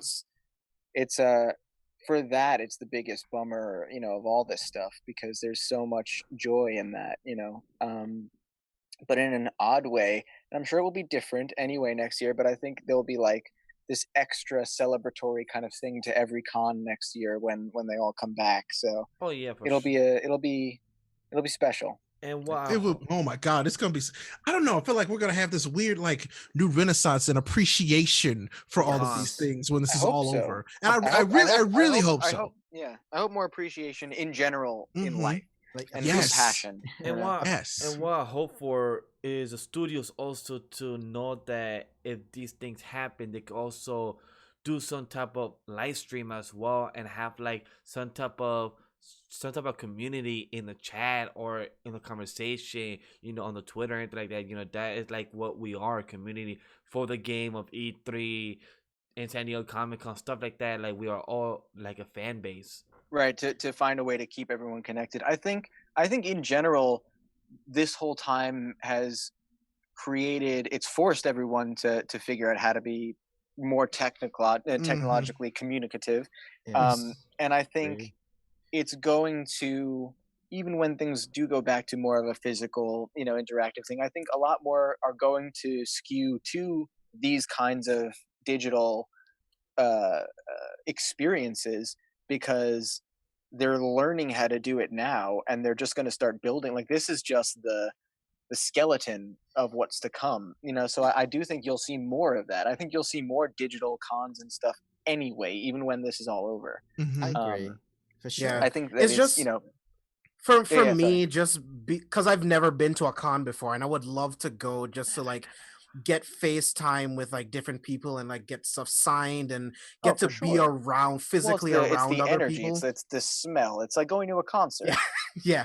it's for that it's the biggest bummer, you know, of all this stuff, because there's so much joy in that, you know. But in an odd way, and I'm sure it will be different anyway next year, but I think there'll be like this extra celebratory kind of thing to every con next year when they all come back. So Oh yeah, for it'll sure. be it'll be special. And wow. It will. Oh my God, it's gonna be. I don't know. I feel like we're gonna have this weird, like, new renaissance and appreciation for all of these Yes. things when this I is hope all so. over. And I really hope so. Yeah, I hope more appreciation in general in Mhm. life Like and Yes. compassion. you And know? what Yes. and what I hope for is the studios also to know that if these things happen, they can also do some type of live stream as well and have like some type of community in the chat or in the conversation, on the Twitter or anything like that. That is like what we are, a community for the game of E3 and San Diego Comic Con, stuff like that. Like we are all like a fan base. Right, to find a way to keep everyone connected. I think in general, this whole time has it's forced everyone to figure out how to be more technologically communicative. yes. And I think it's going to, even when things do go back to more of a physical, interactive thing, I think a lot more are going to skew to these kinds of digital experiences, because they're learning how to do it now, and they're just going to start building. Like, this is just the skeleton of what's to come, so I do think you'll see more of that. I think you'll see more digital cons and stuff anyway, even when this is all over. I agree. For sure. Yeah. I think that It's just for yeah, me, just because I've never been to a con before, and I would love to go just to like get FaceTime with like different people and like get stuff signed and get to for be sure. around physically it's around the other energy, people. it's the smell, it's like going to a concert. Yeah. Yeah.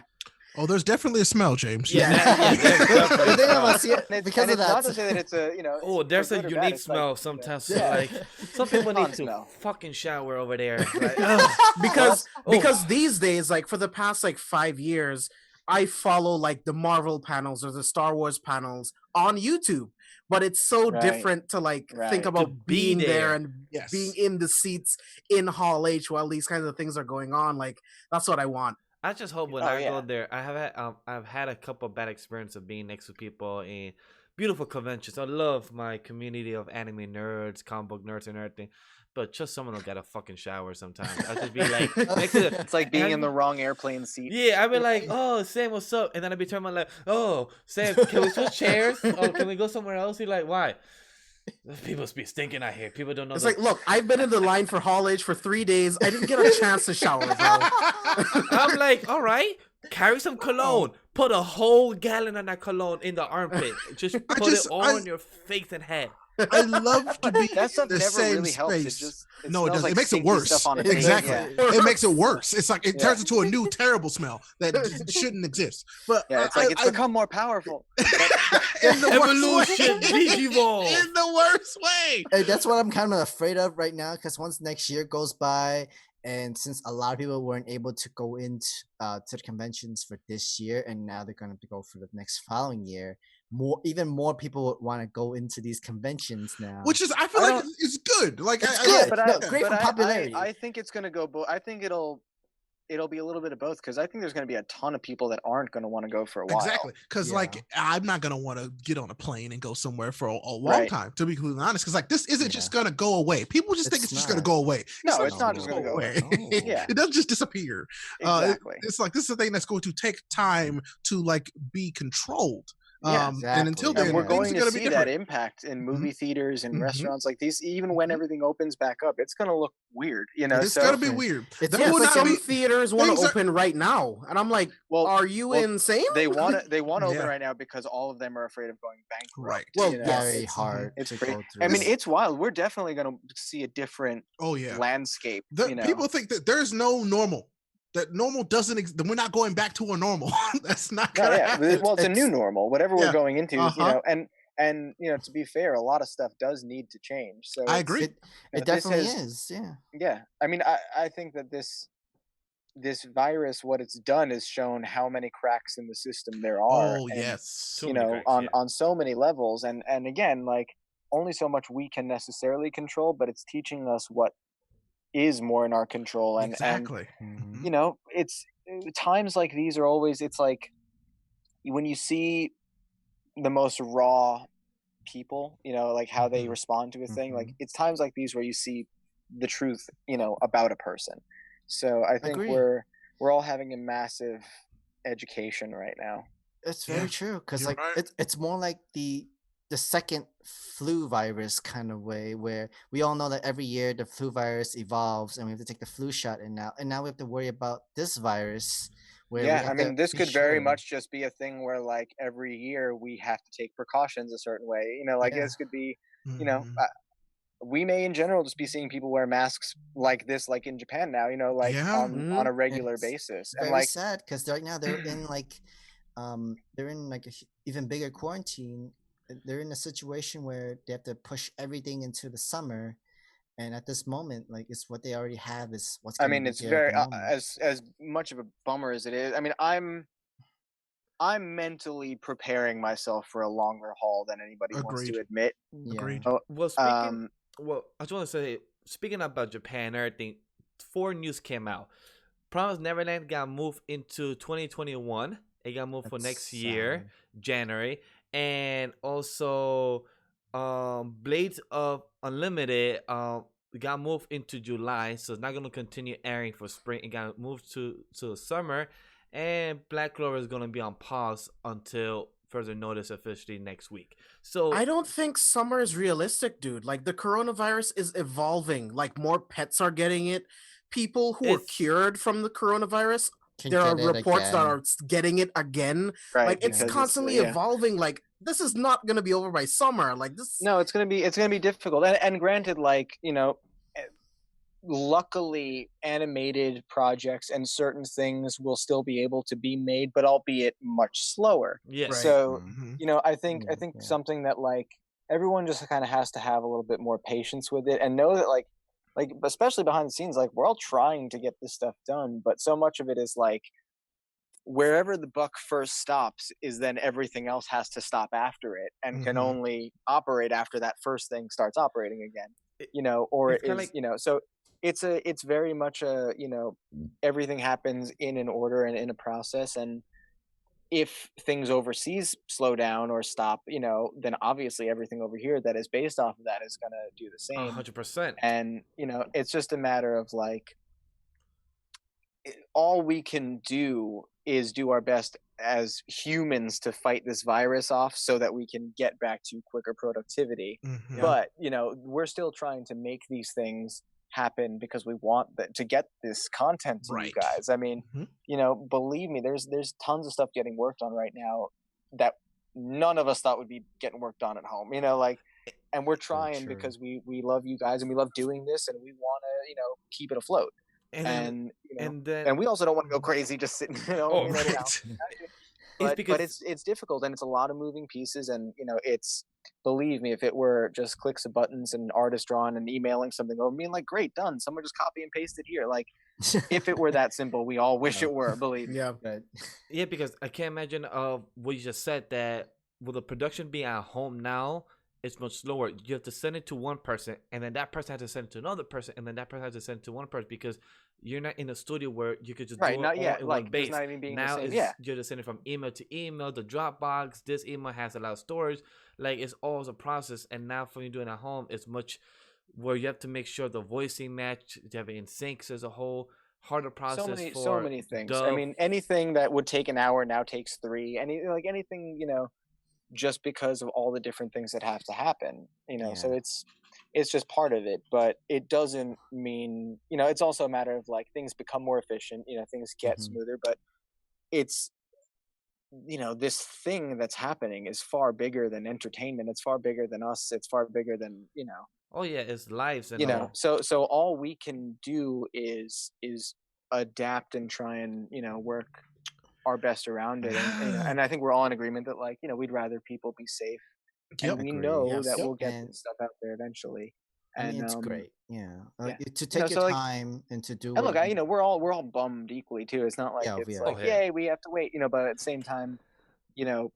Oh, there's definitely a smell, James. Yeah, there's definitely The thing smell. about because and of it's that. not to say that it's a Oh, it's there's for a good or bad. unique It's like, smell sometimes. Yeah. Like some people Con need to smell. fucking shower over there. Like, ugh. because these days, like for the past like 5 years, I follow like the Marvel panels or the Star Wars panels on YouTube. But it's so Right. different to like think Right. about To be being there there. and Yes. being in the seats in Hall H while these kinds of things are going on. Like that's what I want. I just hope when Oh, I yeah. go there, I've had a couple bad experiences of being next to people in beautiful conventions. I love my community of anime nerds, comic book nerds, and everything. But just someone will get a fucking shower sometimes. I'll just be like next to It's like being and in the wrong airplane seat. Yeah, I'd be like, oh, Sam, what's up? And then I'd be turning my like, oh, Sam, can we switch chairs? Or can we go somewhere else? He's like, why? People be stinking out here. People don't know. It's like, look, I've been in the line for Hall H for 3 days. I didn't get a chance to shower, bro. I'm like, all right, carry some cologne. Put a whole gallon of that cologne in the armpit. Just put it on your face and head. I love to be That stuff in the never same really helps. space. It No, it smells doesn't. like It makes it stinky worse. stuff on a date, Exactly. yeah. It makes it worse. It's like it Yeah. turns into a new terrible smell that shouldn't exist. But Yeah, it's like it's become more powerful. in the Evolution, worst way. Digivolve. In the worst way. Hey, that's what I'm kind of afraid of right now, because once next year goes by, and since a lot of people weren't able to go into to the conventions for this year, and now they're going to go for the next following year, even more people would want to go into these conventions now. Which is, I feel like it's good. Like It's I good. But No, great for popularity. I think it's gonna go both. I think it'll be a little bit of both, because I think there's going to be a ton of people that aren't going to want to go for a while. Exactly, because Yeah. like I'm not gonna want to get on a plane and go somewhere for a long Right. time. To be completely honest, because like this isn't just gonna go away. People just think It's it's just gonna not. go away. No, it's not just gonna go away. No. Yeah. It doesn't just disappear. Exactly. It's like this is a thing that's going to take time to like be controlled. Yeah, And until exactly. then, And we're things going are to gonna see be that different. impact in movie theaters and Mhm. restaurants like these. Even when everything opens back up, it's going to look weird, It's so, gonna be weird. It's There Yeah, will it's like not some be. theaters want things to are- open right now, and I'm like, Well, are you insane? they want to open Yeah. right now because all of them are afraid of going bankrupt. Right. Well, very it's- hard It's to crazy. go through. I mean, it's wild. We're definitely going to see a different Oh yeah. landscape. People think that there's no normal. That normal doesn't. That we're not going back to a normal. That's not No, gonna yeah. happen. Well, it's a new normal. Whatever Yeah. we're going into, Uh-huh. and to be fair, a lot of stuff does need to change. So I it's- agree. It this definitely has- is. Yeah. Yeah, I mean, I think that this this virus, what it's done is shown how many cracks in the system there are. Oh and, yes. Too you many know, cracks, on yeah. on so many levels. And again, like, only so much we can necessarily control, but it's teaching us what is more in our control. And Exactly. Mhm. you know, it's times like these are always, it's like when you see the most raw people, you know, like how they Mhm. respond to a thing, like Mhm. it's times like these where you see the truth, you know, about a person. So I think Agree. we're all having a massive education right now. It's Yeah, very true because you're like right. it's more like the second flu virus kind of way where we all know that every year the flu virus evolves and we have to take the flu shot and now we have to worry about this virus where we Yeah, I have to mean, this be could very sure. much just be a thing where, like, every year we have to take precautions a certain way. You know, like, Yeah. this could be, you know, Mhm. we may in general just be seeing people wear masks like this, like in Japan now, you know, like Yeah. on Mhm. a regular It's basis. And very like, sad because right now they're in like even bigger quarantine. They're in a situation where they have to push everything into the summer, and at this moment, like it's what they already have is what's I going to mean, be it's here at very the moment. as much of a bummer as it is. I mean, I'm mentally preparing myself for a longer haul than anybody wants to Agreed. admit. Yeah. Agreed. Oh, Well, Um, I just want to say, speaking about Japan and everything, 4 news came out. Promise Neverland got moved into 2021. It got moved for That's next year, sad. January, and also, Blades of Unlimited got moved into July, so it's not gonna continue airing for spring. It got moved to the summer, and Black Clover is gonna be on pause until further notice officially next week. So I don't think summer is realistic, dude. Like the coronavirus is evolving. Like more pets are getting it. People who are it's cured from the coronavirus, Can there are get it reports that again. are getting it again. right, Like it's Yeah. because it's constantly yeah. evolving. Like this is not gonna be over by summer. Like this. No, it's gonna be difficult. And granted, like, you know, eh, luckily animated projects and certain things will still be able to be made, but albeit much slower. yes. Right. So, Mhm. you know, I think Yeah. something that, like, everyone just kind of has to have a little bit more patience with it and know that, like especially behind the scenes, like, we're all trying to get this stuff done, but so much of it is like wherever the buck first stops is then everything else has to stop after it and can Mhm. only operate after that first thing starts operating again. It- You know, or it's it kind of is, like you know, so it's very much a, you know, everything happens in an order and in a process. And if things overseas slow down or stop, you know, then obviously everything over here that is based off of that is going to do the same. 100%. And, you know, it's just a matter of like, all we can do is do our best as humans to fight this virus off so that we can get back to quicker productivity. Mhm. But, you know, we're still trying to make these things happen because we want to get this content to you Right. guys. I mean, Mhm. you know, believe me, there's tons of stuff getting worked on right now that none of us thought would be getting worked on at home, you know, like, and we're trying true. because we love you guys and we love doing this and we want to, you know, keep it afloat. And then And, you know, and then and we also don't want to go crazy just sitting, you know, oh, in and out. Right. it's But because it's difficult and it's a lot of moving pieces. And, you know, it's, believe me, if it were just clicks of buttons and artist drawing and emailing something over, being like, great, done, someone just copy and paste it here. Like, if it were that simple, we all wish No. it were, believe me. Yeah. Right. yeah, because I can't imagine what you just said, that with the production being at home now, it's much slower. You have to send it to one person, and then that person has to send it to another person, and then that person has to send it to one person, because you're not in a studio where you could just Right, do it not all yet. in one Like, there's base. not even being the Now same. it's Yeah. you're just sending from email to email, the Dropbox. This email has a lot of storage. Like, it's always a process. And now for you doing it at home, it's much where you have to make sure the voicing match, you have it in syncs as a whole. Harder process So for many things. I dub. mean, anything that would take an hour now takes three. Anything, you know, just because of all the different things that have to happen, you know. So Yeah. it's just part of it, but it doesn't mean, you know, it's also a matter of like things become more efficient, you know, things get Mhm. smoother. But it's, you know, this thing that's happening is far bigger than entertainment, it's far bigger than us, it's far bigger than, Oh yeah, it's lives and you know, all. so all we can do is adapt and try and, you know, work our best around it. And, you know, and I think we're all in agreement that, like, you know, we'd rather people be safe, and Yep. we Agree. know Yes. that Yep. we'll get And this stuff out there eventually. I mean, And it's great. Yeah. yeah. To take so your like, time and to do and what look, you, we're all bummed equally too. It's not like Yeah, it's yeah. like, Oh, yeah. yay, we have to wait, but at the same time, you know,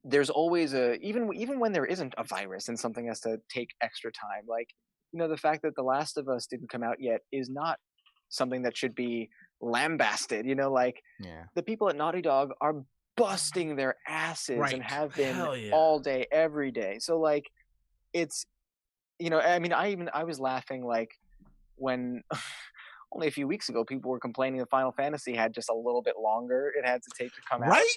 there's always even when there isn't a virus and something has to take extra time, like, the fact that The Last of Us didn't come out yet is not something that should be lambasted. Like, yeah. the people at Naughty Dog are busting their asses Right. and have been Hell yeah. all day, every day. So like, it's, I mean, I was laughing like when only a few weeks ago people were complaining that Final Fantasy had just a little bit longer it had to take to come out. Right?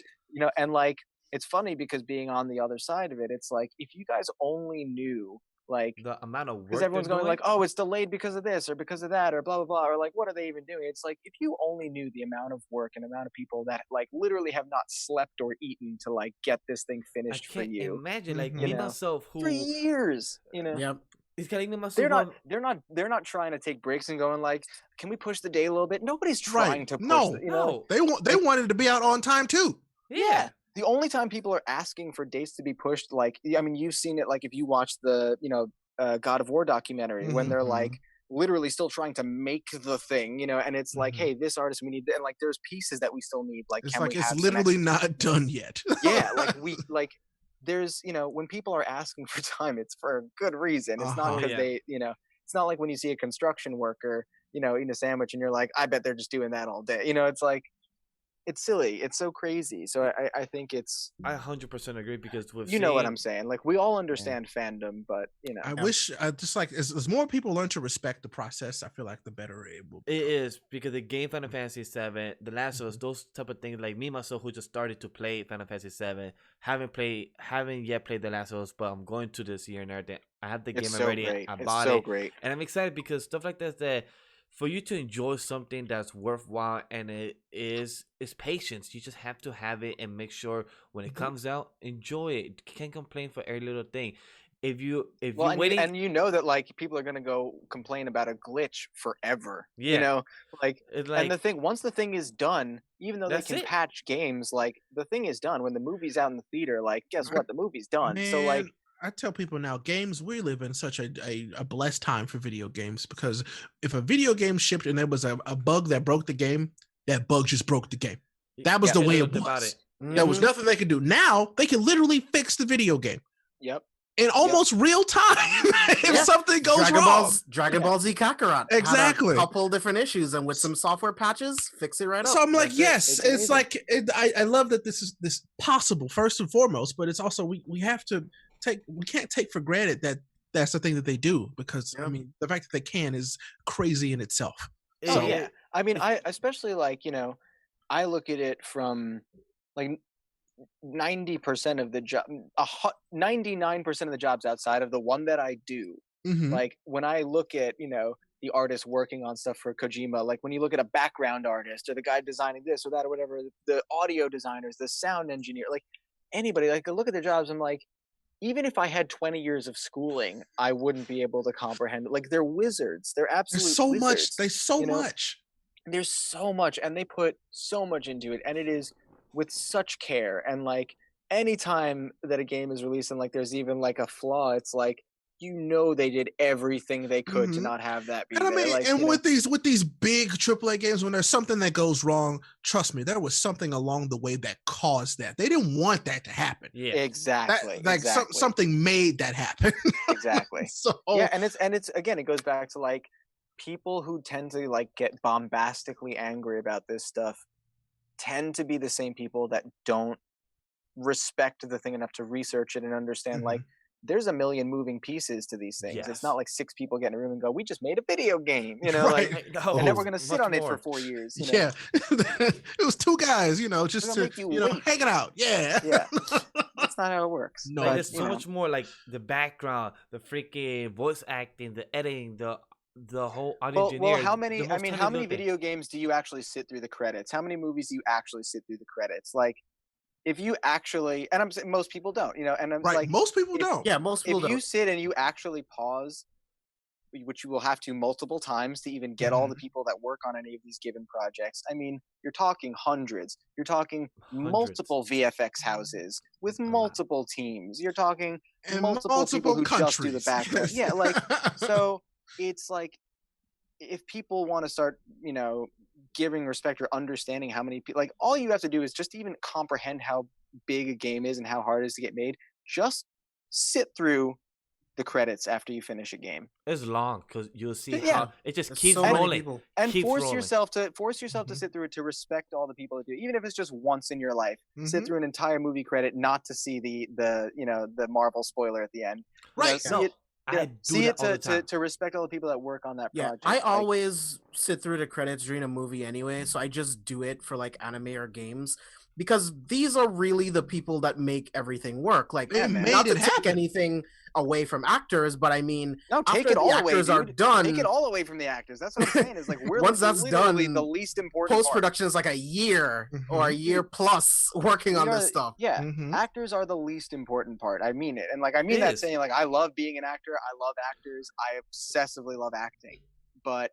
And like, it's funny because being on the other side of it, it's like, if you guys only knew, like, The amount of work because everyone's they're going doing, like, oh, it's delayed because of this or because of that or blah blah blah, or like, what are they even doing? It's like, if you only knew the amount of work and amount of people that like literally have not slept or eaten to like get this thing I finished for can't you imagine like Mhm. me You know, myself who for years. Yep. it's got me myself. They're not trying to take breaks and going like, can we push the day a little bit? Nobody's trying Right. to push No. the, No. They Like- wanted to be out on time too. Yeah. The only time people are asking for dates to be pushed, like, I mean, you've seen it, like, if you watch the, God of War documentary, when they're Mhm. like literally still trying to make the thing, and it's like, Mhm. hey, this artist we need, and like, there's pieces that we still need, like, It's can like we it's have some literally extra- not done yet. yeah, like there's, when people are asking for time, it's for a good reason. It's not Uh-huh. because Yeah. they, it's not like when you see a construction worker, eating a sandwich and you're like, I bet they're just doing that all day. It's like, it's silly. It's so crazy. So I think it's, I 100% agree because with you know what seeing- I'm saying. Like, we all understand fandom, but I wish just like as more people learn to respect the process, I feel like the better it will be. It is because the game Final Fantasy VII, The Last of Us, those type of things. Like me myself, who just started to play Final Fantasy VII, haven't yet played The Last of Us, but I'm going to this year and everything. I have the game it's so already. great. I It's bought so it, great. and I'm excited because stuff like that for you to enjoy something that's worthwhile, and it's patience. You just have to have it and make sure when it comes out, enjoy it. You can't complain for every little thing. If Well, you're and waiting, you know that like people are gonna go complain about a glitch forever. Yeah. Like, it's and like once the thing is done, even though they That's can it. patch games, like, the thing is done. When the movie's out in the theater, like, guess what? The movie's done. So like, Man, I tell people now, games, we live in such a blessed time for video games, because if a video game shipped and there was a bug that broke the game, that bug just broke the game. That was Yeah, the Say way it nothing about was. it. There was nothing they could do. Now they can literally fix the video game yep. in almost real time if Yeah. something goes Dragon wrong. Ball Z Kakarot. Exactly. Had a couple different issues, and with some software patches, fix it right up. So I'm like, That's it. yes, It's it's amazing. like I love that this is this possible first and foremost, but it's also we have to we can't take for granted that that's the thing that they do, because I Yep. mean the fact that they can is crazy in itself. Oh So- yeah. I mean, I especially like, I look at it from like 90% of the job, 99% of the jobs outside of the one that I do. Mhm. Like, when I look at, the artists working on stuff for Kojima, like when you look at a background artist or the guy designing this or that or whatever, the audio designers, the sound engineer, like anybody, like I look at their jobs, I'm like, even if I had 20 years of schooling, I wouldn't be able to comprehend it. Like, they're wizards. They're absolute There's so much. wizards. There's so you know? much. There's so much, and they put so much into it, and it is with such care. And like, anytime that a game is released and like there's even like a flaw, it's like, they did everything they could to Mhm. not have that be And I there. mean, Like, and with these big AAA games, when there's something that goes wrong, trust me, there was something along the way that caused that. They didn't want that to happen. Yeah. exactly, Like exactly, something made that happen. exactly. So Yeah, and it's again, it goes back to like, people who tend to like get bombastically angry about this stuff tend to be the same people that don't respect the thing enough to research it and understand, like, there's a million moving pieces to these things. Yes. It's not like 6 people get in a room and go, we just made a video game, Right. like, No, and then we're gonna much sit on it for more. 4 years. yeah, it was two guys, just gonna to make you wait. hanging out. Yeah, Yeah. That's not how it works. No, Like, But, there's so much more, like the background, the freaking voice acting, the editing, the whole audio engineer. Well, how the many? I most mean, tiny how many little thing. video games do you actually sit through the credits? How many movies do you actually sit through the credits? Like, if you actually, and I'm saying most people don't, and I'm right. like, Most people if- don't. Yeah, most people if you don't. sit and you actually pause which you will have to multiple times to even get all the people that work on any of these given projects. I mean, you're talking hundreds. You're talking multiple VFX houses with multiple teams. You're talking And multiple people who countries. just do the background. Yes. Yeah, like, so it's like, if people want to start, giving respect or understanding how many people, like, all you have to do is just even comprehend how big a game is and how hard it is to get made. Just sit through the credits after you finish a game. It's long because you'll see Yeah. how it just There's keeps so many rolling. people. And Keeps force rolling. yourself to sit through it, to respect all the people that do it. Even if it's just once in your life. Sit Mhm. through an entire movie credit not to see the Marvel spoiler at the end. Right. See it, I do see that it all the time. to respect all the people that work on that Yeah, project. I Like, always sit through the credits during a movie anyway, so I just do it for like anime or games because these are really the people that make everything work. Like, They man. made not to it take happen. anything away from actors, but I mean, no, take after it the all away, actors are dude. done, Take it all away from the actors. That's what I'm saying. Is like, we're Once that's literally done, the least important post part. production is like a year or a year plus working on this stuff. Yeah, Mhm. actors are the least important part. I mean it, and like, I mean It that is. saying, like, I love being an actor. I love actors. I obsessively love acting. But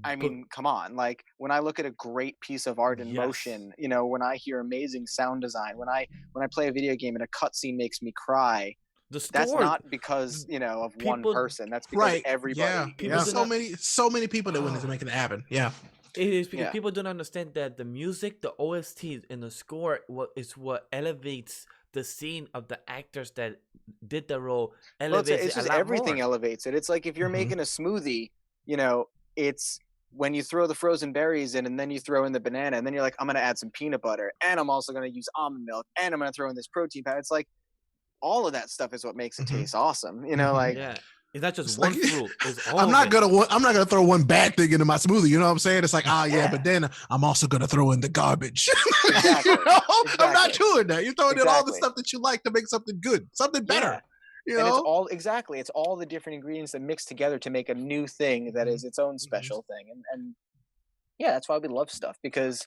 I mean, come on. Like, when I look at a great piece of art in Yes. motion, when I hear amazing sound design, when I play a video game and a cutscene makes me cry, The that's story. not because of one people- person. That's because Right. everybody. Yeah. People There's do so not- many people that went into making it happen. Yeah. It is because Yeah. people don't understand that the music, the OST, and the score is what elevates the scene of the actors that did the role. Well, it's Elevates it just a lot everything more. elevates it. It's like if you're Mhm. making a smoothie, it's when you throw the frozen berries in and then you throw in the banana and then you're like, I'm going to add some peanut butter and I'm also going to use almond milk and I'm going to throw in this protein powder. It's like all of that stuff is what makes it Mhm. taste awesome. Mhm. Like, Yeah, it's not just It's one like- fruit. It's all I'm of not it. gonna throw one bad thing into my smoothie. You know what I'm saying? It's like, but then I'm also gonna throw in the garbage. Exactly. I'm not Exactly. doing that. You're throwing in all the Exactly. stuff that you like to make something good, something better. Yeah. You And know? it's all the different ingredients that mix together to make a new thing that is its own special thing. And yeah, that's why we love stuff, because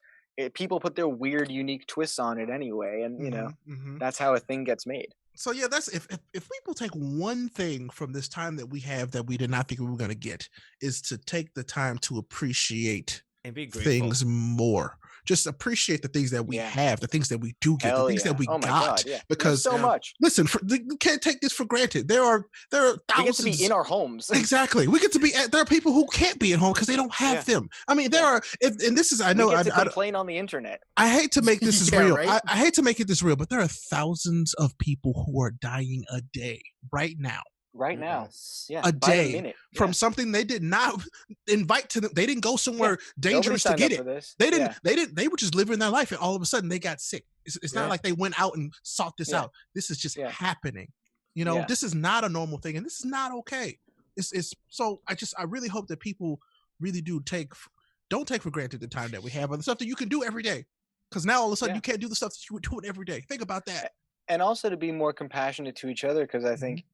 people put their weird, unique twists on it anyway. And, Mhm. that's how a thing gets made. So yeah, that's if people take one thing from this time that we have that we did not think we were gonna get, is to take the time to appreciate And be grateful. things more. Just appreciate the things that we Yeah. have, the things that we do get, the Hell things yeah. that we Oh my got. God, yeah. Because There's so much. listen, you can't take this for granted. There are We thousands. get to be in our homes. Exactly. We get to be. There are people who can't be at home because they don't have Yeah. them. I mean, there are, and this is. I know. We get to I complain on the internet. I hate to make this as Yeah, real. right? I hate to make it this real, but there are thousands of people who are dying a day right now. Right now. Yes. Yeah. A by the day minute. from Yeah. something they did not invite to them. They didn't go somewhere Nobody dangerous to signed get up it. for this. They didn't. Yeah. They didn't. They were just living their life, and all of a sudden they got sick. It's not Yeah. like they went out and sought this Yeah. out. This is just Yeah. happening. Yeah. This is not a normal thing, and this is not okay. It's so. I really hope that people really don't take for granted the time that we have, and the stuff that you can do every day. Because now all of a sudden Yeah. you can't do the stuff that you would do it every day. Think about that. And also to be more compassionate to each other, because I think Mm-hmm.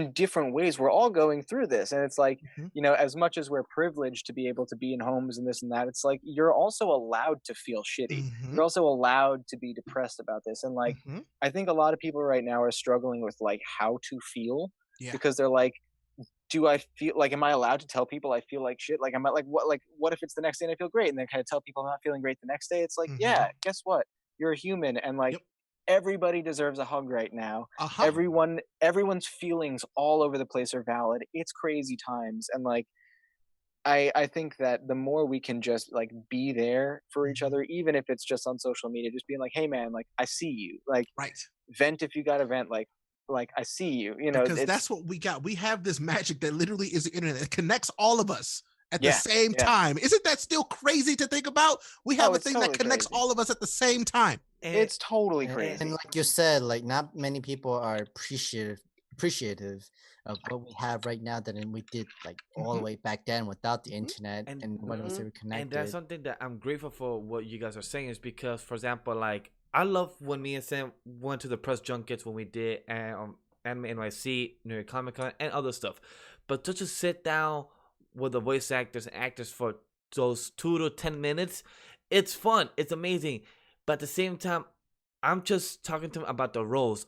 in different ways we're all going through this, and it's like, Mhm. as much as we're privileged to be able to be in homes and this and that, it's like you're also allowed to feel shitty. Mhm. You're also allowed to be depressed about this. And like, Mhm. I think a lot of people right now are struggling with like how to feel, Yeah. because they're like, do I feel like, am I allowed to tell people I feel like shit? Like, am I like, what if it's the next day and I feel great, and then kind of tell people I'm not feeling great the next day? It's like, Mhm. yeah, guess what? You're a human, and like, Yep. everybody deserves a hug right now. Uh-huh. Everyone's feelings all over the place are valid. It's crazy times, and like, I think that the more we can just like be there for each Mhm. other, even if it's just on social media, just being like, hey man, like, I see you, like, Right. vent if you got to vent, like I see you, Because it's, that's what we got. We have this magic that literally is the internet. It connects all of us at the Yeah, same yeah. time. Isn't that still crazy to think about? We have Oh, a it's thing totally that connects crazy. all of us at the same time. And it's totally and- crazy. And like you said, like not many people are appreciative of what we have right now than we did like all the way back then without the internet And- and when it was Mhm. ever connected. And that's something that I'm grateful for what you guys are saying, is because, for example, like, I love when me and Sam went to the press junkets when we did Anime NYC, New York Comic Con, and other stuff. But just to sit down with the voice actors and actors for those 2 to 10 minutes, it's fun. It's amazing. But at the same time, I'm just talking to them about the roles.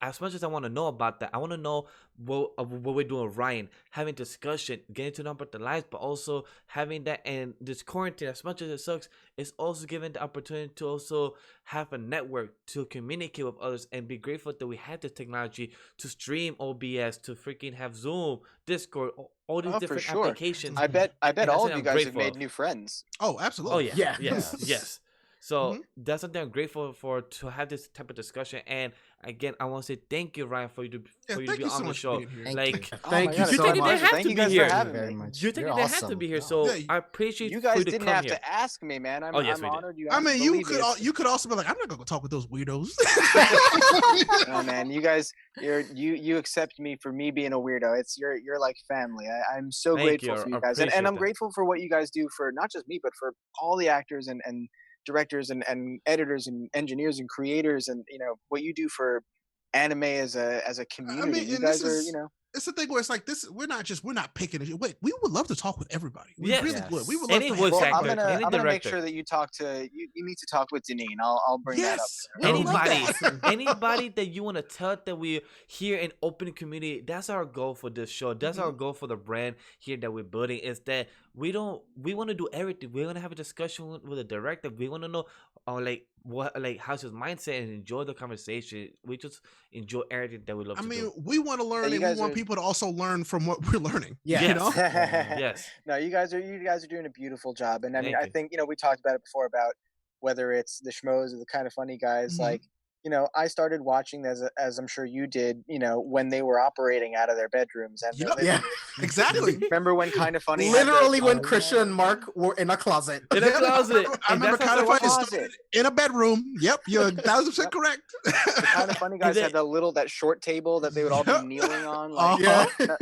I as much as I want to know about that, I want to know what we're doing with Ryan, having discussion, getting to know about the lives, but also having that. And this quarantine, as much as it sucks, it's also giving the opportunity to also have a network to communicate with others and be grateful that we had this technology to stream OBS, to freaking have Zoom, Discord, all these Oh, for different sure. applications. I bet And that's all of something you I'm guys have grateful made of. new friends. Oh, Oh absolutely. yeah, Yeah. yes, yes. So Mhm. that's something I'm grateful for, to have this type of discussion. And again, I want to say thank you, Ryan, for you to Yeah, be thank you on so the much show. for being here. Thank Like, you. Oh Thank my you God, you it's so my technically much. didn't have Thank to you be guys here. for having very me. much. You technically You're didn't have to awesome. be here. Yeah, So you- I appreciate You for guys you to didn't come have here. to ask me, man. I'm, Oh, yes, I'm we did. honored you I asked. mean, you Believe me, could it's- you could also be like, I'm not gonna go talk with those weirdos. Oh man, you guys, you accept me for me being a weirdo. You're like family. I'm so Thank grateful you. for I you guys, and appreciate I'm that. grateful for what you guys do for not just me, but for all the actors and directors and editors and engineers and creators, and what you do for anime as a community. You and this guys are, is it's the thing where it's like this. We're not picking it. Wait, we would love to talk with everybody. We Yes. really Yes. would. We would love Any to voice Well, actor, I'm any gonna make director. sure that you talk to you need to talk with Deneen. I'll bring that up. Yes. to her. we would love Anybody, that. anybody that you want to tell that we here in open community, that's our goal for this show. That's our goal for the brand here that we're building. Is that we want to do everything. We want to have a discussion with the director. We want to know, how's his mindset, and enjoy the conversation. We just enjoy everything that we love I to mean, do. we want to learn, you and we guys want are- people to also learn from what we're learning. Yeah. You know? Yes. No, you guys are doing a beautiful job, and I mean, Thank I you. think we talked about it before about whether it's the schmoes or the kind of funny guys. Mhm. Like, I started watching as I'm sure you did. When they were operating out of their bedrooms, and Yep. Yeah. Exactly. remember when Kind of Funny had Literally when Oh, Christian yeah. and Mark were in a closet. In a closet. I And remember that's kind of also funny closet. started in a bedroom. Yep, you're 1,000% Yep. correct. the Kind of Funny guys then- had that short table that they would all be Yep. kneeling on, like, Uh-huh. Yeah.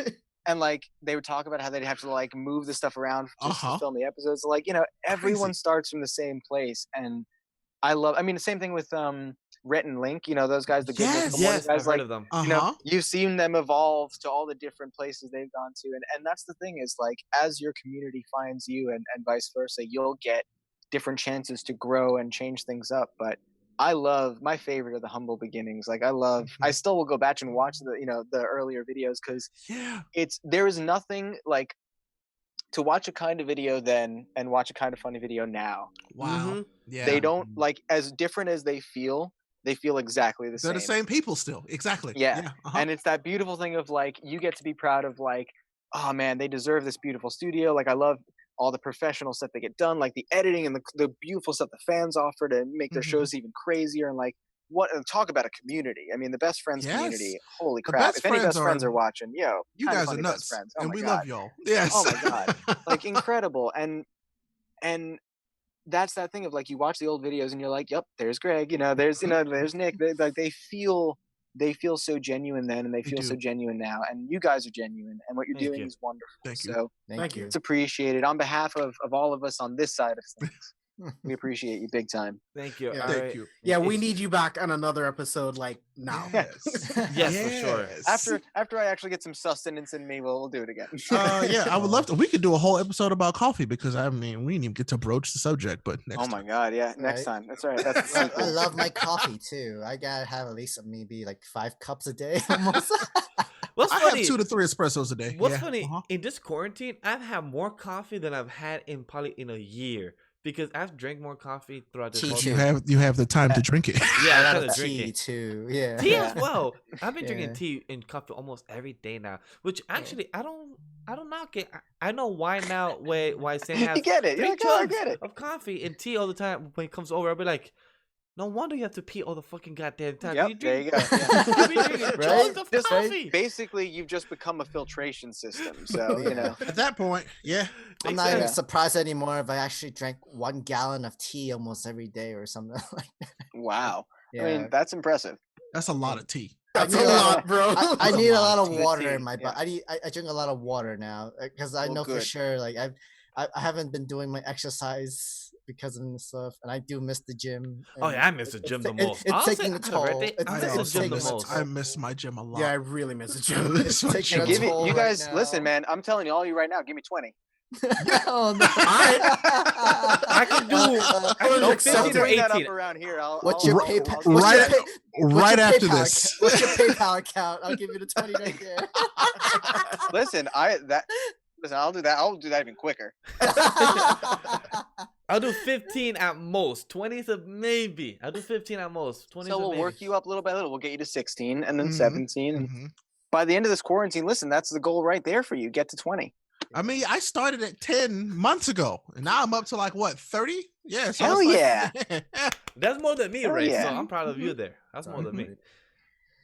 and like they would talk about how they'd have to like move the stuff around just Uh-huh. to film the episodes. Like, everyone starts from the same place, and I mean, the same thing with Rhett and Link. Those guys, the Good Mythical Yes. Morning Yes, I've guys, heard like, of them. Uh-huh. you've seen them evolve to all the different places they've gone to, and that's the thing is, like, as your community finds you and vice versa, you'll get different chances to grow and change things up. But I love, my favorite are the humble beginnings. Like, I still will go back and watch the earlier videos, because Yeah. there is nothing like to watch a kind of video then and watch a Kind of Funny video now. Wow. Mhm. Yeah. They don't, like, as different as they feel exactly the They're same. the same people still. Exactly. Yeah. Uh-huh. And it's that beautiful thing of, like, you get to be proud of, like, oh man, they deserve this beautiful studio. Like, I love all the professional stuff they get done, like the editing and the beautiful stuff the fans offer to make their Mhm. shows even crazier. And like, and talk about a community. I mean, the Best Friends Yes. community. Holy The crap! Best If any Friends best friends are- are watching, yo, You Kinda guys are Funny Best nuts. Friends. Oh And my we God. love y'all. Yes. Oh my God. Like, incredible. And that's that thing of, like, you watch the old videos and you're like, yep, there's Greg, there's Nick. They feel so genuine then, and they They feel do. so genuine now. And you guys are genuine, and what you're Thank doing you. is wonderful. Thank you. So Thank you. it's appreciated on behalf of all of us on this side of things. We appreciate you big time. Thank you. Yeah. All Thank right. you. Yeah, we It's- need you back on another episode, like now. Yes. Yes, for sure. After I actually get some sustenance in me, we'll do it again. Yeah, I would love to. We could do a whole episode about coffee, because I mean, we didn't even get to broach the subject, but next Oh my time. God, yeah, next Right. time. That's right. That's the I sequel. love my coffee too. I gotta have at least maybe like 5 cups a day almost. What's I funny? have 2 to 3 espressos a day. What's Yeah. funny Uh-huh. in this quarantine, I've had more coffee than I've had in probably in a year, because I've drank more coffee throughout this Tea whole too. You have the time to drink it. Yeah, a lot I'm of drinking tea too. Yeah. tea as Yeah. well. I've been drinking Yeah. tea and coffee almost every day now, which actually I don't knock it. I know why now. Why Sam has You get it. You're 3 like, oh, I jugs get it. of coffee and tea all the time. When he comes over, I'll be like, no wonder you have to pee all the fucking goddamn time. Yep, there you go. You be drinking Right? jugs of Just coffee. basically, you've just become a filtration system. So, you know. At that point, yeah. I'm Makes not even sense. surprised anymore if I actually drank 1 gallon of tea almost every day or something like that. Wow. Yeah. I mean, that's impressive. That's a lot of tea. That's I a need a- lot, bro. I That's a need a lot lot of of tea. water Tea, in my body. I drink a lot of water now because I Well, know for good. sure like I haven't been doing my exercise because of this stuff, and I do miss the gym. Oh and yeah, I miss the it's gym the ta- most. It's Honestly, taking a I had a toll. birthday, It's I I miss the it's gym taking the a most. toll. I miss my gym a lot. Yeah, I really miss the gym. Miss my taking gym a a Give it, toll you right guys, listen, now. man. I'm telling you, all you right now, give me 20. Oh no! I can do. I can do Don't 15 or bring that up 18. around here. What's your I'll- PayPal? I'll- What's your Right- pay- what's Right your after PayPal this. account? What's your PayPal account? I'll give you the 20 right there. Listen, I'll do that. I'll do that even quicker. I'll do 15 at most. 20's a maybe. I'll do 15 at most. 20's So a we'll maybe. work you up little by little. We'll get you to 16 and then Mhm. 17. And Mhm. by the end of this quarantine, listen, that's the goal right there for you. Get to 20. I mean, I started at 10 months ago, and now I'm up to like what 30? Yeah. So Hell it's like- yeah. That's more than me, Hell Ray. yeah. So I'm proud of you there. That's more than me.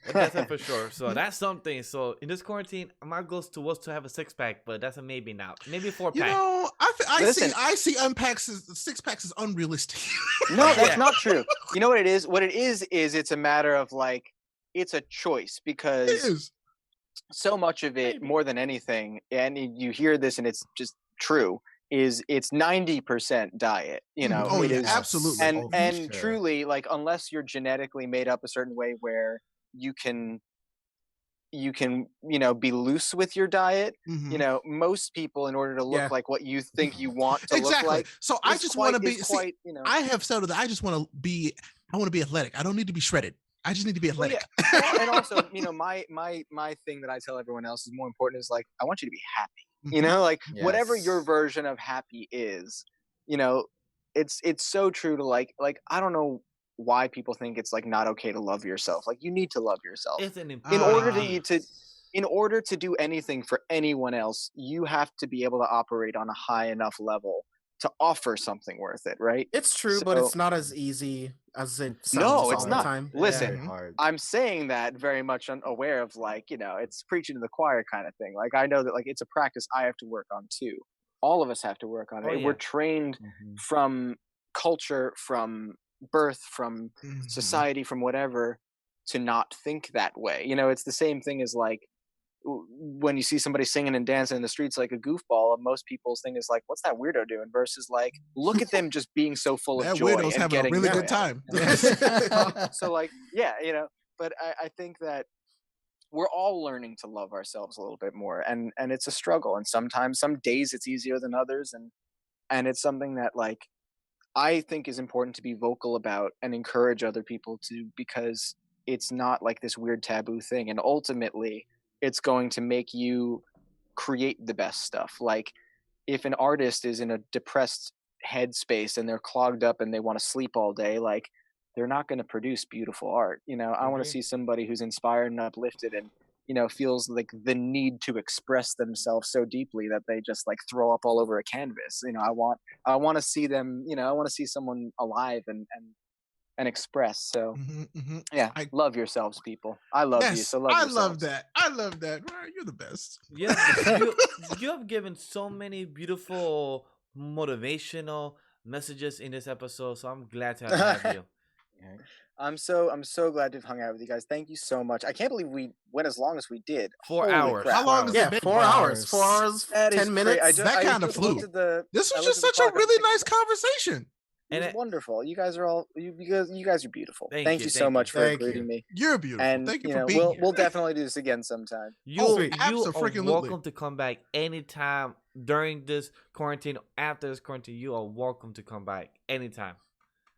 But that's it for sure. So that's something. So in this quarantine, my goal was to have a 6-pack, but that's a maybe now. Maybe 4-pack. You know, Listen. I see unpacks as 6-packs is unrealistic. No, that's Yeah. not true. You know what it is? What it is it's a matter of like, it's a choice It because is. so much of it, more than anything, and you hear this and it's just true, is it's 90% diet. You know, Oh it yeah, is, absolutely. and Oh, for and sure. truly, like, unless you're genetically made up a certain way where you can be loose with your diet. Mhm. Most people, in order to look Yeah. like what you think you want to look Exactly. like, So I is just quite- want to be. is See, quite, I have settled that I just want to be. I want to be athletic. I don't need to be shredded. I just need to be Well, athletic. Well, and also, my thing that I tell everyone else is more important is like, I want you to be happy. Like whatever your Yes. version of happy is, it's so true to like I don't know why people think it's like not okay to love yourself. Like, you need to love yourself. It's an In important order need. in order to do anything for anyone else, you have to be able to operate on a high enough level to offer something worth it, right? It's true, but So- it's not as easy as it sounds No, all it's the not. time. Listen, Very hard. I'm saying that very much unaware of like, it's preaching to the choir kind of thing. Like, I know that like it's a practice I have to work on too. All of us have to work on it. Oh, yeah. We're trained Mhm. from culture, from birth, from Mhm. society, from whatever, to not think that way. It's the same thing as like when you see somebody singing and dancing in the streets like a goofball, and most people's thing is like, what's that weirdo doing? Versus like, look at them just being so full That of joy weirdo's and having a getting really joy good out of it. time. So like, yeah, but I think that we're all learning to love ourselves a little bit more, and it's a struggle, and sometimes some days it's easier than others, and it's something that like I think is important to be vocal about and encourage other people to, because it's not like this weird taboo thing, and ultimately it's going to make you create the best stuff. Like, if an artist is in a depressed headspace and they're clogged up and they want to sleep all day, like, they're not going to produce beautiful art. I want Agree. to see somebody who's inspired and uplifted and feels like the need to express themselves so deeply that they just like throw up all over a canvas. I want to see them, I want to see someone alive and express. So Mhm, mhm. yeah, love yourselves, people. I love you. Yes, So love I yourselves. love that. I love that. Ryan, you're the best. You have given so many beautiful motivational messages in this episode, so I'm glad to have you. I'm so glad to have hung out with you guys. Thank you so much. I can't believe we went as long as we did. 4 Holy hours. crap. How long has Yeah, it been? 4 hours. 4 hours, That is 10 great. minutes. That I kinda just flew. looked at the- This I was looked just at the such a clock, I was really like, nice conversation. It And was wonderful. You guys are all you guys are beautiful. Thank Thank you, you so thank you. much for Thank including you. me. You're beautiful. And Thank you for being we'll here. we'll definitely do this again sometime. You, Oh, you are abso-freaking-lutely. welcome to come back anytime during this quarantine. After this quarantine, you are welcome to come back anytime.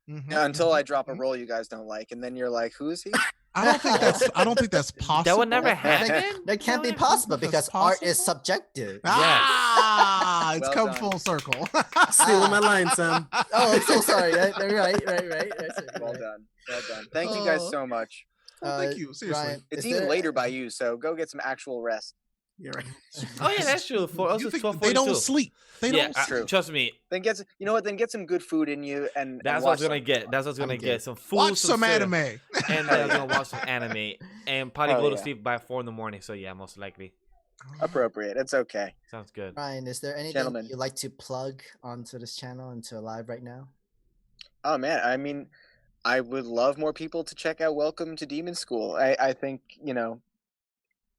Mhm, Yeah, until mhm, I drop a mhm. role you guys don't like, and then you're like, "Who is he?" I don't think that's possible. That would never That happen. That can't be would- possible That's because art is possible? subjective. Ah, it's Well come done. full circle. Stealing my line, Sam. Oh, I'm so sorry. Right. That's it, Well right. done. Thank you guys Oh. so much. Well, thank you. Seriously. Ryan, It's is even there- later by you, so go get some actual rest. You're right. Oh yeah, that's true. For us, You it's think they don't 12:42. sleep. They Yeah, don't I- sleep. True. trust me. Then Then get some good food in you, and That's and what I was watch gonna some- get. That's what I was gonna I'm get. good. Some food, Watch some cereal, anime. and then I was gonna watch some anime and probably Hell go to yeah. sleep by 4 in the morning. So yeah, most likely. Appropriate. It's okay. Sounds good. Ryan, is there anything Gentlemen. you'd like to plug onto this channel and to live right now? Oh man, I mean, I would love more people to check out Welcome to Demon School. I think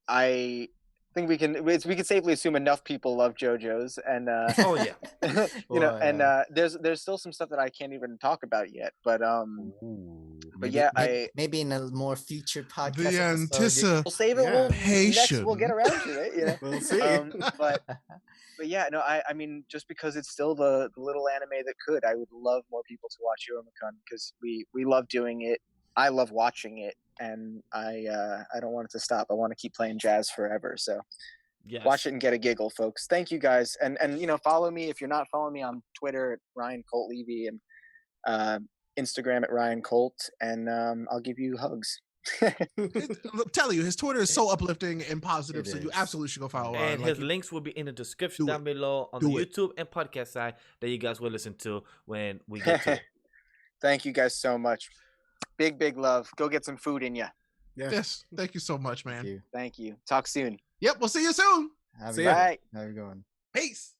I think we can safely assume enough people love JoJo's, and Oh yeah. Well, and there's still some stuff that I can't even talk about yet, but yeah, maybe in a more future podcast. The episode, we'll save it. Yeah. We'll get around to it. You know. We'll see. But yeah, no, I mean, just because it's still the little anime that could, I would love more people to watch Iruma Kun because we love doing it. I love watching it, and I don't want it to stop. I want to keep playing jazz forever. So Yes. watch it and get a giggle, folks. Thank you guys, and follow me if you're not following me on Twitter at Ryan Colt Levy and Instagram at Ryan Colt, and I'll give you hugs. I'm telling you, his Twitter is so uplifting and positive, It so you is. absolutely should go follow. And Ryan. his links will be in the description Do down it. below on Do the it. YouTube and podcast side that you guys will listen to when we get to it. Thank you guys so much. Big love. Go get some food in ya. Yes, thank you so much, man. Thank you. Thank you. Talk soon. Yep, we'll see you soon. Have See a ya. good- Bye. How you going? Peace.